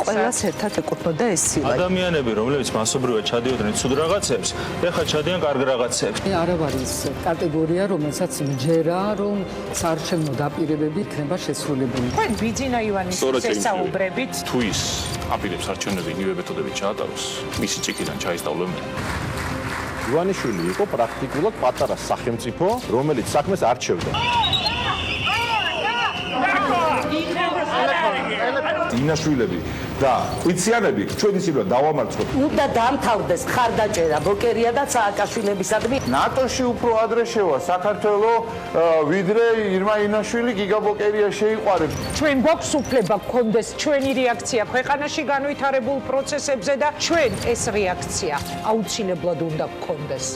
Speaker 2: ყველას ერთად ეკუთვნოდა ეს სილა.
Speaker 15: ადამიანები, რომლებიც მასობრივად ჩადიოდნენ ცუდ რაღაცებს, ეხლა ჩადიან კარგ რაღაცებს.
Speaker 23: არ არის კატეგორია, რომელსაც მჯერა, რომ საარჩევნო დაპირებები იქნება შესრულებული.
Speaker 2: თქვენ ბიძინა ივანის ესაუბრებით.
Speaker 5: თუ ის აპირებს არჩევნები ნივე მეთოდებით ჩაატაროს, მისი ჭიქიდან ჩაისწავლონ.
Speaker 9: ივანიშვილი იყო პრაქტიკულად პატარა სახელმწიფო, რომელიც საქმეს არჩევდა. დინაშვილები და ყვითიანები ჩვენი სიბრა დავამარცხოთ.
Speaker 23: უნდა დამთავრდეს ხარდაჭერა ბოკერია და სააკაშვილებისადმი.
Speaker 9: ნატოში უფრო ადრე შევა საქართველო, ვიდრე ირმა ინაშვილი გიგაბოკერია შეიყვარებს.
Speaker 2: ჩვენ გვაქვს უფლება გქონდეს ჩვენი რეაქცია ქვეყანაში განვითარებულ პროცესებზე და ჩვენ ეს რეაქცია აუცილებლად უნდა გქონდეს.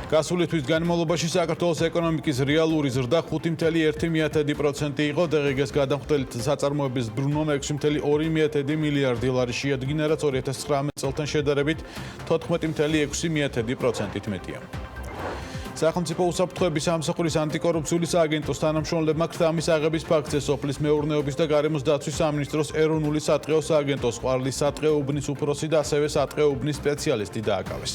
Speaker 4: გასული თვის განმავლობაში საქართველოს ეკონომიკის რეალური ზრდა 5.1% იყო, დღეს გადამხდელი საწარმოების ბრუნვა 6.2 მილიარდ დოლარი შეადგინა, რაც 2019 წელთან შედარებით 14.6%-ით მეტია. სახელმწიფო უსაფრთხოების სამსახურის ანტიკორუფციული სააგენტოს თანამშრომლებმა ქრთამის აღების ფაქტზე სოფლის მეურნეობის და გარემოს დაცვის სამინისტროს ეროვნული სატყეო სააგენტოს ყვარლის სატყეო უბნის უფროსი და ასევე სატყეო უბნის სპეციალისტი დააკავეს.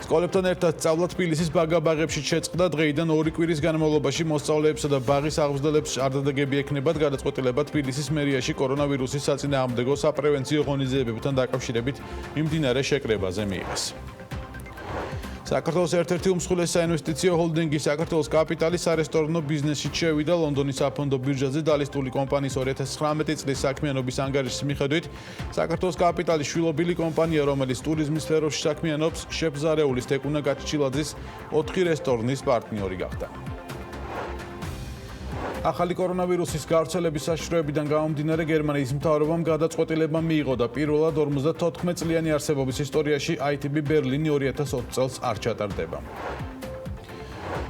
Speaker 4: სკოლებთან ერთად სწავლა თბილისის ბაგა-ბაღებში შეწყდა, დღეიდან 2 კვირის განმავლობაში მოსწავლეებსა და ბაღის აღმზრდელებს ჭარდადებები ექნებათ გადაწყვეტილება თბილისის მერიაში კორონავირუსის საწინააღმდეგო საპრევენციო ღონისძიებებთან დაკავშირებით მიმდინარე შეკრებაზე მიიღეს. საქართველოს ერთ-ერთი უმსხვილესი საინვესტიციო ჰოლდინგი საქართველოს კაპიტალის სარესტორნო ბიზნესში შევიდა ლონდონის საფონდო ბირჟაზე დალისტული კომპანიის 2019 წლის საქმიანობის ანგარიშის მიხედვით საქართველოს კაპიტალის შვილობილი კომპანია, რომელიც ტურიზმის სფეროში საქმიანობს, შეფზარეულის თეკუნა გაჩიჩილაძის 4 რესტორნის პარტნიორი გახდა. ახალი კორონავირუსის გავრცელების საშიშროებიდან გამომდინარე გერმანიის მთავრობამ გადაწყვეტილება მიიღო და პირველად 54 წლიანი არსებობის ისტორიაში ITB ბერლინი 2020 წელს არ ჩატარდება.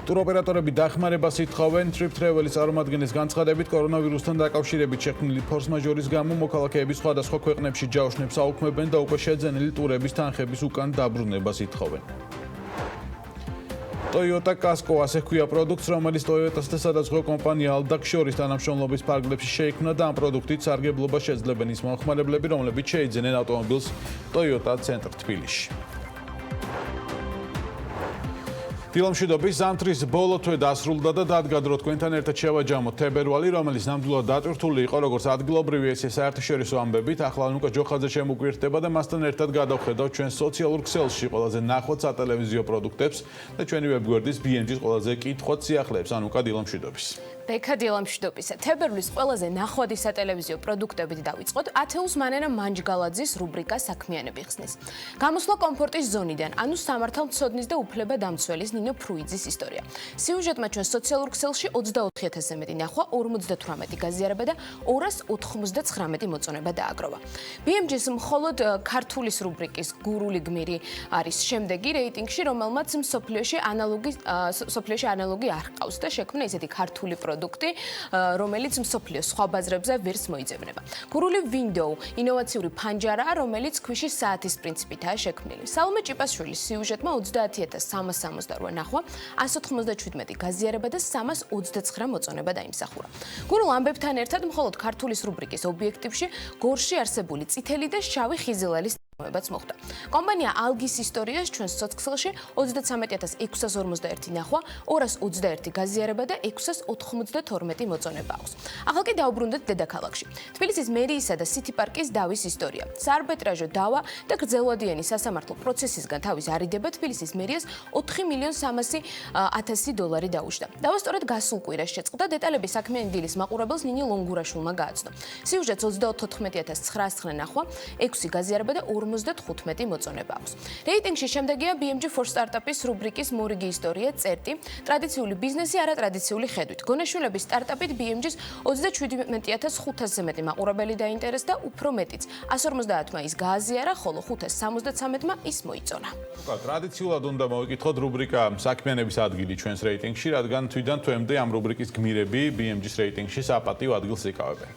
Speaker 4: ტუროპერატორები დახმარებას ითხოვენ Trip Travel-ის წარმომადგენლის განცხადებით, კორონავირუსთან დაკავშირებით შექმნილი ფორს-მაჟორის გამო მოქალაქეები სხვადასხვა ქვეყნებში ჯავშნებს აუქმებენ და უკვე შეძენილი ტურების თანხების უკან დაბრუნებას ითხოვენ. Toyota Casco ასე ჰქვია პროდუქტს, რომელიც Toyota-ს და სადაზღვევო კომპანია Aldac შორის თანამშრომლობის ფარგლებში შეიქმნა და ამ პროდუქტით სარგებლობას შეძლებენ ის მომხმარებლები, რომლებიც შეიძენენ ავტომობილს Toyota ცენტრ თბილისში. დილამშვიდობის ზამთრის ბოლო თვე დასრულდა და დადგა დრო თქვენთან ერთად შევაჯამოთ თებერვალი, რომელიც ნამდვილად დატვირთული იყო როგორც ადგილობრივი, ესე საერთაშორისო ამბებით. ახლა ლუკა ჯოხაძე შემოგვიერთდება და მასთან ერთად გადავხედავთ ჩვენ სოციალურ ქსელში ყველაზე ნახოთ სატელევიზიო პროდუქტებს და ჩვენი ვებგვერდის BMG-ის ყველაზე კითხოთ სიახლეებს. ანუკა, დილამშვიდობის.
Speaker 1: ბექა, დილამშვიდობისა. თებერვლის ყველაზე ნახვადი სატელევიზიო პროდუქტებით დავიწყოთ ათეუს მანენა მანჯგალაძის რუბრიკა საქმიანები ხსნის. გამოსვლა კომფორტის ზონიდან, ანუ სამართალმცოდნის და უფლება დამცველის ნინო ფრუიძის ისტორია. სიუჟეტმა ჩვენ სოციალურ ქსელში 24,000-ზე მეტი ნახვა, 58 გაზიარება და 299 მოწონება დააგროვა. BMG-ის მხოლოდ ქართულის რუბრიკის გურული გმირი არის შემდეგი რეიტინგში, რომელმაც მსოფლიოში ანალოგი არ ჰყავს და შექმნა ისეთი ქართული პროდუქტი, რომელიც მსოფლიოს სხვა ბაზრებზე ვერც მოიძებნება. გურული window ინოვაციური ფანჯარაა, რომელიც ქვიშის საათის პრინციპითაა შექმნილი. სალომე ჭიპაშვილის სიუჟეტმა 30,368 ნახვა, 197 გაზიარება და 329 მოწონება დაიმსახურა. გურულ ამბებთან ერთად მხოლოდ ქართულის რუბრიკის ობიექტივში გორში არსებული წითელი და შავი ხიზილალის მოებაც მოხდა. კომპანია ალგის ისტორიას ჩვენ სოციქსელში 33,651 ნახვა, 221 გაზიარება და 692 მოწონება აქვს. ახლა კი დაუბრუნდეთ დედაქალაქში. თბილისის მერიისა და სიტი პარკის დავის ისტორია. საარბიტრაჟო დავა და გრძელვადიანი სასამართლო პროცესისგან თავის არიდება თბილისის მერიას 4,300,000 დოლარი დაუშვა. დავა სწორედ გასულ კვირას შეწყდა, დეტალები საქმიანი დილის მაყურებელს ნინი ლონგურაშვილმა გააცნო. სიუჟეტს 34,909 ნახვა, 6 გაზიარება და 55 მოწონება აქვს. რეიტინგში შემდეგია BMG for Startup-ის რუბრიკის მორიგი ისტორია წერტი, ტრადიციული ბიზნესი არატრადიციული ხედვით. გონაშვილების სტარტაპით BMG-ს 37,500-ზე მეტი მაყურებელი დაინტერესდა, უფრო მეტიც 150-მა ის გააზიარა, ხოლო 573-მა ის მოიწონა.
Speaker 4: ტრადიციულად უნდა მოვიკითხოთ რუბრიკა საქმიანების ადგილი ჩვენს რეიტინგში, რადგან თვიდან თვემდე ამ რუბრიკის გმირები BMG-ის რეიტინგში საპატიო ადგილს იკავებენ.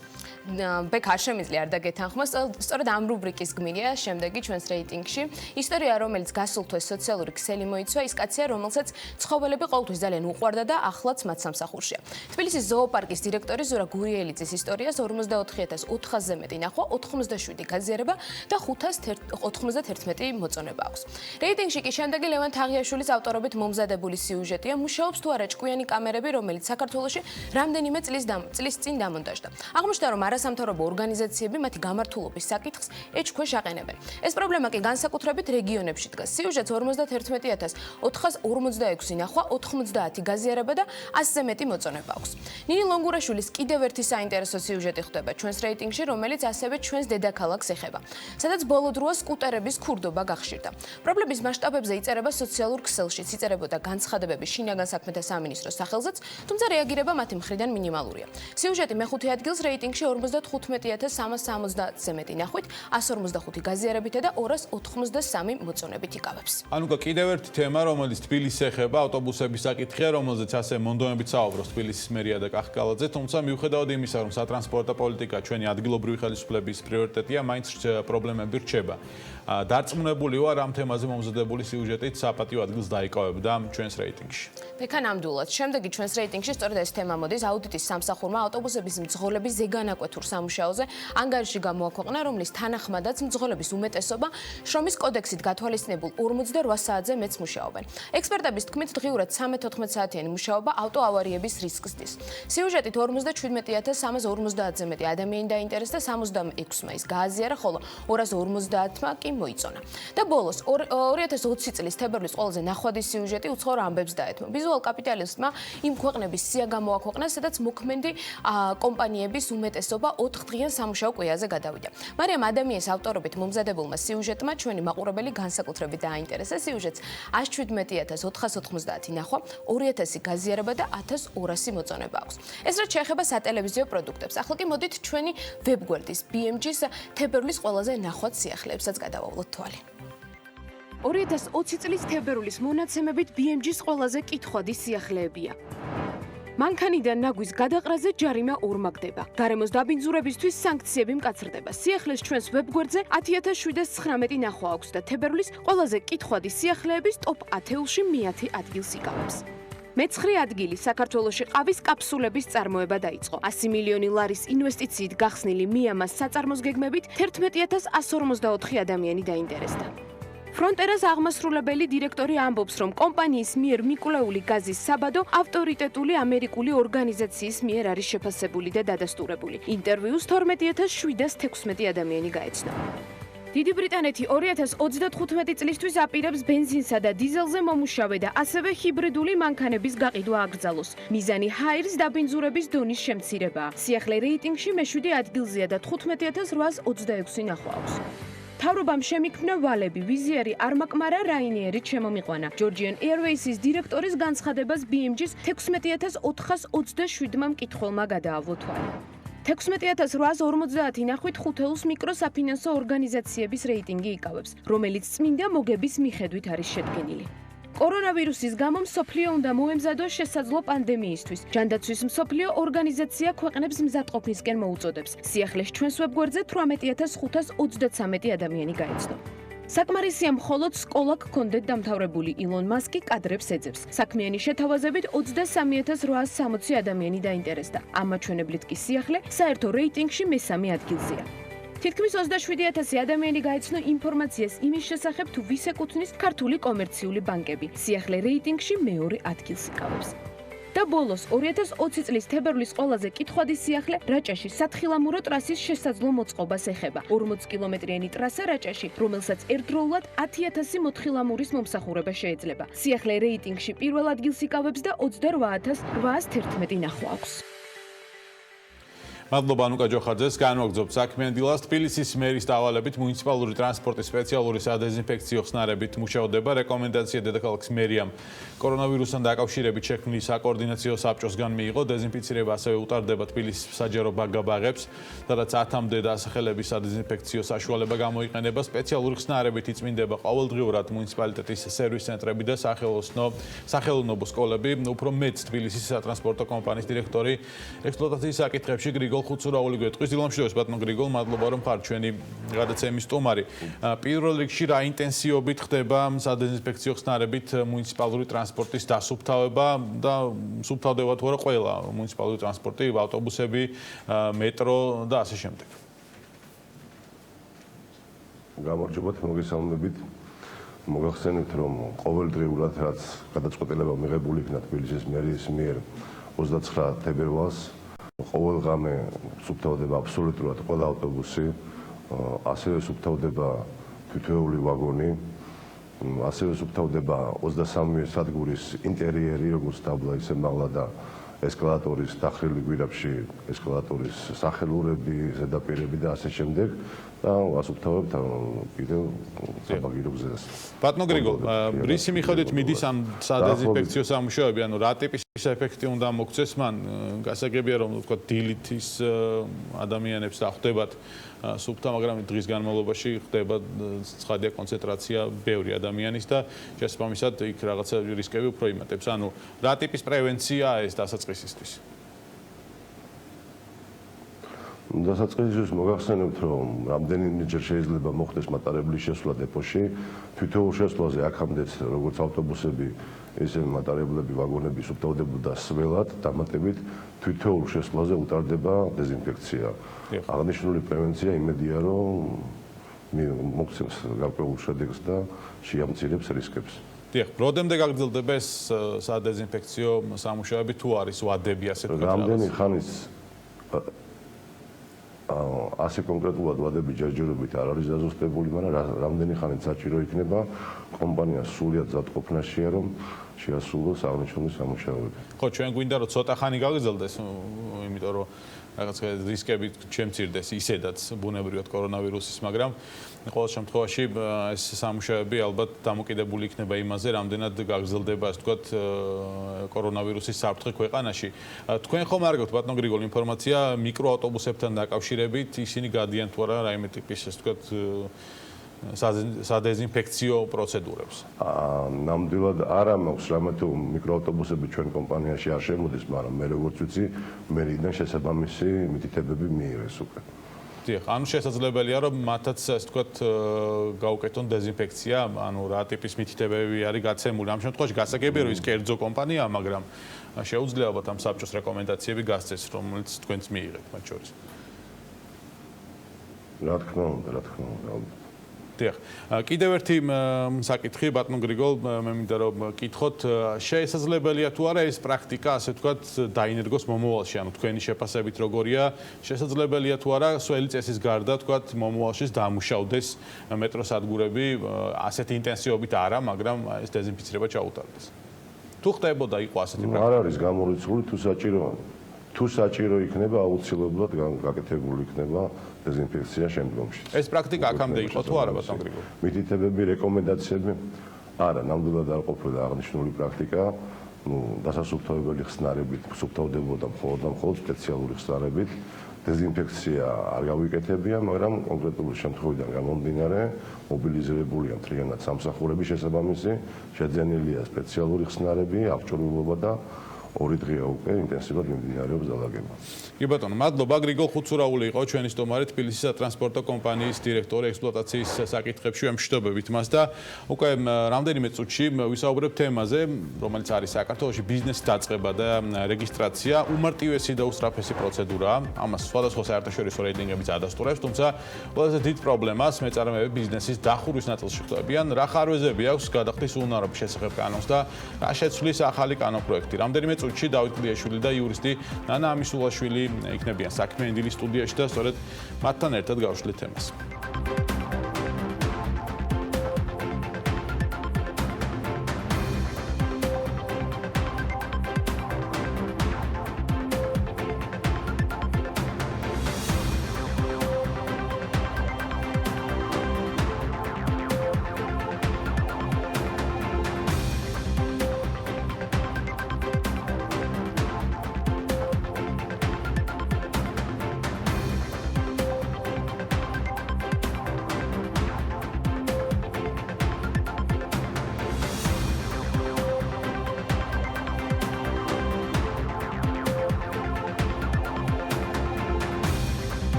Speaker 1: ბექ არ შემიძლია არ დაგეთანხმოს, სწორედ ამ რუბრიკის გმირია შემდეგი ჩვენს რეიტინგში. ისტორია, რომელიც გასულ თვეს სოციალური ქსელი მოიცვა, ის კაცია, რომელსაც ცხოველები ყოველთვის ძალიან უყვარდა და ახლაც მათ სამსახურშია. თბილისის ზოოპარკის დირექტორი ზურა გურიელიძის ისტორიას 44,400-ზე მეტი ნახვა, 87 გაზიარება და 591 მოწონება აქვს. რეიტინგში კი შემდეგი ლევან თაღიაშვილის ავტორობით მომზადებული სიუჟეტია, მუშაობს თუ არა ჭკვიანი კამერები, რომელიც საქართველოში რამდენიმე წლის წინ დამონტაჟდა. აღმოჩნდა, რომ არასამთავრობო ორგანიზაციები მათი გამართულობის საკითხს ეჭქვეშ აყენებენ. ეს პრობლემა კი განსაკუთრებით რეგიონებში დგას. სიუჟეტს 51,456 ნახვა, 90 გაზიარება და 100-ზე მეტი მოწონება აქვს. ნინი ლონგურაშვილის კიდევ ერთი საინტერესო სიუჟეტი ხდება ჩვენს რეიტინგში, რომელიც ასევე ჩვენს დედაქალაქს ეხება, სადაც ბოლო დროა სკუტერების ქურდობა გახშირდა. პრობლემის მასშტაბებზე იწერება სოციალურ ქსელშიც, იწერებოდა განცხადებები შინაგან საქმეთა სამინისტროს სახელზეც, თუმცა რეაგირება მათი მხრიდან მინიმალურია. სიუჟეტი მეხუთე ადგილს რეიტინგში 155,370-ზე მეტი ნახვით, 155 გაზიარებითა და 283 მოწონებით იკავებს.
Speaker 4: ანუკა, კიდევ ერთი თემა, რომელიც თბილისს ეხება, ავტობუსების საკითხია, რომელზეც ასე მონდომებით საუბრობს თბილისის მერია და კახკალაძე, თუმცა მიუხედავად იმისა, რომ სატრანსპორტო პოლიტიკა ჩვენი ადგილობრივი ხელისუფლების პრიორიტეტია, მაინც პრობლემები რჩება. დარწმუნებული ვარ, ამ თემაზე მომზადებული სიუჟეტით საპატიო ადგილს დაიკავებდა ჩვენს რეიტინგში.
Speaker 1: ბექა ნამდვილად. შემდეგი ჩვენს რეიტინგში სწორედ ეს თემა მოდის აუდიტის სამსახურმა ავტობუსების მძღოლების ზეგანაკვეთურ სამუშაოზე ანგარიში გამოაქვეყნა, რომლის თანახმადაც მძღოლების უმეტესობა შრომის კოდექსით გათვალისწინებულ 48 საათზე მეც მუშაობენ. ექსპერტების თქმით, დღიურად 13-14 საათიანი მუშაობა ავტოავარიების რისკს დის. სიუჟეტით 57,350-ზე მეტი ადამიანი დაინტერესდა, 66 მაისს გააზიარა, ხოლო 250-მა კი მოიწონა. და ბოლოს 2020 წლის თებერვლის ყველაზე ნახვადი სიუჟეტი უცხოურ ამბებს დაეთმო. ვიზუალ კაპიტალისტმა იმ ქვეყნების სია გამოაქვეყნა, სადაც მოქმედი კომპანიების უმეტესობა 4 დღიან სამუშაო კვირაზე გადავიდა. მაგრამ ადამიანის ავტორობით მომზადებულმა სიუჟეტმა ჩვენი მაყურებელი განსაკუთრებით დააინტერესა. სიუჟეტს 117,490 ნახვა, 2000 გაზიარება და 1200 მოწონება აქვს. ეს რაც შეეხება სატელევიზიო პროდუქტებს. ახლა კი მოდით ჩვენი ვებგვერდის BMG-ს თებერვლის ყველაზე ნახვად სიახლეებსაც გადავავლოთ თვალი. 2020 წლის თებერვლის მონაცემებით BMG-ს ყველაზე კითხვადი სიახლეებია. მანქანიდან ნაგვის გადაყრაზე ჯარიმა ორმაგდება. გარემოს დაბინძურებისთვის სანქციები მკაცრდება. სიახლეს ჩვენს ვებგვერდზე 10719 ნახვა აქვს და თებერვლის ყველაზე კითხვადი სიახლეების ტოპ 10-ში მე-10 ადგილს იკავებს. მე-9 ადგილი საქართველოში ყავის კაფსულების წარმოება დაიწყო. 100 მილიონი ლარის ინვესტიციით გახსნილი მიამას საწარმოს გეგმებით 11144 ადამიანი დაინტერესდა. ფრონტერას აღმასრულებელი დირექტორი ამბობს, რომ კომპანიის მიერ მიკვლეული გაზის საბადო ავტორიტეტული ამერიკული ორგანიზაციის მიერ არის შეფასებული და დადასტურებული. ინტერვიუს 12716 ადამიანი გაეცნო. დიდი ბრიტანეთი 2035 წლისთვის აპირებს ბენზინსა და დიზელზე მომუშავე და ასევე ჰიბრიდული მანქანების გაყიდვა აკრძალოს. მიზანი ჰაერის დაბინძურების დონის შემცირებაა. სიახლე რეიტინგში მე-7 ადგილზეა და 15826 ნახვა აქვს. თავრობამ შემიქმნა ვალები, ვიზიარი არ მაკმარა რაინიერით შემომიყვანა. Georgian Airways-ის დირექტორის განცხადებას BMG-ს 16427 მკითხველმა გადაავლო თვალი. 16850 ნახვით ხუთეულს მიკროსაფინანსო ორგანიზაციების რეიტინგი იკავებს, რომელიც წმინდა მოგების მიხედვით არის შედგენილი. კორონავირუსის გამო მსოფლიო უნდა მოემზადოს შესაძლო პანდემიისთვის. ჯანდაცვის მსოფლიო ორგანიზაცია ქვეყნებს მზადყოფნისკენ მოუწოდებს. სიახლეს ჩვენს ვებგვერდზე 18523 ადამიანი გაეცნო. საკმარისია მხოლოდ სკოლა გქონდეთ დამთავრებული. ილონ მასკი კადრებს ეძებს. საქმიანი შეთავაზებით 23860 ადამიანი დაინტერესდა. ამ მაჩვენებლით კი სიახლე საერთო რეიტინგში მე-3 ადგილზეა. თითქმის 27000 ადამიანი გაეცნო ინფორმაციას იმის შესახებ, თუ ვის ეკუთვნის ქართული კომერციული ბანკები. სიახლე რეიტინგში მე-2 ადგილს იკავებს. და ბოლოს 2020 წლის თებერვლის ყველაზე კითხვადი სიახლე რაჭაში სათხილამურო ტრასის შესაძლო მოწყობას ეხება. 40 კილომეტრიანი ტრასა რაჭაში, რომელსაც ერთდროულად 10000 მოთხილამურის მომსახურება შეეძლება. სიახლე რეიტინგში პირველ ადგილს იკავებს და 28811 ნახვა აქვს.
Speaker 4: მადლობა ანუკა ჯოხაძეს, განვაგრძობთ საქმიან დილას. თბილისის მერის დავალებით მუნიციპალური ტრანსპორტის სპეციალური სადეზინფექციო ხსნარებით მუშადება. რეკომენდაცია დედაქალაქის მერიამ კორონავირუსთან დაკავშირებით შექმნილი საკოორდინაციო საბჭოსგან მიიღო. დეზინფიცირება ასევე უტარდება თბილისის საჯარო ბაგაბაღებს, სადაც 10-მდე დასახელების სადეზინფექციო საშუალება გამოიყენება. სპეციალური ხსნარებით იწმინდება ყოველდღიურად მუნიციპალიტეტის სერვის ცენტრები და სახელოვნებო სკოლები. უფრო მეც თბილისის სატრანსპორტო კომპანიის დირექტორი ექსპლუატაციის საკითხებში გრიგოლ ხუცურაული გვეტყვის. დილამშვიდობის ბატონო გრიგოლ, მადლობა რომ ხარ ჩვენი გადაცემის სტუმარი. პირველ რიგში რა ინტენსივობით ხდება სადეზინფექციო ხსნარებით მუნიციპალური ტრანსპორტის დასუფთავება და სუფთავდება თუ არა ყველა მუნიციპალური ტრანსპორტი, ავტობუსები, მეტრო და ასე შემდეგ.
Speaker 7: გამარჯობათ, მოგესალმებით. მოგახსენებთ, რომ ყოველდღიურად რაც გადაწყვეტილება მიღებული იქნა თბილისის მერის მიერ 29 თებერვალს ყოველ ღამე სუფთავდება აბსოლუტურად ყველა ავტობუსი, ასევე სუფთავდება თითოეული ვაგონი, ასევე სუფთავდება 23 სადგურის ინტერიერი, როგორც დაბლა, ისე მაღლა და ესკალატორის დახრილი გვირაბში ესკალატორის სახელურები, ზედაპირები და ასე შემდეგ. და ვასუფთავებთ კიდევ საბაგირო გზას.
Speaker 4: ბატონო გრიგოლ, რისი მიხედვით მიდის ამ სადეზინფექციო სამუშაოები, ანუ რა ტიპის ეფექტი უნდა მოგცეს მან? გასაგებია რომ თქვა დილით ის ადამიანებს დახვდებათ სუფთა, მაგრამ დღის განმავლობაში ხდება ცხადია კონცენტრაცია ბევრი ადამიანის და შესაბამისად იქ რაღაცა რისკები უფრო იმატებს. ანუ რა ტიპის პრევენციაა ეს დასაწყისისთვის?
Speaker 7: დასაწყისისთვის მოგახსენებთ, რომ რამდენიმეჯერ შეიძლება მოხდეს მატარებლის შესვლა დეპოში, თითოეულ შესვლაზე აქამდეც როგორც ავტობუსები, ისე მატარებლები, ვაგონები სუფთავდებოდა სველად, დამატებით თითოეულ შესვლაზე უტარდება დეზინფექცია. აღნიშნული პრევენცია იმედია, რომ მოგცემს გარკვეულ შედეგს და შეამცირებს რისკებს.
Speaker 4: დიახ, როდემდე გაგრძელდება ეს სადეზინფექციო სამუშაოები, თუ არის ვადები ასე თქვა?
Speaker 7: რამდენი ხანის ასე კონკრეტულად ვადები ჯერჯერობით არ არის დაზუსტებული, მაგრამ რამდენი ხანით საჭირო იქნება კომპანიას სულიად ზადყოფნაშია, რომ შეასრულოს აღნიშნული სამუშაოები.
Speaker 4: ხო, ჩვენ გვინდა რომ ცოტა ხანი გაგრძელდეს, იმიტომ რომ რაღაც რისკები შემცირდეს ისედაც ბუნებრივად კორონავირუსის, მაგრამ ყოველ შემთხვევაში ეს სამუშაოები ალბათ დამოკიდებული იქნება იმაზე, რამდენად გაგრძელდება, ასე ვთქვათ, კორონავირუსის საფრთხე ქვეყანაში. თქვენ ხომ არ გაქვთ ბატონო გრიგოლ ინფორმაცია მიკროავტობუსებთან დაკავშირებით, ისინი გადიან თუ არა რაიმე ტიპის, ასე ვთქვათ, სადეზინფექციო პროცედურებს?
Speaker 7: ნამდვილად არა მაქვს რამე თუ მიკროავტობუსები ჩვენ კომპანიაში არ შემოდის, მაგრამ მე როგორც ვიცი, მერიდან შესაბამისი მითითებები მიიღეს უკვე.
Speaker 4: დიახ, ანუ შესაძლებელია რომ მათაც ასე ვთქვათ გაუკეთონ დეზინფექცია, ანუ რა ტიპის მითითებები არის გაცემული. ამ შემთხვევაში გასაგებია რომ ის კერძო კომპანიაა, მაგრამ შეუძლია ალბათ ამ საბჭოს რეკომენდაციები გასცეს, რომელიც თქვენც მიიღეთ მათ შორის.
Speaker 7: რა თქმა უნდა, რა თქმა უნდა.
Speaker 4: დიახ. კიდევ ერთი საკითხი ბატონო გრიგოლ, მე მინდა რომ კითხოთ, შესაძლებელია თუ არა ეს პრაქტიკა, ასე ვთქვათ, დაინერგოს მომავალში, ანუ თქვენი შეფასებით როგორია, შესაძლებელია თუ არა სველი წესის გარდა, ვთქვათ, მომავალში დამუშავდეს მეტროსადგურები ასეთ ინტენსივობით არა, მაგრამ ეს დეზინფიცირება ჩაუტარდეს. თუ ხდებოდა იყო ასეთი პრაქტიკა?
Speaker 7: არ არის გამორიცხული, თუ საჭირო იქნება, აუცილებლად გაკეთებული იქნება დეზინფექცია შემდგომში.
Speaker 4: ეს პრაქტიკა აქამდე იყო თუ არა ბატონო გრიგოლ?
Speaker 7: მითითებები, რეკომენდაციები არა, ნამდვილად არ ყოფილა აღნიშნული პრაქტიკა. დასასუფთავებელი ხსნარებით სუფთავდებოდა მხოლოდ სპეციალური ხსნარებით. დეზინფექცია არ გავიკეთებია, მაგრამ კონკრეტული შემთხვევიდან გამომდინარე, მობილიზირებულია მთლიანად სამსახურები შესაბამისი, შეძენილია სპეციალური ხსნარები, აღჭურვილობა და 2 დღეა უკვე ინტენსიურად მიმდინარეობს დალაგება.
Speaker 4: კი ბატონო, მადლობა. გრიგოლ ხუცურაული იყო ჩვენი სტუმარი, თბილისის სატრანსპორტო კომპანიის დირექტორი, ექსპლუატაციის საკითხებში ვემშვიდობებით მას და უკვე რამდენიმე წუთში ვისაუბრებთ თემაზე, რომელიც არის საქართველოში ბიზნესის დაწყება და რეგისტრაცია, უმარტივესი და უსწრაფესი პროცედურაა. ამას სხვადასხვა საერთაშორისო რეიტინგებიც ადასტურებს, თუმცა ყველაზე დიდ პრობლემას მეწარმეები ბიზნესის დახურვის ნაწილში ხვდებიან. რა ხარვეზები აქვს გადახდის უნარობის შესახებ კანონს და რა შეცვლის ახალი კანონპროექტი. რამდენიმე წუთში დავით კლიაშვილი და იურისტი ნანა ამისულაშვილი იქნებიან საქმიანი დილის სტუდიაში და სწორედ მათთან ერთად გავშლით თემას.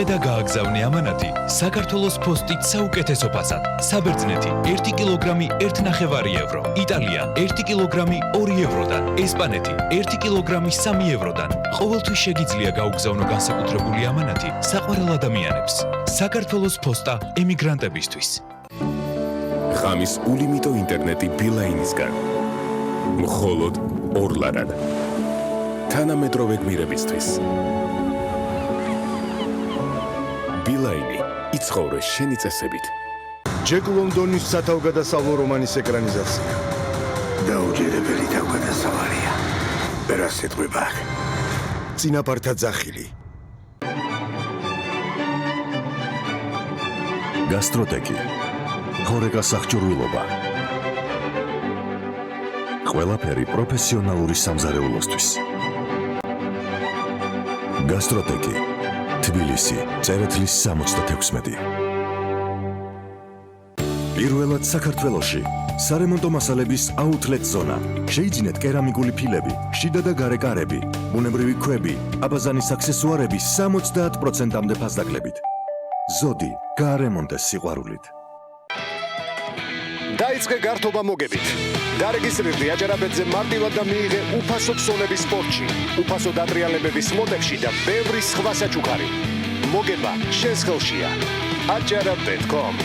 Speaker 19: მიიღე და გააგზავნე ამანათი საქართველოს პოსტით საუკეთესო ფასად. საბერძნეთი 1 კილოგრამი 1.5 евро, იტალია 1 კილოგრამი 2 ევროდან, ესპანეთი 1 კილოგრამი 3 ევროდან. ყოველთვის შეგიძლია გაუგზავნო განსაკუთრებული ამანათი საყვარელ ადამიანებს. საქართველოს პოსტა ემიგრანტებისთვის.
Speaker 8: ღამის ულიმიტო ინტერნეტი ბილაინისგან. მხოლოდ ორლარად. თანამედროვე გმირებისთვის. ბილაინი იცხოვრე შენი წესებით.
Speaker 17: ჯეკ ლონდონის სათავგადასავლო რომანის ეკრანიზაცია.
Speaker 22: დაუჯერებელი თავგადასავალია. პერასიტყვება.
Speaker 17: წინაპართა ძახილი. გასტროტეკი. ხორეკა სახჭურვილობა. ყველაფერი პროფესიონალური სამზარეულოსთვის. გასტროტეკი. თბილისი, წერეთლის 66. პირველად საქართველოში სარემონტო მასალების აუთლეტ ზონა. შეიძინეთ კერამიკული ფილები, შიდა და გარე კარები, ბუნებრივი ქვები, აბაზანის აქსესუარები 70%-მდე ფასდაკლებით. ზოდი, გაარემონტეს სიყვარულით.
Speaker 10: დაიწყე გართობა მოგებით. დარეგისტრირდი აჯარაბედზე მარტივად და მიიღე უფასო ქსონების სპორტში, უფასო დატრიალებების მოდებში და ბევრი სხვა საჩუქარი. მოგება შენს ხელშია. ajarabed.com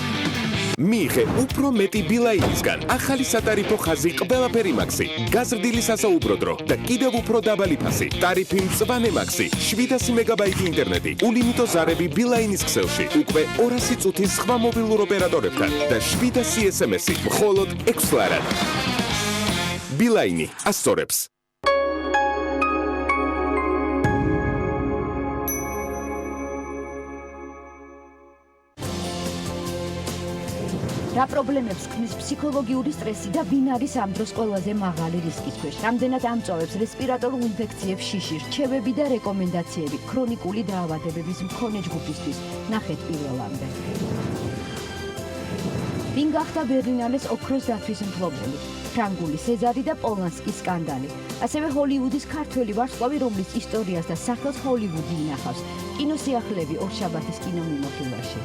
Speaker 8: მიიღე უფრო მეტი ბილაინისგან. ახალი სატარიფო ხაზი ყველაფერი მაქსი. გაზრდილი სასაუბრო დრო და კიდევ უფრო დაბალი ფასი. ტარიფი მწვანე მაქსი. 700 მეგაბაიტი ინტერნეტი. ულიმიტო ზარები ბილაინის ქსელში. უკვე 200 წუთის სხვა მობილურ ოპერატორებთან და 700 SMS-ი მხოლოდ 6 ლარად. ბილაინი ასწორებს.
Speaker 21: რა პრობლემებს ქმნის ფსიქოლოგიური სტრესი და ვინ არის ამ დროს ყველაზე მაღალი რისკის ქვეშ? რამდენად ამწოვებს რესპირატორულ ინფექციებს შიში, რჩევები და რეკომენდაციები ქრონიკული დაავადებების მქონე ჯგუფისთვის? ნახეთ პირველამდე. ვინ გახდა ბერლინალეს ოქროს დათვის მფლობელი? ფრანგული სეზარი და პოლანსკის სკანდალი. ასევე ჰოლივუდის ქართველი ვარსკვლავი, რომლის ისტორიას და სახელს ჰოლივუდი ინახავს. კინოსიახლეები ორშაბათის კინომიმოხილვაში.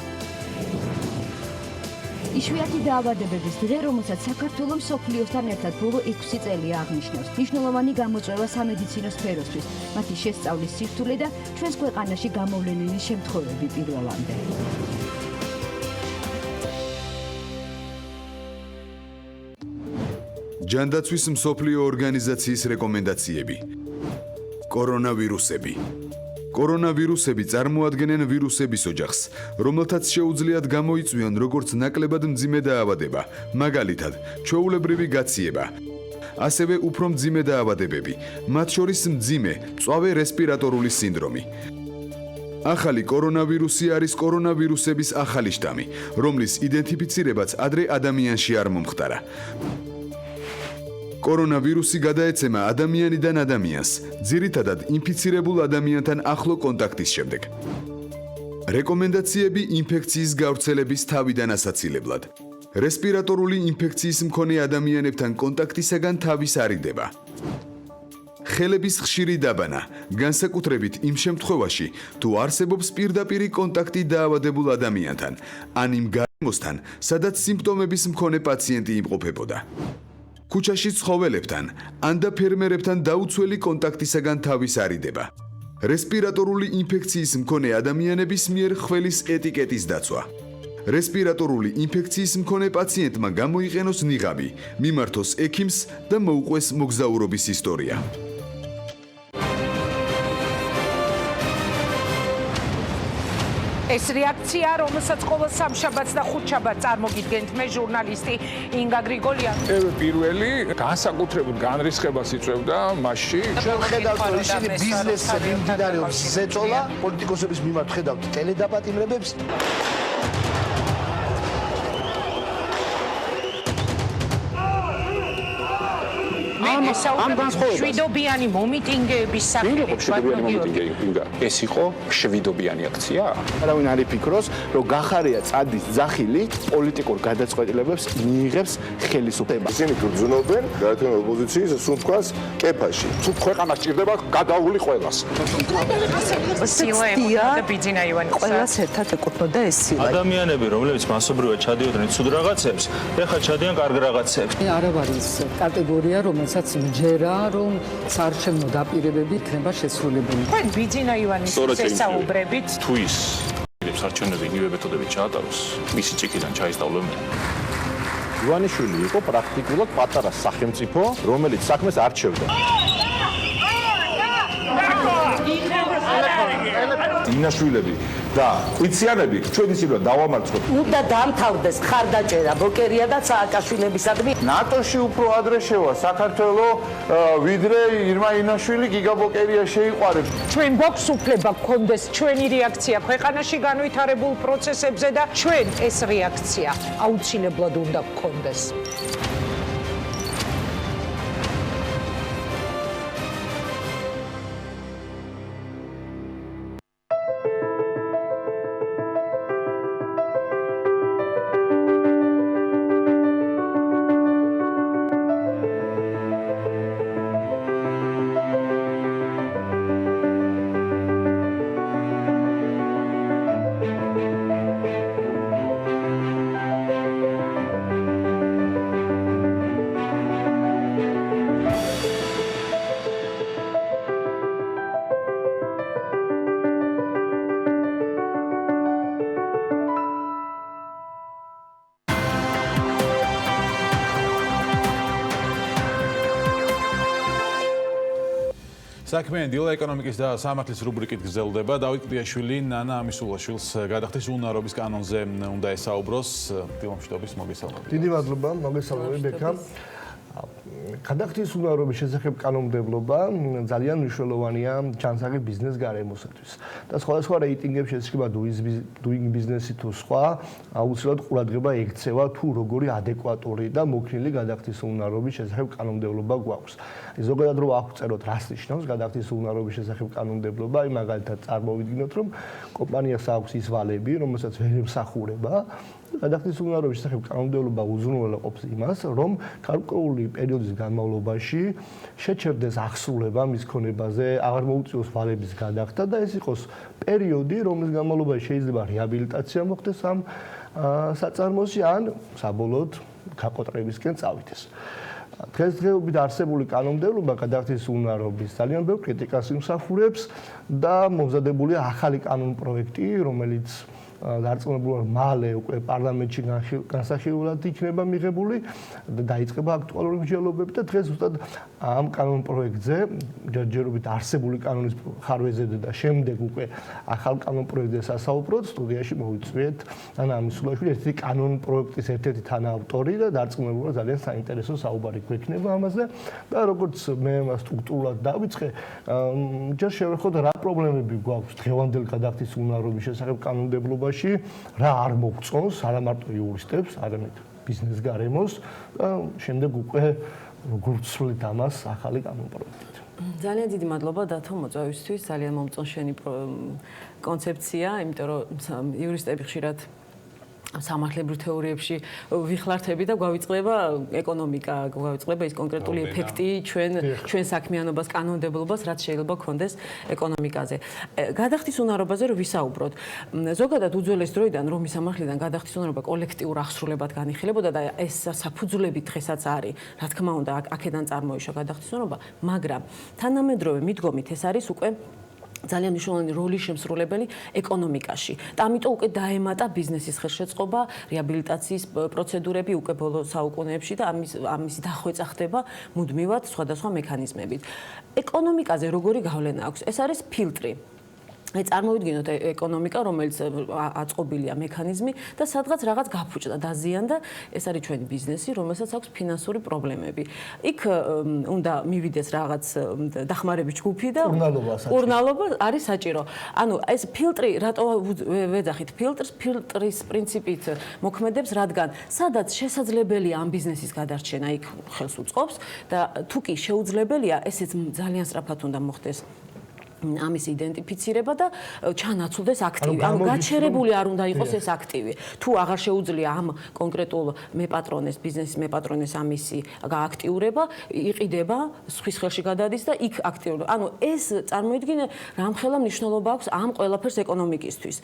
Speaker 21: იშვიათი დაავადებების დღე, რომელსაც საქართველოს მსოფლიოსთან ერთად ბოლო 6 წელია აღნიშნავს. მნიშვნელოვანი გამოწვევა სამედიცინო სფეროსთვის, მათი შესწავლის სირთულე და ჩვენს ქვეყანაში გამოვლენილი შემთხვევები პირველამდე.
Speaker 28: ჯანდაცვის მსოფლიო ორგანიზაციის რეკომენდაციები. კორონავირუსები. კორონავირუსები წარმოადგენენ ვირუსების ოჯახს, რომელთაც შეუძლიათ გამოიწვიონ როგორც ნაკლებად მძიმე დაავადება, მაგალითად, ჩვეულებრივი გაციება. ასევე უფრო მძიმე დაავადებები, მათ შორის მძიმე, მწვავე რესპირატორული სინდრომი. ახალი კორონავირუსი არის კორონავირუსების ახალი შტამი, რომლის იდენტიფიცირებაც ადრე ადამიანში არ მომხდარა. კორონავირუსი გადაეცემა ადამიანიდან ადამიანს, ძირითადად ინფიცირებულ ადამიანთან ახლო კონტაქტის შემდეგ. რეკომენდაციები ინფექციის გავრცელების თავიდან ასაცილებლად. რესპირატორული ინფექციის მქონე ადამიანებთან კონტაქტისაგან თავის არიდება. ხელების ხშირი დაბანა, განსაკუთრებით იმ შემთხვევაში, თუ არსებობს პირდაპირი კონტაქტი დაავადებულ ადამიანთან, ან იმ გარემოსთან, სადაც სიმპტომების მქონე პაციენტი იმყოფებოდა. ქუჩაში ცხოველებთან, ან და ფერმერებთან დაუცველი კონტაქტისაგან თავის არიდება. რესპირატორული ინფექციის მქონე ადამიანების მიერ ხველის ეტიკეტის დაცვა. რესპირატორული ინფექციის მქონე პაციენტმა გამოიყენოს ნიღაბი, მიმართოს ექიმს და მოუყვეს მოგზაურობის ისტორია.
Speaker 2: ეს რეაქცია, რომელსაც ყოველ სამშაბათს და ხუთშაბათს წარმოგიდგენთ მე ჟურნალისტი ინგა გრიგოლიანი.
Speaker 11: პირველი განსაკუთრებულ განრისხებას იწვევდა მასში.
Speaker 6: ჩვენ ხედავთ, რომ ისინი ბიზნესზე მიმდინარეობს ზეწოლა, პოლიტიკოსების მიმართ ხედავთ ტელედაპატიმრებებს.
Speaker 2: მე ვესაუბრებ შვიდობიანი მომიტინგეების
Speaker 11: ინგა, ეს იყო შვიდობიანი აქცია?
Speaker 6: არავინ არ იფიქროს, რომ გახარია წადის ძახილი პოლიტიკურ გადაწყვეტილებებს მიიღებს ხელისუფლება.
Speaker 3: ისინი გრძნობენ გაერთიანებულ ოპოზიციის სუნთქვას კეფაში. თუ ქვეყანა სჭირდება გადაული ყველას.
Speaker 2: ყველას ერთად ეკუთვნოდა ეს სილა.
Speaker 15: ადამიანები, რომლებიც მასობრივად ჩადიოდნენ ცუდ რაღაცებს, ეხლა ჩადიან კარგ რაღაცებს.
Speaker 23: არ არის კატეგორია, რომელსაც მჯერა, რომ საარჩევნო დაპირებები იქნება შესრულებული.
Speaker 2: თქვენ ბიძინა ივანის ესაუბრებით
Speaker 5: თუ ის საარჩევნები ნივე მეთოდებით ჩაატაროს, მისი ჭიქიდან ჩაისწავლემენ.
Speaker 6: ივანიშვილი იყო პრაქტიკულად პატარა სახელმწიფო, რომელიც საქმეს არჩევდა.
Speaker 3: ინაშვილები და ყვითიანები ჩვენ ისინი დავამარცხოთ.
Speaker 12: უნდა დამთავრდეს ხარდაჭერა ბოკერია და სააკაშვილებისადმი.
Speaker 9: ნატოში უფრო ადრე შევა საქართველო, ვიდრე ირმა ინაშვილი გიგა ბოკერია შეიყვარებს.
Speaker 2: ჩვენ გვაქვს უფლება გქონდეს ჩვენი რეაქცია ქვეყანაში განვითარებულ პროცესებზე და ჩვენ ეს რეაქცია აუცილებლად უნდა გქონდეს.
Speaker 4: საქმიანი დილა ეკონომიკის და სამართლის რუბრიკით გრძელდება. დავით ყრიაშვილი ნანა ამისულაშვილს გადახდის უნარობის კანონზე უნდა ესაუბროს. დილომშვიდობის მოგესალმებით.
Speaker 13: დიდი მადლობა, მოგესალმებით ბექა. გადახდის უნარობის შესახებ კანონმდებლობა ძალიან მნიშვნელოვანია ჩანსაღი ბიზნეს გარემოსათვის. და სხვადასხვა რეიტინგებში შესაძლოა doing business-ი თუ სხვა აუცილებლად ყურადღება ექცევა თუ როგორი ადეკვატური და მოქნილი გადახდის უნარობის შესახებ კანონმდებლობა გვაქვს. ზოგადად რო აღწეროთ რას ნიშნავს გადახდის უნარობის შესახებ კანონმდებლობა, აი მაგალითად წარმოვიდგინოთ რომ კომპანიას აქვს ის ვალები, რომელსაც ვერ ემსახურება გადახდის უნარობის შესახებ კანონმდებლობა უზრუნველყოფს იმას, რომ გარკვეული პერიოდის განმავლობაში შეჩერდეს ახსულება მის ქონებაზე, აღარ მოუწიოს ვალების გადახდა და ეს იყოს პერიოდი, რომლის განმავლობაში შეიძლება რეაბილიტაცია მოხდეს ამ საწარმოში ან საბოლოოდ გაყოტრებისკენ წავითეს. დღესდღეობით არსებული კანონმდებლობა გადახდის უნარობის ძალიან ბევრ კრიტიკას იმსახურებს და მომზადებულია ახალი კანონპროექტი, რომელიც დარწმუნებულად მალე უკვე პარლამენტში განსახილველად იქნება მიღებული და დაიწყება აქტუალური მსჯელობები და დღეს ზუსტად ამ კანონპროექტზე ჯერჯერობით არსებული კანონის ხარვეზე და შემდეგ უკვე ახალ კანონპროექტზე სასაუბროდ სტუდიაში მოვიწვიეთ ნანა ამისულაშვილი, ერთი კანონპროექტის ერთ-ერთი თანაავტორი და დარწმუნებულად ძალიან საინტერესო საუბარი გვექნება ამაზე და როგორც მე სტრუქტურულად დავიწყე, ჯერ შევეხოთ რა პრობლემები გვაქვს დღევანდელ გადახდის უნარობის შესახებ კანონმდებლობაში რა არ მოგწონს არა მარტო იურისტებს, არამედ ბიზნეს გარემოს და შემდეგ უკვე როგორ ვცვლით ამას ახალი კანონპროექტით.
Speaker 14: ძალიან დიდი მადლობა დათო მოწვევისთვის, ძალიან მომწონს შენი კონცეფცია, იმიტომ რომ იურისტები ხშირად სამართლებრივ თეორიებში ვიხლართები და გვავიწყდება ეკონომიკა, გვავიწყდება ის კონკრეტული ეფექტი ჩვენ საქმიანობას, კანონმდებლობას, რაც შეიძლება გქონდეს ეკონომიკაზე. გადახდის უნარობაზე რომ ვისაუბროთ. ზოგადად უძველეს დროიდან რომის სამართლიდან გადახდის უნარობა კოლექტიურ აღსრულებად განიხილებოდა და ეს საფუძვლები დღესაც არის. რა თქმა უნდა, აქედან წარმოიშვა გადახდის უნარობა, მაგრამ თანამედროვე მიდგომით ეს არის უკვე ძალიან მნიშვნელოვანი როლის შემსრულებელი ეკონომიკაში. და ამიტომ უკვე დაემატა ბიზნესის ხელშეწყობა, რეაბილიტაციის პროცედურები უკვე ბოლო საუკუნეებში და ამის დახვეწა ხდება მუდმივად სხვადასხვა მექანიზმებით. ეკონომიკაზე როგორი გავლენა აქვს? ეს არის ფილტრი. წარმოვიდგინოთ ეკონომიკა, რომელიც აწყობილია მექანიზმი და სადღაც რაღაც გაფუჭდა, დაზიანდა, ეს არის ჩვენი ბიზნესი, რომელსაც აქვს ფინანსური პრობლემები. იქ უნდა მივიდეს რაღაც დახმარების ჯგუფი და კურნალობა არის საჭირო. ანუ ეს ფილტრი, რატო ვეძახით ფილტრს? ფილტრის პრინციპით მოქმედებს, რადგან სადაც შესაძლებელია ამ ბიზნესის გადარჩენა, იქ ხელს უწყობს და თუ კი შეუძლებელია, ესეც ძალიან სწრაფად უნდა მოხდეს. ამის იდენტიფიცირება და ჩანაცვლდეს აქტივი. ანუ გაჩერებული არ უნდა იყოს ეს აქტივი. თუ აღარ შეუძლია ამ კონკრეტულ მეპატრონეს, ბიზნესის მეპატრონეს ამისი გააქტიურება, იყიდება, სხვის ხელში გადადის და იქ აქტიურდება. ანუ ეს წარმოიდგინე, რამხელა მნიშვნელობა აქვს ამ ყველაფერს ეკონომიკისთვის.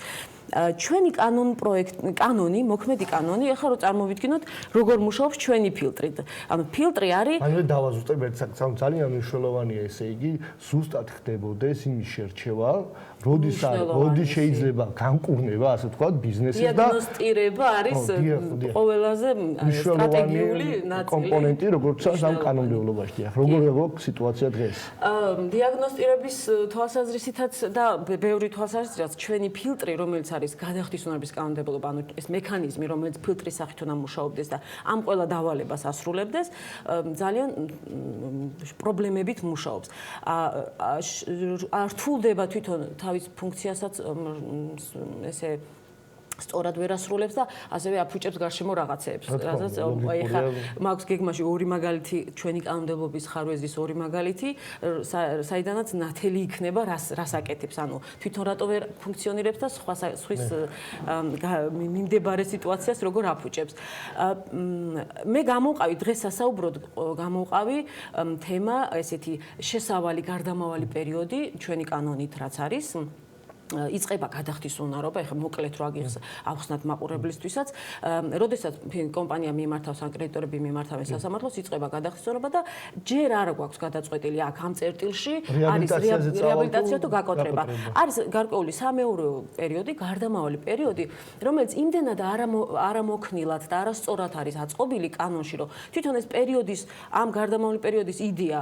Speaker 14: ჩვენი კანონი, მოქმედი კანონი, ახლა რო წარმოვიდგინოთ, როგორ მუშაობს ჩვენი ფილტრი. ანუ ფილტრი არის
Speaker 13: ანუ დავაზუსტებ ერთ საკითხს, ანუ ძალიან მნიშვნელოვანია ესე იგი, ზუსტად ხდებოდეს იმის შერჩევა, როდის შეიძლება განკურნება, ასე ვთქვათ, ბიზნესის და
Speaker 14: დიაგნოსტირება არის ყველაზე სტრატეგიული
Speaker 13: კომპონენტი, როგორც ამ კანონმდებლობაში. როგორ ეღოქ სიტუაცია დღეს?
Speaker 14: დიაგნოსტირების თვალსაზრისითაც და ბევრი თვალსაზრისითაც ჩვენი ფილტრი, რომელიც არის გადახდისუნარების კანონმდებლობა, ანუ ეს მექანიზმი, რომელიც ფილტრის სახით უნდა მუშაობდეს და ამ ყველა დავალებას ასრულებდეს, ძალიან პრობლემებით მუშაობს. რთულდება თვითონ თავის ფუნქციასაც ესე სწორად ვერ ასრულებს და ასევე აფუჭებს გარშემო რაღაცეებს. რასაც ეხლა მაქვს გეგმაში ორი მაგალითი, ჩვენი კანონმდებლობის ხარვეზის ორი მაგალითი, საიდანაც ნათელი იქნება, რას აკეთებს. ანუ თვითონ რატო ვერ ფუნქციონირებს და სხვის მიმდებარე სიტუაციას როგორ აფუჭებს. მე გამოვყავი დღეს სასაუბროდ გამოვყავი თემა ესეთი შესავალი, გარდამავალი პერიოდი ჩვენი კანონით რაც არის. იწყება გადახდისუნარობა, ეხლა მოკლედ რო აღხსნათ მაყურებლისთვისაც, როდესაც კომპანია მიმართავს ან კრედიტორები მიმართავენ სასამართლოს, იწყება გადახდისუნარობა და ჯერ არ გვაქვს გადაწყვეტილი აქ ამ წერტილში არის რეაბილიტაცია თუ გაკოტრება. არის გარკვეული სამეურვეო პერიოდი, გარდამავალი პერიოდი, რომელიც იმდენად არამოქნილად და არასწორად არის აწყობილი კანონში, რომ თვითონ ეს პერიოდის ამ გარდამავალი პერიოდის იდეა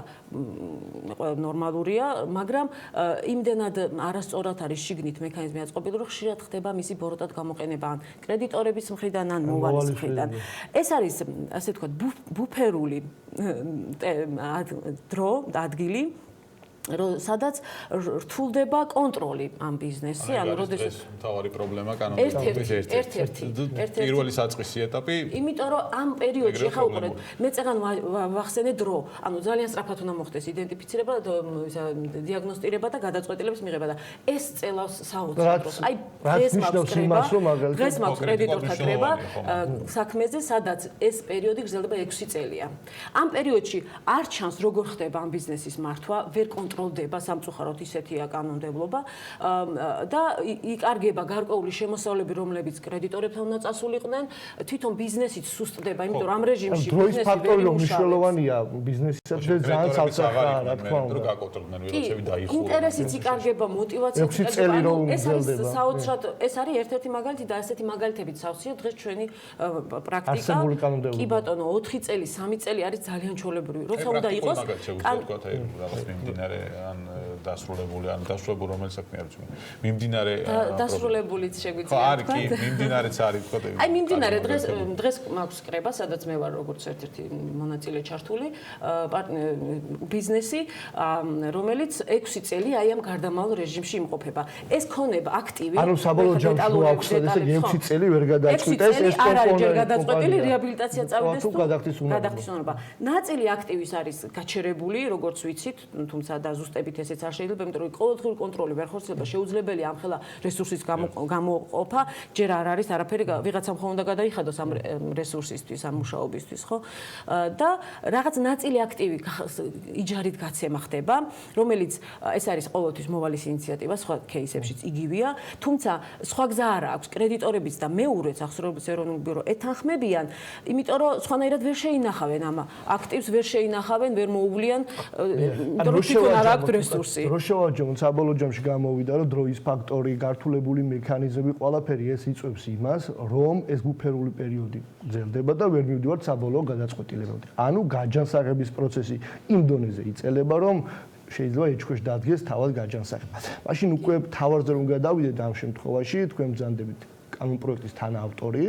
Speaker 14: ნორმალურია, მაგრამ იმდენად არასწორად არის მექანიზმი აწყობილი, რომ ხშირად ხდება მისი ბოროტად გამოყენება ან კრედიტორების მხრიდან, ან მოვალის მხრიდან. ეს არის, ასე ვთქვათ, ბუფერული დრო, ადგილი, სადაც რთულდება კონტროლი ამ ბიზნესი, ანუ როდესაც
Speaker 4: მთავარი პრობლემა კანონმდებლობის ერთ-ერთი პირველი საწყისი ეტაპი.
Speaker 14: იმიტომ რომ ამ პერიოდში ხა უყურეთ, მე წეგან ვახსენე დრო, ანუ ძალიან სწრაფად უნდა მოხდეს იდენტიფიცირება, დიაგნოსტირება და გადაწყვეტილების მიღება და ეს წელავს საოცრად. აი დღეს მაქვს კრედიტორთა კრება საქმეზე, სადაც ეს პერიოდი გრძელდება 6 წელია. ამ პერიოდში არ ჩანს როგორ ხდება ამ ბიზნესის მართვა, ვერ კონტროლდება სამწუხაროდ ისეთია კანონმდებლობა და იკარგება გარკვეული შემოსავლები, რომლებიც კრედიტორებთან უნდა წასულიყვნენ, თვითონ ბიზნესიც სუსტდება, იმიტომ რომ ამ რეჟიმში
Speaker 13: დროის ფაქტორი რომ მნიშვნელოვანია ბიზნესისათვის ძალიან ცალსახაა, რა თქმა უნდა.
Speaker 4: გაკოტრდნენ ვიღაცები დაიხურა.
Speaker 14: ინტერესიც იკარგება, მოტივაციაც იკარგება. ეს არის საოცრად, ეს არის ერთ-ერთი მაგალითი და ასეთი მაგალითებით სავსეა დღეს ჩვენი პრაქტიკა. კი ბატონო, 4 წელი, 3 წელი არის ძალიან ჩვეულებრივი. როცა უნდა იყოს
Speaker 4: მიმდინარე ან დასრულებული ან დასრულებული რომელიც საქმე არის მიმდინარე
Speaker 14: დასრულებულიც შეგვიძლია
Speaker 4: ხო არის კი მიმდინარეც არის თქო
Speaker 14: აი მიმდინარე დღეს მაქვს კრება სადაც მე ვარ როგორც ერთ-ერთი მონაწილე ჩართული ბიზნესი რომელიც 6 წელი აი ამ გარდამავალ რეჟიმში იმყოფება ეს ქონება აქტივი
Speaker 13: ანუ საბოლოო ჯამში აქვს ესე 6 წელი ვერ გადაწყვეტეს
Speaker 14: ეს კომპონენტი არ გადაწყვეტილი რეაბილიტაცია წავიდეს თუ გადახდისუნარობა ნაწილი აქტივის არის გაჩერებული როგორც ვიცით თუმცა დაზუსტებით ესეც არ შეიძლება, იმიტომ რომ ყოველდღიური კონტროლი ვერ ხორციელდება, შეუძლებელია ამხელა რესურსის გამოყოფა, ჯერ არ არის არაფერი, ვიღაცამ ხომ უნდა გადაიხადოს ამ რესურსისთვის, ამ მუშაობისთვის, ხო? და რაღაც ნაწილი აქტივი იჯარით გაცემა ხდება, რომელიც ეს არის ყოველთვის მოვალის ინიციატივა, სხვა кейსებშიც იგივეა, თუმცა სხვა გზა არ აქვს, კრედიტორებიც და მეურვეც ახსოვებს ეროვნულ ბიურო ეთანხმებიან, იმიტომ რომ სხვანაირად ვერ შეინახავენ ამ აქტივს, ვერ შეინახავენ, ვერ მოუვლიან
Speaker 13: რო შევაჯამოთ საბოლოო ჯამში გამოვიდა რომ დროის ფაქტორი, გართულებული მექანიზმები, ყველაფერი ეს იწვევს იმას, რომ ეს ბუფერული პერიოდი გრძელდება და ვერ მივდივართ საბოლოო გადაწყვეტილებამდე. ანუ გაჯანსაღების პროცესი იმ დონეზე იწელება, რომ შეიძლება ეჭქვეშ დადგეს თავად გაჯანსაღება. მაშინ უკვე თავარზე რომ გადავიდეთ ამ შემთხვევაში, თქვენ ბრძანდებით კანონპროექტის თანაავტორი,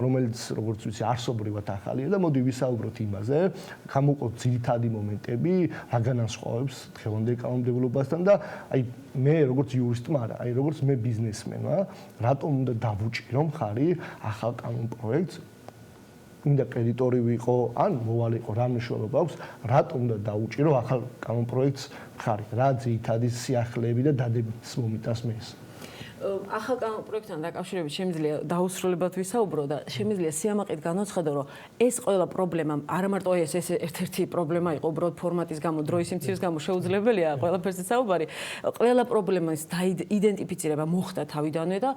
Speaker 13: რომელიც როგორც ვიცი არსობრივად ახალია და მოდი ვისაუბროთ იმაზე, გამოვყოთ ძირითადი მომენტები, რა განასხვავებს დღევანდელ კანონმდებლობასთან და აი მე როგორც იურისტმა არა, აი როგორც მე ბიზნესმენმა, რატომ უნდა დავუჭირო მხარი ახალ კანონპროექტს მინდა კრედიტორი ვიყო, ან მოვალე იყო, რა მნიშვნელობა აქვს, რატომ უნდა დავუჭირო ახალ კანონპროექტს მხარი, რა ძირითადი სიახლეები და დადებითს მომიტანს მე ეს.
Speaker 14: ახალ კანონპროექტთან დაკავშირებით შემიძლია დაუსრულებლად ვისაუბრო და შემიძლია სიამაყით განვაცხადო, რომ ეს ყველა პრობლემა არა მარტო ეს ერთ-ერთი პრობლემა იყო, უბრალოდ ფორმატის გამო, დროის სიმცირის გამო შეუძლებელია ყველაფერზე საუბარი. ყველა პრობლემის იდენტიფიცირება მოხდა თავიდანვე და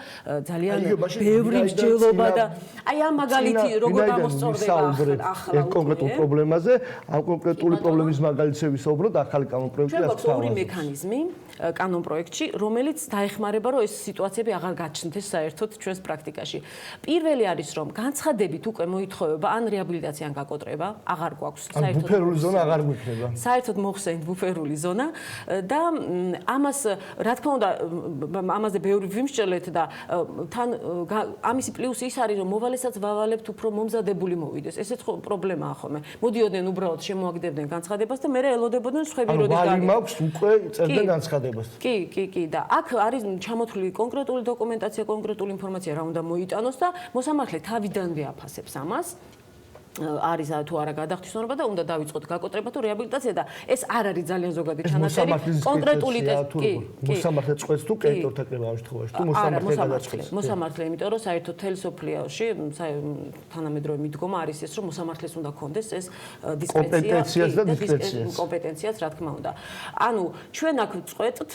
Speaker 14: ძალიან ბევრი მსჯელობა და აი ამ მაგალითი როგორ გამოსწორდება ახლა
Speaker 13: კონკრეტულ პრობლემაზე, ამ კონკრეტული პრობლემის მაგალითზე ვისაუბროთ ახალი კანონპროექტი
Speaker 14: აქვს ორი მექანიზმი კანონპროექტში, რომელიც დაეხმარება, რომ ეს სიტუაციები აღარ გაჩნდეს საერთოდ ჩვენს პრაქტიკაში. პირველი არის, რომ განცხადებით უკვე მოითხოვება ან რეაბილიტაცია ან გაკოტრება, აღარ გვაქვს
Speaker 13: საერთოდ ბუფერული ზონა აღარ გვიქნება.
Speaker 14: საერთოდ მოხსენით ბუფერული ზონა და ამას რა თქმა უნდა ამაზე ბევრი ვიმსჯელეთ და თან ამისი პლუსი ის არის, რომ მოვალესაც ვავალებთ უფრო მომზადებული მოვიდეს. ესეც პრობლემაა ხოლმე. მოდიოდნენ უბრალოდ შემოაგდებდნენ განცხადებას და მე ელოდებოდნენ სხვები როდის
Speaker 13: ვარი მაქვს უკვე წერდნენ განცხადებას.
Speaker 14: კი და აქ არის ჩამოთვლილი კონკრეტული დოკუმენტაცია, კონკრეტული ინფორმაცია რა უნდა მოიტანოს და მოსამართლე თავიდანვე აფასებს ამას. არის თუ არა გადახდისონება და უნდა დავიწყოთ გაკოტრება თუ რეაბილიტაცია და ეს არ არის ძალიან ზოგადი ჩანაწერი კონკრეტული ტესტი.
Speaker 13: მოსამართლე წყვეტს თუ კრედიტორთა კრება ამ შემთხვევაში თუ მოსამართლე გადაწყვეტს.
Speaker 14: მოსამართლე, იმიტომ რომ საერთოდ თელ სოფლიოში თანამედროვე მიდგომა არის ეს, რომ მოსამართლეს უნდა ქონდეს ეს კომპეტენციაც, რა თქმა უნდა. ანუ ჩვენ აქ წყვეტთ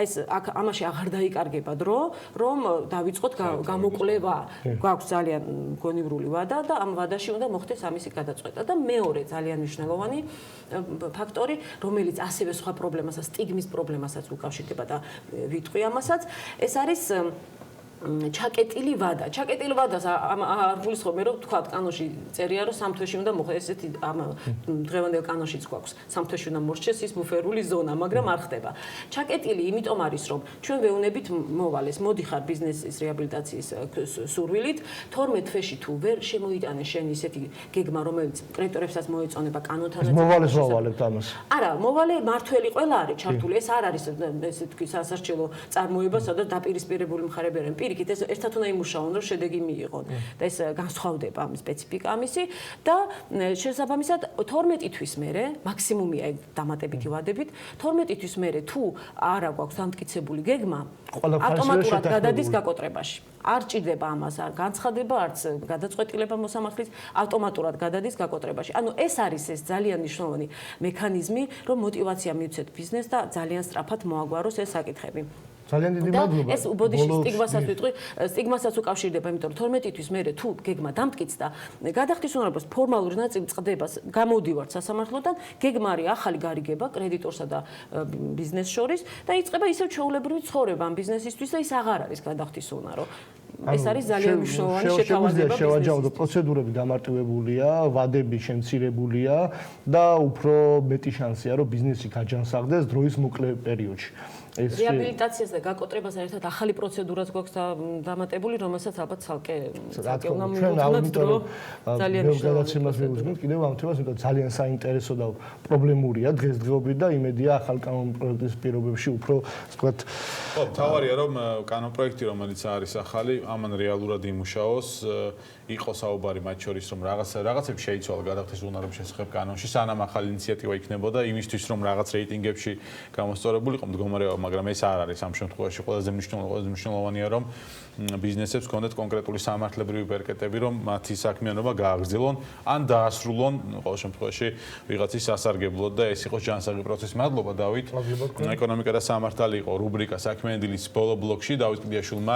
Speaker 14: ეს აქ ამაში აღარ დაიკარგება დრო, რომ დავიწყოთ გამოკვლევა. გვაქვს ძალიან გონივრული ვადა და ამ ვადაში უნდა მოხდეს ამისი გადაწყვეტა და მეორე ძალიან მნიშვნელოვანი ფაქტორი, რომელიც ასევე სხვა პრობლემასაც, სტიგმის პრობლემასაც უკავშირდება და ვიტყვი ამასაც, ეს არის ჩაკეტილი ვადა. ჩაკეტილი ვადას არ გულისხმობ მე რომ თქვა კანონში წერია რომ 3 თვეში უნდა მოხდეს ესეთი ამ დღევანდელ კანონშიც გვაქვს 3 თვეში უნდა მორჩეს ის ბუფერული ზონა, მაგრამ არ ხდება. ჩაკეტილი იმიტომ არის რომ ჩვენ ვეუნებით მოვალეს, მოდიხარ ბიზნესის რეაბილიტაციის სურვილით, 12 თვეში თუ ვერ შემოიტანე შენ ისეთი გეგმა, რომელიც კრედიტორებსაც მოეწონება კანონთანაც.
Speaker 13: მოვალეს ვავალებთ ამას.
Speaker 14: არა, მოვალე მართველი ყველა არის ჩართული. ეს არ არის ესე თქვი სასარჩელო წარმოება, სადაც დაპირისპირებული მხარეები არიან. პირიქით ეს ერთად უნდა იმუშაონ, რომ შედეგი მიიღონ და ეს განსხვავდება ამ სპეციფიკა ამისი და შესაბამისად 12 თვის მერე მაქსიმუმია დამატებითი ვადებით 12 თვის მერე თუ არა გვაქვს დამტკიცებული გეგმა ავტომატურად გადადის გაკოტრებაში არ ჭირდება ამას არ განცხადება არც გადაწყვეტილება მოსამართლის ავტომატურად გადადის გაკოტრებაში ანუ ეს არის ეს ძალიან მნიშვნელოვანი მექანიზმი რომ мотиваცია მივცეთ ბიზნესს და ძალიან სწრაფად მოაგვაროს ეს საკითხები
Speaker 13: ძალიან დიდი მადლობა.
Speaker 14: ეს უბოდიში სტიგმასაც ვიტყვი, სტიგმასაც უკავშირდება, იმიტომ რომ 12 თვის მერე თუ გეგმა დამტკიცდა, გადახდისუნარებას ფორმალური ნაწილი წდება, გამოდივართ სასამართლოდან, გეგმა არის ახალი გარიგება კრედიტორსა და ბიზნესს შორის და იწყება ისევ ჩვეულებრივი ცხოვრება ამ ბიზნესისთვის და ის აღარ არის გადახდისუნარო. ეს არის ძალიან მნიშვნელოვანი შეთავაზება.
Speaker 13: შევაჯამოთ, პროცედურები დამარტივებულია, ვადები შემცირებულია და უფრო მეტი შანსია, რომ ბიზნესი გაჯანსაღდეს დროის მოკლე პერიოდში.
Speaker 14: რეაბილიტაციას და გაკოტრებას ერთად ახალი პროცედურაც გვაქვს დამატებული, რომელსაც ალბათ ცალკე უნდა მივუძღვნოთ დრო ძალიან
Speaker 13: გადაცემას მივუძღვნოთ კიდევ ამ თემას, იმიტომ ძალიან საინტერესო და პრობლემურია დღესდღეობით და იმედია ახალ კანონპროექტის პირობებში უფრო ვთქვათ
Speaker 4: ხო, თავარია რომ კანონპროექტი რომელიც არის ახალი, ამან რეალურად იმუშაოს, იყო საუბარი მათ შორის რომ რაღაცებს შეიცვალა გადახდისუნარების შესახებ კანონში, სანამ ახალი ინიციატივა იქნებოდა იმისთვის რომ რაღაც რეიტინგებში გამოსწორებულიყო მდგომარეობა მაგრამ ეს არ არის ამ შემთხვევაში ყველაზე მნიშვნელოვანია რომ ბიზნესებს ქონდეთ კონკრეტული სამართლებრივი პერკეტები რომ მათი საქმიანობა გააგრძელონ ან დაასრულონ ყოველ შემთხვევაში ვიღაცის სასარგებლოდ და ეს იყოს ჯანსაღი პროცესი. მადლობა დავით. ეკონომიკა და სამართალი იყო რუბრიკა საქმიანი დილის ბოლო ბლოკში დავით კლდიაშვილმა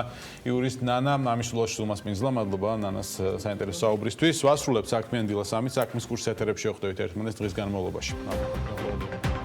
Speaker 4: იურისტ ნანა ამიშულაშვილმა სპინძლა მადლობა ნანას საინტერესო საუბრისთვის. ვასრულებთ საქმიანი დილას ამით საქმის კურსს ეთერებში ხვდებით ერთმანეთს დღის განმავლობაში.